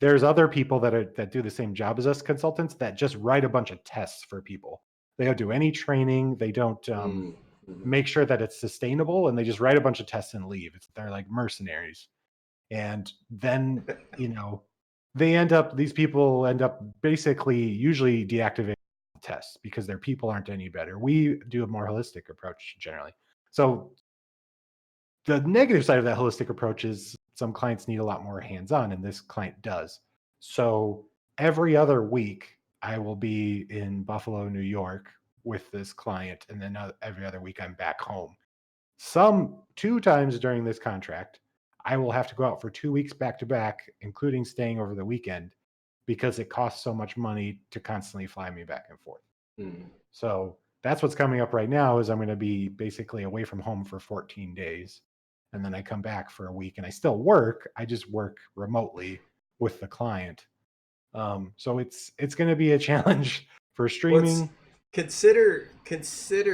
There's other people that do the same job as us consultants that just write a bunch of tests for people. They don't do any training. They don't Mm. Mhm. make sure that it's sustainable, and they just write a bunch of tests and leave. They're like mercenaries. And then, you know, these people end up basically usually deactivating the tests because their people aren't any better. We do a more holistic approach generally. So the negative side of that holistic approach is some clients need a lot more hands-on, and this client does. So every other week, I will be in Buffalo, New York with this client, and then every other week I'm back home. Some 2 times during this contract, I will have to go out for 2 weeks back to back, including staying over the weekend, because it costs so much money to constantly fly me back and forth. Mm. So that's what's coming up right now is I'm going to be basically away from home for 14 days. And then I come back for a week and I still work. I just work remotely with the client. So it's going to be a challenge for What's streaming. consider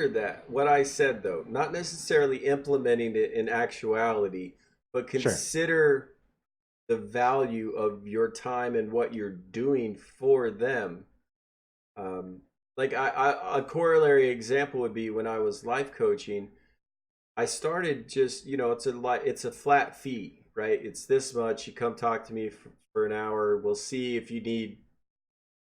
that what I said though, not necessarily implementing it in actuality, but Sure. consider the value of your time and what you're doing for them. Um, like a corollary example would be when I was life coaching. I started just it's a flat fee, right? It's this much. You come talk to me for an hour. We'll see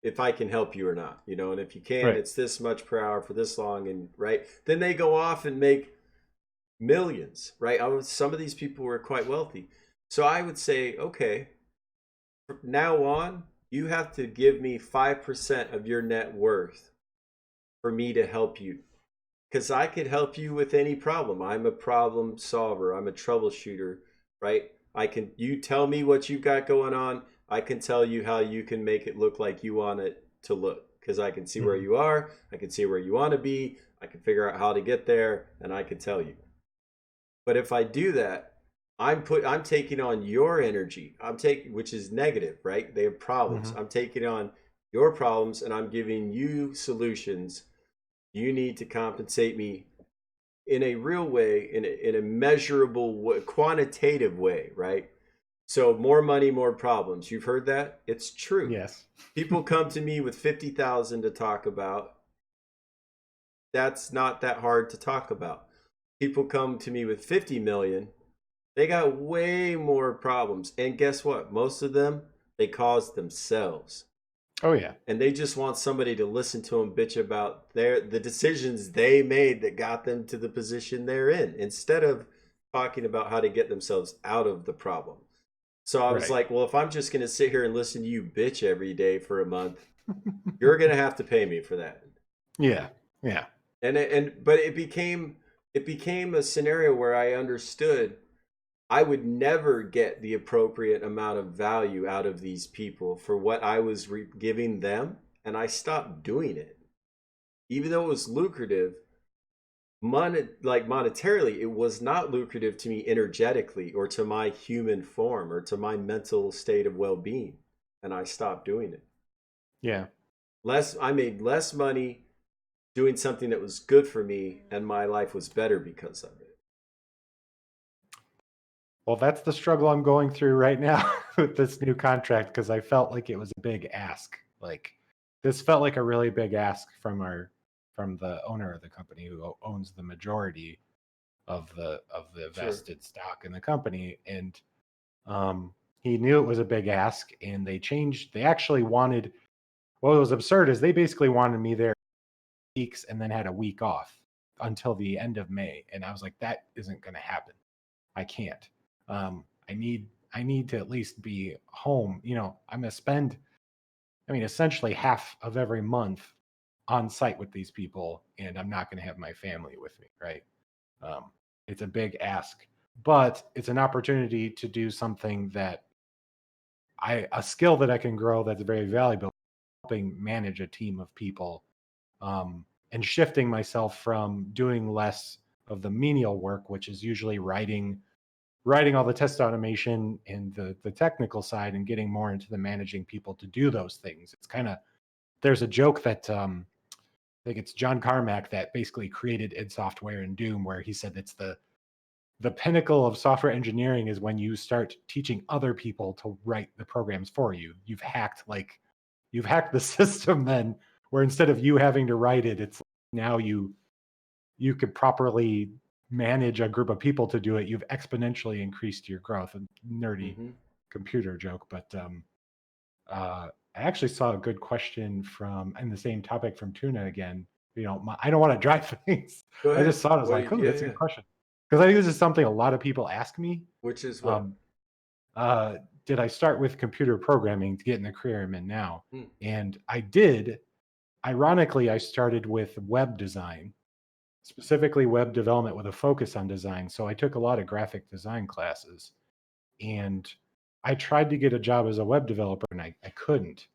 if I can help you or not, and if you can, Right. it's this much per hour for this long, and right. Then they go off and make millions, right? Some of these people were quite wealthy, so I would say, okay, from now on, you have to give me 5% of your net worth for me to help you because I could help you with any problem. I'm a problem solver. I'm a troubleshooter, right? You tell me what you've got going on. I can tell you how you can make it look like you want it to look because I can see where Mhm. you are. I can see where you want to be. I can figure out how to get there and I can tell you. But if I do that, I'm taking on your energy. I'm taking which is negative, right? They have problems. Mhm. I'm taking on your problems and I'm giving you solutions. You need to compensate me in a real way, in a measurable, quantitative way, right? So more money, more problems. You've heard that? It's true. Yes. People come to me with 50,000 to talk about. That's not that hard to talk about. People come to me with 50 million. They got way more problems. And guess what? Most of them they caused themselves. Oh yeah. And they just want somebody to listen to them bitch about the decisions they made that got them to the position they're in instead of talking about how to get themselves out of the problem. So I was Right. like, well, if I'm just going to sit here and listen to you bitch every day for a month, you're going to have to pay me for that. Yeah. Yeah. But it became a scenario where I understood I would never get the appropriate amount of value out of these people for what I was giving them, and I stopped doing it. Even though it was lucrative, monetarily, it was not lucrative to me energetically or to my human form or to my mental state of well-being, and I stopped doing it. Yeah. I made less money doing something that was good for me, and my life was better because of it. Well, that's the struggle I'm going through right now with this new contract because I felt like it was a big ask. Like this felt like a really big ask from the owner of the company who owns the majority of the Sure. vested stock in the company, and um, he knew it was a big ask, and they changed. They actually wanted. What was absurd is they basically wanted me there weeks and then had a week off until the end of May, and I was like, that isn't going to happen. I can't. I need to at least be home. You know, I'm gonna spend, I mean, essentially half of every month on site with these people, and I'm not gonna have my family with me, right? Um, it's a big ask, but it's an opportunity to do something that a skill that I can grow that's very valuable, helping manage a team of people, and shifting myself from doing less of the menial work, which is usually writing all the test automation and the technical side and getting more into the managing people to do those things. It's kind of there's a joke that I think it's John Carmack that basically created id Software and Doom, where he said it's the pinnacle of software engineering is when you start teaching other people to write the programs for you. You've hacked the system then, where instead of you having to write it, it's now you could properly manage a group of people to do it, you've exponentially increased your growth. A nerdy Mm-hmm. computer joke, but I actually saw a good question from in the same topic from Tuna again. You know, I don't want to drive things. Go I just ahead. saw it. I was like, oh, Yeah, that's a yeah. good question because I think this is something a lot of people ask me. Which is what? Um, uh, did I start with computer programming to get in the career I'm in now? Hmm. And I did. Ironically, I started with web design, specifically web development with a focus on design. So I took a lot of graphic design classes, and I tried to get a job as a web developer and I couldn't.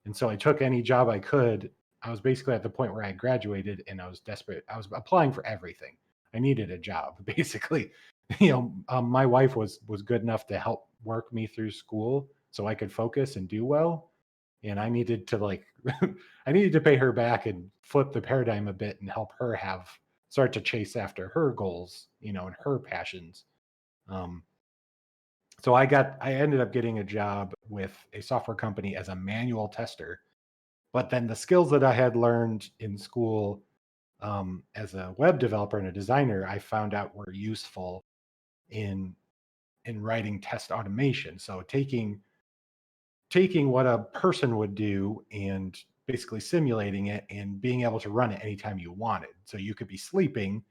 And so I took any job I could. I was basically at the point where I graduated and I was desperate. I was applying for everything. I needed a job, basically. My wife was good enough to help work me through school so I could focus and do well. And I needed to I needed to pay her back and flip the paradigm a bit and help her have start to chase after her goals, and her passions. Um, so I ended up getting a job with a software company as a manual tester. But then the skills that I had learned in school as a web developer and a designer, I found out were useful in writing test automation. So taking what a person would do and basically simulating it and being able to run it anytime you wanted. So you could be sleeping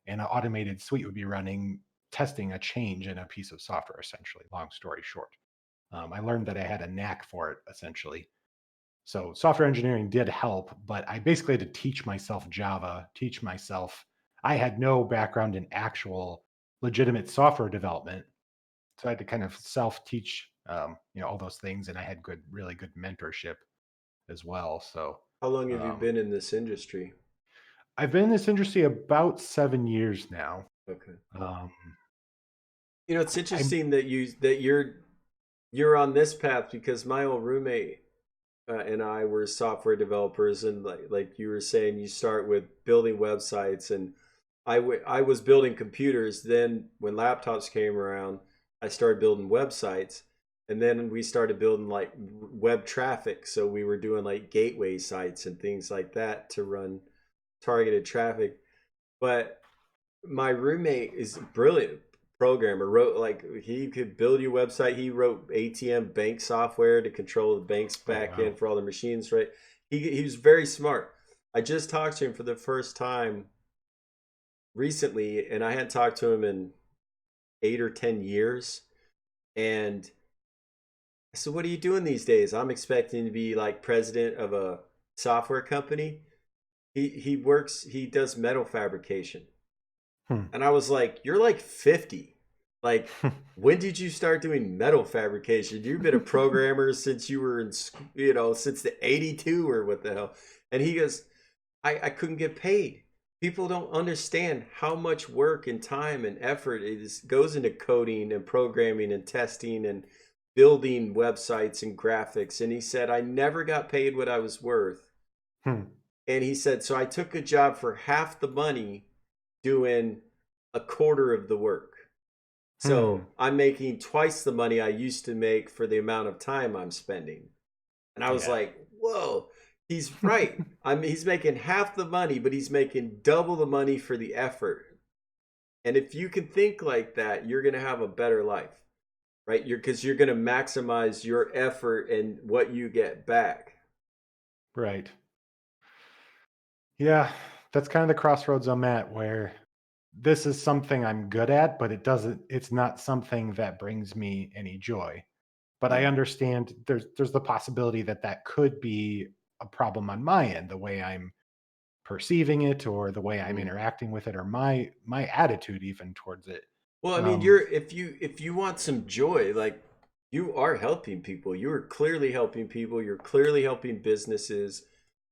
and an automated suite would be running, testing a change in a piece of software, essentially. Long story short, I learned that I had a knack for it, essentially. So software engineering did help, but I basically had to teach myself Java, teach myself. I had no background in actual legitimate software development, so I had to kind of self-teach, all those things, and I had really good mentorship as well. So How long have you um, been in this industry? I've been in this industry about 7 years now. Okay. Um, It's I'm interesting that you're on this path because my old roommate and I were software developers, and like you were saying, you start with building websites, and I was building computers. Then when laptops came around, I started building websites, and then we started building like web traffic. So we were doing like gateway sites and things like that to run targeted traffic. But my roommate is brilliant, programmer. Wrote like he could build your website. He wrote ATM bank software to control the bank's Oh back wow. end for all the machines. Right. He was very smart. I just talked to him for the first time recently, and I hadn't talked to him in 8 or 10 years. And I said, "What are you doing these days?" I'm expecting to be like president of a software company. He works. He does metal fabrication. Hmm. And I was like, "You're like 50. Like, when did you start doing metal fabrication? You've been a programmer since you were in, since the 82 or what the hell." And he goes, I couldn't get paid. People don't understand how much work and time and effort goes into coding and programming and testing and building websites and graphics. And he said, I never got paid what I was worth. Hmm. And he said, so I took a job for half the money doing a quarter of the work. So Hmm. I'm making twice the money I used to make for the amount of time I'm spending. And I was Yeah. like, whoa, he's right. I mean, he's making half the money, but he's making double the money for the effort. And if you can think like that, you're going to have a better life, right? Because you're going to maximize your effort and what you get back. Right. Yeah. That's kind of the crossroads I'm at where this is something I'm good at, but it's not something that brings me any joy. But I Mm, understand there's the possibility that that could be a problem on my end, the way I'm perceiving it or the way I'm mm. interacting with it or my attitude even towards it. Well, I mean, Um, if you want some joy, like you are helping people. You are clearly helping people. You're clearly helping businesses.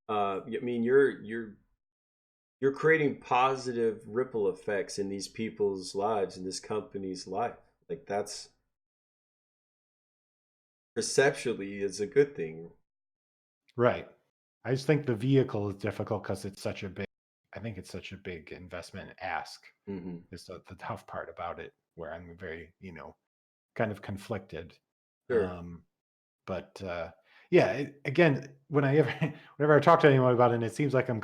I mean, you're creating positive ripple effects in these people's lives, in this company's life. Like that's perceptually is a good thing. right. I just think the vehicle is difficult because I think it's such a big investment and ask. Hmm. Is the tough part about it, where I'm very, kind of conflicted. Sure. Um, but yeah, again, whenever I talk to anyone about it, and it seems like how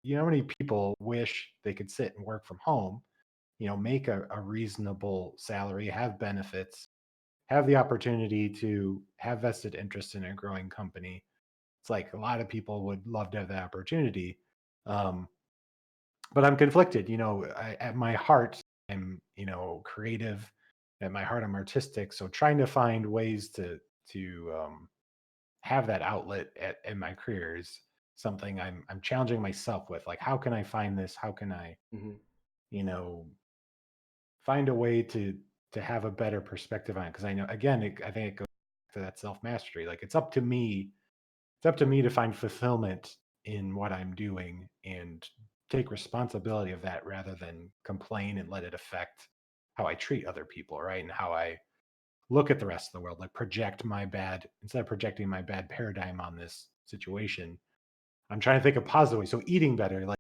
many people wish they could sit and work from home, make a reasonable salary, have benefits, have the opportunity to have vested interest in a growing company. It's like a lot of people would love to have that opportunity. Um, but I'm conflicted. At my heart, I'm creative. At my heart, I'm artistic. So trying to find ways to have that outlet in my career is something I'm challenging myself with. Like, how can I find this? How can I, Hmm. you know, find a way to have a better perspective on it? Because I know, again, I think it goes to that self mastery. Like, it's up to me. It's up to me to find fulfillment in what I'm doing and take responsibility of that rather than complain and let it affect how I treat other people, right? And how I look at the rest of the world, like instead of projecting my bad paradigm on this situation, I'm trying to think of positive ways. So eating better, like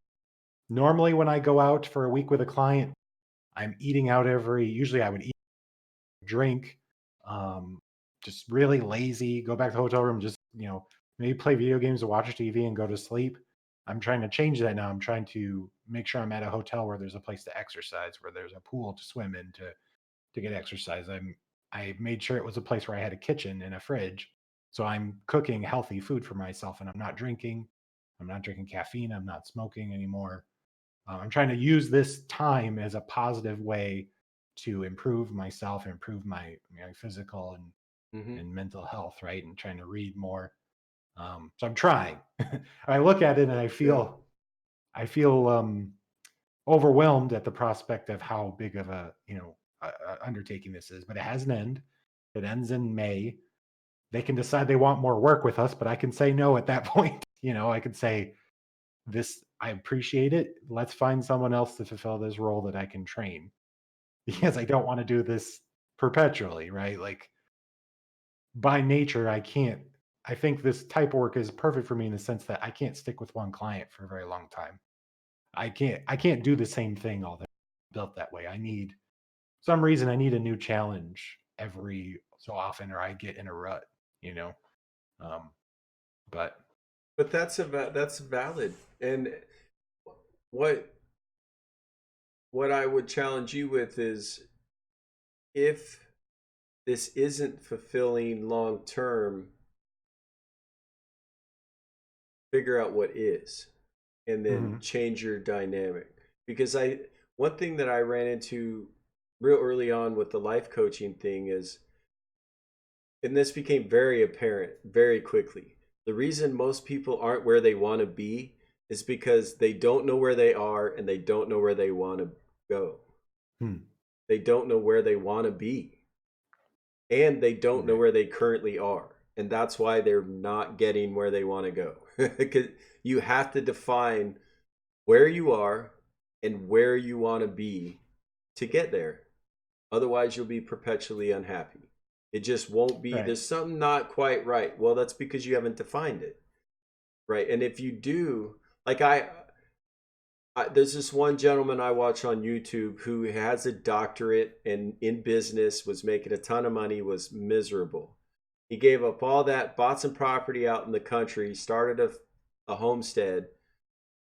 normally when I go out for a week with a client, I'm eating out usually I would eat, drink, um, just really lazy, go back to the hotel room, just, maybe play video games or watch TV and go to sleep. I'm trying to change that now. I'm trying to make sure I'm at a hotel where there's a place to exercise, where there's a pool to swim in to get exercise. I made sure it was a place where I had a kitchen and a fridge. So I'm cooking healthy food for myself and I'm not drinking. I'm not drinking caffeine. I'm not smoking anymore. I'm trying to use this time as a positive way to improve myself, improve my physical Hmm. and mental health, right? And trying to read more. So I'm trying. I look at it and Yeah. I feel overwhelmed at the prospect of how big of a undertaking this is, but it has an end. It ends in May. They can decide they want more work with us, but I can say no at that point. I can say this. I appreciate it. Let's find someone else to fulfill this role that I can train because I don't want to do this perpetually, right? Like by nature, I can't. I think this type of work is perfect for me in the sense that I can't stick with one client for a very long time. I can't do the same thing all the built that way. Some reason I need a new challenge every so often or I get in a rut, you know. Um but But that's valid. And what what I would challenge you with is if this isn't fulfilling long term, figure out what is, and then Hmm. change your dynamic. Because one thing that I ran into real early on with the life coaching thing is, and this became very apparent very quickly. The reason most people aren't where they want to be is because they don't know where they are and they don't know where they want to go. Hmm. They don't know where they want to be and they don't know Right. where they currently are. And that's why they're not getting where they want to go. Because you have to define where you are and where you want to be to get there. Otherwise, you'll be perpetually unhappy. It just won't be, Right. there's something not quite right. Well, that's because you haven't defined it. Right. And if you do, like there's this one gentleman I watch on YouTube who has a doctorate and in business, was making a ton of money, was miserable. He gave up all that, bought some property out in the country, started a homestead,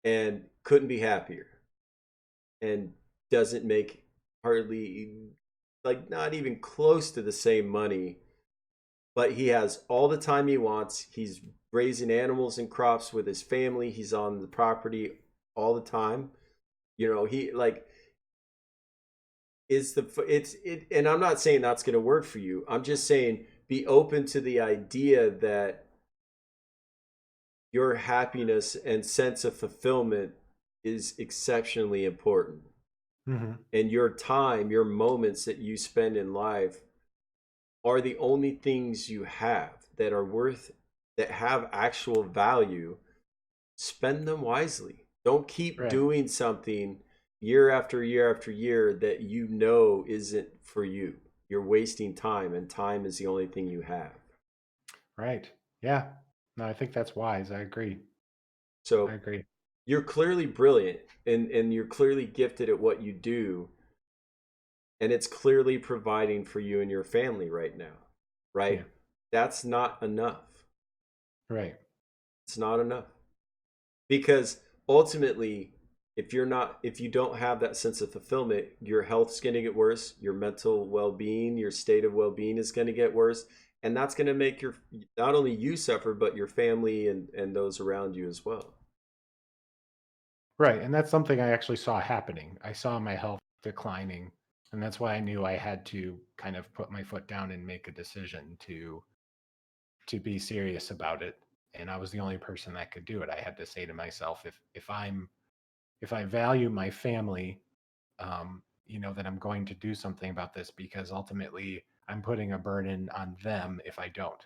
and couldn't be happier. And doesn't make hardly, like, not even close to the same money, but he has all the time he wants. He's raising animals and crops with his family. He's on the property all the time. He like is the it's it and I'm not saying that's going to work for you. I'm just saying be open to the idea that your happiness and sense of fulfillment is exceptionally important. Hmm. And your time, your moments that you spend in life are the only things you have that are worth, that have actual value. Spend them wisely. Don't keep Right. doing something year after year after year that you know isn't for you. You're wasting time, and time is the only thing you have. Right. Yeah. No, I think that's wise. I agree. I So agree. you're clearly brilliant, and you're clearly gifted at what you do, and it's clearly providing for you and your family right now, Yeah. right? That's not enough. Right. It's not enough. Because ultimately, if you don't have that sense of fulfillment, your health's going to get worse, your mental well-being, your state of well-being is going to get worse, and that's going to make your, not only you suffer, but your family and those around you as well. Right. And that's something I actually saw happening. I saw my health declining. And that's why I knew I had to kind of put my foot down and make a decision to be serious about it. And I was the only person that could do it. I had to say to myself, if I value my family, that I'm going to do something about this, because ultimately I'm putting a burden on them if I don't.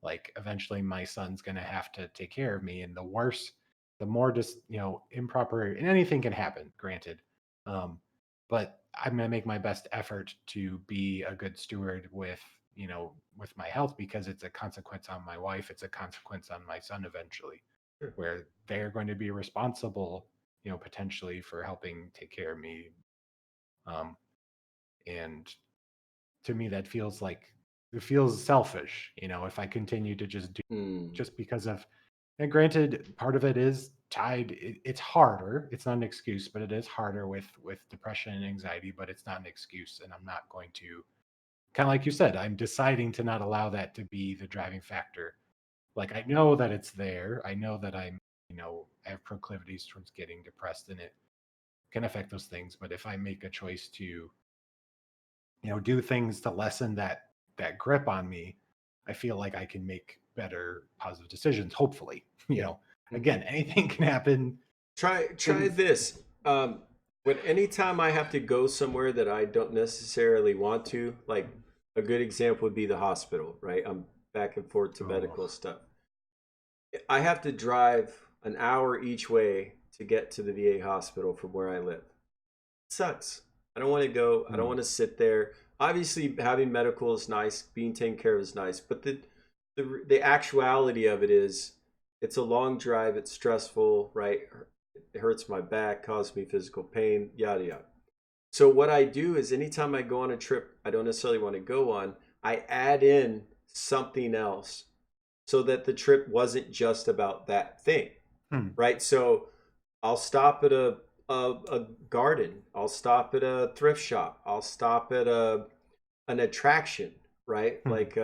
Like, eventually my son's going to have to take care of me, and the worse, the more just improper, and anything can happen, granted. um but I'm going to make my best effort to be a good steward with my health, because it's a consequence on my wife, it's a consequence on my son eventually, Sure. where they're going to be responsible, potentially, for helping take care of me. Um and to me, that feels like, it feels selfish, if I continue to just do, Hmm. just because of. And granted, part of it is tied, it's harder, it's not an excuse, but it is harder with depression and anxiety, but it's not an excuse, and I'm not going to, kind of like you said, I'm deciding to not allow that to be the driving factor. Like, I know that it's there, I know that I have proclivities towards getting depressed, and it can affect those things, but if I make a choice to do things to lessen that grip on me, I feel like I can make better positive decisions, hopefully. Yeah. Again, anything can happen. Try Things. this. When anytime I have to go somewhere that I don't necessarily want to, like a good example would be the hospital, right? I'm back and forth to Oh. medical stuff. I have to drive an hour each way to get to the VA hospital from where I live. It sucks. I don't want to go. I don't Hmm. want to sit there. Obviously, having medical is nice. Being taken care of is nice. But the actuality of it is, it's a long drive. It's stressful, right? It hurts my back, causes me physical pain, yada yada. So what I do is, anytime I go on a trip I don't necessarily want to go on, I add in something else so that the trip wasn't just about that thing, Hmm. right? So I'll stop at a garden. I'll stop at a thrift shop. I'll stop at an attraction, right? Hmm. Like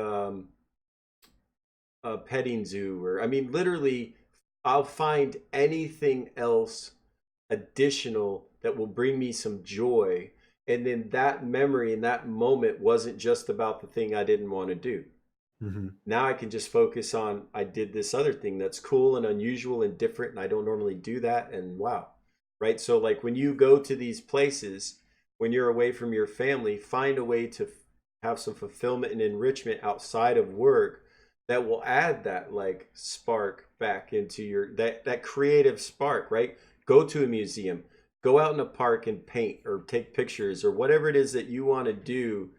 a petting zoo, or I mean, literally, I'll find anything else additional that will bring me some joy. And then that memory and that moment wasn't just about the thing I didn't want to do. Hmm. Now I can just focus on I did this other thing that's cool and unusual and different, and I don't normally do that. And wow, right? So, like when you go to these places, when you're away from your family, find a way to have some fulfillment and enrichment outside of work that will add that like spark back into your that creative spark, right? Go to a museum, go out in a park and paint or take pictures or whatever it is that you want to do.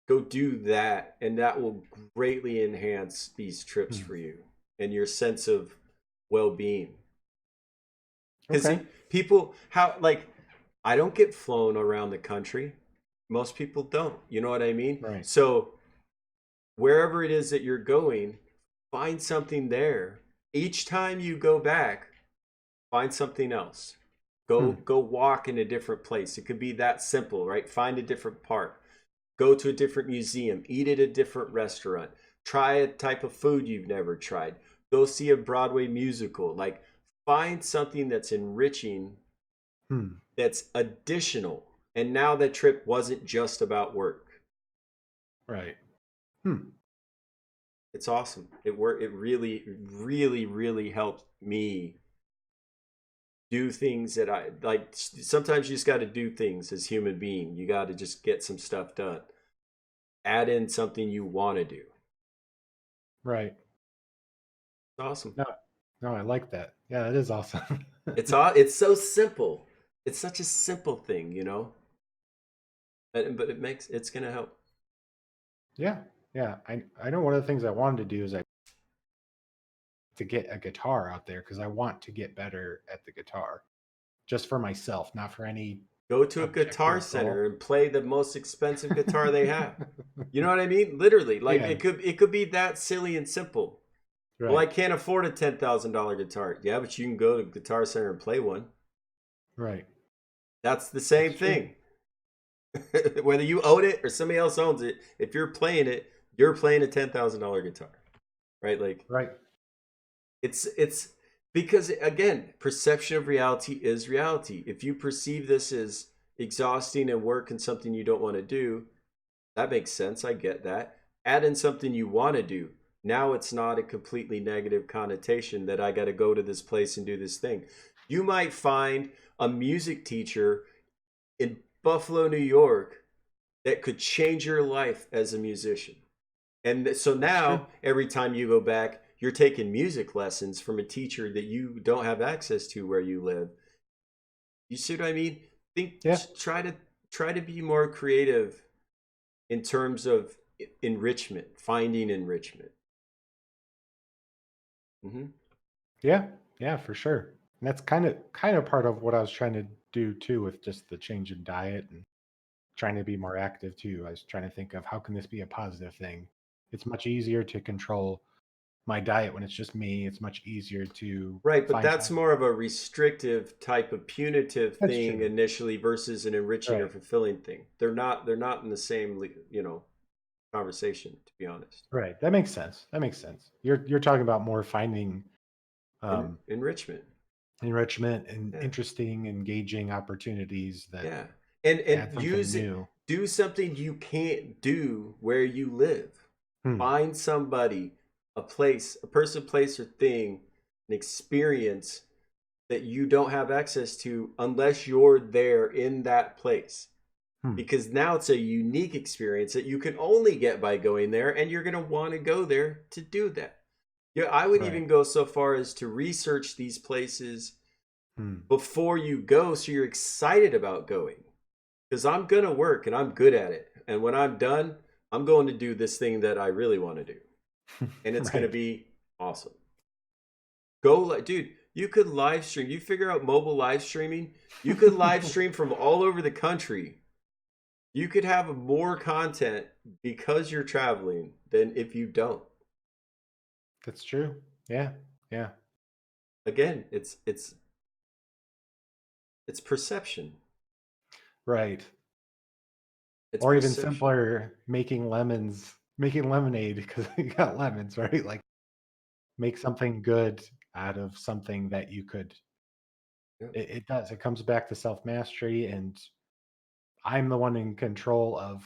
Go do that, and that will greatly enhance these trips Hmm. for you and your sense of well-being. Because Okay. people, how like I don't get flown around the country. Most people don't. You know what I mean? Right. So wherever it is that you're going, find something there. Each time you go back, find something else. Go Hmm. go walk in a different place. It could be that simple, right? Find a different park. Go to a different museum, eat at a different restaurant, try a type of food you've never tried, go see a Broadway musical. Like, find something that's enriching, Hmm. that's additional. And now that trip wasn't just about work. Right. Hmm. It's awesome. It really, really, really helped me do things that I like. Sometimes you just got to do things as human being. You got to just get some stuff done. Add in something you want to do. Right. It's awesome. No, no, I like that. Yeah, that is awesome. It's so simple. It's such a simple thing, you know. But it's gonna help. Yeah, yeah. I know one of the things I wanted to do is to get a guitar out there because I want to get better at the guitar, just for myself, not for any Go to a guitar objective center goal. and play the most expensive guitar they have. You know what I mean? Literally, like Yeah, it could be that silly and simple. Well, I right, can't afford a $10,000 guitar. Yeah, but you can go to Guitar Center and play one. right. That's the That's same true. thing. Whether you own it or somebody else owns it, if you're playing it, you're playing a $10,000 guitar, right? Like Right. it's because again, perception of reality is reality. If you perceive this as exhausting and work and something you don't want to do, that makes sense. I get that. Add in something you want to do. Now it's not a completely negative connotation that I got to go to this place and do this thing. You might find a music teacher in Buffalo, New York that could change your life as a musician. And so That's true. now, every time you go back, you're taking music lessons from a teacher that you don't have access to where you live. You see what I mean? Think, Yeah. try to be more creative in terms of enrichment, finding enrichment. Hmm. Yeah. Yeah, for sure. And that's kind of part of what I was trying to do too with just the change in diet and trying to be more active too. I was trying to think of how can this be a positive thing? It's much easier to control my diet when it's just me. It's much easier to Right, but find that's time. more of a restrictive type of punitive That's thing true. initially versus an enriching or Right. fulfilling thing. They're not in the same conversation, to be honest. Right. That makes sense. That makes sense. You're talking about more finding um, Enrichment. enrichment and Yeah. interesting, engaging opportunities that Yeah. add And something use it, new. do something you can't do where you live. Hmm. Find somebody, a place, a person, place, or thing, an experience that you don't have access to unless you're there in that place. Hmm. Because now it's a unique experience that you can only get by going there, and you're going to want to go there to do that. Yeah, I would Right. even go so far as to research these places Hmm. before you go so you're excited about going. Because I'm going to work and I'm good at it. And when I'm done, I'm going to do this thing that I really want to do. And it's going to Right. be awesome. Go, like, dude, you could live stream. You figure out mobile live streaming, you could live stream from all over the country. You could have more content because you're traveling than if you don't. That's true. Yeah. Yeah. Again, it's perception. Right. It's Or even perception. simpler, making lemonade because you got lemons, right? Like, make something good out of something that you could. Yep. It does. It comes back to self mastery, and I'm the one in control of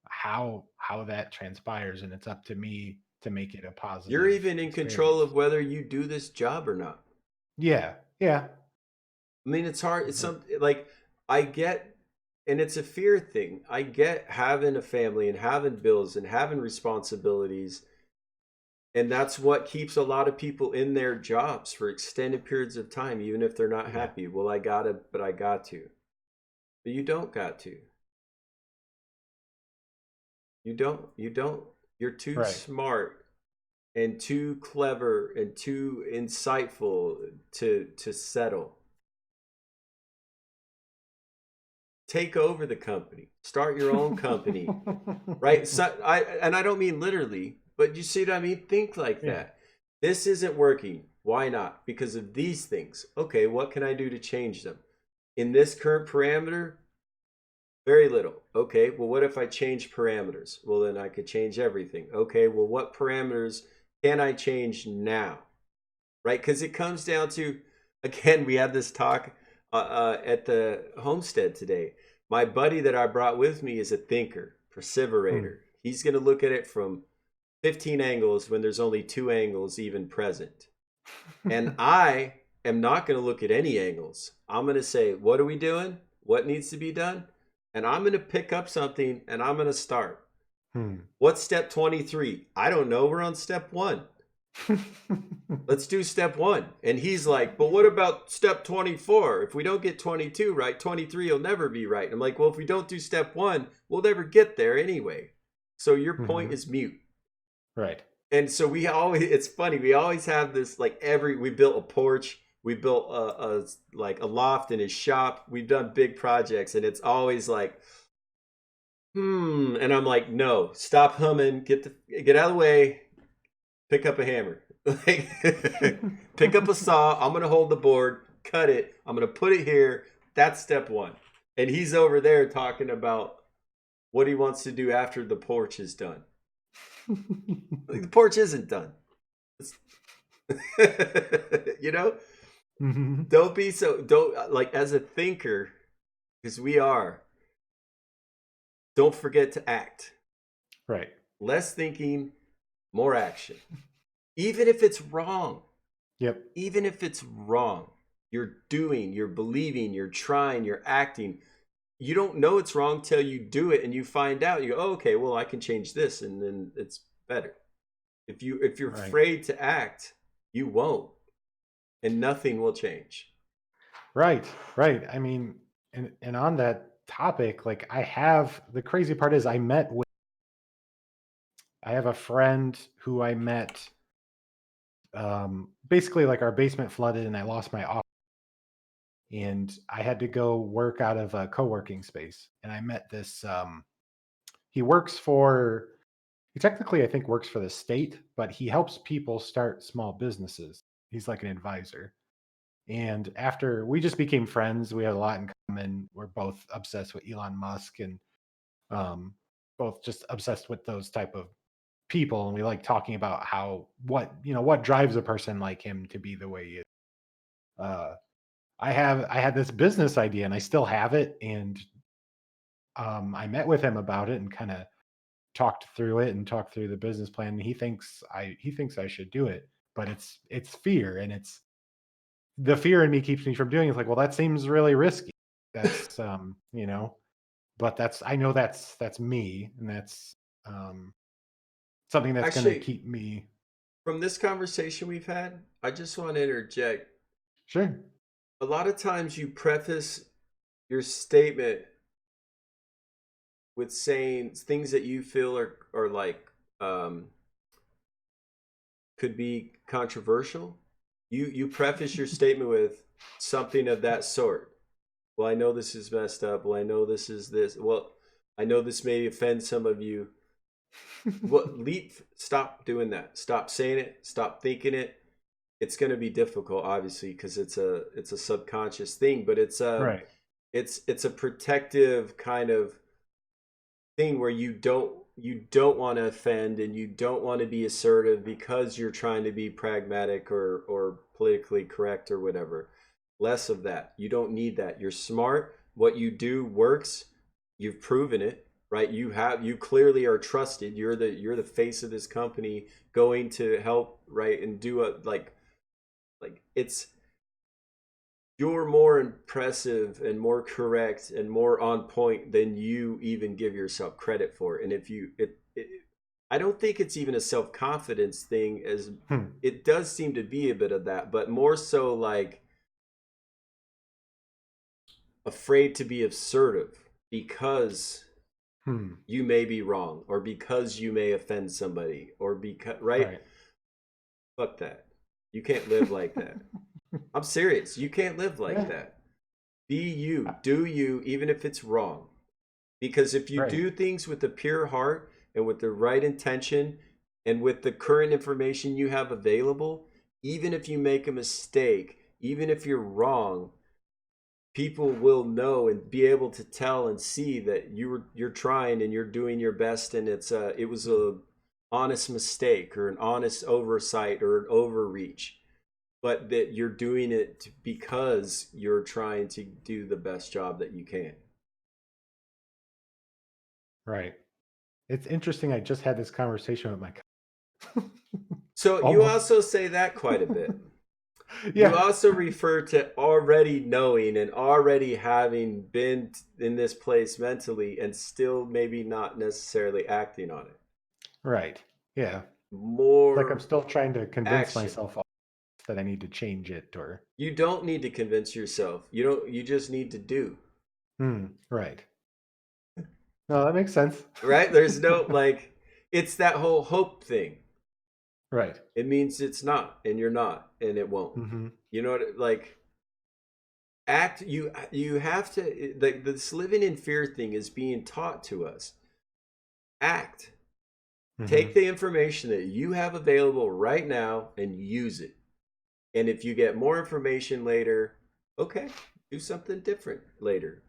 how that transpires, and it's up to me to make it a You're positive even in control of experience. whether you do this job or not. Yeah, yeah, I mean, it's hard. It's but some like I get, and it's a fear thing. I get having a family and having bills and having responsibilities, and that's what keeps a lot of people in their jobs for extended periods of time, even if they're not yeah, happy. Well, I gotta, but I got to. But you don't got to. You don't. You don't. You're too right. smart and too clever and too insightful to settle. Take over the company. Start your own company, right? So I don't mean literally, but you see what I mean? Think like Yeah. that. This isn't working. Why not? Because of these things. Okay, what can I do to change them? In this current parameter, very little. Okay, well, what if I change parameters? Well, then I could change everything. Okay, well, what parameters can I change now? Right? Because it comes down to, again, we had this talk at the homestead today. My buddy that I brought with me is a thinker, Hmm. perseverator. He's going to look at it from 15 angles when there's only two angles even present. And I am not going to look at any angles. I'm going to say, what are we doing? What needs to be done? And I'm going to pick up something and I'm going to start. Hmm. What's step 23? I don't know. We're on step one. Let's do step one. And he's like, but what about step 24? If we don't get 22 right, 23 will never be right. I'm like, well, if we don't do step one, we'll never get there anyway. So your point Mhm. is mute. Right. And so we always, it's funny, we always have this like we built a porch, we built like a loft in his shop, we've done big projects, and it's always like, and I'm like, no, stop humming, get out of the way, pick up a hammer. Like, pick up a saw. I'm gonna hold the board, cut it. I'm gonna put it here. That's step one. And he's over there talking about what he wants to do after the porch is done. Like, the porch isn't done. It's, you know, Mhm. don't be so don't like as a thinker, because we are. Don't forget to act. Right. Less thinking, more action. Even if it's wrong. Yep. Even if it's wrong, you're doing, you're believing, you're trying, you're acting. You don't know it's wrong till you do it and you find out. You go, oh, okay, well, I can change this, and then it's better. If you're Right. afraid to act, you won't, and nothing will change. Right. Right. I mean, and on that topic, like, I have the crazy part is I have a friend who I met, basically, like, our basement flooded and I lost my office, and I had to go work out of a co-working space, and I met this, he works for he technically, I think, works for the state, but he helps people start small businesses. He's like an advisor. And after we just became friends, we had a lot in common. We're both obsessed with Elon Musk, and um, both just obsessed with those type of people. And we like talking about what drives a person like him to be the way he is. Uh, I had this business idea, and I still have it. And I met with him about it and kind of talked through it and talked through the business plan. And he thinks I should do it, but it's fear, and it's the fear in me keeps me from doing it. It's like, well, that seems really risky. That's but I know that's me, and that's um something that's gonna Actually, keep me. from this conversation we've had, I just want to interject. Sure. A lot of times you preface your statement with saying things that you feel are like um, could be controversial. You preface your statement with something of that sort. Well, I know this is messed up. Well, I know this is this. Well, I know this may offend some of you. What leap? Stop doing that. Stop saying it. Stop thinking it. It's going to be difficult, obviously, because it's a subconscious thing. But Right. it's a protective kind of thing where you don't want to offend and you don't want to be assertive because you're trying to be pragmatic or politically correct or whatever. Less of that. You don't need that. You're smart. What you do works. You've proven it, right? You clearly are trusted. You're the face of this company going to help, right? And do a like it's you're more impressive and more correct and more on point than you even give yourself credit for. And if you it I don't think it's even a self-confidence thing, as Hmm. it does seem to be a bit of that, but more so like afraid to be assertive because Hmm. you may be wrong or because you may offend somebody or because, right? Right. Fuck that. You can't live like that. I'm serious. You can't live like Yeah. that. Be uh, you, do you, even if it's wrong. Because if you Right. do things with a pure heart and with the right intention and with the current information you have available, even if you make a mistake, even if you're wrong, people will know and be able to tell and see that you're trying and you're doing your best, and it was a honest mistake or an honest oversight or an overreach, but that you're doing it because you're trying to do the best job that you can. Right. It's interesting. I just had this conversation with my So you almost. also say that quite a bit. You Yeah. also refer to already knowing and already having been in this place mentally and still maybe not necessarily acting on it. Right. Yeah. It's like I'm More still trying to convince action. myself that I need to change it or. You don't need to convince yourself. You just need to do. Right. No, that makes sense. Right? There's no like it's that whole hope thing. Right. It means it's not and you're not and it won't. Hmm. You know what, like act you have to, like this living in fear thing is being taught to us. Act. Take Hmm. the information that you have available right now and use it. And if you get more information later, okay, do something different later.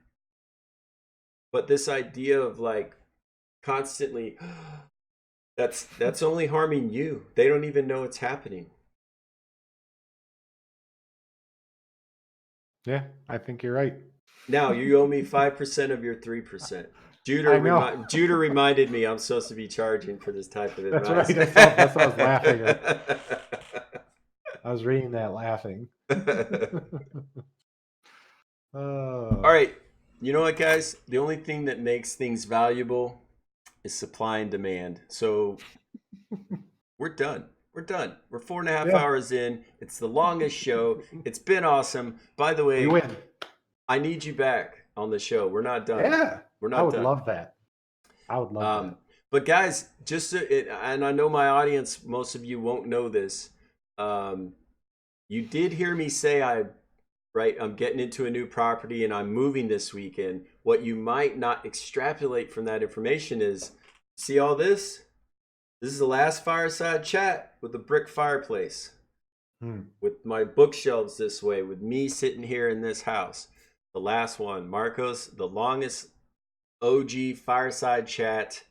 But this idea of like constantly that's only harming you. They don't even know it's happening. Yeah, I think you're right. Now you owe me 5% of your 3%. I know. Judah reminded me I'm supposed to be charging for this type of That's advice. right. I saw. That's why I was laughing. I was reading that laughing. All Oh. right. You know what, guys? The only thing that makes things valuable is supply and demand. So we're done. We're done. We're 4.5 Yeah, hours in. It's the longest show. It's been awesome. By the we way, win. I need you back on the show. We're not done. Yeah, We're I not would done. love that. I would love Um, that. but guys, and I know my audience, most of you won't know this. Um, you did hear me say I'm getting into a new property and I'm moving this weekend. What you might not extrapolate from that information is, see all this? This is the last fireside chat with a brick fireplace, Hmm. with my bookshelves this way, with me sitting here in this house. The last one, Marcos, the longest OG fireside chat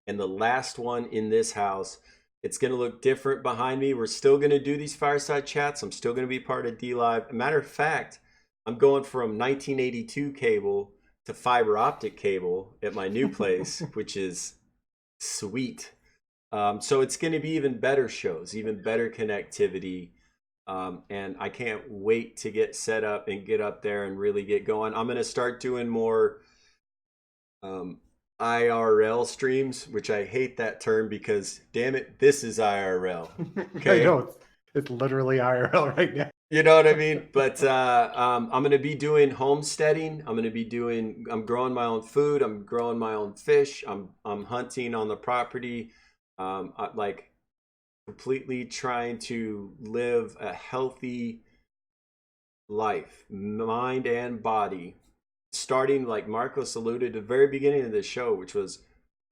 and the last one in this house. It's going to look different behind me. We're still going to do these fireside chats. I'm still going to be part of D Live. Matter of fact, I'm going from 1982 cable to fiber optic cable at my new place, which is sweet. So it's going to be even better shows, even better connectivity. And I can't wait to get set up and get up there and really get going. I'm going to start doing more um, IRL streams, which I hate that term because damn it, this is IRL. I Okay. know it's literally IRL right now. You know what I mean? But I'm going to be doing homesteading. I'm growing my own food. I'm growing my own fish. I'm hunting on the property. Like completely trying to live a healthy life, mind and body, starting like Marcos alluded to the very beginning of this show, which was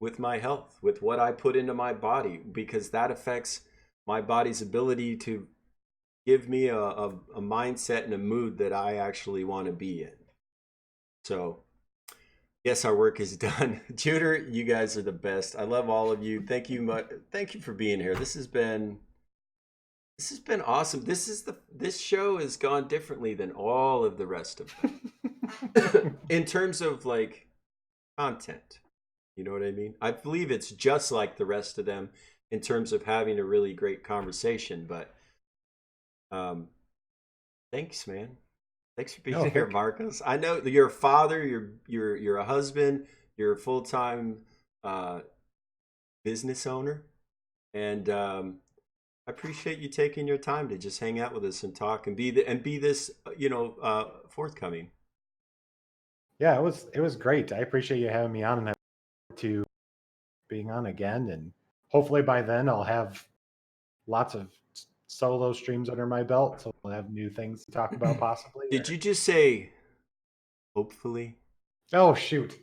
with my health, with what I put into my body, because that affects my body's ability to give me a mindset and a mood that I actually want to be in. So Yes, our work is done. Juder, you guys are the best. I love all of you. Thank you much. Thank you for being here. This has been awesome. This show has gone differently than all of the rest of them in terms of like content. You know what I mean? I believe it's just like the rest of them in terms of having a really great conversation. But um, thanks, man. Thanks for being No, here, thank Marcos. I know that you're a father. You're a husband. You're a full time uh, business owner, and I appreciate you taking your time to just hang out with us and talk and be this forthcoming. Yeah, it was great. I appreciate you having me on, and I look forward to being on again. And hopefully by then I'll have lots of solo streams under my belt, so we'll have new things to talk about possibly. Did you just say hopefully? Oh shoot!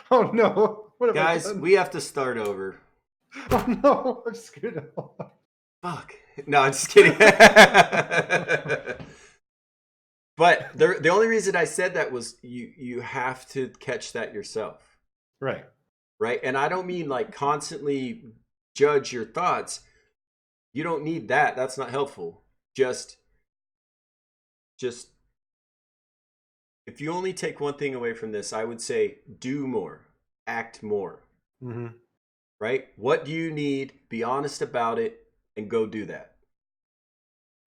Oh no! What have I Guys, done? we have to start over. Oh no! I'm screwed up. Fuck. No, I'm just kidding. But the only reason I said that was you have to catch that yourself, Right. right? And I don't mean like constantly judge your thoughts. You don't need that. That's not helpful. Just if you only take one thing away from this, I would say do more, act more, Mm-hmm. right? What do you need? Be honest about it and go do that,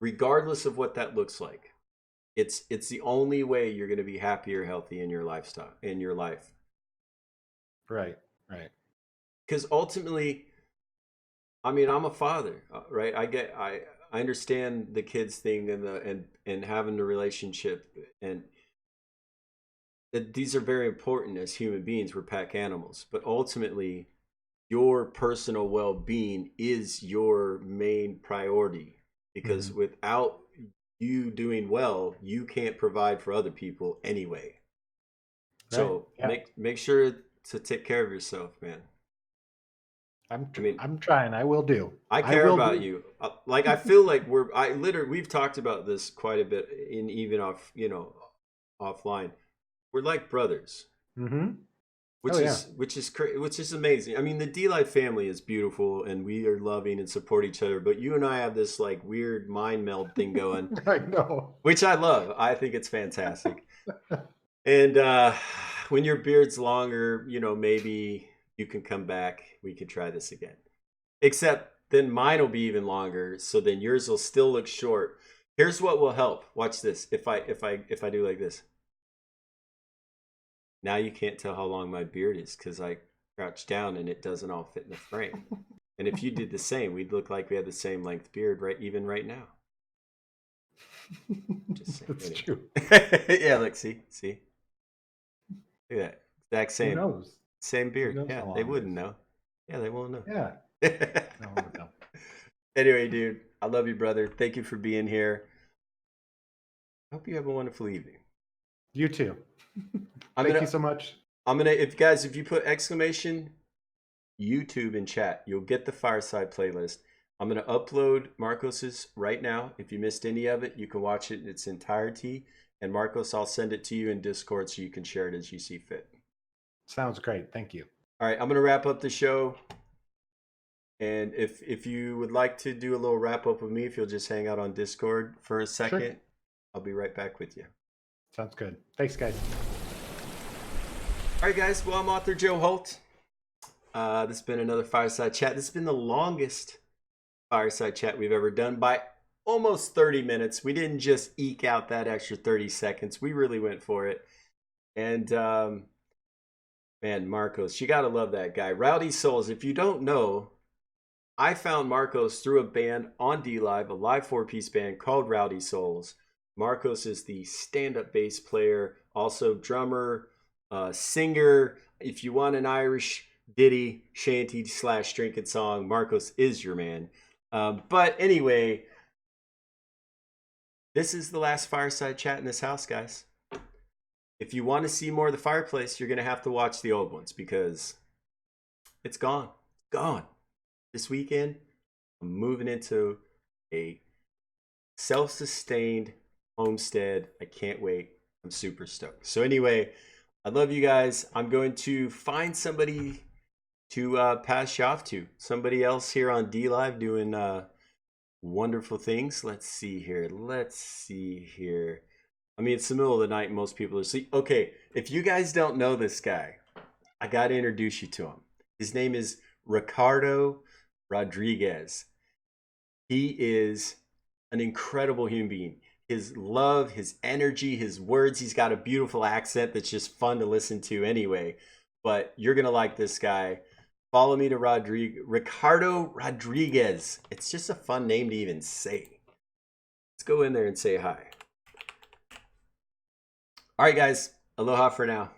regardless of what that looks like. It's the only way you're going to be happy or healthy in your lifestyle, in your life. Right. Right. Because ultimately, I mean, I'm a father, right? I understand the kids thing and having the relationship, and that these are very important as human beings. We're pack animals, but ultimately, your personal well-being is your main priority, because Mm-hmm. without you doing well, you can't provide for other people anyway. Right. So Yeah. make sure to take care of yourself, man. I mean, I'm trying. I will do. I I care will about do. you. Like I feel like we've talked about this quite a bit in even offline. We're like brothers, Mm-hmm. Oh which yeah. which is amazing. I mean, the D Life family is beautiful and we are loving and support each other, but you and I have this like weird mind meld thing going, I know. which I love. I think it's fantastic. And when your beard's longer, maybe you can come back. We could try this again. Except then mine will be even longer, so then yours will still look short. Here's what will help. Watch this. If I do like this. Now you can't tell how long my beard is because I crouch down and it doesn't all fit in the frame. And if you did the same, we'd look like we had the same length beard right now. Just saying. That's true. Anyway. Yeah, look, see. Look at that. Exact Who same. knows? Same Who beard. knows Yeah, how they long it wouldn't is? know. Yeah, they won't know. Yeah. No one would know. Anyway, dude, I love you, brother. Thank you for being here. I hope you have a wonderful evening. You too. I'm Thank you gonna, so much. if you put exclamation YouTube in chat, you'll get the Fireside playlist. I'm gonna upload Marcos's right now. If you missed any of it, you can watch it in its entirety. And Marcos, I'll send it to you in Discord so you can share it as you see fit. Sounds great. Thank you. All right, I'm gonna wrap up the show. And if you would like to do a little wrap up with me, if you'll just hang out on Discord for a Sure. second, I'll be right back with you. Sounds good. Thanks, guys. All right, guys. Well, I'm author Joe Holt. This has been another Fireside Chat. This has been the longest Fireside Chat we've ever done by almost 30 minutes. We didn't just eke out that extra 30 seconds. We really went for it. And man, Marcos, you got to love that guy. Rowdy Souls, if you don't know, I found Marcos through a band on D Live, a live 4-piece band called Rowdy Souls. Marcos is the stand-up bass player, also drummer, singer. If you want an Irish ditty, shanty / drinking song, Marcos is your man. But anyway, this is the last Fireside Chat in this house, guys. If you want to see more of the fireplace, you're going to have to watch the old ones because it's gone. It's gone. This weekend, I'm moving into a self-sustained homestead. I can't wait. I'm super stoked. So anyway, I love you guys. I'm going to find somebody to pass you off to. Somebody else here on D Live doing wonderful things. Let's see here. Let's see here. I mean, it's the middle of the night and most people are asleep. Okay, if you guys don't know this guy, I got to introduce you to him. His name is Ricardo Rodriguez. He is an incredible human being. His love, his energy, his words, he's got a beautiful accent that's just fun to listen to anyway. But you're going to like this guy. Follow me to Ricardo Rodriguez. It's just a fun name to even say. Let's go in there and say hi. All right, guys. Aloha for now.